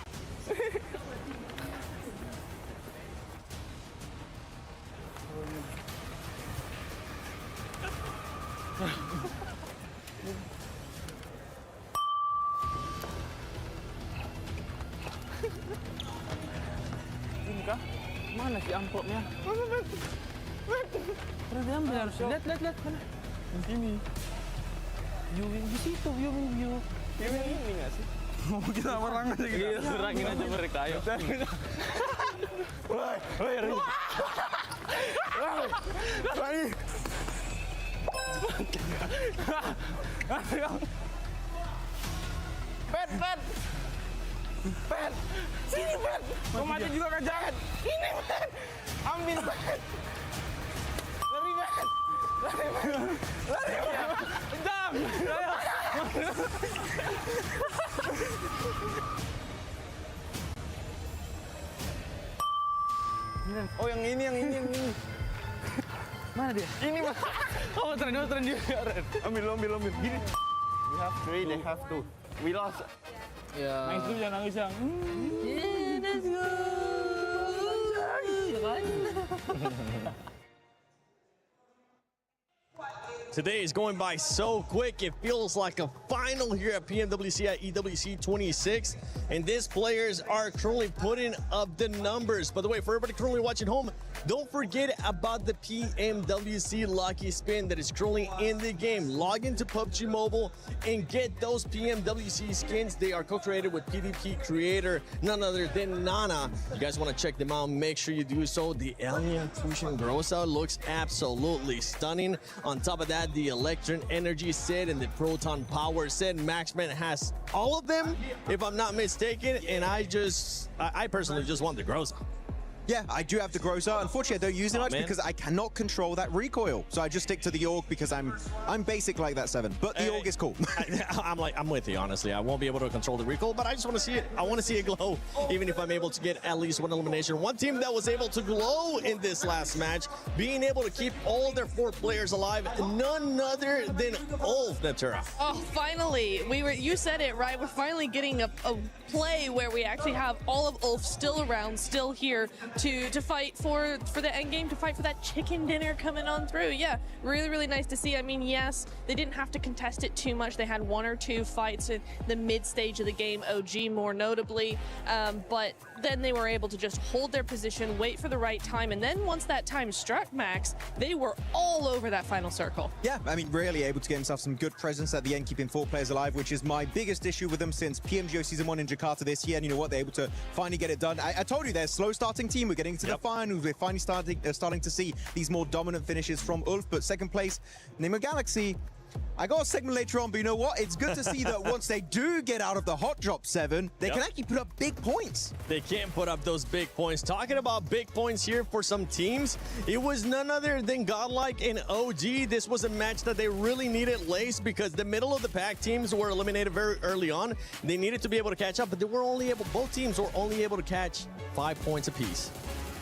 Ini kah? Mana sih amplopnya? Pernah diambil harus. Lihat mana? Di sini. Viewing di situ, viewing. Viewing ini nggak sih? Mau kita orang aja gitu. Iya, serangin aja mereka, ayo. Woi, Pet. Sini, Pet. Kau mati juga kan jangan. Ini, Pet. Ambil, Pet. Lari, Pet. Lari, Pet. Jam. Ayo. Oh, yang ini. Mana dia? Ini, Mas. Oh, tren juga. Ambil. Gini. We have three, they have two. We lost. Yeah. Nangis dulu jangan nangis yang. Yeah, let's go. Today is going by so quick. It feels like a final here at PMWC at EWC 26. And these players are currently putting up the numbers. By the way, for everybody currently watching home, don't forget about the PMWC Lucky Spin that is currently in the game. Log into PUBG Mobile and get those PMWC skins. They are co-created with PvP creator, none other than Nana. You guys want to check them out, make sure you do so. The Alien Fusion Grossa looks absolutely stunning. On top of that, the Electron Energy set and the Proton Power set. Maxman has all of them, if I'm not mistaken, and I personally just want the Grossa. Yeah, I do have the Groza. Unfortunately, I don't use it much because I cannot control that recoil. So I just stick to the Org because I'm basic like that, Seven. But the Org is cool. I'm with you, honestly. I won't be able to control the recoil, but I just want to see it. I want to see it glow, even if I'm able to get at least one elimination. One team that was able to glow in this last match, being able to keep all their 4 players alive, none other than Ulf, Natura. Oh, finally. You said it, right? We're finally getting a play where we actually have all of Ulf still around, still here to fight for the end game, to fight for that chicken dinner coming on through. Yeah, really nice to see. I mean, yes, they didn't have to contest it too much. They had 1 or 2 fights in the mid stage of the game, OG more notably, but then they were able to just hold their position, wait for the right time, and then once that time struck, Max, they were all over that final circle. Yeah, I mean, really able to get himself some good presence at the end, keeping 4 players alive, which is my biggest issue with them since PMGO Season 1 in Jakarta this year. And you know what? They're able to finally get it done. I told you, they're a slow starting team. We're getting to the finals. We're finally starting to see these more dominant finishes from Ulf. But second place, Nemo Galaxy, I got a segment later on, but you know what? It's good to see that once they do get out of the hot drop 7, they can actually put up big points. They can put up those big points. Talking about big points here for some teams, it was none other than Godlike and OG. This was a match that they really needed, Lace, because the middle of the pack teams were eliminated very early on. They needed to be able to catch up, but both teams were only able to catch 5 points apiece.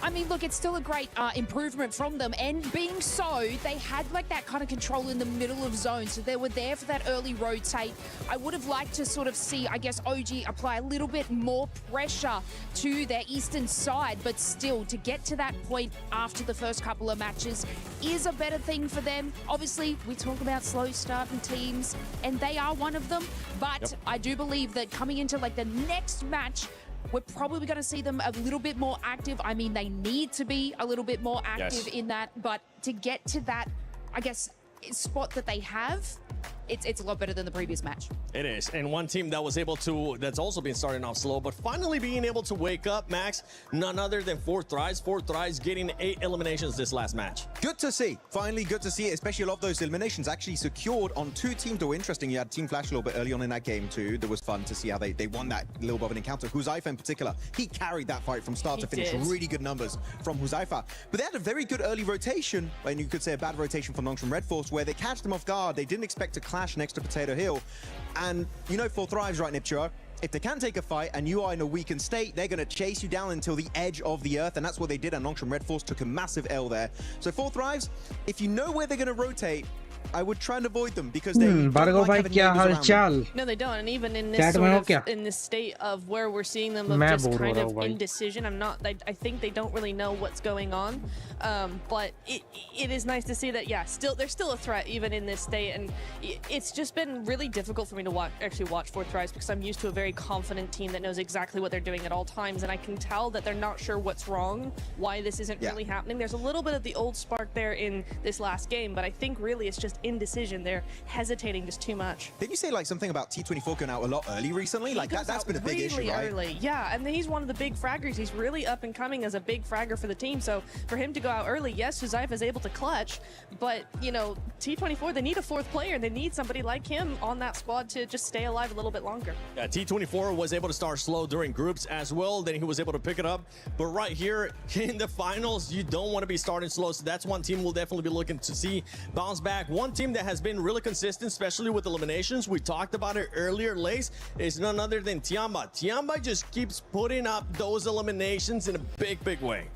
I mean, look, it's still a great improvement from them. And being so, they had like that kind of control in the middle of zone. So they were there for that early rotate. I would have liked to sort of see, I guess, OG apply a little bit more pressure to their eastern side. But still, to get to that point after the first couple of matches is a better thing for them. Obviously, we talk about slow starting teams, and they are one of them. But I do believe that coming into like the next match, we're probably going to see them a little bit more active. I mean, they need to be a little bit more active in that. But to get to that, I guess, spot that they have, it's a lot better than the previous match. It is. And one team that was able to, that's also been starting off slow, but finally being able to wake up, Max, none other than 4Thrives. 4Thrives getting 8 eliminations this last match. Good to see. Finally, good to see it, especially a lot of those eliminations actually secured on 2 teams that were interesting. You had Team Flash a little bit early on in that game too. That was fun to see how they won that little bit of an encounter. Huzaifa in particular, he carried that fight from start to finish. Really good numbers from Huzaifa. But they had a very good early rotation, and you could say a bad rotation for Nongs from Red Force, where they catched them off guard. They didn't expect to clash next to Potato Hill. And you know 4Thrives, right, Nipchua? If they can take a fight and you are in a weakened state, they're going to chase you down until the edge of the earth, and that's what they did. And Nongs from Red Force took a massive L there. So 4Thrives, if you know where they're going to rotate, I would try and avoid them because they don't like having neighbors around them. No, they don't. And even in this sort of, in this state of where we're seeing them of just kind of indecision, I think they don't really know what's going on. But it is nice to see that, they're still a threat even in this state. And it's just been really difficult for me to actually watch 4Thrives because I'm used to a very confident team that knows exactly what they're doing at all times. And I can tell that they're not sure what's wrong, why this isn't really happening. There's a little bit of the old spark there in this last game, but I think really it's just indecision. They're hesitating just too much. Didn't you say like something about T24 going out a lot early recently? Like that's been a big issue, right? Early. Yeah, and he's one of the big fraggers. He's really up and coming as a big fragger for the team. So for him to go out early, yes, Huzaifa is able to clutch, but you know, T24, they need a 4th player. They need somebody like him on that squad to just stay alive a little bit longer. Yeah, T24 was able to start slow during groups as well. Then he was able to pick it up. But right here in the finals, you don't want to be starting slow. So that's one team we'll definitely be looking to see bounce back. One team that has been really consistent, especially with eliminations, we talked about it earlier, Lace, is none other than Tiamba. Tiamba just keeps putting up those eliminations in a big way.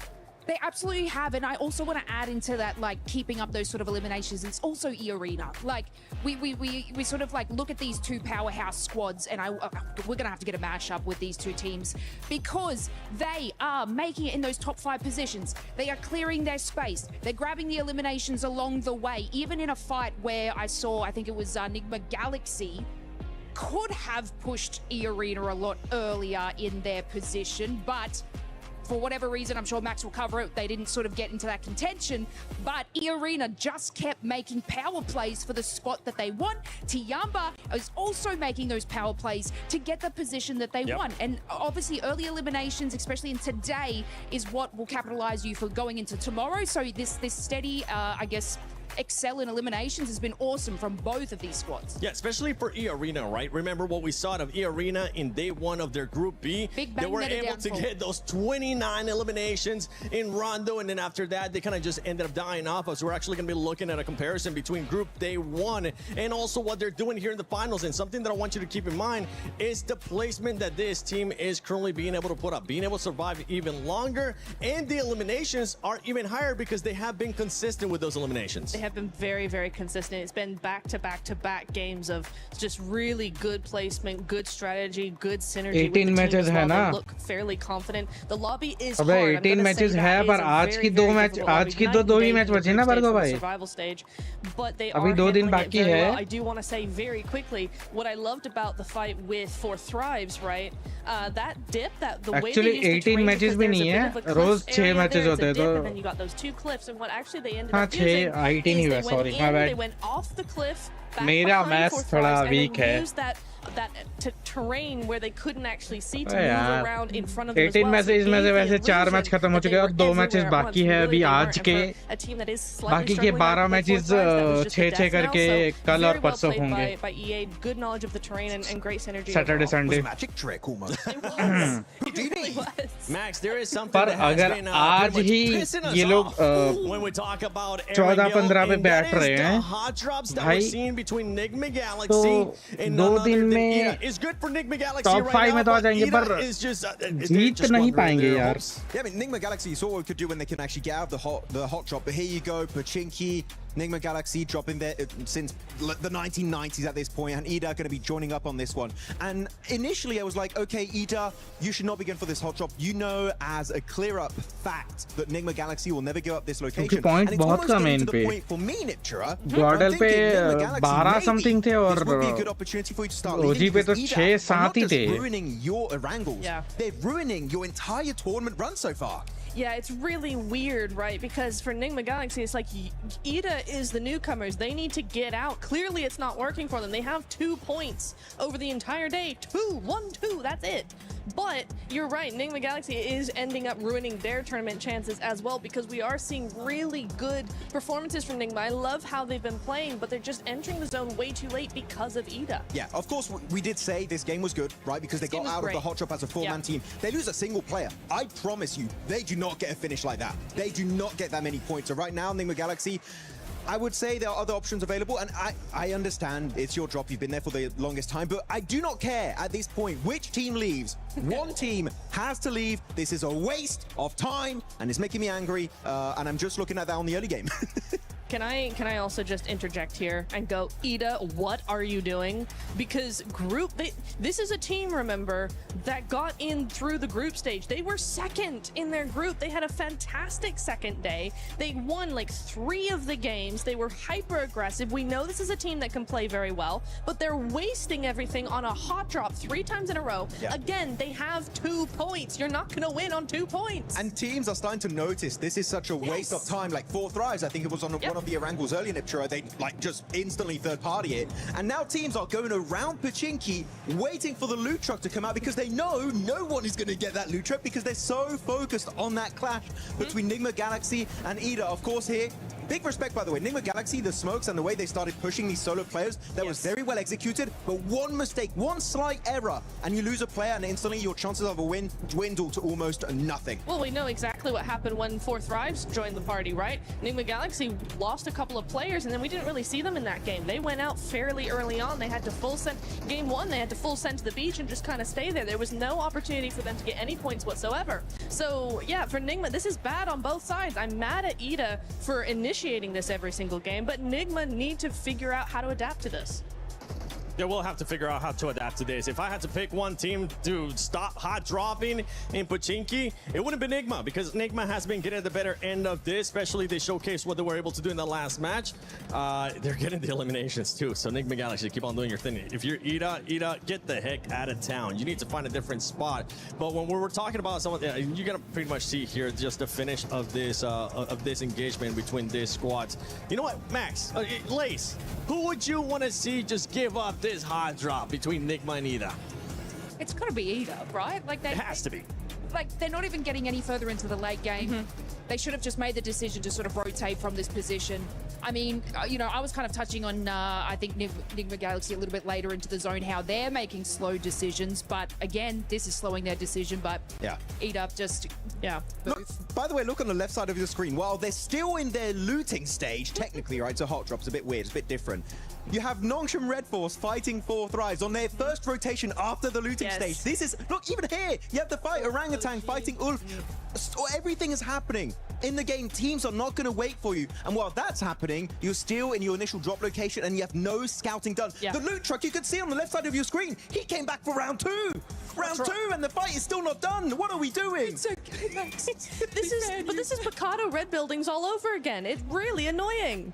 They absolutely have, and I also want to add into that, like, keeping up those sort of eliminations. It's also E-Arena. Like, we sort of, like, look at these 2 powerhouse squads, and we're going to have to get a mashup with these 2 teams because they are making it in those top 5 positions. They are clearing their space. They're grabbing the eliminations along the way, even in a fight where I think it was Enigma Galaxy, could have pushed E-Arena a lot earlier in their position, but for whatever reason, I'm sure Max will cover it, they didn't sort of get into that contention, but E-Arena just kept making power plays for the spot that they want. Tiamba is also making those power plays to get the position that they want. And obviously early eliminations, especially in today, is what will capitalize you for going into tomorrow. So this steady, I guess, excel in eliminations has been awesome from both of these squads. Yeah, especially for E-Arena, right? Remember what we saw of E-Arena in day 1 of their Group B? They were able to get those 29 eliminations in Rondo, and then after that, they kind of just ended up dying off us. We're actually going to be looking at a comparison between Group Day 1 and also what they're doing here in the finals. And something that I want you to keep in mind is the placement that this team is currently being able to put up, being able to survive even longer, and the eliminations are even higher because they have been consistent with those eliminations. Have been very consistent. It's been back-to-back games of just really good placement, good strategy, good synergy. 18 matches है ना? They look fairly confident. The lobby is अबे 18 matches है पर आज की 2 ही match बचे ना भार्गव भाई. Survival stage, but they अभी are 2 दिन handling it बाकी very है. well. I do want to say very quickly what I loved about the fight with 4Thrives, right? That dip, the way Actually, they used to 18 matches भी नहीं है. रोज 6 matches होते हैं तो. And then you got those 2 cliffs, and what actually they ended up using. हाँ 6 18 ही नहीं हुआ, sorry, my bad. They went off the cliff. मेरा मैच थोड़ा weak है. That terrain where they couldn't actually see to अरे move यार, around in front of them as 18 well. Matches में से वैसे 4 मैच खत्म हो चुके हैं और 2 मैचेस बाकी है अभी आज के. बाकी के 12 मैचेस 6-6 करके कल और परसों होंगे. By EA, good knowledge of the terrain and great synergy. Saturday, Sunday. Magic trick almost. Max, there is something पर that has अगर been आज pretty ही much pissing us ये लोग off when we talk about 14-15 पे बैठ रहे हैं hot drops that भाई, we're seeing between Nigma तो Galaxy and 2 दिन में is good for Nigma Galaxy top 5 में तो आ जाएंगे पर जीत नहीं पाएंगे यार. Yeah, I mean, Nigma Galaxy, you saw what we could do when they can actually get out of the hot drop. But here you go, Pachinki, Nigma Galaxy dropping there since the 1990s at this point, and Ida going to be joining up on this one. And initially I was like, okay, Ida, you should not be going for this hot drop. You know as a clear-up fact that Nigma Galaxy will never give up this location. point and it's बहुत almost कम है getting in to the पे. point for me, Niptura. Gordel पे 12 something थे और this would be a good opportunity for you to start OG leading, पे तो because 6-7 Ida are not he just थे. ruining your Wrangles. Yeah. They're ruining your entire tournament run so far. Yeah, it's really weird, right? Because for Nigma Galaxy, it's like Ida is the newcomers. They need to get out. Clearly, it's not working for them. They have 2 points over the entire day. 1-2, that's it. But you're right, Nigma Galaxy is ending up ruining their tournament chances as well, because we are seeing really good performances from Nigma. I love how they've been playing, but they're just entering the zone way too late because of Ida. Yeah, of course, we did say this game was good, right? Because they got out of the hot drop as a 4-man team. They lose a single player. I promise you, they do not get a finish like that. They do not get that many points. So right now, Nigma Galaxy, I would say there are other options available, and I understand it's your drop. You've been there for the longest time, but I do not care at this point which team leaves. One team has to leave. This is a waste of time, and it's making me angry, and I'm just looking at that on the early game. Can I also just interject here and go, Ida, what are you doing? Because this is a team, remember, that got in through the group stage. They were second in their group. They had a fantastic second day. They won like 3 of the games. They were hyper aggressive. We know this is a team that can play very well, but they're wasting everything on a hot drop 3 times in a row. Yeah. Again, they have 2 points. You're not going to win on 2 points. And teams are starting to notice this is such a waste of time. Like 4 Thrives, I think it was on one of the Wrangles earlier, Niptura, they like just instantly third party it. And now teams are going around Pachinki, waiting for the loot truck to come out, because they know no one is going to get that loot truck, because they're so focused on that clash between Nigma Galaxy and Ida. Of course here, big respect, by the way, Nigma Galaxy, the smokes and the way they started pushing these solo players, that was very well executed, but one mistake, one slight error, and you lose a player, and instantly your chances of a win dwindle to almost nothing. Well, we know exactly what happened when 4 Thrives joined the party, right? Nigma Galaxy lost a couple of players, and then we didn't really see them in that game. They went out fairly early on. They had to full send. Game 1, they had to full send to the beach and just kind of stay there. There was no opportunity for them to get any points whatsoever. So, yeah, for Nigma, this is bad on both sides. I'm mad at Ida for initiating this every single game, but Nigma need to figure out how to adapt to this. Yeah, we'll have to figure out how to adapt to this. If I had to pick one team to stop hot dropping in Pachinki, it wouldn't be Nigma, because Nigma has been getting the better end of this, especially they showcased what they were able to do in the last match. They're getting the eliminations too, so Nigma Galaxy, keep on doing your thing. If you're Ida, get the heck out of town. You need to find a different spot. But when we're talking about someone, you're gonna pretty much see here just the finish of this engagement between these squads. You know what, Max, Lace, who would you want to see just give up this hard drop between Nigma and Ida? It's got to be Ida, right? Like it has to be. Like, they're not even getting any further into the late game. They should have just made the decision to sort of rotate from this position. I mean, you know, I was kind of touching on, I think, Nigma Galaxy a little bit later into the zone, how they're making slow decisions. But again, this is slowing their decision. But yeah, Ida just, Look, by the way, look on the left side of your screen. While they're still in their looting stage, technically, right? So hot drop's a bit weird, it's a bit different. You have Nongshim Red Force fighting 4 Thrives on their first rotation after the looting stage. This is, look, even here, you have to fight Orangutan fighting Ulf. Everything is happening in the game. Teams are not going to wait for you. And while that's happening, you're still in your initial drop location and you have no scouting done. The loot truck, you can see on the left side of your screen, he came back for round 2. Round 2, and the fight is still not done. What are we doing? It's okay, Max. This is Picado red buildings all over again. It's really annoying.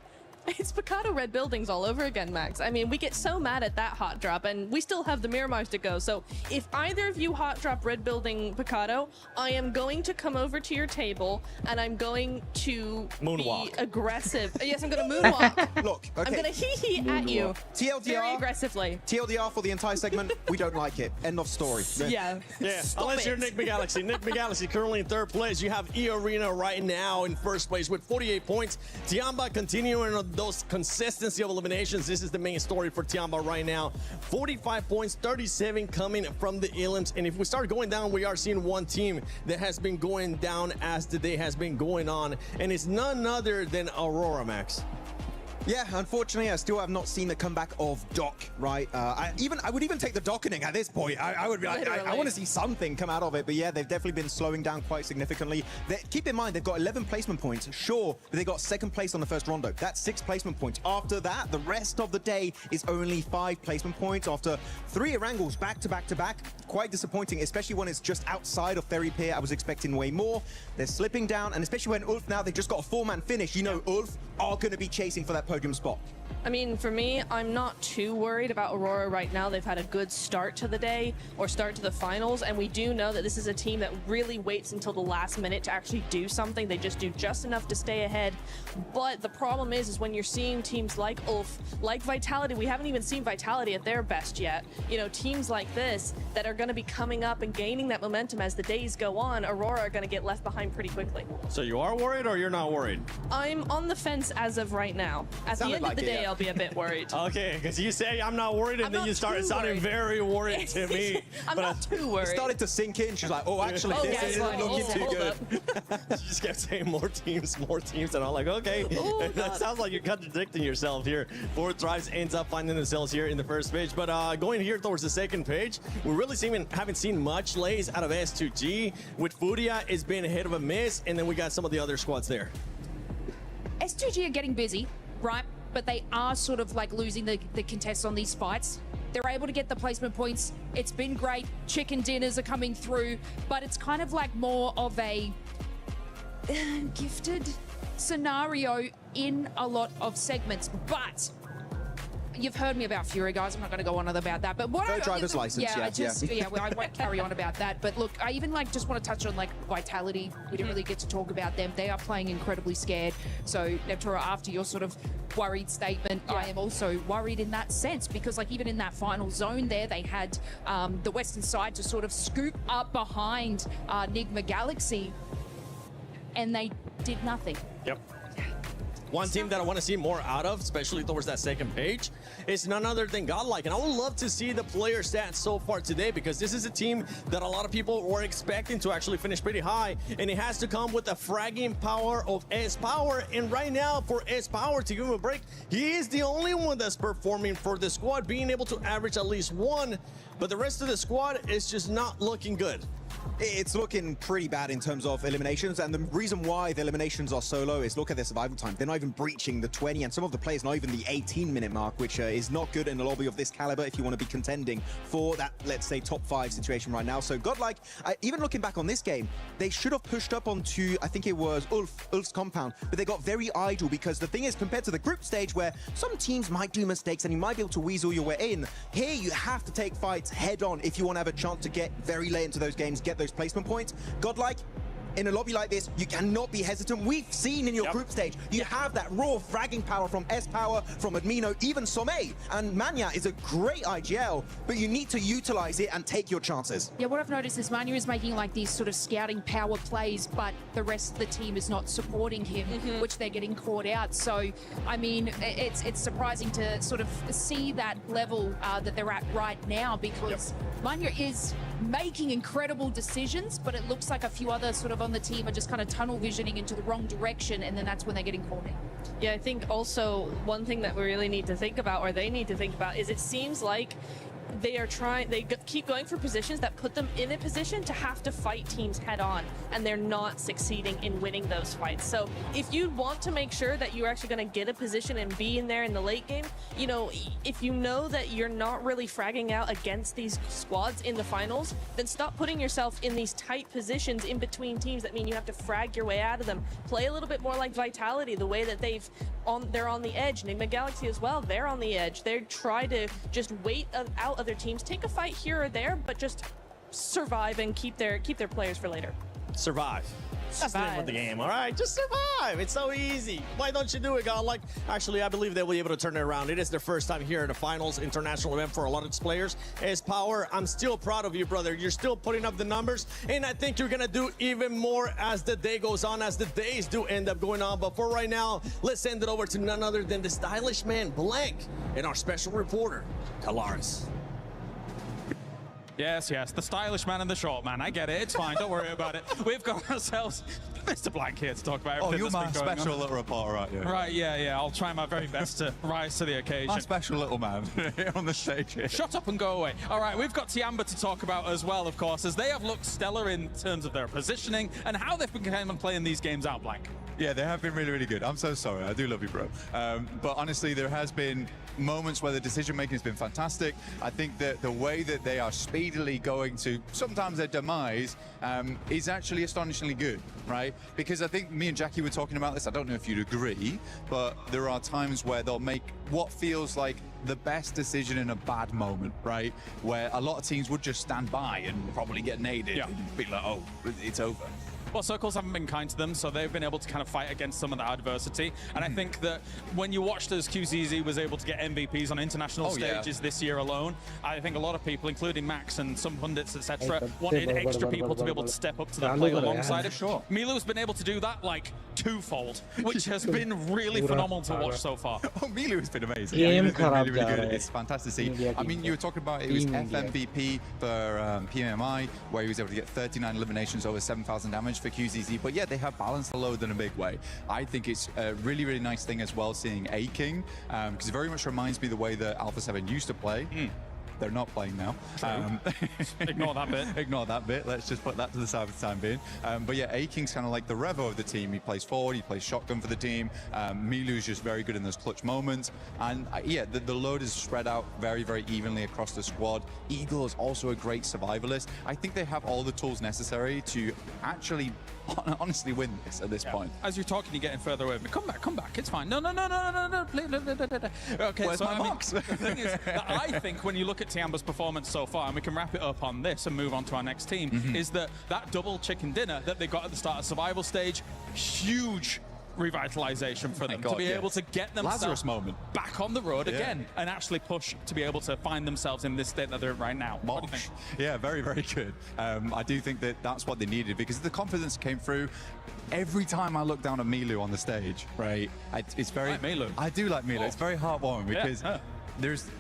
It's Picado red buildings all over again, Max. I mean, we get so mad at that hot drop, and we still have the Miramars to go. So if either of you hot drop red building Picado, I am going to come over to your table, and I'm going to Moonwalk. be aggressive. Yes, I'm going to moonwalk. Look, okay. I'm going to hee-hee at you. TLDR. Very aggressively. TLDR for the entire segment. We don't like it. End of story. Yeah. Yeah, unless you're Nick McGalaxy. Nick McGalaxy currently in third place. You have E-Arena right now in first place with 48 points. Tiamba continuing on those consistency of eliminations. This is the main story for Tiamba right now. 45 points, 37 coming from the elims. And if we start going down, we are seeing one team that has been going down as the day has been going on. And it's none other than Aurora, Max. Yeah, unfortunately, I still have not seen the comeback of Doc, right? I would even take the dockening at this point. I would be like, I want to see something come out of it. But yeah, they've definitely been slowing down quite significantly. Keep in mind, they've got 11 placement points, sure, but they got second place on the first rondo. That's 6 placement points. After that, the rest of the day is only 5 placement points after 3 Erangles back to back to back. Quite disappointing, especially when it's just outside of Ferry Pier. I was expecting way more. They're slipping down, and especially when Ulf now, they just got a 4-man finish. You know, Ulf are going to be chasing for that podium spot. I mean, for me, I'm not too worried about Aurora right now. They've had a good start to the day or start to the finals, and we do know that this is a team that really waits until the last minute to actually do something. They just do just enough to stay ahead. But the problem is when you're seeing teams like Ulf, like Vitality, we haven't even seen Vitality at their best yet. You know, teams like this that are going to be coming up and gaining that momentum as the days go on, Aurora are going to get left behind pretty quickly. So you are worried or you're not worried? I'm on the fence as of right now. At the end of the day, I'll be a bit worried. Okay, because you say I'm not worried, and then you start sounding very worried to me. I'm not too worried. It started to sink in. She's like, oh, actually, this isn't looking too good. She just kept saying more teams, and I'm like, okay. That sounds like you're contradicting yourself here. 4 Thrives ends up finding themselves here in the first page, but going here towards the second page, we really haven't seen much lays out of S2G. With Furia, it's been a hit of a miss, and then we got some of the other squads there. S2G are getting busy, right? But they are sort of like losing the contests on these fights. They're able to get the placement points. It's been great. Chicken dinners are coming through, but it's kind of like more of a gifted scenario in a lot of segments. But you've heard me about Fury, guys. I'm not going to go on about that. But what no driver's license. Well, I won't carry on about that. But look, I even just want to touch on like Vitality. We didn't really get to talk about them. They are playing incredibly scared. So Neptura, after your sort of worried statement, I am also worried in that sense because like even in that final zone there, they had the western side to sort of scoop up behind Nigma Galaxy, and they did nothing. Yep. One team that I want to see more out of, especially towards that second page, is none other than Godlike. And I would love to see the player stats so far today because this is a team that a lot of people were expecting to actually finish pretty high. And it has to come with the fragging power of S-Power. And right now, for S-Power to give him a break, he is the only one that's performing for the squad, being able to average at least 1. But the rest of the squad is just not looking good. It's looking pretty bad in terms of eliminations, and the reason why the eliminations are so low is look at their survival time. They're not even breaching the 20, and some of the players not even the 18-minute mark, which is not good in a lobby of this caliber if you want to be contending for that, let's say, top 5 situation right now. So Godlike, even looking back on this game, they should have pushed up onto, I think it was Ulf's compound, but they got very idle because the thing is, compared to the group stage where some teams might do mistakes and you might be able to weasel your way in, here you have to take fights head on if you want to have a chance to get very late into those games, get those placement points. Godlike, in a lobby like this, you cannot be hesitant. We've seen in your group stage, you have that raw fragging power from S-Power, from Admino, even Sommei. And Manya is a great IGL, but you need to utilize it and take your chances. Yeah, what I've noticed is Manya is making like these sort of scouting power plays, but the rest of the team is not supporting him, which they're getting caught out. So, I mean, it's surprising to sort of see that level that they're at right now because Manya is making incredible decisions, but it looks like a few other sort of on the team are just kind of tunnel visioning into the wrong direction, and then that's when they're getting caught in. Yeah, I think also one thing that we really need to think about, or they need to think about, is it seems like they keep going for positions that put them in a position to have to fight teams head on, and they're not succeeding in winning those fights. So if you want to make sure that you're actually going to get a position and be in there in the late game, you know, if you know that you're not really fragging out against these squads in the finals, then stop putting yourself in these tight positions in between teams that mean you have to frag your way out of them. Play a little bit more like Vitality, the way that they're on the edge. Enigma Galaxy as well, they're on the edge. They try to just wait out other teams, take a fight here or there, but just survive and keep their players for later. Survive. That's the name of the game, all right? Just survive. It's so easy. Why don't you do it, Godlike? Actually, I believe they will be able to turn it around. It is their first time here at the finals international event for a lot of these players. As Power, I'm still proud of you, brother. You're still putting up the numbers, and I think you're going to do even more as the day goes on, as the days do end up going on. But for right now, let's send it over to none other than the stylish man, Blank, and our special reporter, Kalaris. Yes, the stylish man and the short man. I get it. It's fine. Don't worry about it. We've got ourselves Mr. Blank here to talk about everything. Oh, you're that's my been going special on. little reporter, aren't you? Right, yeah. I'll try my very best to rise to the occasion. My special little man here on the stage here. Shut up and go away. All right, we've got Tiamba to talk about as well, of course, as they have looked stellar in terms of their positioning and how they've been kind of playing these games out, Blank. Yeah, they have been really, really good. I'm so sorry. I do love you, bro. But honestly, there has been moments where the decision-making has been fantastic. I think that the way that they are speedily going to sometimes their demise is actually astonishingly good, right? Because I think me and Jackie were talking about this. I don't know if you'd agree, but there are times where they'll make what feels like the best decision in a bad moment, right? Where a lot of teams would just stand by and probably get naded and be like, oh, it's over. Well, Circles haven't been kind to them, so they've been able to kind of fight against some of that adversity. And I think that when you watched as QZZ was able to get MVPs on international stages this year alone, I think a lot of people, including Max and some pundits, etc., wanted extra people to be able to step up to the plate alongside him. Sure. Milu's been able to do that like twofold, which has been really phenomenal to watch so far. Oh, Milu has been amazing. It's been really, really good. It's fantastic to see. I mean, you were talking about it was FMVP for PMI, where he was able to get 39 eliminations over 7,000 damage for QZZ. But yeah, they have balanced the load in a big way. I think it's a really, really nice thing as well seeing A-King, because it very much reminds me the way that Alpha 7 used to play. They're not playing now. Ignore that bit. Ignore that bit. Let's just put that to the side for the time being. But yeah, A-King's kind of like the Revo of the team. He plays forward, he plays shotgun for the team. Milu's just very good in those clutch moments. And yeah, the load is spread out very, very evenly across the squad. Eagle is also a great survivalist. I think they have all the tools necessary to actually honestly win this at this point. As you're talking, you're getting further away. Come back. It's fine. No. Okay, where's so my box? The thing is that I think when you look at Tiamba's performance so far, and we can wrap it up on this and move on to our next team, is that double chicken dinner that they got at the start of survival stage, huge revitalization for them to be able to get themselves back on the road again and actually push to be able to find themselves in this state that they're in right now. What do you think? Yeah, very, very good. I do think that that's what they needed, because the confidence came through. Every time I look down at Milu on the stage, right, it's very... Like Milu. I do like Milu. It's very heartwarming because there's...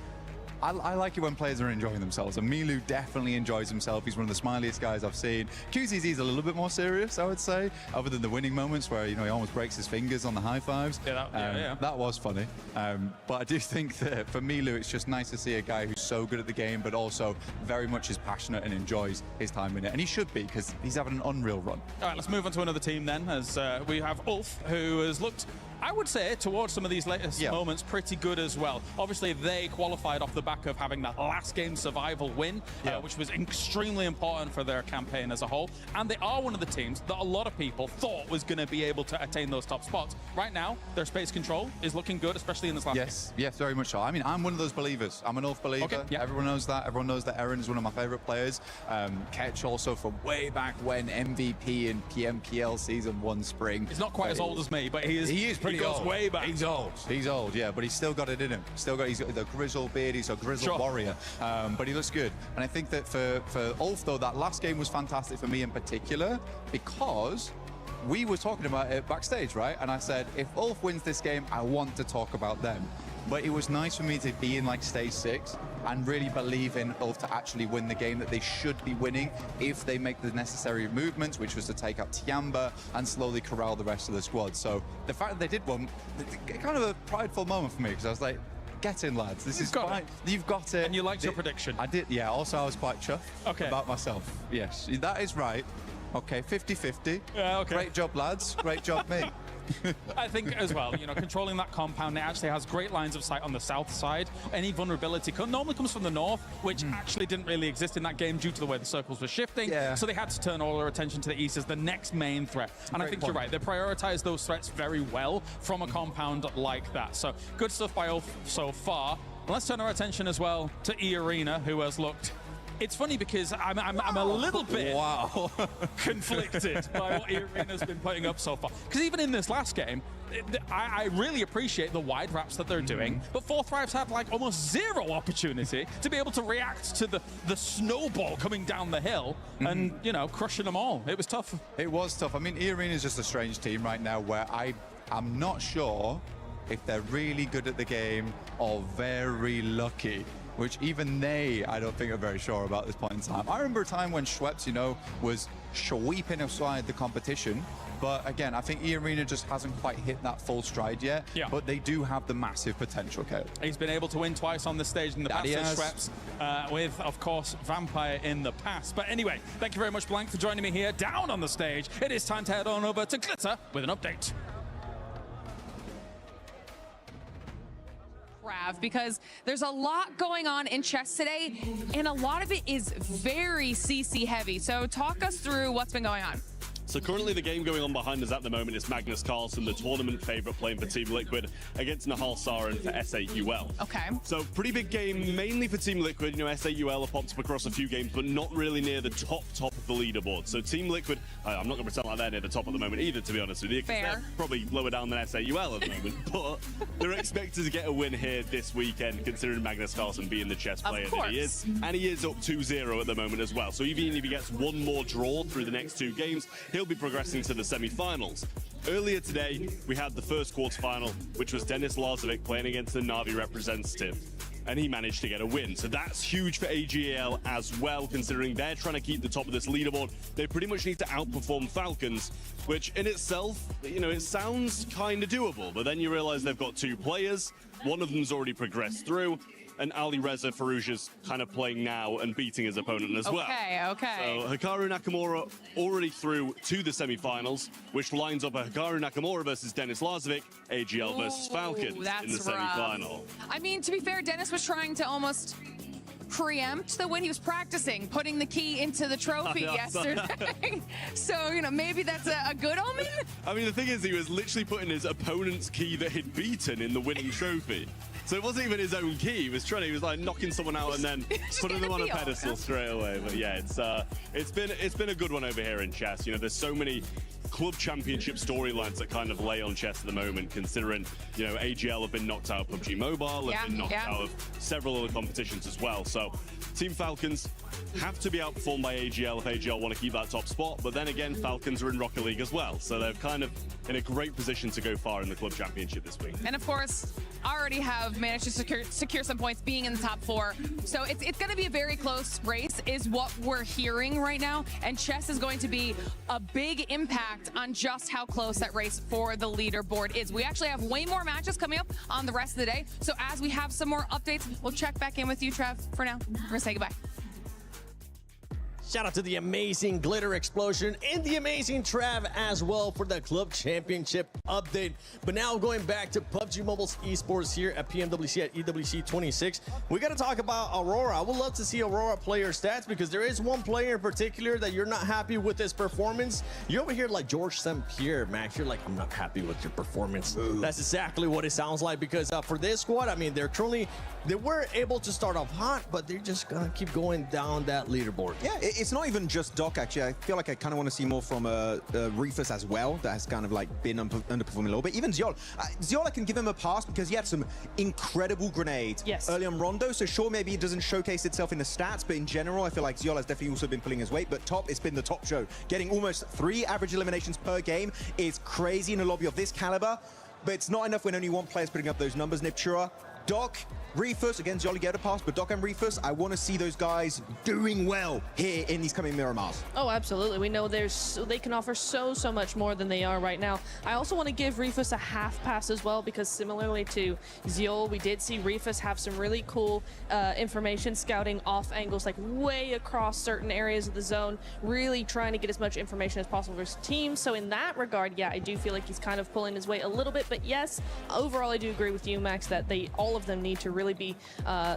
I like it when players are enjoying themselves, and Milu definitely enjoys himself. He's one of the smiliest guys I've seen. QZZ is a little bit more serious, I would say, other than the winning moments where, you know, he almost breaks his fingers on the high fives. That was funny. But I do think that for Milu, it's just nice to see a guy who's so good at the game, but also very much is passionate and enjoys his time in it. And he should be, because he's having an unreal run. All right, let's move on to another team then, as we have Ulf, who has looked, I would say, towards some of these latest moments, pretty good as well. Obviously, they qualified off the back of having that last game survival win, which was extremely important for their campaign as a whole. And they are one of the teams that a lot of people thought was going to be able to attain those top spots. Right now, their space control is looking good, especially in this last game. Yes, very much so. I mean, I'm one of those believers. I'm an Ulf believer. Okay. Everyone knows that. Everyone knows that Eren is one of my favorite players. Ketch also from way back when, MVP in PMPL Season 1 Spring. He's not quite as old as me, but he is pretty old. Way back. He's old, yeah, but he's still got it in him. He's got the grizzled beard, he's a grizzled warrior, but he looks good. And I think that for Ulf, though, that last game was fantastic for me in particular, because we were talking about it backstage, right? And I said, if Ulf wins this game, I want to talk about them. But it was nice for me to be in like stage 6 and really believe in Ulf to actually win the game that they should be winning if they make the necessary movements, which was to take out Tiamba and slowly corral the rest of the squad. So the fact that they did one, kind of a prideful moment for me, because I was like, Get in, lads. This is fine. You've got it. And you liked your prediction. I did, yeah. Also, I was quite chuffed about myself. Yes, that is right. Okay, 50-50. Yeah, okay. Great job, lads. Great job, me. I think as well, you know, controlling that compound, it actually has great lines of sight on the south side. Any vulnerability normally comes from the north, which actually didn't really exist in that game due to the way the circles were shifting. Yeah. So they had to turn all their attention to the east as the next main threat. And I think you're right. They prioritize those threats very well from a compound like that. So good stuff by all so far. Let's turn our attention as well to E-Arena, who has looked... It's funny because I'm a little bit conflicted by what E-Arena's been putting up so far. Because even in this last game, I really appreciate the wide wraps that they're doing, but Fourth Thrive's had like almost zero opportunity to be able to react to the snowball coming down the hill and, you know, crushing them all. It was tough. It was tough. I mean, E-Arena is just a strange team right now where I'm not sure if they're really good at the game or very lucky, which even they, I don't think, are very sure about this point in time. I remember a time when Schweppes, you know, was sweeping aside the competition. But again, I think E-Arena just hasn't quite hit that full stride yet. Yeah. But they do have the massive potential, Caleb. He's been able to win twice on the stage in the past, Schweppes, with, of course, Vampire in the past. But anyway, thank you very much, Blank, for joining me here down on the stage. It is time to head on over to Glitter with an update. Because there's a lot going on in chess today, and a lot of it is very CC heavy. So talk us through what's been going on. So currently the game going on behind us at the moment is Magnus Carlsen, the tournament favorite, playing for Team Liquid against Nahal Sarin for SAUL. Okay. So pretty big game, mainly for Team Liquid. You know, SAUL have popped up across a few games, but not really near the top of the leaderboard. So Team Liquid, I'm not going to pretend like they're near the top at the moment either, to be honest with you. Fair. They're probably lower down than SAUL at the moment, but they're expected to get a win here this weekend, considering Magnus Carlsen being the chess player that he is. And he is up 2-0 at the moment as well. So even if he gets one more draw through the next two games, he'll be progressing to the semi-finals. Earlier today, we had the first quarterfinal, which was Denis Lazovic playing against the Na'Vi representative, and he managed to get a win. So that's huge for AGL as well, considering they're trying to keep the top of this leaderboard. They pretty much need to outperform Falcons, which in itself, you know, it sounds kind of doable, but then you realize they've got two players. One of them's already progressed through, and Ali Reza Farouja's kind of playing now and beating his opponent as well. Okay. So Hikaru Nakamura already through to the semi-finals, which lines up a Hikaru Nakamura versus Denis Lazovic, AGL versus Falcons in the semi-final. I mean, to be fair, Denis was trying to almost preempt the when he was practicing, putting the key into the trophy yesterday. So, you know, maybe that's a good omen? I mean, the thing is, he was literally putting his opponent's key that he'd beaten in the winning trophy. So it wasn't even his own key. He was like knocking someone out and then putting them on a pedestal straight away. But yeah, it's been a good one over here in chess. You know, there's so many club championship storylines that kind of lay on chess at the moment, considering, you know, AGL have been knocked out of PUBG Mobile, have been knocked out of several other competitions as well. So Team Falcons have to be outperformed by AGL if AGL want to keep that top spot. But then again, Falcons are in Rocket League as well. So they're kind of in a great position to go far in the club championship this week. And of course, already have managed to secure some points being in the top four. So it's going to be a very close race is what we're hearing right now. And chess is going to be a big impact on just how close that race for the leaderboard is. We actually have way more matches coming up on the rest of the day. So as we have some more updates, we'll check back in with you, Trev. For now, we're going to say goodbye. Shout out to the amazing Glitter Explosion and the amazing Trav as well for the Club Championship update. But now going back to PUBG Mobile's esports here at PMWC at EWC 26, we got to talk about Aurora. I would love to see Aurora player stats because there is one player in particular that you're not happy with his performance. You're over here like George St. Pierre, Max. You're like, I'm not happy with your performance. Ooh. That's exactly what it sounds like because for this squad, I mean, they were able to start off hot, but they're just going to keep going down that leaderboard. Yeah, it's not even just Doc, actually. I feel like I kind of want to see more from Reefus as well. That has kind of like been underperforming a little bit. Even Ziol. Ziol, I can give him a pass because he had some incredible grenades early on Rondo. So sure, maybe it doesn't showcase itself in the stats, but in general, I feel like Ziol has definitely also been pulling his weight. But top, it's been the top show. Getting almost 3 average eliminations per game is crazy in a lobby of this caliber. But it's not enough when only one player's putting up those numbers. Niptura, Doc, Reefus, again, Jolly get a pass, but Doc and Reefus, I want to see those guys doing well here in these coming Miramars. Oh, absolutely. We know they can offer so much more than they are right now. I also want to give Reefus a half pass as well, because similarly to Zeol, we did see Reefus have some really cool information scouting off angles, like way across certain areas of the zone, really trying to get as much information as possible for his team. So in that regard, yeah, I do feel like he's kind of pulling his weight a little bit. But yes, overall, I do agree with you, Max, that all of them need to really be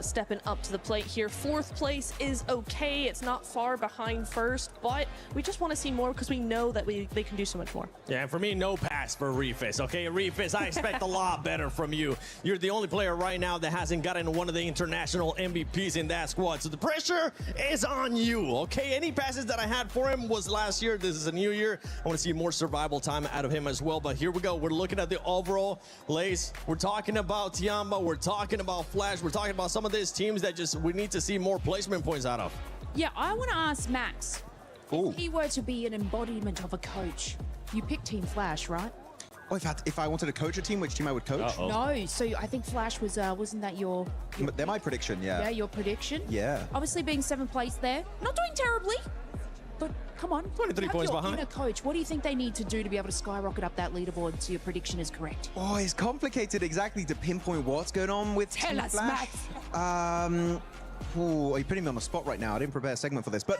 stepping up to the plate here. 4th place is okay. It's not far behind first, but we just want to see more because we know that they can do so much more. Yeah, and for me, no pass for Reefus. Okay, Reefus, I expect a lot better from you. You're the only player right now that hasn't gotten one of the international MVPs in that squad, so the pressure is on you. Okay, any passes that I had for him was last year. This is a new year. I want to see more survival time out of him as well. But here we go. We're looking at the overall place. We're talking about Tiamba. We're talking about Flash. We're talking about some of these teams that we need to see more placement points out of. Yeah, I want to ask Max, if he were to be an embodiment of a coach, you pick Team Flash, right? Oh, if I wanted to coach a team, which team I would coach? No, so I think Flash was, wasn't that your They're my prediction, yeah. Yeah, your prediction? Yeah. Obviously being 7th place there, not doing terribly, but come on. 23 points behind. Inner coach, what do you think they need to do to be able to skyrocket up that leaderboard so your prediction is correct? Oh, it's complicated exactly to pinpoint what's going on with Tell Team us, Flash. Max. You're putting me on the spot right now. I didn't prepare a segment for this, but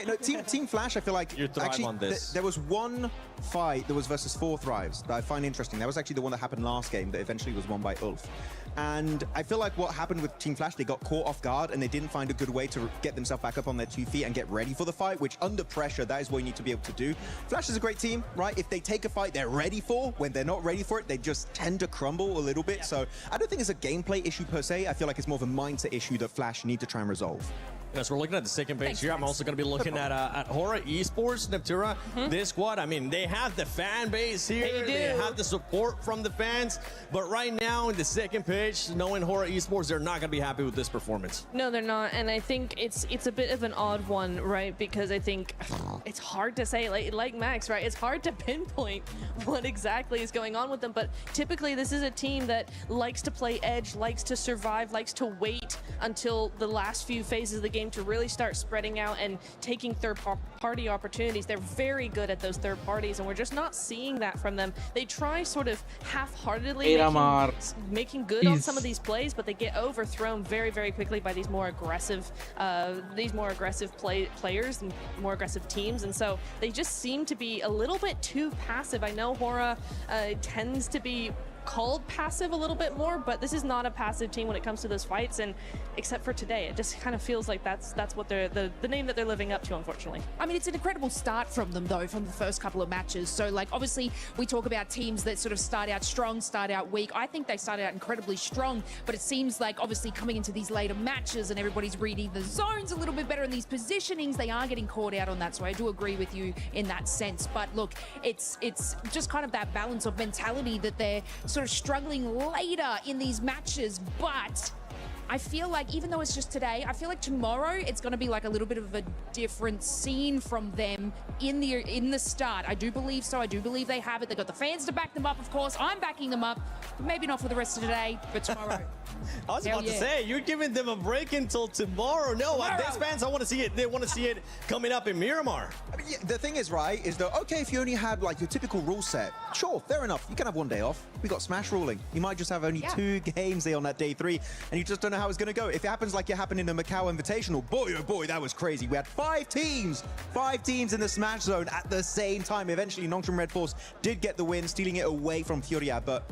no, Team Flash. I feel like you thrive on this. There was one fight that was versus 4 Thrives that I find interesting. That was actually the one that happened last game that eventually was won by Ulf. And I feel like what happened with Team Flash, they got caught off guard and they didn't find a good way to get themselves back up on their 2 feet and get ready for the fight, which under pressure, that is what you need to be able to do. Flash is a great team, right? If they take a fight they're ready for, when they're not ready for it, they just tend to crumble a little bit. So I don't think it's a gameplay issue per se. I feel like it's more of a mindset issue that Flash need to try and resolve. Yes, we're looking at the second page here. I'm also going to be looking at Hora Esports, Neptura. This squad, I mean, they have the fan base here. They have the support from the fans. But right now, in the second page, knowing Hora Esports, they're not going to be happy with this performance. No, they're not. And I think it's a bit of an odd one, right? Because I think it's hard to say, like Max, right? It's hard to pinpoint what exactly is going on with them. But typically, this is a team that likes to play edge, likes to survive, likes to wait until the last few phases of the game to really start spreading out and taking third-party opportunities. They're very good at those third parties, and we're just not seeing that from them. They try sort of half-heartedly making good on some of these plays, but they get overthrown very, very quickly by these more aggressive players and more aggressive teams, and so they just seem to be a little bit too passive. I know Hora tends to be called passive a little bit more, but this is not a passive team when it comes to those fights, and except for today, it just kind of feels like that's what they're the name that they're living up to, unfortunately. I mean, it's an incredible start from them, though, from the first couple of matches. So, like, obviously, we talk about teams that sort of start out strong, start out weak. I think they started out incredibly strong, but it seems like, obviously, coming into these later matches and everybody's reading the zones a little bit better in these positionings, they are getting caught out on that. So I do agree with you in that sense. But look, it's just kind of that balance of mentality that they're sort of struggling later in these matches, but I feel like even though it's just today, I feel like tomorrow it's going to be like a little bit of a different scene from them in the start. I do believe so. I do believe they have it. They've got the fans to back them up, of course. I'm backing them up. Maybe not for the rest of today, but tomorrow. I was about to say, you're giving them a break until tomorrow. No, these fans, I want to see it. They want to see it coming up in Miramar. I mean, yeah, the thing is, right, is that, okay, if you only had like your typical rule set, sure, fair enough. You can have one day off. We got Smash ruling. You might just have only 2 games there on that day 3, and you just don't know how it's going to go. If it happens like it happened in the Macau Invitational, boy, oh boy, that was crazy. We had 5 teams in the Smash zone at the same time. Eventually, Nongshim Red Force did get the win, stealing it away from Furia, but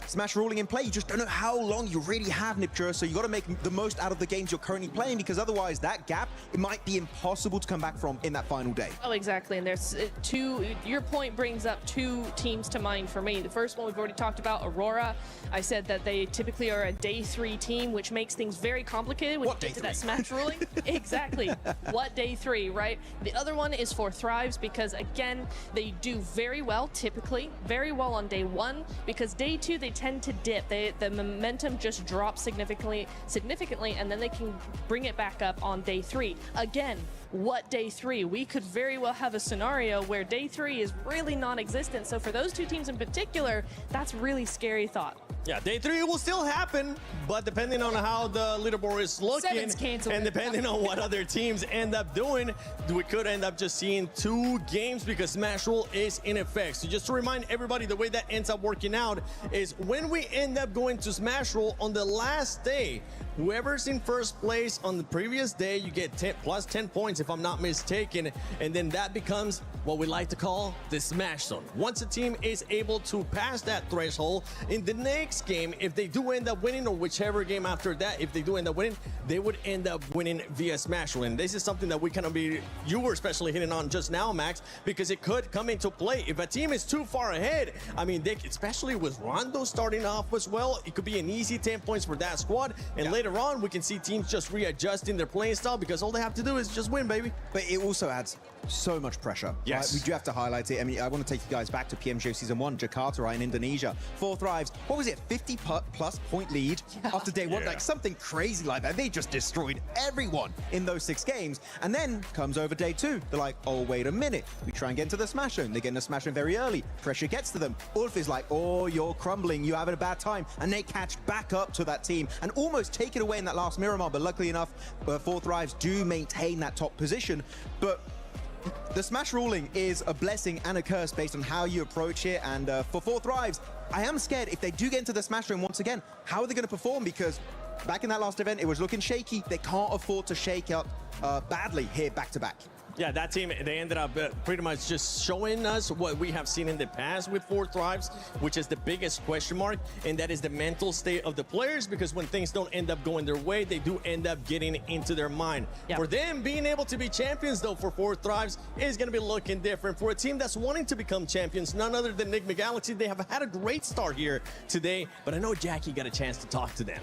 Smash ruling in play, you just don't know how long you really have, Niptura, so you got to make the most out of the games you're currently playing, because otherwise that gap, it might be impossible to come back from in that final day. Oh, exactly, and there's your point brings up 2 teams to mind for me. The first one we've already talked about, Aurora. I said that they typically are a day 3 team, which makes things very complicated when you get to that Smash ruling. Exactly. What day 3, right? The other one is for Thrives, because again, they do very well, typically, very well on day 1, because day 2, they tend to dip. The momentum just drops significantly, and then they can bring it back up on day 3. Again, what day 3? We could very well have a scenario where day 3 is really non-existent. So for those two teams in particular, that's really scary thought. Yeah, day 3 will still happen, but depending on how the leaderboard is looking, Seven's canceled. and depending on what other teams end up doing, we could end up just seeing 2 games because Smash Rule is in effect. So just to remind everybody, the way that ends up working out is when we end up going to Smash Rule on the last day, whoever's in first place on the previous day, you get plus 10 points if I'm not mistaken, and then that becomes what we like to call the Smash Zone. Once a team is able to pass that threshold, in the next game, if they do end up winning, or whichever game after that, if they do end up winning, they would end up winning via Smash Rule. And this is something that we kind of you were especially hitting on just now, Max, because it could come into play. If a team is too far ahead, I mean, especially with Rondo starting off as well, it could be an easy 10 points for that squad. And later on, we can see teams just readjusting their playing style because all they have to do is just win, baby. But it also adds so much pressure. Yes. Right? We do have to highlight it. I mean, I want to take you guys back to PMWC Season 1, Jakarta, right, in Indonesia. 4 Thrives, what was it, 50-plus point lead after day 1? Like something crazy like that. They just destroyed everyone in those 6 games. And then comes over day 2. They're like, oh, wait a minute. We try and get into the Smash Zone. They get in the Smash Zone very early. Pressure gets to them. Ulf is like, oh, you're crumbling. You're having a bad time. And they catch back up to that team and almost take it away in that last Miramar. But luckily enough, 4 Thrives do maintain that top position. But the Smash ruling is a blessing and a curse based on how you approach it. And for 4 Thrives, I am scared if they do get into the Smash Room once again, how are they going to perform? Because back in that last event, it was looking shaky. They can't afford to shake up badly here back-to-back. Yeah, that team, they ended up pretty much just showing us what we have seen in the past with 4 Thrives, which is the biggest question mark, and that is the mental state of the players, because when things don't end up going their way, they do end up getting into their mind. Yeah. For them, being able to be champions, though, for 4 Thrives is going to be looking different. For a team that's wanting to become champions, none other than Enigma Galaxy, they have had a great start here today, but I know Jackie got a chance to talk to them.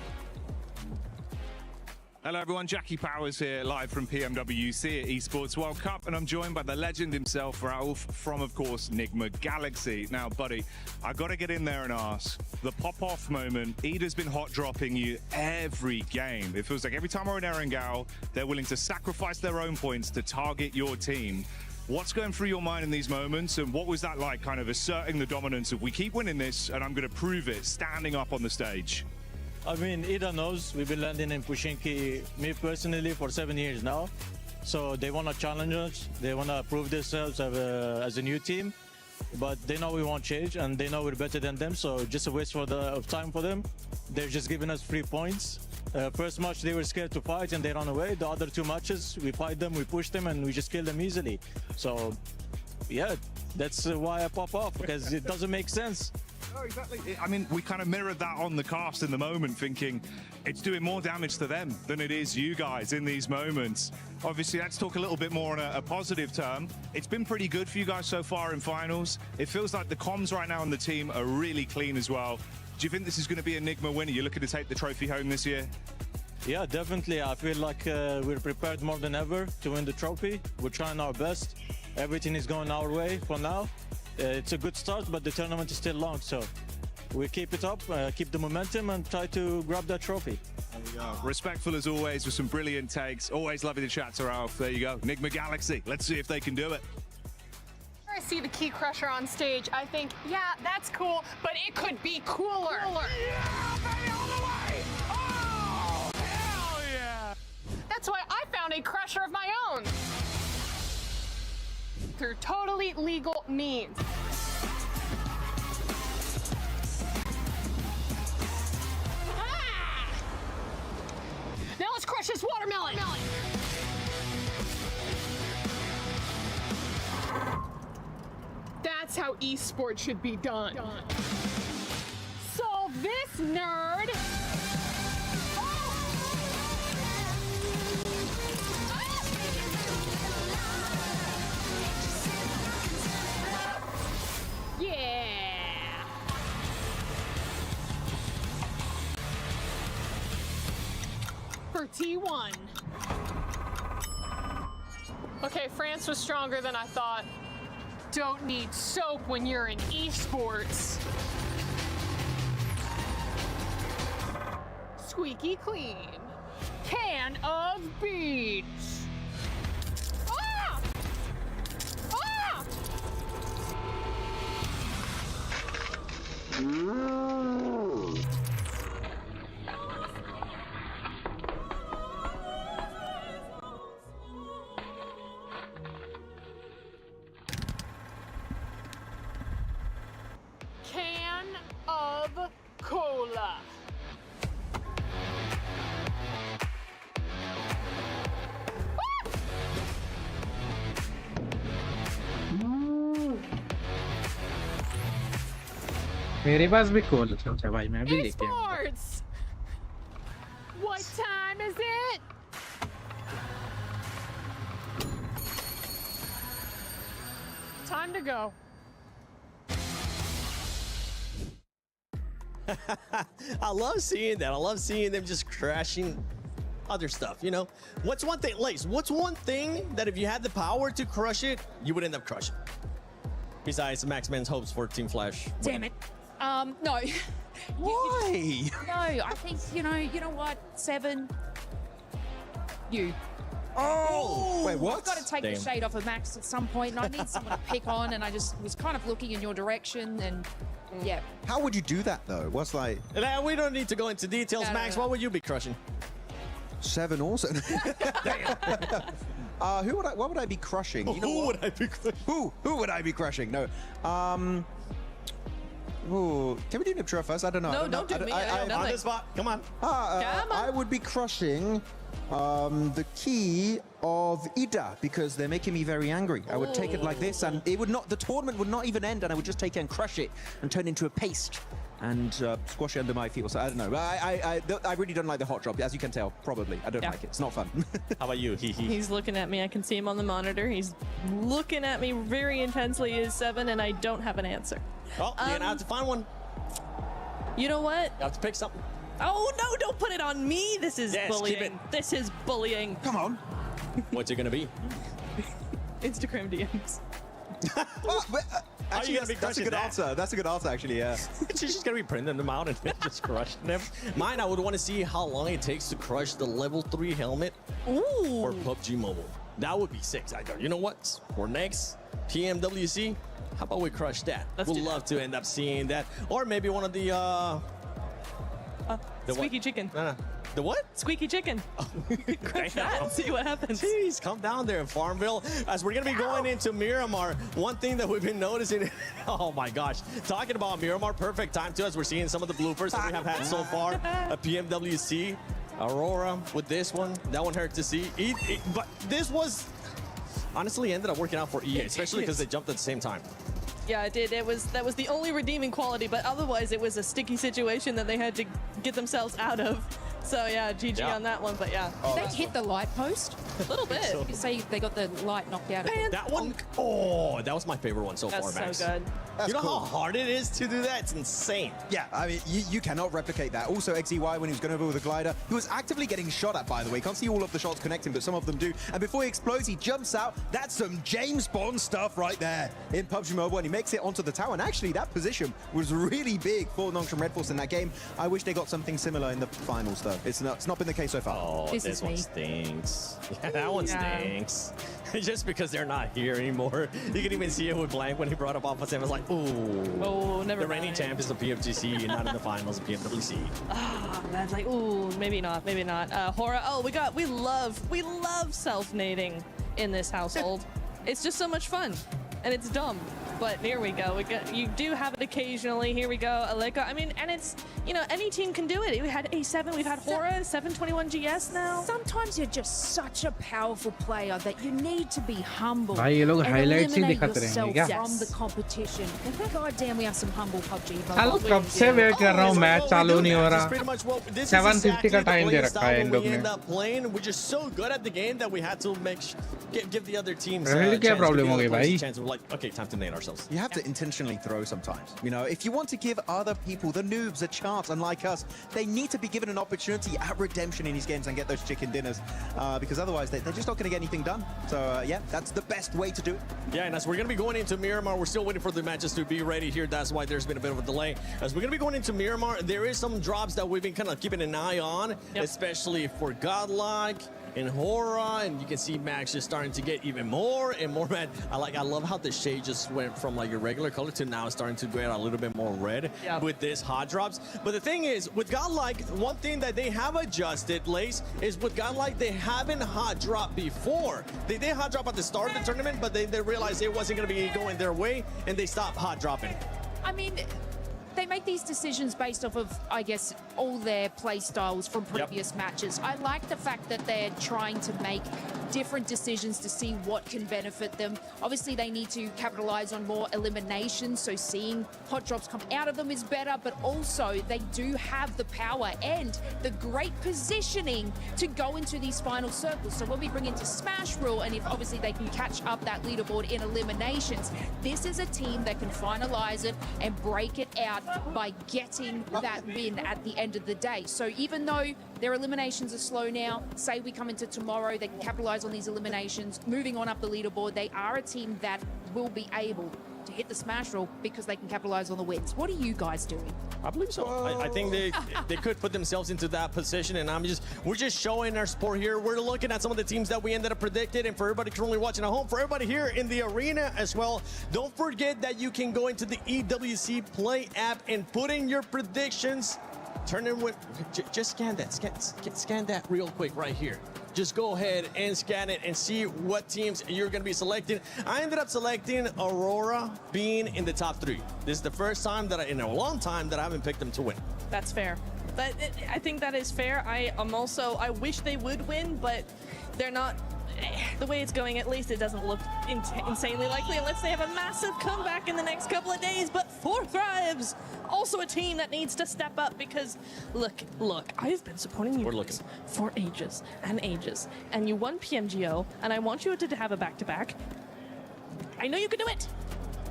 Hello everyone, Jackie Powers here, live from PMWC at Esports World Cup, and I'm joined by the legend himself, Ralph, from, of course, Enigma Galaxy. Now, buddy, I gotta get in there and ask, the pop-off moment, Ida's been hot-dropping you every game. It feels like every time we're in Erangel, they're willing to sacrifice their own points to target your team. What's going through your mind in these moments, and what was that like, kind of asserting the dominance of, we keep winning this, and I'm gonna prove it, standing up on the stage? I mean, Ida knows we've been landing in Pushinki, me personally, for 7 years now. So they want to challenge us. They want to prove themselves as a new team. But they know we won't change, and they know we're better than them. So just a waste of time for them. They're just giving us 3 points. First match, they were scared to fight, and they ran away. The other 2 matches, we fight them, we push them, and we just kill them easily. So, yeah, that's why I pop off, because it doesn't make sense. Oh, exactly. I mean, we kind of mirrored that on the cast in the moment, thinking it's doing more damage to them than it is you guys in these moments. Obviously, let's talk a little bit more on a positive term. It's been pretty good for you guys so far in finals. It feels like the comms right now on the team are really clean as well. Do you think this is going to be Enigma winner? You're looking to take the trophy home this year? Yeah, definitely. I feel like we're prepared more than ever to win the trophy. We're trying our best. Everything is going our way for now. It's a good start, but the tournament is still long, so we keep it up, keep the momentum, and try to grab that trophy. There we go. Respectful as always with some brilliant takes. Always loving the chat to Ralph. There you go. Enigma Galaxy. Let's see if they can do it. I see the Key Crusher on stage. I think, yeah, that's cool, but it could be cooler. Yeah, baby, all the way! Oh, hell yeah! That's why I found a crusher of my own. Through totally legal means. Ah! Now let's crush this watermelon. That's how esports should be done. Solve this, nerd. Yeah! For T1. Okay, France was stronger than I thought. Don't need soap when you're in esports. Squeaky clean. Can of beans. Cola. मेरे पास भी call है भाई, मैं भी लेके आऊंगा। Esports. What time is it? Time to go. I love seeing that. I love seeing them just crashing other stuff, you know? What's one thing, Lace, what's one thing that if you had the power to crush it, you would end up crushing? Besides Max Man's hopes for Team Flash. Damn it. No. Why? No, I think, you know what? 7. You. Oh, wait, what? I've got to take the shade off of Max at some point, and I need someone to pick on, and I just was kind of looking in your direction, and yeah. How would you do that though? What's like? Nah, we don't need to go into details. No, Max, no. what would you be crushing? 7 also. What would I be crushing? You know Who would I be crushing? Who would I be crushing? No. Ooh, can we do Niptra first? I don't know. No, don't do me. I know On nothing. the spot. Come on. Come on. I would be crushing the key of Ida because they're making me very angry. I would take it like this, and it would not. The tournament would not even end, and I would just take it and crush it and turn it into a paste and squash it under my feet. So I don't know. I really don't like the hot drop, as you can tell. Probably, I don't like it. It's not fun. How about you? He's looking at me. I can see him on the monitor. He's looking at me very intensely. Is 7, and I don't have an answer. Oh, you're gonna have to find one. You know what? You have to pick something. Oh no! Don't put it on me. This is Yes, keep it. bullying. This is bullying. Come on. What's it gonna be? Instagram DMs. Actually, that's a good answer. That's a good answer, actually. Yeah. She's just gonna be printing them out and just crushing them. Mine, I would want to see how long it takes to crush the level 3 helmet for PUBG Mobile. That would be 6. I go. You know what? For next PMWC, how about we crush that? We'd love to end up seeing that, or maybe one of the Squeaky chicken. No. The what? Squeaky chicken. Crush that and see what happens. Jeez, come down there in Farmville. As we're going to be going into Miramar, one thing that we've been noticing, oh my gosh, talking about Miramar, perfect time too, as we're seeing some of the bloopers that we have had so far. A PMWC, Aurora with this one. That one hurt to see. But this was, honestly, ended up working out for EA, especially because they jumped at the same time. Yeah, it did. That was the only redeeming quality, but otherwise it was a sticky situation that they had to get themselves out of. So yeah, GG on that one, but yeah. Did they hit the light post? A little bit. You could say they got the light knocked out of them. That one, oh, that was my favorite one so far, That's Max. so good. You know how hard it is to do that? It's insane. Yeah, I mean, you cannot replicate that. Also, XEY, when he was going over with a glider, he was actively getting shot at, by the way. Can't see all of the shots connecting, but some of them do. And before he explodes, he jumps out. That's some James Bond stuff right there in PUBG Mobile, and he makes it onto the tower. And actually, that position was really big for Nongshim Red Force in that game. I wish they got something similar in the finals, though. It's not been the case so far. Oh, this one stinks. Yeah, that one stinks. Just because they're not here anymore. You can even see it with Blank when he brought up Alpha 7. It was like, ooh. Oh, never The reigning champ is the PFGC, not in the finals of PMWC. Ah, that's like, ooh, maybe not, maybe not. Hora, oh, we love self-nading in this household. It's just so much fun, and it's dumb. But here we go. You do have it occasionally. Here we go, Aleka. I mean, and it's, you know, any team can do it. We had A7, we've had Hora, 721 GS now. Sometimes you're just such a powerful player that you need to be humble भाई ये लोग and highlights he eliminate दिखाते yourself रहेंगे क्या? from the competition. God damn, we have some humble PUBG. Hello कब से wait कर रहा हूँ मैच चालू नहीं हो रहा 7:50 का टाइम दे रखा है इन लोग ने We're just so good at the game that we had to give the other teams क्या प्रॉब्लम हो गई भाई? chance. We're like, okay, time to nade ourselves. You have to intentionally throw sometimes. You know, if you want to give other people, the noobs, a chance, unlike us, they need to be given an opportunity at redemption in these games and get those chicken dinners. Because otherwise, they're just not going to get anything done. So, yeah, that's the best way to do it. Yeah, and as we're going to be going into Miramar, we're still waiting for the matches to be ready here. That's why there's been a bit of a delay. As we're going to be going into Miramar, there is some drops that we've been kind of keeping an eye on, especially for Godlike and Hora, and you can see Max just starting to get even more and more red. I love how the shade just went from like your regular color to now starting to get a little bit more red with this hot drops. But the thing is, with Godlike, one thing that they have adjusted, Lace, is with Godlike, they haven't hot dropped before. They did hot drop at the start of the tournament, but they realized it wasn't going to be going their way, and they stopped hot dropping. I mean, they make these decisions based off of, I guess, all their play styles from previous matches. I like the fact that they're trying to make different decisions to see what can benefit them. Obviously, they need to capitalize on more eliminations, so seeing hot drops come out of them is better, but also they do have the power and the great positioning to go into these final circles. So when we bring into Smash Rule, and if obviously they can catch up that leaderboard in eliminations, this is a team that can finalize it and break it out by getting that win at the end of the day. So even though their eliminations are slow now, say we come into tomorrow, they can capitalize on these eliminations, moving on up the leaderboard, they are a team that will be able to hit the Smash Rule because they can capitalize on the wins. What are you guys doing? I believe so. I think they could put themselves into that position, and we're just showing our support here. We're looking at some of the teams that we ended up predicted, and for everybody currently watching at home, for everybody here in the arena as well, don't forget that you can go into the EWC Play app and put in your predictions. Turn in with, just scan that, scan that real quick right here. Just go ahead and scan it and see what teams you're going to be selecting. I ended up selecting Aurora being in the top 3. This is the first time that in a long time that I haven't picked them to win. That's fair. I think that is fair. I wish they would win, but they're not. The way it's going, at least it doesn't look insanely likely unless they have a massive comeback in the next couple of days. But 4 Thrives, also a team that needs to step up because, look, I've been supporting you guys for ages and ages. And you won PMGO, and I want you to have a back-to-back. I know you can do it.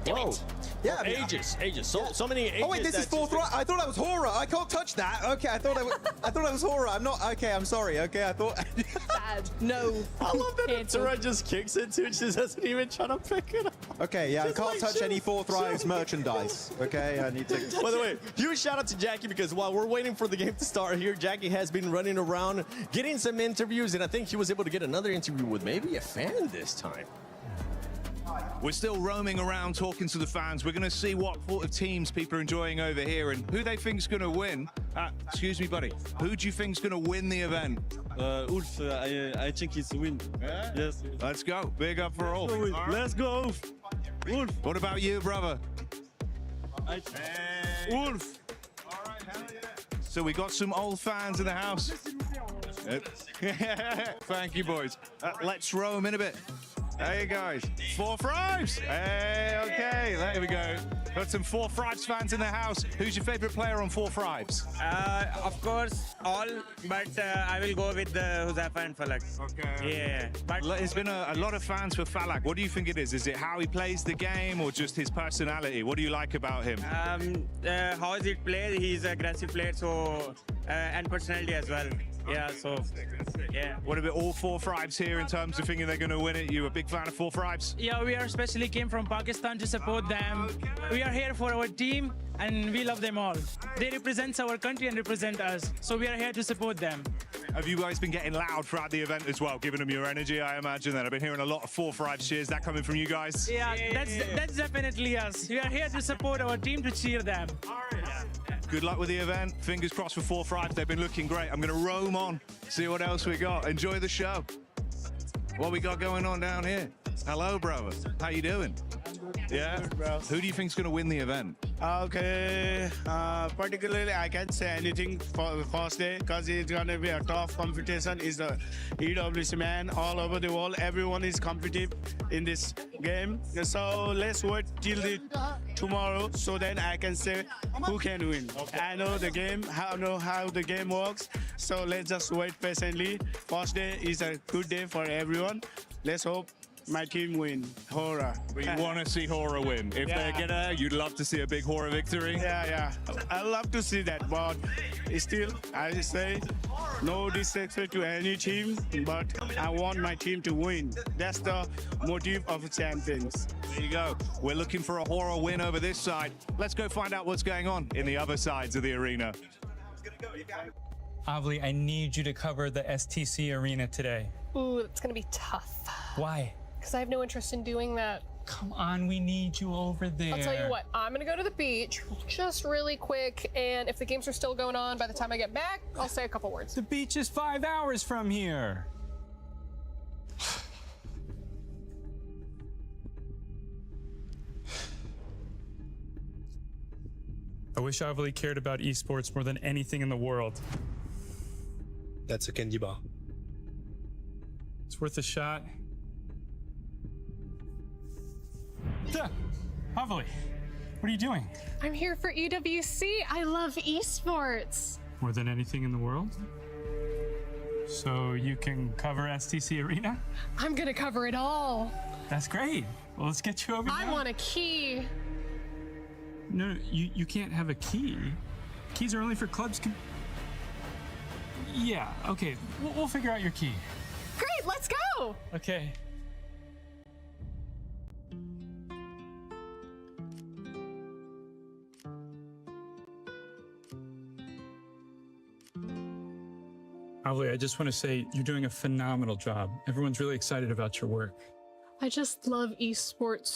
Do it. Yeah, I mean, ages. So many ages. Oh wait, this is 4 Thrives. I thought that was Hora. I can't touch that. Okay, I thought I was Hora. I'm not. Okay, I'm sorry. Okay, I thought. Bad. No. I love that Tura just kicks it too. She doesn't even try to pick it up. Okay, yeah, I can't touch any 4 Thrives merchandise. Okay, I need to. By the way, huge shout out to Jackie because while we're waiting for the game to start here, Jackie has been running around getting some interviews, and I think he was able to get another interview with maybe a fan this time. We're still roaming around talking to the fans. We're going to see what sort of teams people are enjoying over here and who they think's going to win. Excuse me, buddy. Who do you think's going to win the event? Ulf, I think he's win. Yeah? Yes. Let's go. Big up for Ulf. Let's go, Ulf. Ulf. What about you, brother? Ulf. All right, hell yeah. So we got some old fans in the house. Thank you, boys. Let's roam in a bit. Hey guys, 4 Thrives. Hey, okay, there we go. Got some 4 Thrives fans in the house. Who's your favorite player on 4 Thrives? Of course, all, but I will go with Huzafa and Falak. Okay. Yeah. But there's been a lot of fans for Falak. What do you think it is? Is it how he plays the game or just his personality? What do you like about him? How is it played? He's an aggressive player, so and personality as well. Yeah, so yeah. What about all 4 Thrives here in terms of thinking they're going to win it? You a big fan of 4 Thrives? Yeah, we are especially came from Pakistan to support them. We are here for our team and we love them all. They represent our country and represent us. So we are here to support them. Have you guys been getting loud throughout the event as well, giving them your energy? I imagine that. I've been hearing a lot of 4 Thrives cheers. That coming from you guys? Yeah, that's definitely us. We are here to support our team, to cheer them. Good luck with the event. Fingers crossed for 4 Thrives. They've been looking great. I'm going to roam on, see what else we got. Enjoy the show. What we got going on down here? Hello, brother. How you doing? Yeah? Who do you think's going to win the event? Okay, particularly I can't say anything for the first day because it's going to be a tough competition. It's the EWC man all over the world. Everyone is competitive in this game. So let's wait till tomorrow so then I can say who can win. Okay. I know the game, I know how the game works. So let's just wait patiently. First day is a good day for everyone. Let's hope my team win. Hora. But you want to see Hora win. If they're gonna, you'd love to see a big Hora victory. Yeah. I love to see that, but still, I say no disrespect to any team, but I want my team to win. That's the motive of champions. There you go. We're looking for a Hora win over this side. Let's go find out what's going on in the other sides of the arena. Avli, I need you to cover the STC arena today. Ooh, it's gonna be tough. Why? Because I have no interest in doing that. Come on, we need you over there. I'll tell you what, I'm gonna go to the beach just really quick, and if the games are still going on by the time I get back, I'll say a couple words. The beach is 5 hours from here. I wish Avali cared about esports more than anything in the world. That's a candy bar. It's worth a shot. Duh! Avali, what are you doing? I'm here for EWC. I love esports. More than anything in the world? So you can cover STC Arena? I'm gonna cover it all. That's great. Well, let's get you over I now. want a key. No, you can't have a key. Keys are only for clubs. Yeah, okay. We'll figure out your key. Great, let's go. Okay. Avali, I just want to say you're doing a phenomenal job. Everyone's really excited about your work. I just love esports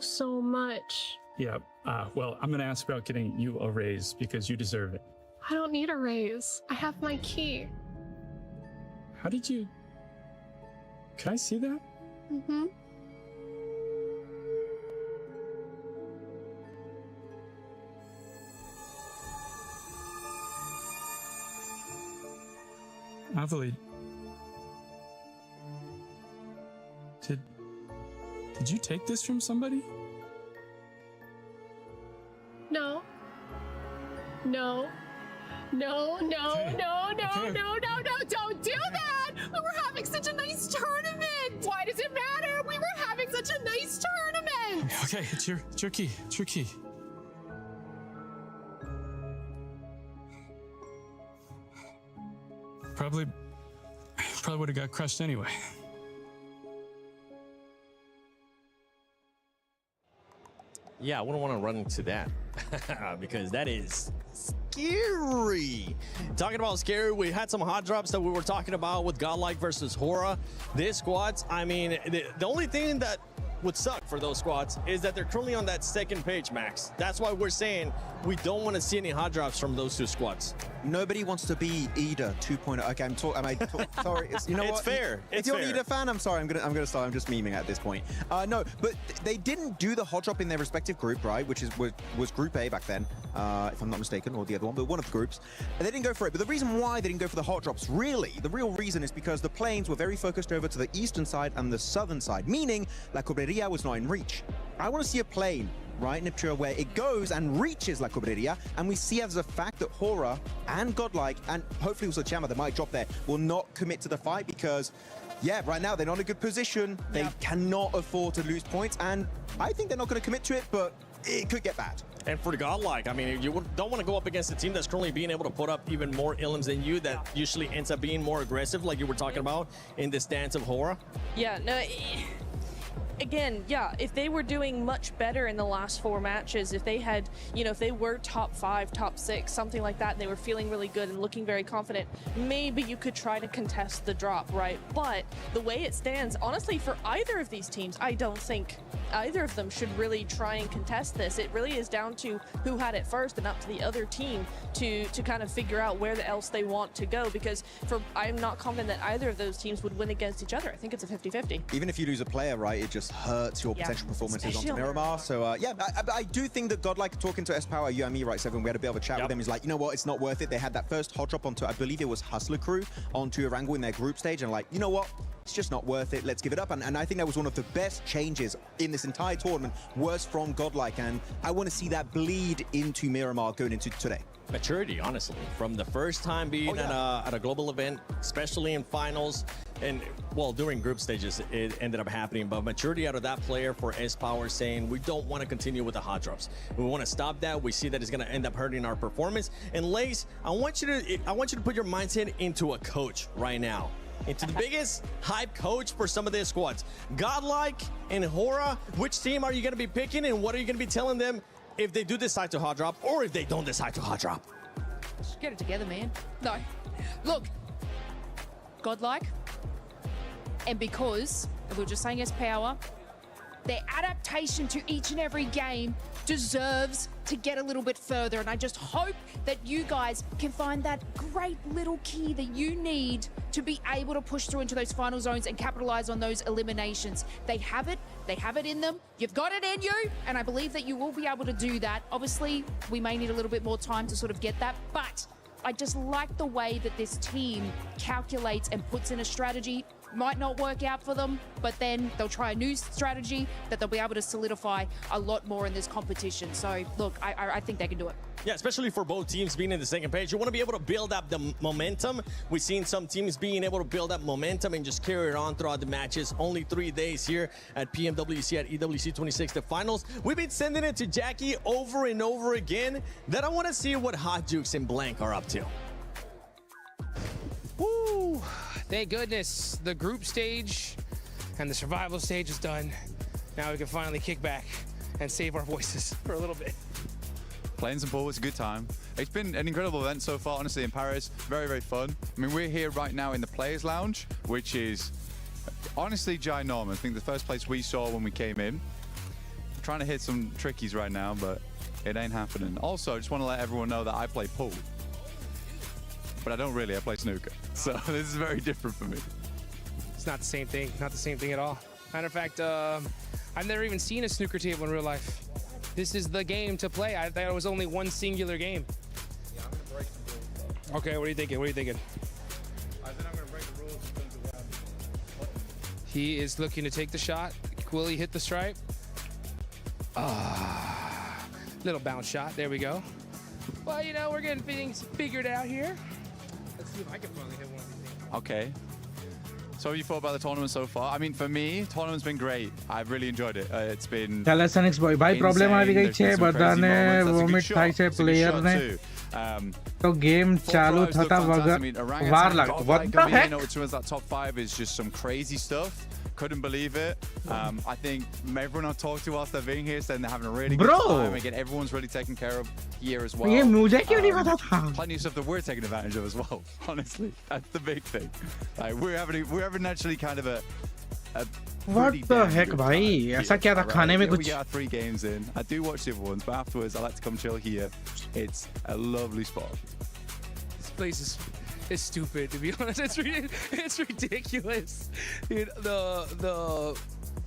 so much. Yeah, well, I'm going to ask about getting you a raise because you deserve it. I don't need a raise. I have my key. How did you... Can I see that? Mm-hmm. Avali, did you take this from somebody? No. No. No, no, Okay. no, no, Okay. no, no, no, don't do that! We were having such a nice tournament! Why does it matter? We were having such a nice tournament! Okay, it's your key. It's your key. Probably would have got crushed anyway. Yeah, I wouldn't want to run into that because that is scary. Talking about scary, we had some hot drops that we were talking about with Godlike versus Hora. This squads, I mean, the only thing that would suck for those squads is that they're currently on that second page, Max. That's why we're saying we don't want to see any hot drops from those two squads. Nobody wants to be Eda 2.0. Okay, sorry. You know It's what? fair. If It's you're an fair. Eda fan, I'm sorry. I'm gonna start. I'm just memeing at this point. No, but they didn't do the hot drop in their respective group, right? Which was Group A back then, if I'm not mistaken, or the other one, but one of the groups. And they didn't go for it. But the reason why they didn't go for the hot drops, really, the real reason is because the planes were very focused over to the eastern side and the southern side, meaning La Cobreria was not in reach. I want to see a plane, right, Niptura, where it goes and reaches La Cobreria, and we see as a fact that Hora and Godlike, and hopefully also Chama, that might drop there, will not commit to the fight because, yeah, right now they're not in a good position. They cannot afford to lose points, and I think they're not going to commit to it, but it could get bad. And for the Godlike, I mean, you don't want to go up against a team that's currently being able to put up even more illims than you, that usually ends up being more aggressive, like you were talking about in the stance of Hora. Yeah, no, again, yeah, if they were doing much better in the last 4 matches, if they had, you know, if they were top 5, top 6, something like that, and they were feeling really good and looking very confident, maybe you could try to contest the drop, right? But the way it stands, honestly, for either of these teams, I don't think either of them should really try and contest this. It really is down to who had it first and up to the other team to kind of figure out where else they want to go, because I'm not confident that either of those teams would win against each other. I think it's a 50-50. Even if you lose a player, right, it just hurts your potential performances Especially onto on Miramar. So, yeah, I do think that Godlike, talking to S-Power, you and me, right, Seven, we had a bit of a chat with them. He's like, you know what, it's not worth it. They had that first hot drop onto, I believe it was Hustler Crew, onto Erangel in their group stage, and like, you know what, it's just not worth it. Let's give it up. And I think that was one of the best changes in this entire tournament, was from Godlike, and I want to see that bleed into Miramar going into today. Maturity, honestly, from the first time being at a global event, especially in finals, and well, during group stages, it ended up happening. But maturity out of that player for S-Power, saying we don't want to continue with the hot drops. We want to stop that. We see that it's going to end up hurting our performance. And Lace, I want you to put your mindset into a coach right now, into the biggest hype coach for some of their squads. Godlike and Hora, which team are you going to be picking, and what are you going to be telling them if they do decide to hot drop, or if they don't decide to hot drop? Just get it together, man. No. Look, Godlike, and because, if we were just saying S-Power, their adaptation to each and every game deserves to get a little bit further. And I just hope that you guys can find that great little key that you need to be able to push through into those final zones and capitalize on those eliminations. They have it in them. You've got it in you, and I believe that you will be able to do that. Obviously, we may need a little bit more time to sort of get that, but I just like the way that this team calculates and puts in a strategy. Might not work out for them, but then they'll try a new strategy that they'll be able to solidify a lot more in this competition. So look, I think they can do it. Yeah, especially for both teams being in the second page. You want to be able to build up the momentum. We've seen some teams being able to build up momentum and just carry it on throughout the matches. Only 3 days here at PMWC at EWC 26, the finals. We've been sending it to Jackie over and over again. Then I want to see what Hot Jukes and Blank are up to. Woo! Thank goodness the group stage and the survival stage is done. Now we can finally kick back and save our voices for a little bit. Playing some pool was a good time. It's been an incredible event so far, honestly, in Paris. Very, very fun. I mean, we're here right now in the Players Lounge, which is honestly ginormous. I think the first place we saw when we came in. I'm trying to hit some trickies right now, but it ain't happening. Also, I just want to let everyone know that I play pool. But I don't really, I play snooker. So this is very different for me. It's not the same thing, not the same thing at all. Matter of fact, I've never even seen a snooker table in real life. This is the game to play. I thought it was only one singular game. Yeah, I'm gonna break some rules. Okay, what are you thinking? What are you thinking? I think I'm gonna break the rules in terms of He is looking to take the shot. Will he hit the stripe? Little bounce shot. There we go. Well, you know, we're getting things figured out here. Let's see if I can finally hit one of these things. Okay. So what have you thought about the tournament so far? I mean, for me, tournament's been great. I've really enjoyed it. It's been Calisthenics boy, भाई problem आ गई छे बदाने vomit Thai छे player ने तो game चालू था वार लगा. What the heck? That top 5 is just some crazy stuff. Couldn't believe it. I think everyone I've talked to whilst they've been here saying they're having a really good time. Again, everyone's really taken care of here as well. ये मुझे क्यों नहीं पता था? Plenty of stuff that we're taking advantage of as well. Honestly, that's the big thing. Like, we're having actually kind of a What the heck, भाई? ऐसा क्या था खाने में कुछ? We got 3 games in. I do watch the other ones, but afterwards I like to come chill here. It's a lovely spot. This place is stupid, to be honest. It's ridiculous. Dude, the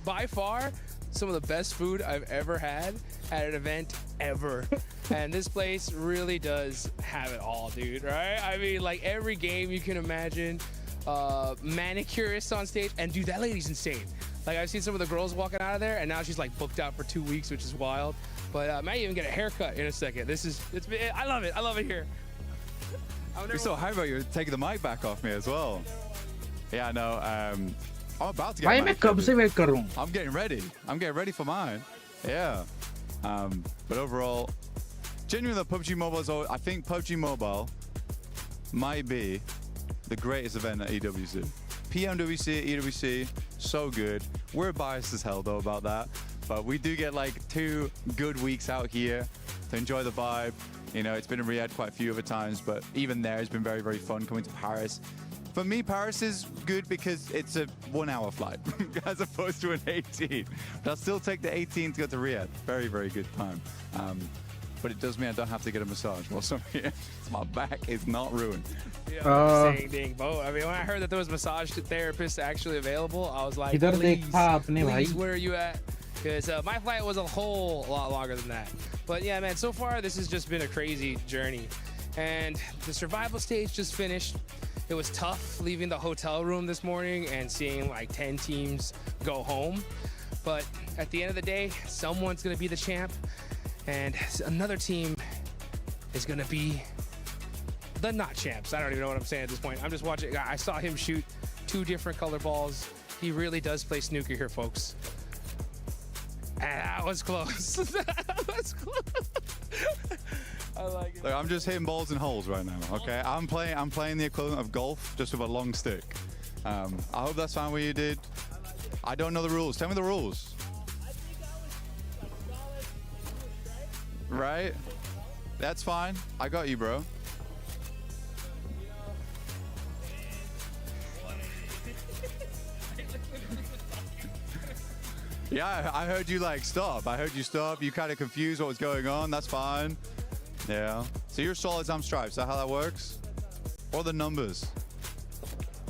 by far some of the best food I've ever had at an event ever. And this place really does have it all, dude, right? I mean, like every game you can imagine. Manicurist on stage, and dude, that lady's insane. Like, I've seen some of the girls walking out of there, and now she's like booked out for 2 weeks, which is wild. But I might even get a haircut in a second. I love it. I love it here. We're so hyped about you taking the mic back off me as well. Yeah, no, I'm about to get I'm getting ready. I'm getting ready for mine. Yeah. But overall, genuinely, PUBG Mobile is I think PUBG Mobile might be the greatest event at EWC. PMWC, EWC, so good. We're biased as hell though about that, but we do get like 2 good weeks out here to enjoy the vibe. You know, it's been in Riyadh quite a few other times, but even there it's been very, very fun coming to Paris. For me, Paris is good because it's a 1-hour flight as opposed to an 18. But I'll still take the 18 to go to Riyadh. Very, very good time. But it does mean I don't have to get a massage while I'm here. My back is not ruined. Yeah, same thing, Bo. I mean, when I heard that there was massage therapists actually available, I was like, please, where are you at? Because my flight was a whole lot longer than that. But yeah, man, so far this has just been a crazy journey. And the survival stage just finished. It was tough leaving the hotel room this morning and seeing like 10 teams go home. But at the end of the day, someone's going to be the champ. And another team is going to be the not champs. I don't even know what I'm saying at this point. I'm just watching. I saw him shoot 2 different color balls. He really does play snooker here, folks. And that was close. That was close. I like it. Look, I'm just hitting balls in holes right now, okay? I'm playing the equivalent of golf, just with a long stick. I hope that's fine what you did. I don't know the rules. Tell me the rules. Right? That's fine. I got you, bro. Yeah, I heard you like stop. I heard you stop. You kind of confused what was going on. That's fine. Yeah. So you're solid on stripes. Is that how that works? Or the numbers?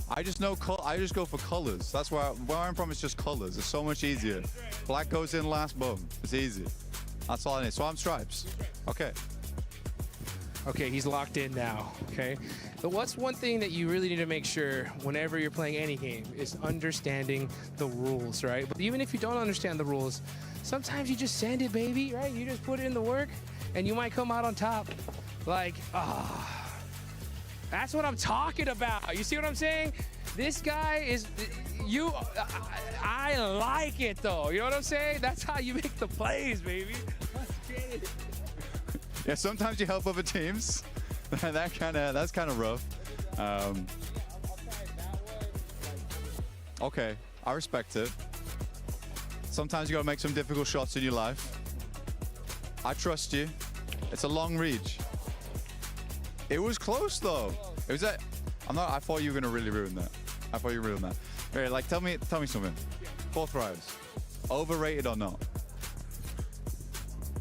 I just know. I just go for colors. That's where I'm from. It's just colors. It's so much easier. Black goes in last. Boom. It's easy. That's all I need. So I'm stripes. Okay. Okay, he's locked in now, okay? But what's one thing that you really need to make sure whenever you're playing any game is understanding the rules, right? But even if you don't understand the rules, sometimes you just send it, baby, right? You just put it in the work and you might come out on top. Like, that's what I'm talking about. You see what I'm saying? This guy is, I like it though. You know what I'm saying? That's how you make the plays, baby. Let's get it. Yeah, sometimes you help other teams. That's kind of rough. Okay, I respect it. Sometimes you gotta make some difficult shots in your life. I trust you. It's a long reach. It was close though. It was that. I thought you were gonna really ruin that. I thought you ruined that. Okay, like tell me something. 4 thrives. Overrated or not?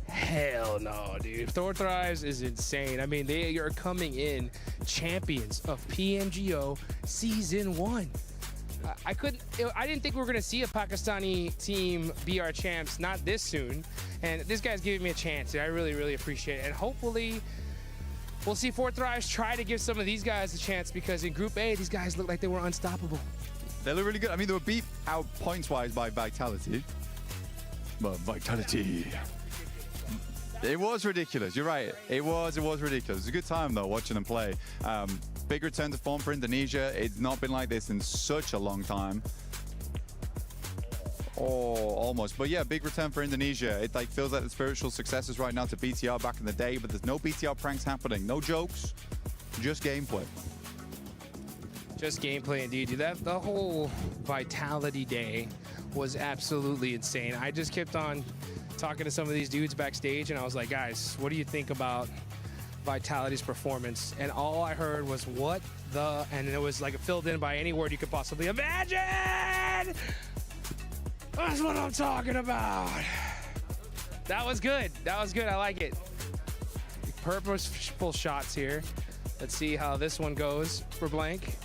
Hell no, dude. 4 thrives is insane. I mean, they are coming in champions of PMGO Season 1. I didn't think we were going to see a Pakistani team be our champs, not this soon. And this guy's giving me a chance. I really, really appreciate it. And hopefully, we'll see 4 thrives try to give some of these guys a chance, because in Group A, these guys look like they were unstoppable. They look really good. I mean, they were beat out points-wise by Vitality. But Vitality... It was ridiculous. You're right. It was ridiculous. It was a good time though watching them play. Big return to form for Indonesia. It's not been like this in such a long time. Oh, almost. But yeah, big return for Indonesia. It like feels like the spiritual successors right now to BTR back in the day, but there's no BTR pranks happening. No jokes. Just gameplay. Just gameplay indeed. Dude, the whole Vitality Day was absolutely insane. I just kept on talking to some of these dudes backstage, and I was like, guys, what do you think about Vitality's performance? And all I heard was, what the, and it was like filled in by any word you could possibly imagine. That's what I'm talking about. That was good. That was good. I like it. Purposeful shots here. Let's see how this one goes for Blank.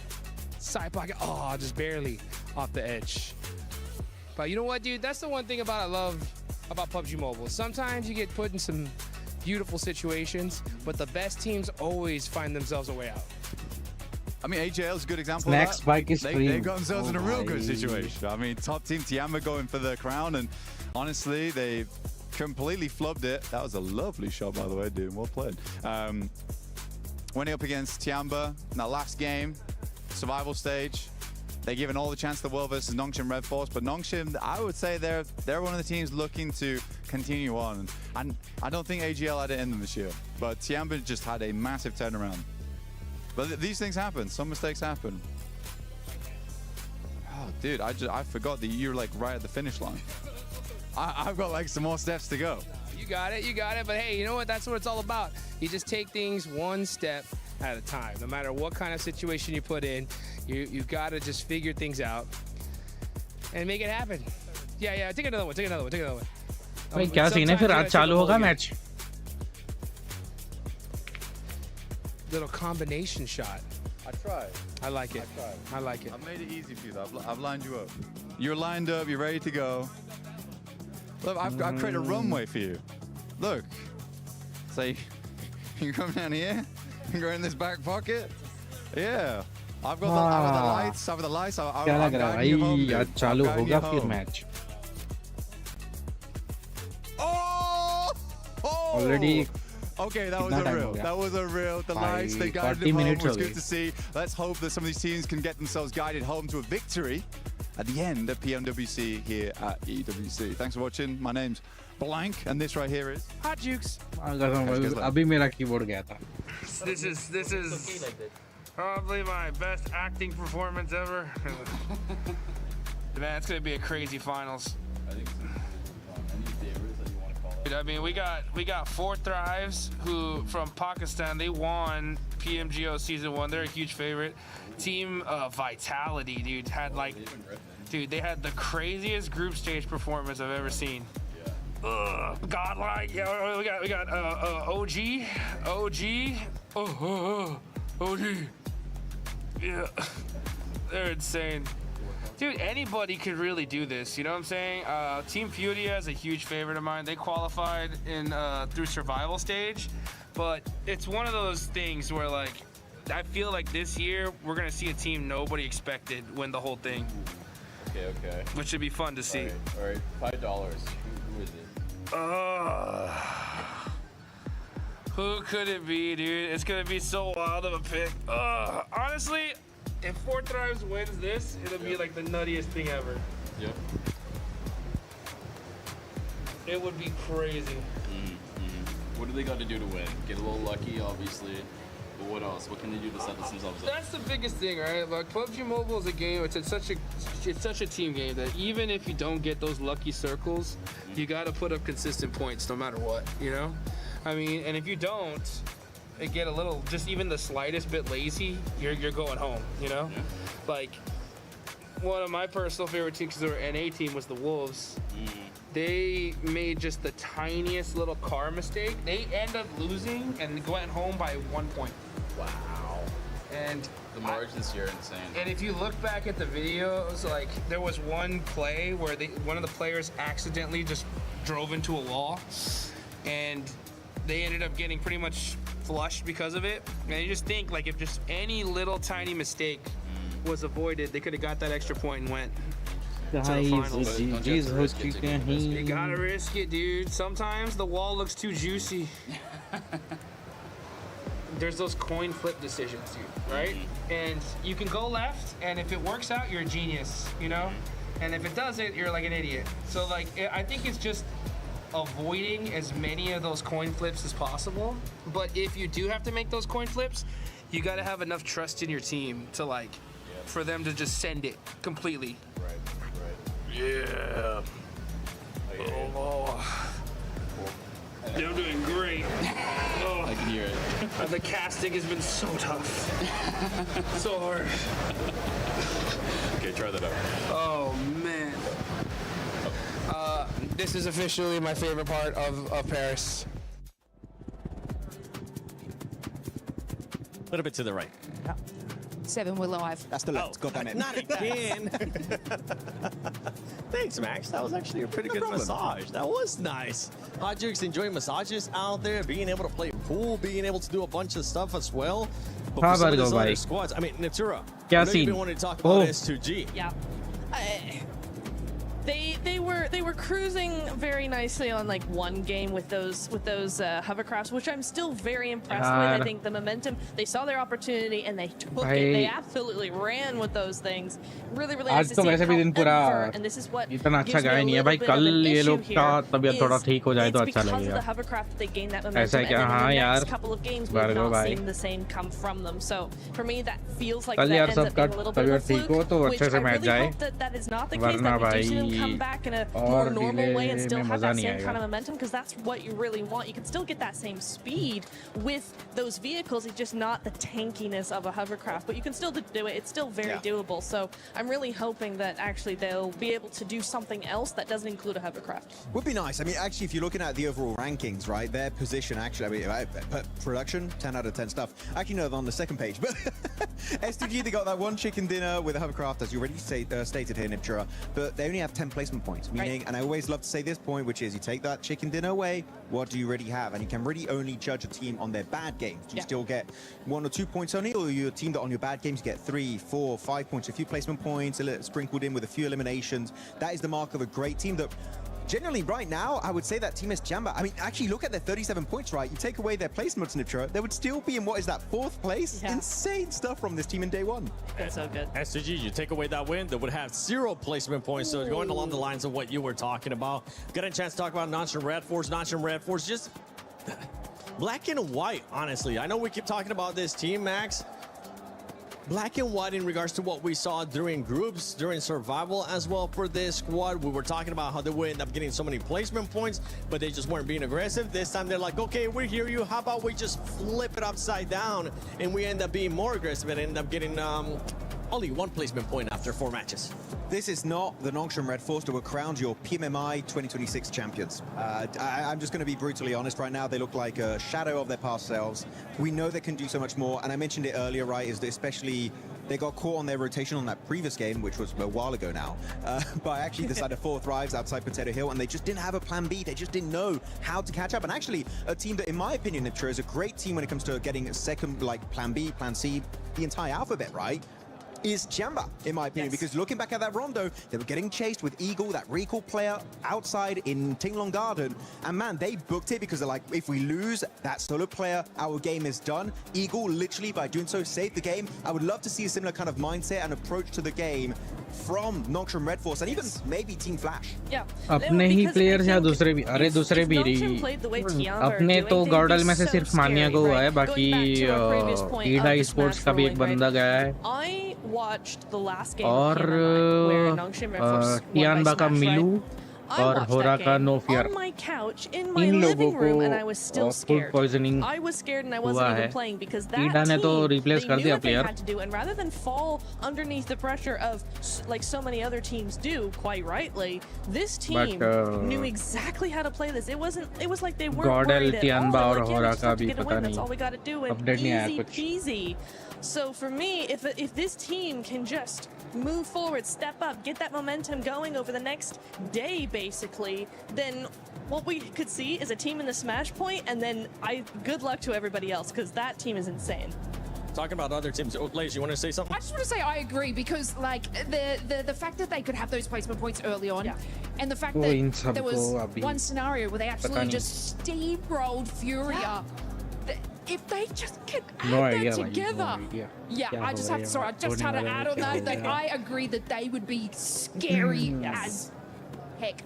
Side pocket. Oh, just barely off the edge. But you know what, dude? That's the one thing I love about PUBG Mobile. Sometimes you get put in some beautiful situations, but the best teams always find themselves a way out. I mean, AJL is a good example Next of that. bike is They got themselves in a real good situation. I mean, top team Tiamba going for the crown, and honestly, they completely flubbed it. That was a lovely shot, by the way, dude. Well played. Winning up against Tiamba in that last game, survival stage. They're given all the chance in the world versus Nongshim Red Force, but Nongshim, I would say they're one of the teams looking to continue on. And I don't think AGL had it in them this year, but Tiamba just had a massive turnaround. But these things happen. Some mistakes happen. Oh, dude, I forgot that you're like right at the finish line. I've got like some more steps to go. You got it. But hey, you know what? That's what it's all about. You just take things one step at a time. No matter what kind of situation you put in, you got to just figure things out and make it happen. Yeah. Take another one. भाई क्या scene है फिर आज चालू होगा match? Little combination shot. I tried. I like it. I like it. I made it easy for you though. I've lined you up. You're lined up. You're ready to go. Look, I've created a runway for you. Look. So you come down here. You go in this back pocket. Yeah. I've got the lights. I've got the lights. क्या लग रहा है भाई? आज चालू होगा फिर match. Already. Okay, that was a real. The lights, they guided him home. It was good to see. Let's hope that some of these teams can get themselves guided home to a victory at the end of PMWC here at EWC. Thanks for watching. My name's Blank, and this right here is Hot Jukes. अभी मेरा keyboard गया था. This is probably my best acting performance ever. Man, it's gonna be a crazy finals. I mean, we got 4 Thrives who from Pakistan. They won PMGO Season 1. They're a huge favorite. Team Vitality, dude, had like Dude, they had the craziest group stage performance I've ever seen. Godlike. Yeah, we got OG. OG. Yeah, they're insane. Dude, anybody could really do this, you know what I'm saying? Team Furia is a huge favorite of mine. They qualified in through survival stage, but it's one of those things where, like, I feel like this year we're gonna see a team nobody expected win the whole thing. Okay. Which should be fun to see. All right, $5. Who is it? Who could it be, dude? It's gonna be so wild of a pick. Honestly, if 4 Thrives wins this, it'll be like the nuttiest thing ever. Yep. It would be crazy. What do they got to do to win? Get a little lucky, obviously. But what else? What can they do to set themselves up? That's the biggest thing, right? Like, PUBG Mobile is a game. It's such a team game that even if you don't get those lucky circles, you got to put up consistent points no matter what. You know, I mean, and if you don't get a little, just even the slightest bit lazy, you're going home. You know, like one of my personal favorite teams, because their NA team, was the Wolves. They made just the tiniest little car mistake. They end up losing and went home by 1 point. Wow. And the margins here are insane. And if you look back at the videos, like, there was one play where one of the players accidentally just drove into a wall, and they ended up getting pretty much flushed because of it. And you just think, like, if just any little tiny mistake was avoided, they could have got that extra point and went. Guys, GG's हो चुके हैं. You gotta risk it, dude. Sometimes the wall looks too juicy. There's those coin flip decisions, dude, right? And you can go left, and if it works out, you're a genius, you know? And if it doesn't, you're like an idiot. So, like, I think it's just avoiding as many of those coin flips as possible. But if you do have to make those coin flips, you gotta have enough trust in your team to, like, for them to just send it completely. Right. Yeah. Oh. Yeah, I'm doing great. Oh. I can hear it. The casting has been so tough. So hard. Okay, try that out. Oh, man. This is officially my favorite part of Paris. A little bit to the right. 7, we're live. That's the left. God damn it. Not again. Thanks, Max. That was actually a pretty good massage. That was nice. Hodgix enjoying massages out there, being able to play pool, being able to do a bunch of stuff as well. But for some of these other squads, I mean, Natura, I know you've been wanting to talk about S2G. Yeah. They were cruising very nicely on like one game with those hovercrafts, which I'm still very impressed with. I think the momentum, they saw their opportunity and they took it. They absolutely ran with those things. Really nice to see. However, and this is what gives me a little bit of an issue here, is because of the hovercraft they gained that momentum, and then in the next couple of games we've not seen the same come from them. So for me, that feels like that ends up being a little bit of a fluke, which I really hope that is not the case, that we do see them come back in a more normal way and still have that same kind of momentum, because that's what you really want. You can still get that same speed with those vehicles, it's just not the tankiness of a hovercraft, but you can still do it. It's still very doable. So I'm really hoping that actually they'll be able to do something else that doesn't include a hovercraft. Would be nice. I mean, actually, if you're looking at the overall rankings, right, their position actually, I mean, production, 10 out of 10 stuff. Actually, no, they're on the second page, but S2G, they got that one chicken dinner with a hovercraft, as you already stated here, Niptura, but they only have 10 placement points, meaning, and I always love to say this point, which is you take that chicken dinner away, what do you really have? And you can really only judge a team on their bad games. Do you still get 1 or 2 points only, or you're a team that on your bad games get 3, 4, 5 points, a few placement points, a little sprinkled in with a few eliminations? That is the mark of a great team that generally right now, I would say that Team S-Jamba, I mean, actually look at their 37 points, right? You take away their placements, Niptura, they would still be in, what is that, 4th place? Yeah. Insane stuff from this team in day one. That's so good. S2G, you take away that win, they would have 0 placement points. So going along the lines of what you were talking about, got a chance to talk about Notch and Red Force, just black and white, honestly. I know we keep talking about this team, Max. Black and white in regards to what we saw during groups, during survival as well for this squad. We were talking about how they would end up getting so many placement points, but they just weren't being aggressive. This time they're like, okay, we hear you. How about we just flip it upside down and we end up being more aggressive and end up getting only 1 placement point after 4 matches. This is not the Nongshim Red Force that were crowned your PMMI 2026 champions. I'm just going to be brutally honest right now. They look like a shadow of their past selves. We know they can do so much more, and I mentioned it earlier, right, is that especially they got caught on their rotation on that previous game, which was a while ago now, by actually the side of 4 Thrives outside Potato Hill, and they just didn't have a plan B. They just didn't know how to catch up. And actually, a team that, in my opinion, Niptra, is a great team when it comes to getting a second, like, plan B, plan C, the entire alphabet, right? Is Jamba, in my opinion, because looking back at that Rondo, they were getting chased with Eagle, that recall player, outside in Tinglong Garden, and man, they booked it because they're like, if we lose that solo player, our game is done. Eagle, literally, by doing so, saved the game. I would love to see a similar kind of mindset and approach to the game from Nongshim Red Force, and even maybe Team Flash. Yeah. अपने ही players या दूसरे भी, अरे दूसरे भी अपने तो गॉर्डल में से सिर्फ मानिया को हुआ है, बाकी ईडा स्पोर्ट्स का भी एक बंदा गया है और टियानबा का मिलू और होरा का नो फियर इन लोगों को फूड पॉइजनिंग हुआ है ईडा ने तो रिप्लेस कर दिया player and rather than fall underneath the pressure of like so many other teams do, quite rightly, this team knew exactly how to play this. It was like they weren't worried at all. और होरा का भी pata nahi, that's all we got to do, and easy peasy. So for me, if this team can just move forward, step up, get that momentum going over the next day, basically, then what we could see is a team in the smash point, and then good luck to everybody else, because that team is insane. Talking about other teams, Lays, you want to say something? I just want to say I agree, because like the fact that they could have those placement points early on, and the fact that there was one scenario where they absolutely just steamrolled Furia. If they just can add that together, I just have to. I just had to add on that. Like, I agree that they would be scary as heck.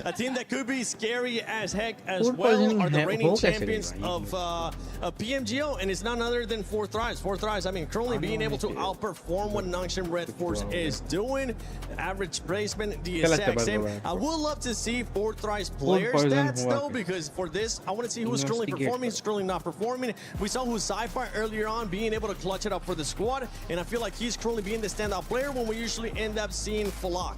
A team that could be scary as heck as well are the reigning champions of PMGO, and it's none other than 4 Thrives. 4 Thrives, I mean, currently being able to outperform what Nongshim Red Force is doing. Average placement, the exact same. I would love to see 4 Thrives player stats, though, because for this, I want to see who's currently performing, who's currently not performing. We saw who's Sci-Fi earlier on being able to clutch it up for the squad, and I feel like he's currently being the standout player when we usually end up seeing Falak.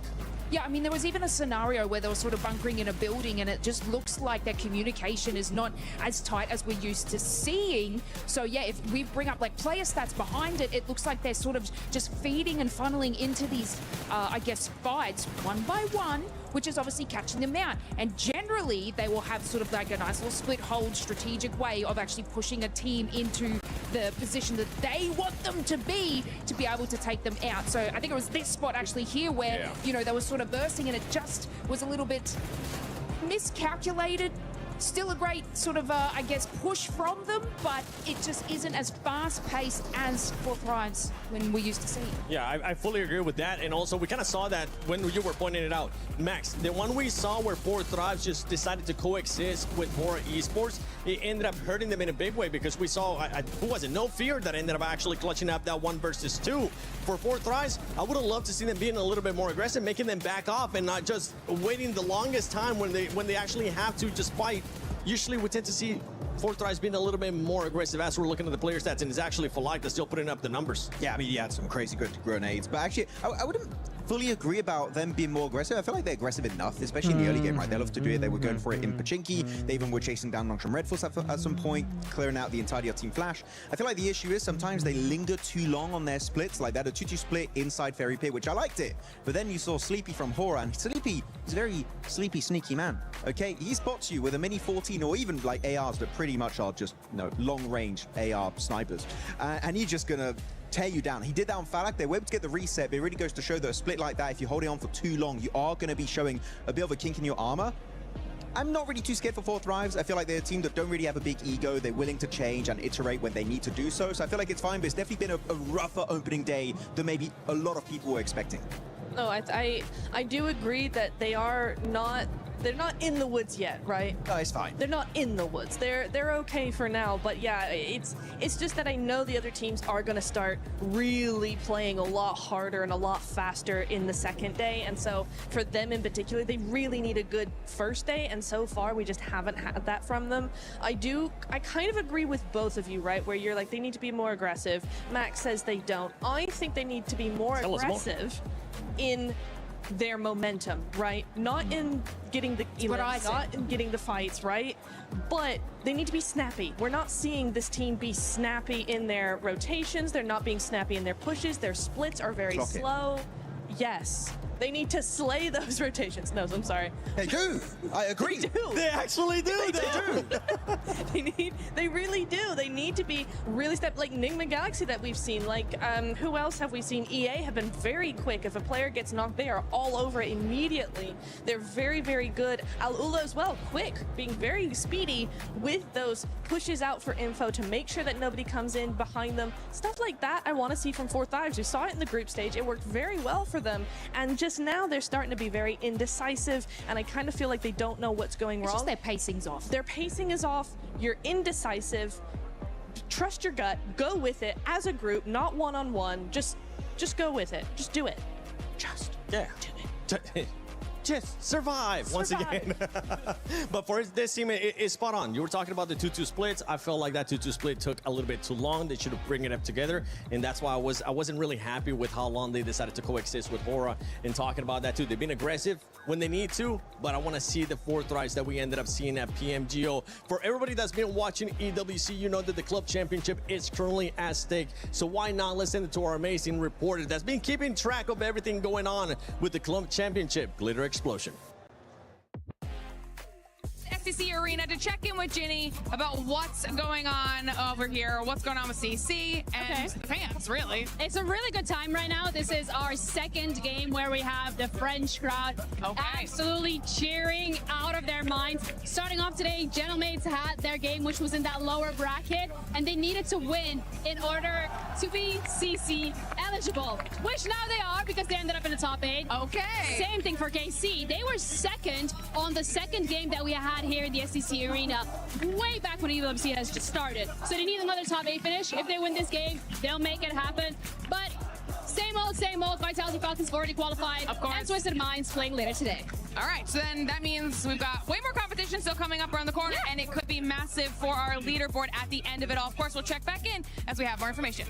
Yeah, I mean, there was even a scenario where they were sort of bunkering in a building, and it just looks like their communication is not as tight as we're used to seeing. So yeah, if we bring up like player stats behind it, it looks like they're sort of just feeding and funneling into these, I guess, fights one by one, which is obviously catching them out. And generally, they will have sort of like a nice little split hold strategic way of actually pushing a team into the position that they want them to be able to take them out. So I think it was this spot actually here where, you know, they were sort of bursting, and it just was a little bit miscalculated. Still a great sort of, I guess, push from them, but it just isn't as fast-paced as 4 Thrives when we used to see. Yeah, I fully agree with that, and also we kind of saw that when you were pointing it out. Max, the one we saw where 4 Thrives just decided to coexist with more esports, it ended up hurting them in a big way, because we saw, who was it, No Fear, that ended up actually clutching up that 1 versus 2. For 4 Thrives, I would have loved to see them being a little bit more aggressive, making them back off and not just waiting the longest time when they actually have to just fight. Usually we tend to see 4 Thrives being a little bit more aggressive as we're looking at the player stats, and it's actually Falak that's still putting up the numbers. Yeah, I mean, he had some crazy good grenades, but actually, I wouldn't fully agree about them being more aggressive. I feel like they're aggressive enough, especially in the early game, right? They love to do it. They were going for it in Pachinki. They even were chasing down Nongshim Red Force at some point, clearing out the entirety of Team Flash. I feel like the issue is sometimes they linger too long on their splits, like that a 2-2 split inside Fairy Pit, which I liked it. But then you saw Sleepy from Hora, and Sleepy is a very sleepy, sneaky man, okay? He spots you with a mini 14 or even like ARs that pretty much are just, you know, long-range AR snipers. And he's just gonna tear you down. He did that on Falak. They were able to get the reset, but it really goes to show that a split like that, if you're holding on for too long, you are going to be showing a bit of a kink in your armor. I'm not really too scared for 4 Thrives. I feel like they're a team that don't really have a big ego. They're willing to change and iterate when they need to do so. So I feel like it's fine, but it's definitely been a rougher opening day than maybe a lot of people were expecting. No, I do agree that they are not they're not in the woods yet, right? No, it's fine. They're not in the woods. They're okay for now, but yeah, it's just that I know the other teams are going to start really playing a lot harder and a lot faster in the second day, and so for them in particular, they really need a good first day, and so far we just haven't had that from them. I kind of agree with both of you, right? Where you're like, they need to be more aggressive. Max says they don't. I think they need to be more aggressive in their momentum, right? Not in getting the elites, not in getting the fights, right? But they need to be snappy. We're not seeing this team be snappy in their rotations. They're not being snappy in their pushes. Their splits are very slow. Yes. They need to slay those rotations. No, I'm sorry. They do. I agree. They do. They actually do. They really do. They need to be really like Enigma Galaxy that we've seen. Like, who else have we seen? EA have been very quick. If a player gets knocked, they are all over it immediately. They're very, very good. Al-Ula as well, quick, being very speedy with those pushes out for info to make sure that nobody comes in behind them. Stuff like that I want to see from Fourth Dives. We saw it in the group stage. It worked very well for them. And just now they're starting to be very indecisive, and I kind of feel like they don't know what's going wrong. Just their pacing's off. Their pacing is off. You're indecisive. Trust your gut. Go with it as a group, not one-on-one. Just go with it. Just do it. Just do it. Just survive once again. But for this team, it's spot on. You were talking about the 2-2 splits. I felt like that 2-2 split took a little bit too long. They should have bring it up together, and that's why I wasn't really happy with how long they decided to coexist with Hora. And talking about that too, they've been aggressive when they need to, but I want to see the 4 thrives that we ended up seeing at PMGO. For everybody that's been watching EWC, you know that the club championship is currently at stake. So why not listen to our amazing reporter that's been keeping track of everything going on with the club championship, Glitter Explosion. SCC Arena to check in with Ginny about what's going on over here, what's going on with CC and the fans, really. It's a really good time right now. This is our second game where we have the French crowd absolutely cheering out of their minds. Starting off today, Gentlemates had their game, which was in that lower bracket, and they needed to win in order to be CC eligible, which now they are because they ended up in the top 8. Okay. Same thing for KC. They were second on the second game that we had here in the SCC Arena way back when EWC has just started. So they need another top 8 finish. If they win this game, they'll make it happen. But same old. Vitality Falcons already qualified. Of course. And Twisted Minds playing later today. All right, so then that means we've got way more competition still coming up around the corner, and it could be massive for our leaderboard at the end of it all. Of course, we'll check back in as we have more information.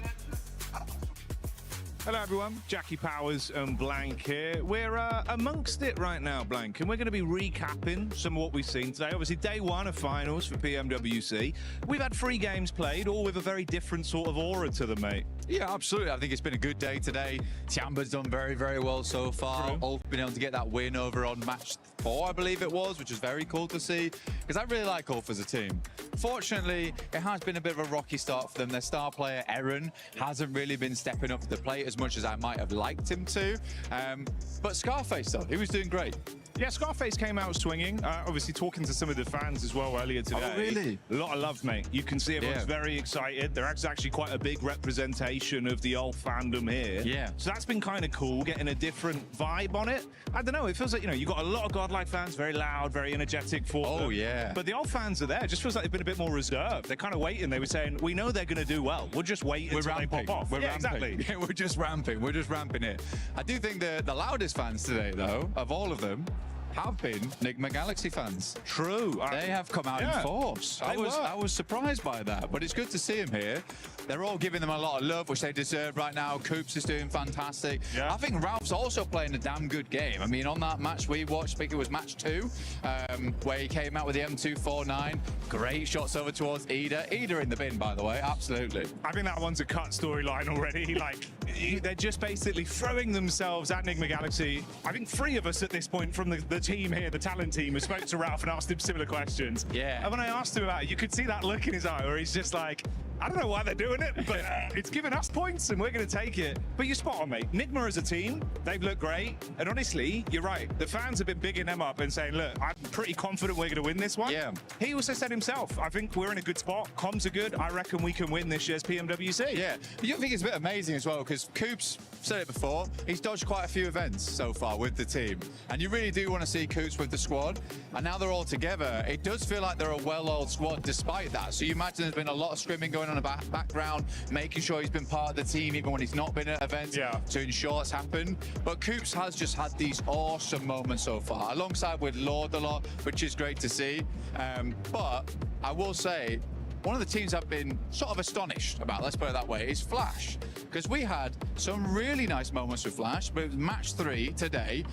Hello everyone, Jackie Powers and Blank here. We're amongst it right now, Blank, and we're going to be recapping some of what we've seen today. Obviously, day 1 of finals for PMWC. We've had 3 games played, all with a very different sort of aura to them, mate. Yeah, absolutely. I think it's been a good day today. Tiamba's done very, very well so far. All been able to get that win over on match 4, I believe it was, which is very cool to see, because I really like Ulf as a team. Fortunately, it has been a bit of a rocky start for them. Their star player, Eren, hasn't really been stepping up to the plate as much as I might have liked him to. But Scarface, though, he was doing great. Yeah, Scarface came out swinging. Obviously, talking to some of the fans as well earlier today. Oh, really? A lot of love, mate. You can see everyone's very excited. There's actually quite a big representation of the old fandom here. Yeah. So that's been kind of cool, getting a different vibe on it. I don't know, it feels like, you know, you've got a lot of Godlike fans, very loud, very energetic for them. Oh, yeah. But the old fans are there. It just feels like they've been a bit more reserved. They're kind of waiting. They were saying, we know they're going to do well. We'll just wait until they pop off. We're ramping. Exactly. Yeah, we're just ramping. We're just ramping it. I do think the loudest fans today, though, of all of them, have been Enigma Galaxy fans. True. They have come out in force. I was surprised by that, but it's good to see them here. They're all giving them a lot of love, which they deserve right now. Coops is doing fantastic. Yeah. I think Ralph's also playing a damn good game. I mean, on that match we watched, I think it was match 2, where he came out with the M249. Great shots over towards Ida. Ida in the bin, by the way, absolutely. I think that one's a cut storyline already. Like, they're just basically throwing themselves at Enigma Galaxy. I think 3 of us at this point from the team here, the talent team, who spoke to Ralph and asked him similar questions. Yeah. And when I asked him about it, you could see that look in his eye where he's just like, I don't know why they're doing it, but it's giving us points and we're going to take it. But you're spot on, mate. Nigma as a team, they've looked great. And honestly, you're right. The fans have been bigging them up and saying, look, I'm pretty confident we're going to win this one. Yeah. He also said himself, I think we're in a good spot. Comms are good. I reckon we can win this year's PMWC. Yeah. You think it's a bit amazing as well, because Coops said it before, he's dodged quite a few events so far with the team. And you really do want to see Coops with the squad. And now they're all together. It does feel like they're a well-oiled squad despite that. So you imagine there's been a lot of scrimming going on in the background, making sure he's been part of the team even when he's not been at events to ensure it's happened. But Coops has just had these awesome moments so far, alongside with Lord a lot, which is great to see. But I will say, one of the teams I've been sort of astonished about, let's put it that way, is Flash. Because we had some really nice moments with Flash, but it was match 3 today.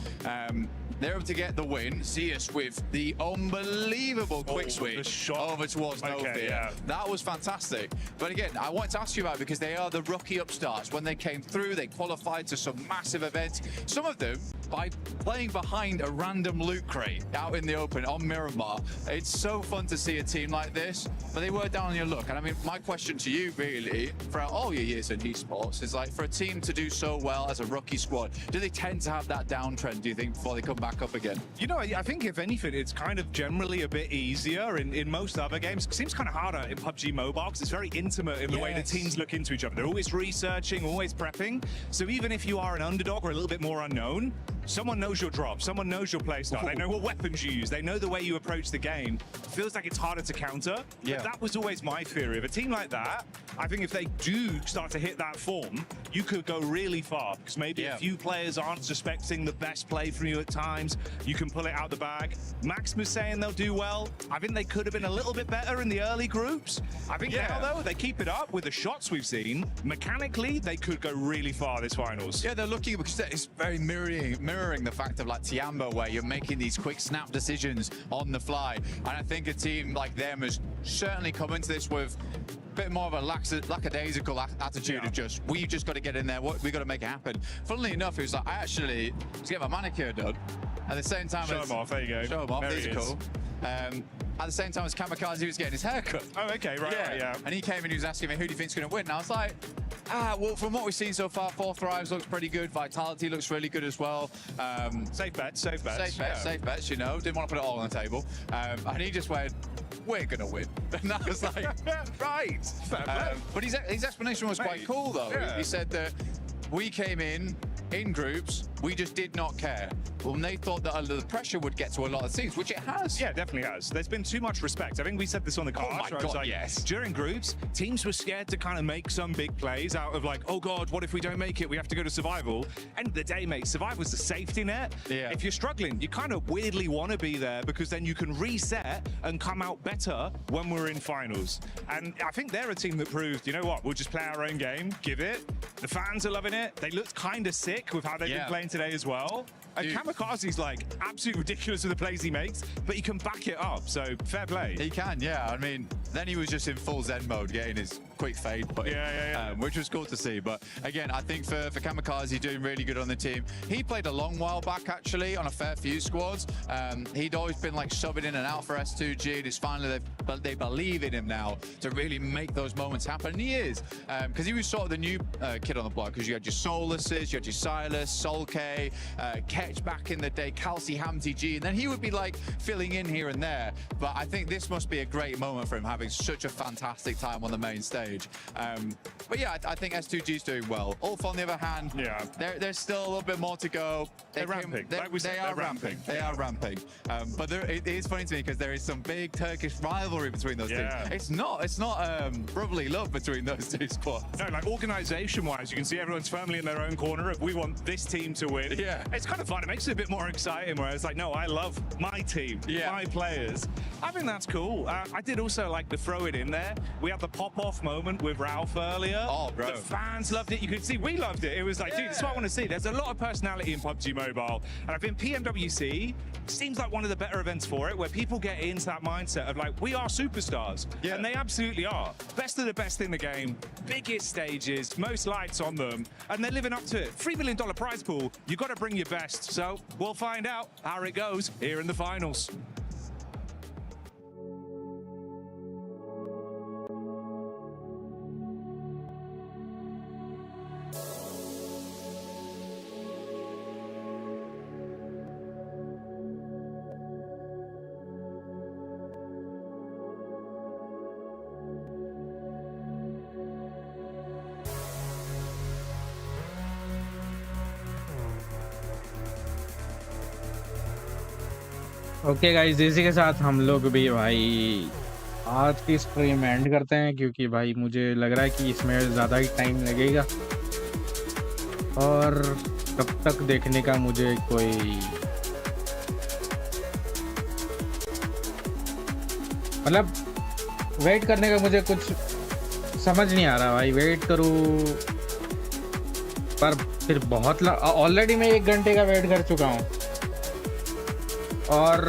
They're able to get the win. Zeus with the unbelievable quick switch over towards Novia. That was fantastic. But again, I wanted to ask you about it because they are the rookie upstarts. When they came through, they qualified to some massive events. Some of them by playing behind a random loot crate out in the open on Miramar. It's so fun to see a team like this, but they were down on your luck. And I mean, my question to you really, throughout all your years in esports, is like, for a team to do so well as a rookie squad, do they tend to have that downtrend, do you think, before they come back up again? You know, I think if anything, it's kind of generally a bit easier in most other games. It seems kind of harder in PUBG Mobile because it's very intimate in the way the teams look into each other. They're always researching, always prepping. So even if you are an underdog or a little bit more unknown, someone knows your drop, someone knows your playstyle, they know what weapons you use, they know the way you approach the game. It feels like it's harder to counter. But that was always my theory. Of a team like that, I think if they do start to hit that form, you could go really far, because maybe a few players aren't suspecting the best play from you at times. You can pull it out the bag. Maximus saying they'll do well. I think they could have been a little bit better in the early groups. I think now, though, they keep it up with the shots we've seen. Mechanically, they could go really far this finals. Yeah, they're looking, because it's very mirroring the fact of like Tiambo, where you're making these quick snap decisions on the fly. And I think a team like them has certainly come into this with a bit more of a lackadaisical attitude of just, we've just got to get in there, we've got to make it happen. Funnily enough, it was like, I actually was getting my manicure done at the same time Show him off, there you go. Show him off, there these are cool. At the same time as Kamikaze was getting his haircut. Oh, okay, right, yeah. And he came and he was asking me, who do you think's going to win? And I was like, well, from what we've seen so far, 4 Thrives looks pretty good. Vitality looks really good as well. Safe bets. Safe bets, you know. Didn't want to put it all on the table. And he just went, we're going to win. And that was like, right. But his explanation was quite cool, though. He said that we came in groups, we just did not care. Well, they thought that under the pressure would get to a lot of teams, which it has. Yeah, definitely has. There's been too much respect. I think we said this on the card. Oh my God, like, yes. During groups, teams were scared to kind of make some big plays out of like, oh God, what if we don't make it? We have to go to survival. End of the day, mate, survival's the safety net. Yeah. If you're struggling, you kind of weirdly want to be there, because then you can reset and come out better when we're in finals. And I think they're a team that proved, you know what, we'll just play our own game, give it. The fans are loving it. They looked kind of sick with how they've been playing today as well. And Kamikaze's like absolutely ridiculous with the plays he makes, but he can back it up, so fair play. He can, yeah. I mean, then he was just in full Zen mode, getting his quick fade, but which was cool to see. But again, I think for Kamikaze, doing really good on the team. He played a long while back, actually, on a fair few squads. He'd always been like subbing in and out for S2G, and it's finally they believe in him now to really make those moments happen, and he is. Because he was sort of the new kid on the block, because you had your Solaces, you had your Silas, Sol K, Ketch back in the day, Kelsey Hamty G, and then he would be like filling in here and there. But I think this must be a great moment for him, having such a fantastic time on the main stage. But yeah, I think S2G's doing well. Ulf, on the other hand, there's still a little bit more to go. They're ramping. They are ramping. They are ramping. But it is funny to me because there is some big Turkish rivalry between those teams. It's not brotherly love between those two squads. No, like organization-wise, you can see everyone's firmly in their own corner of, we want this team to win. Yeah. It's kind of fun. It makes it a bit more exciting, where it's like, no, I love my team, my players. I think that's cool. I did also like to throw it in there. We had the pop-off moment with Ralph earlier. Oh, bro. The fans loved it. You could see we loved it. It was like, dude, this is what I want to see. There's a lot of personality in PUBG Mobile. And I think PMWC seems like one of the better events for it, where people get into that mindset of like, we are superstars. And they absolutely are. Best of the best in the game, biggest stages, most lights on them, and they're living up to it. $3 million prize pool. You've got to bring your best. So we'll find out how it goes here in the finals. Okay guys, इसी के साथ हम लोग भी भाई आज की stream and करते हैं, क्योंकि भाई मुझे लग रहा है कि इसमें ज़्यादा ही टाइम लगेगा और तब तक देखने का मुझे कोई मतलब वेट करने का मुझे कुछ समझ नहीं आ रहा भाई। वेट करूँ पर फिर बहुत ऑलरेडी मैं 1 घंटे का वेट कर चुका हूँ और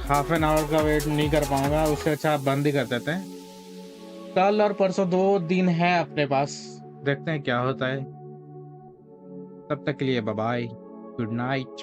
हाफ एन आवर का वेट नहीं कर पाऊंगा। उससे अच्छा आप बंद ही कर देते हैं। कल और परसों 2 दिन है अपने पास, देखते हैं क्या होता है। तब तक के लिए बाय बाय, गुड नाइट।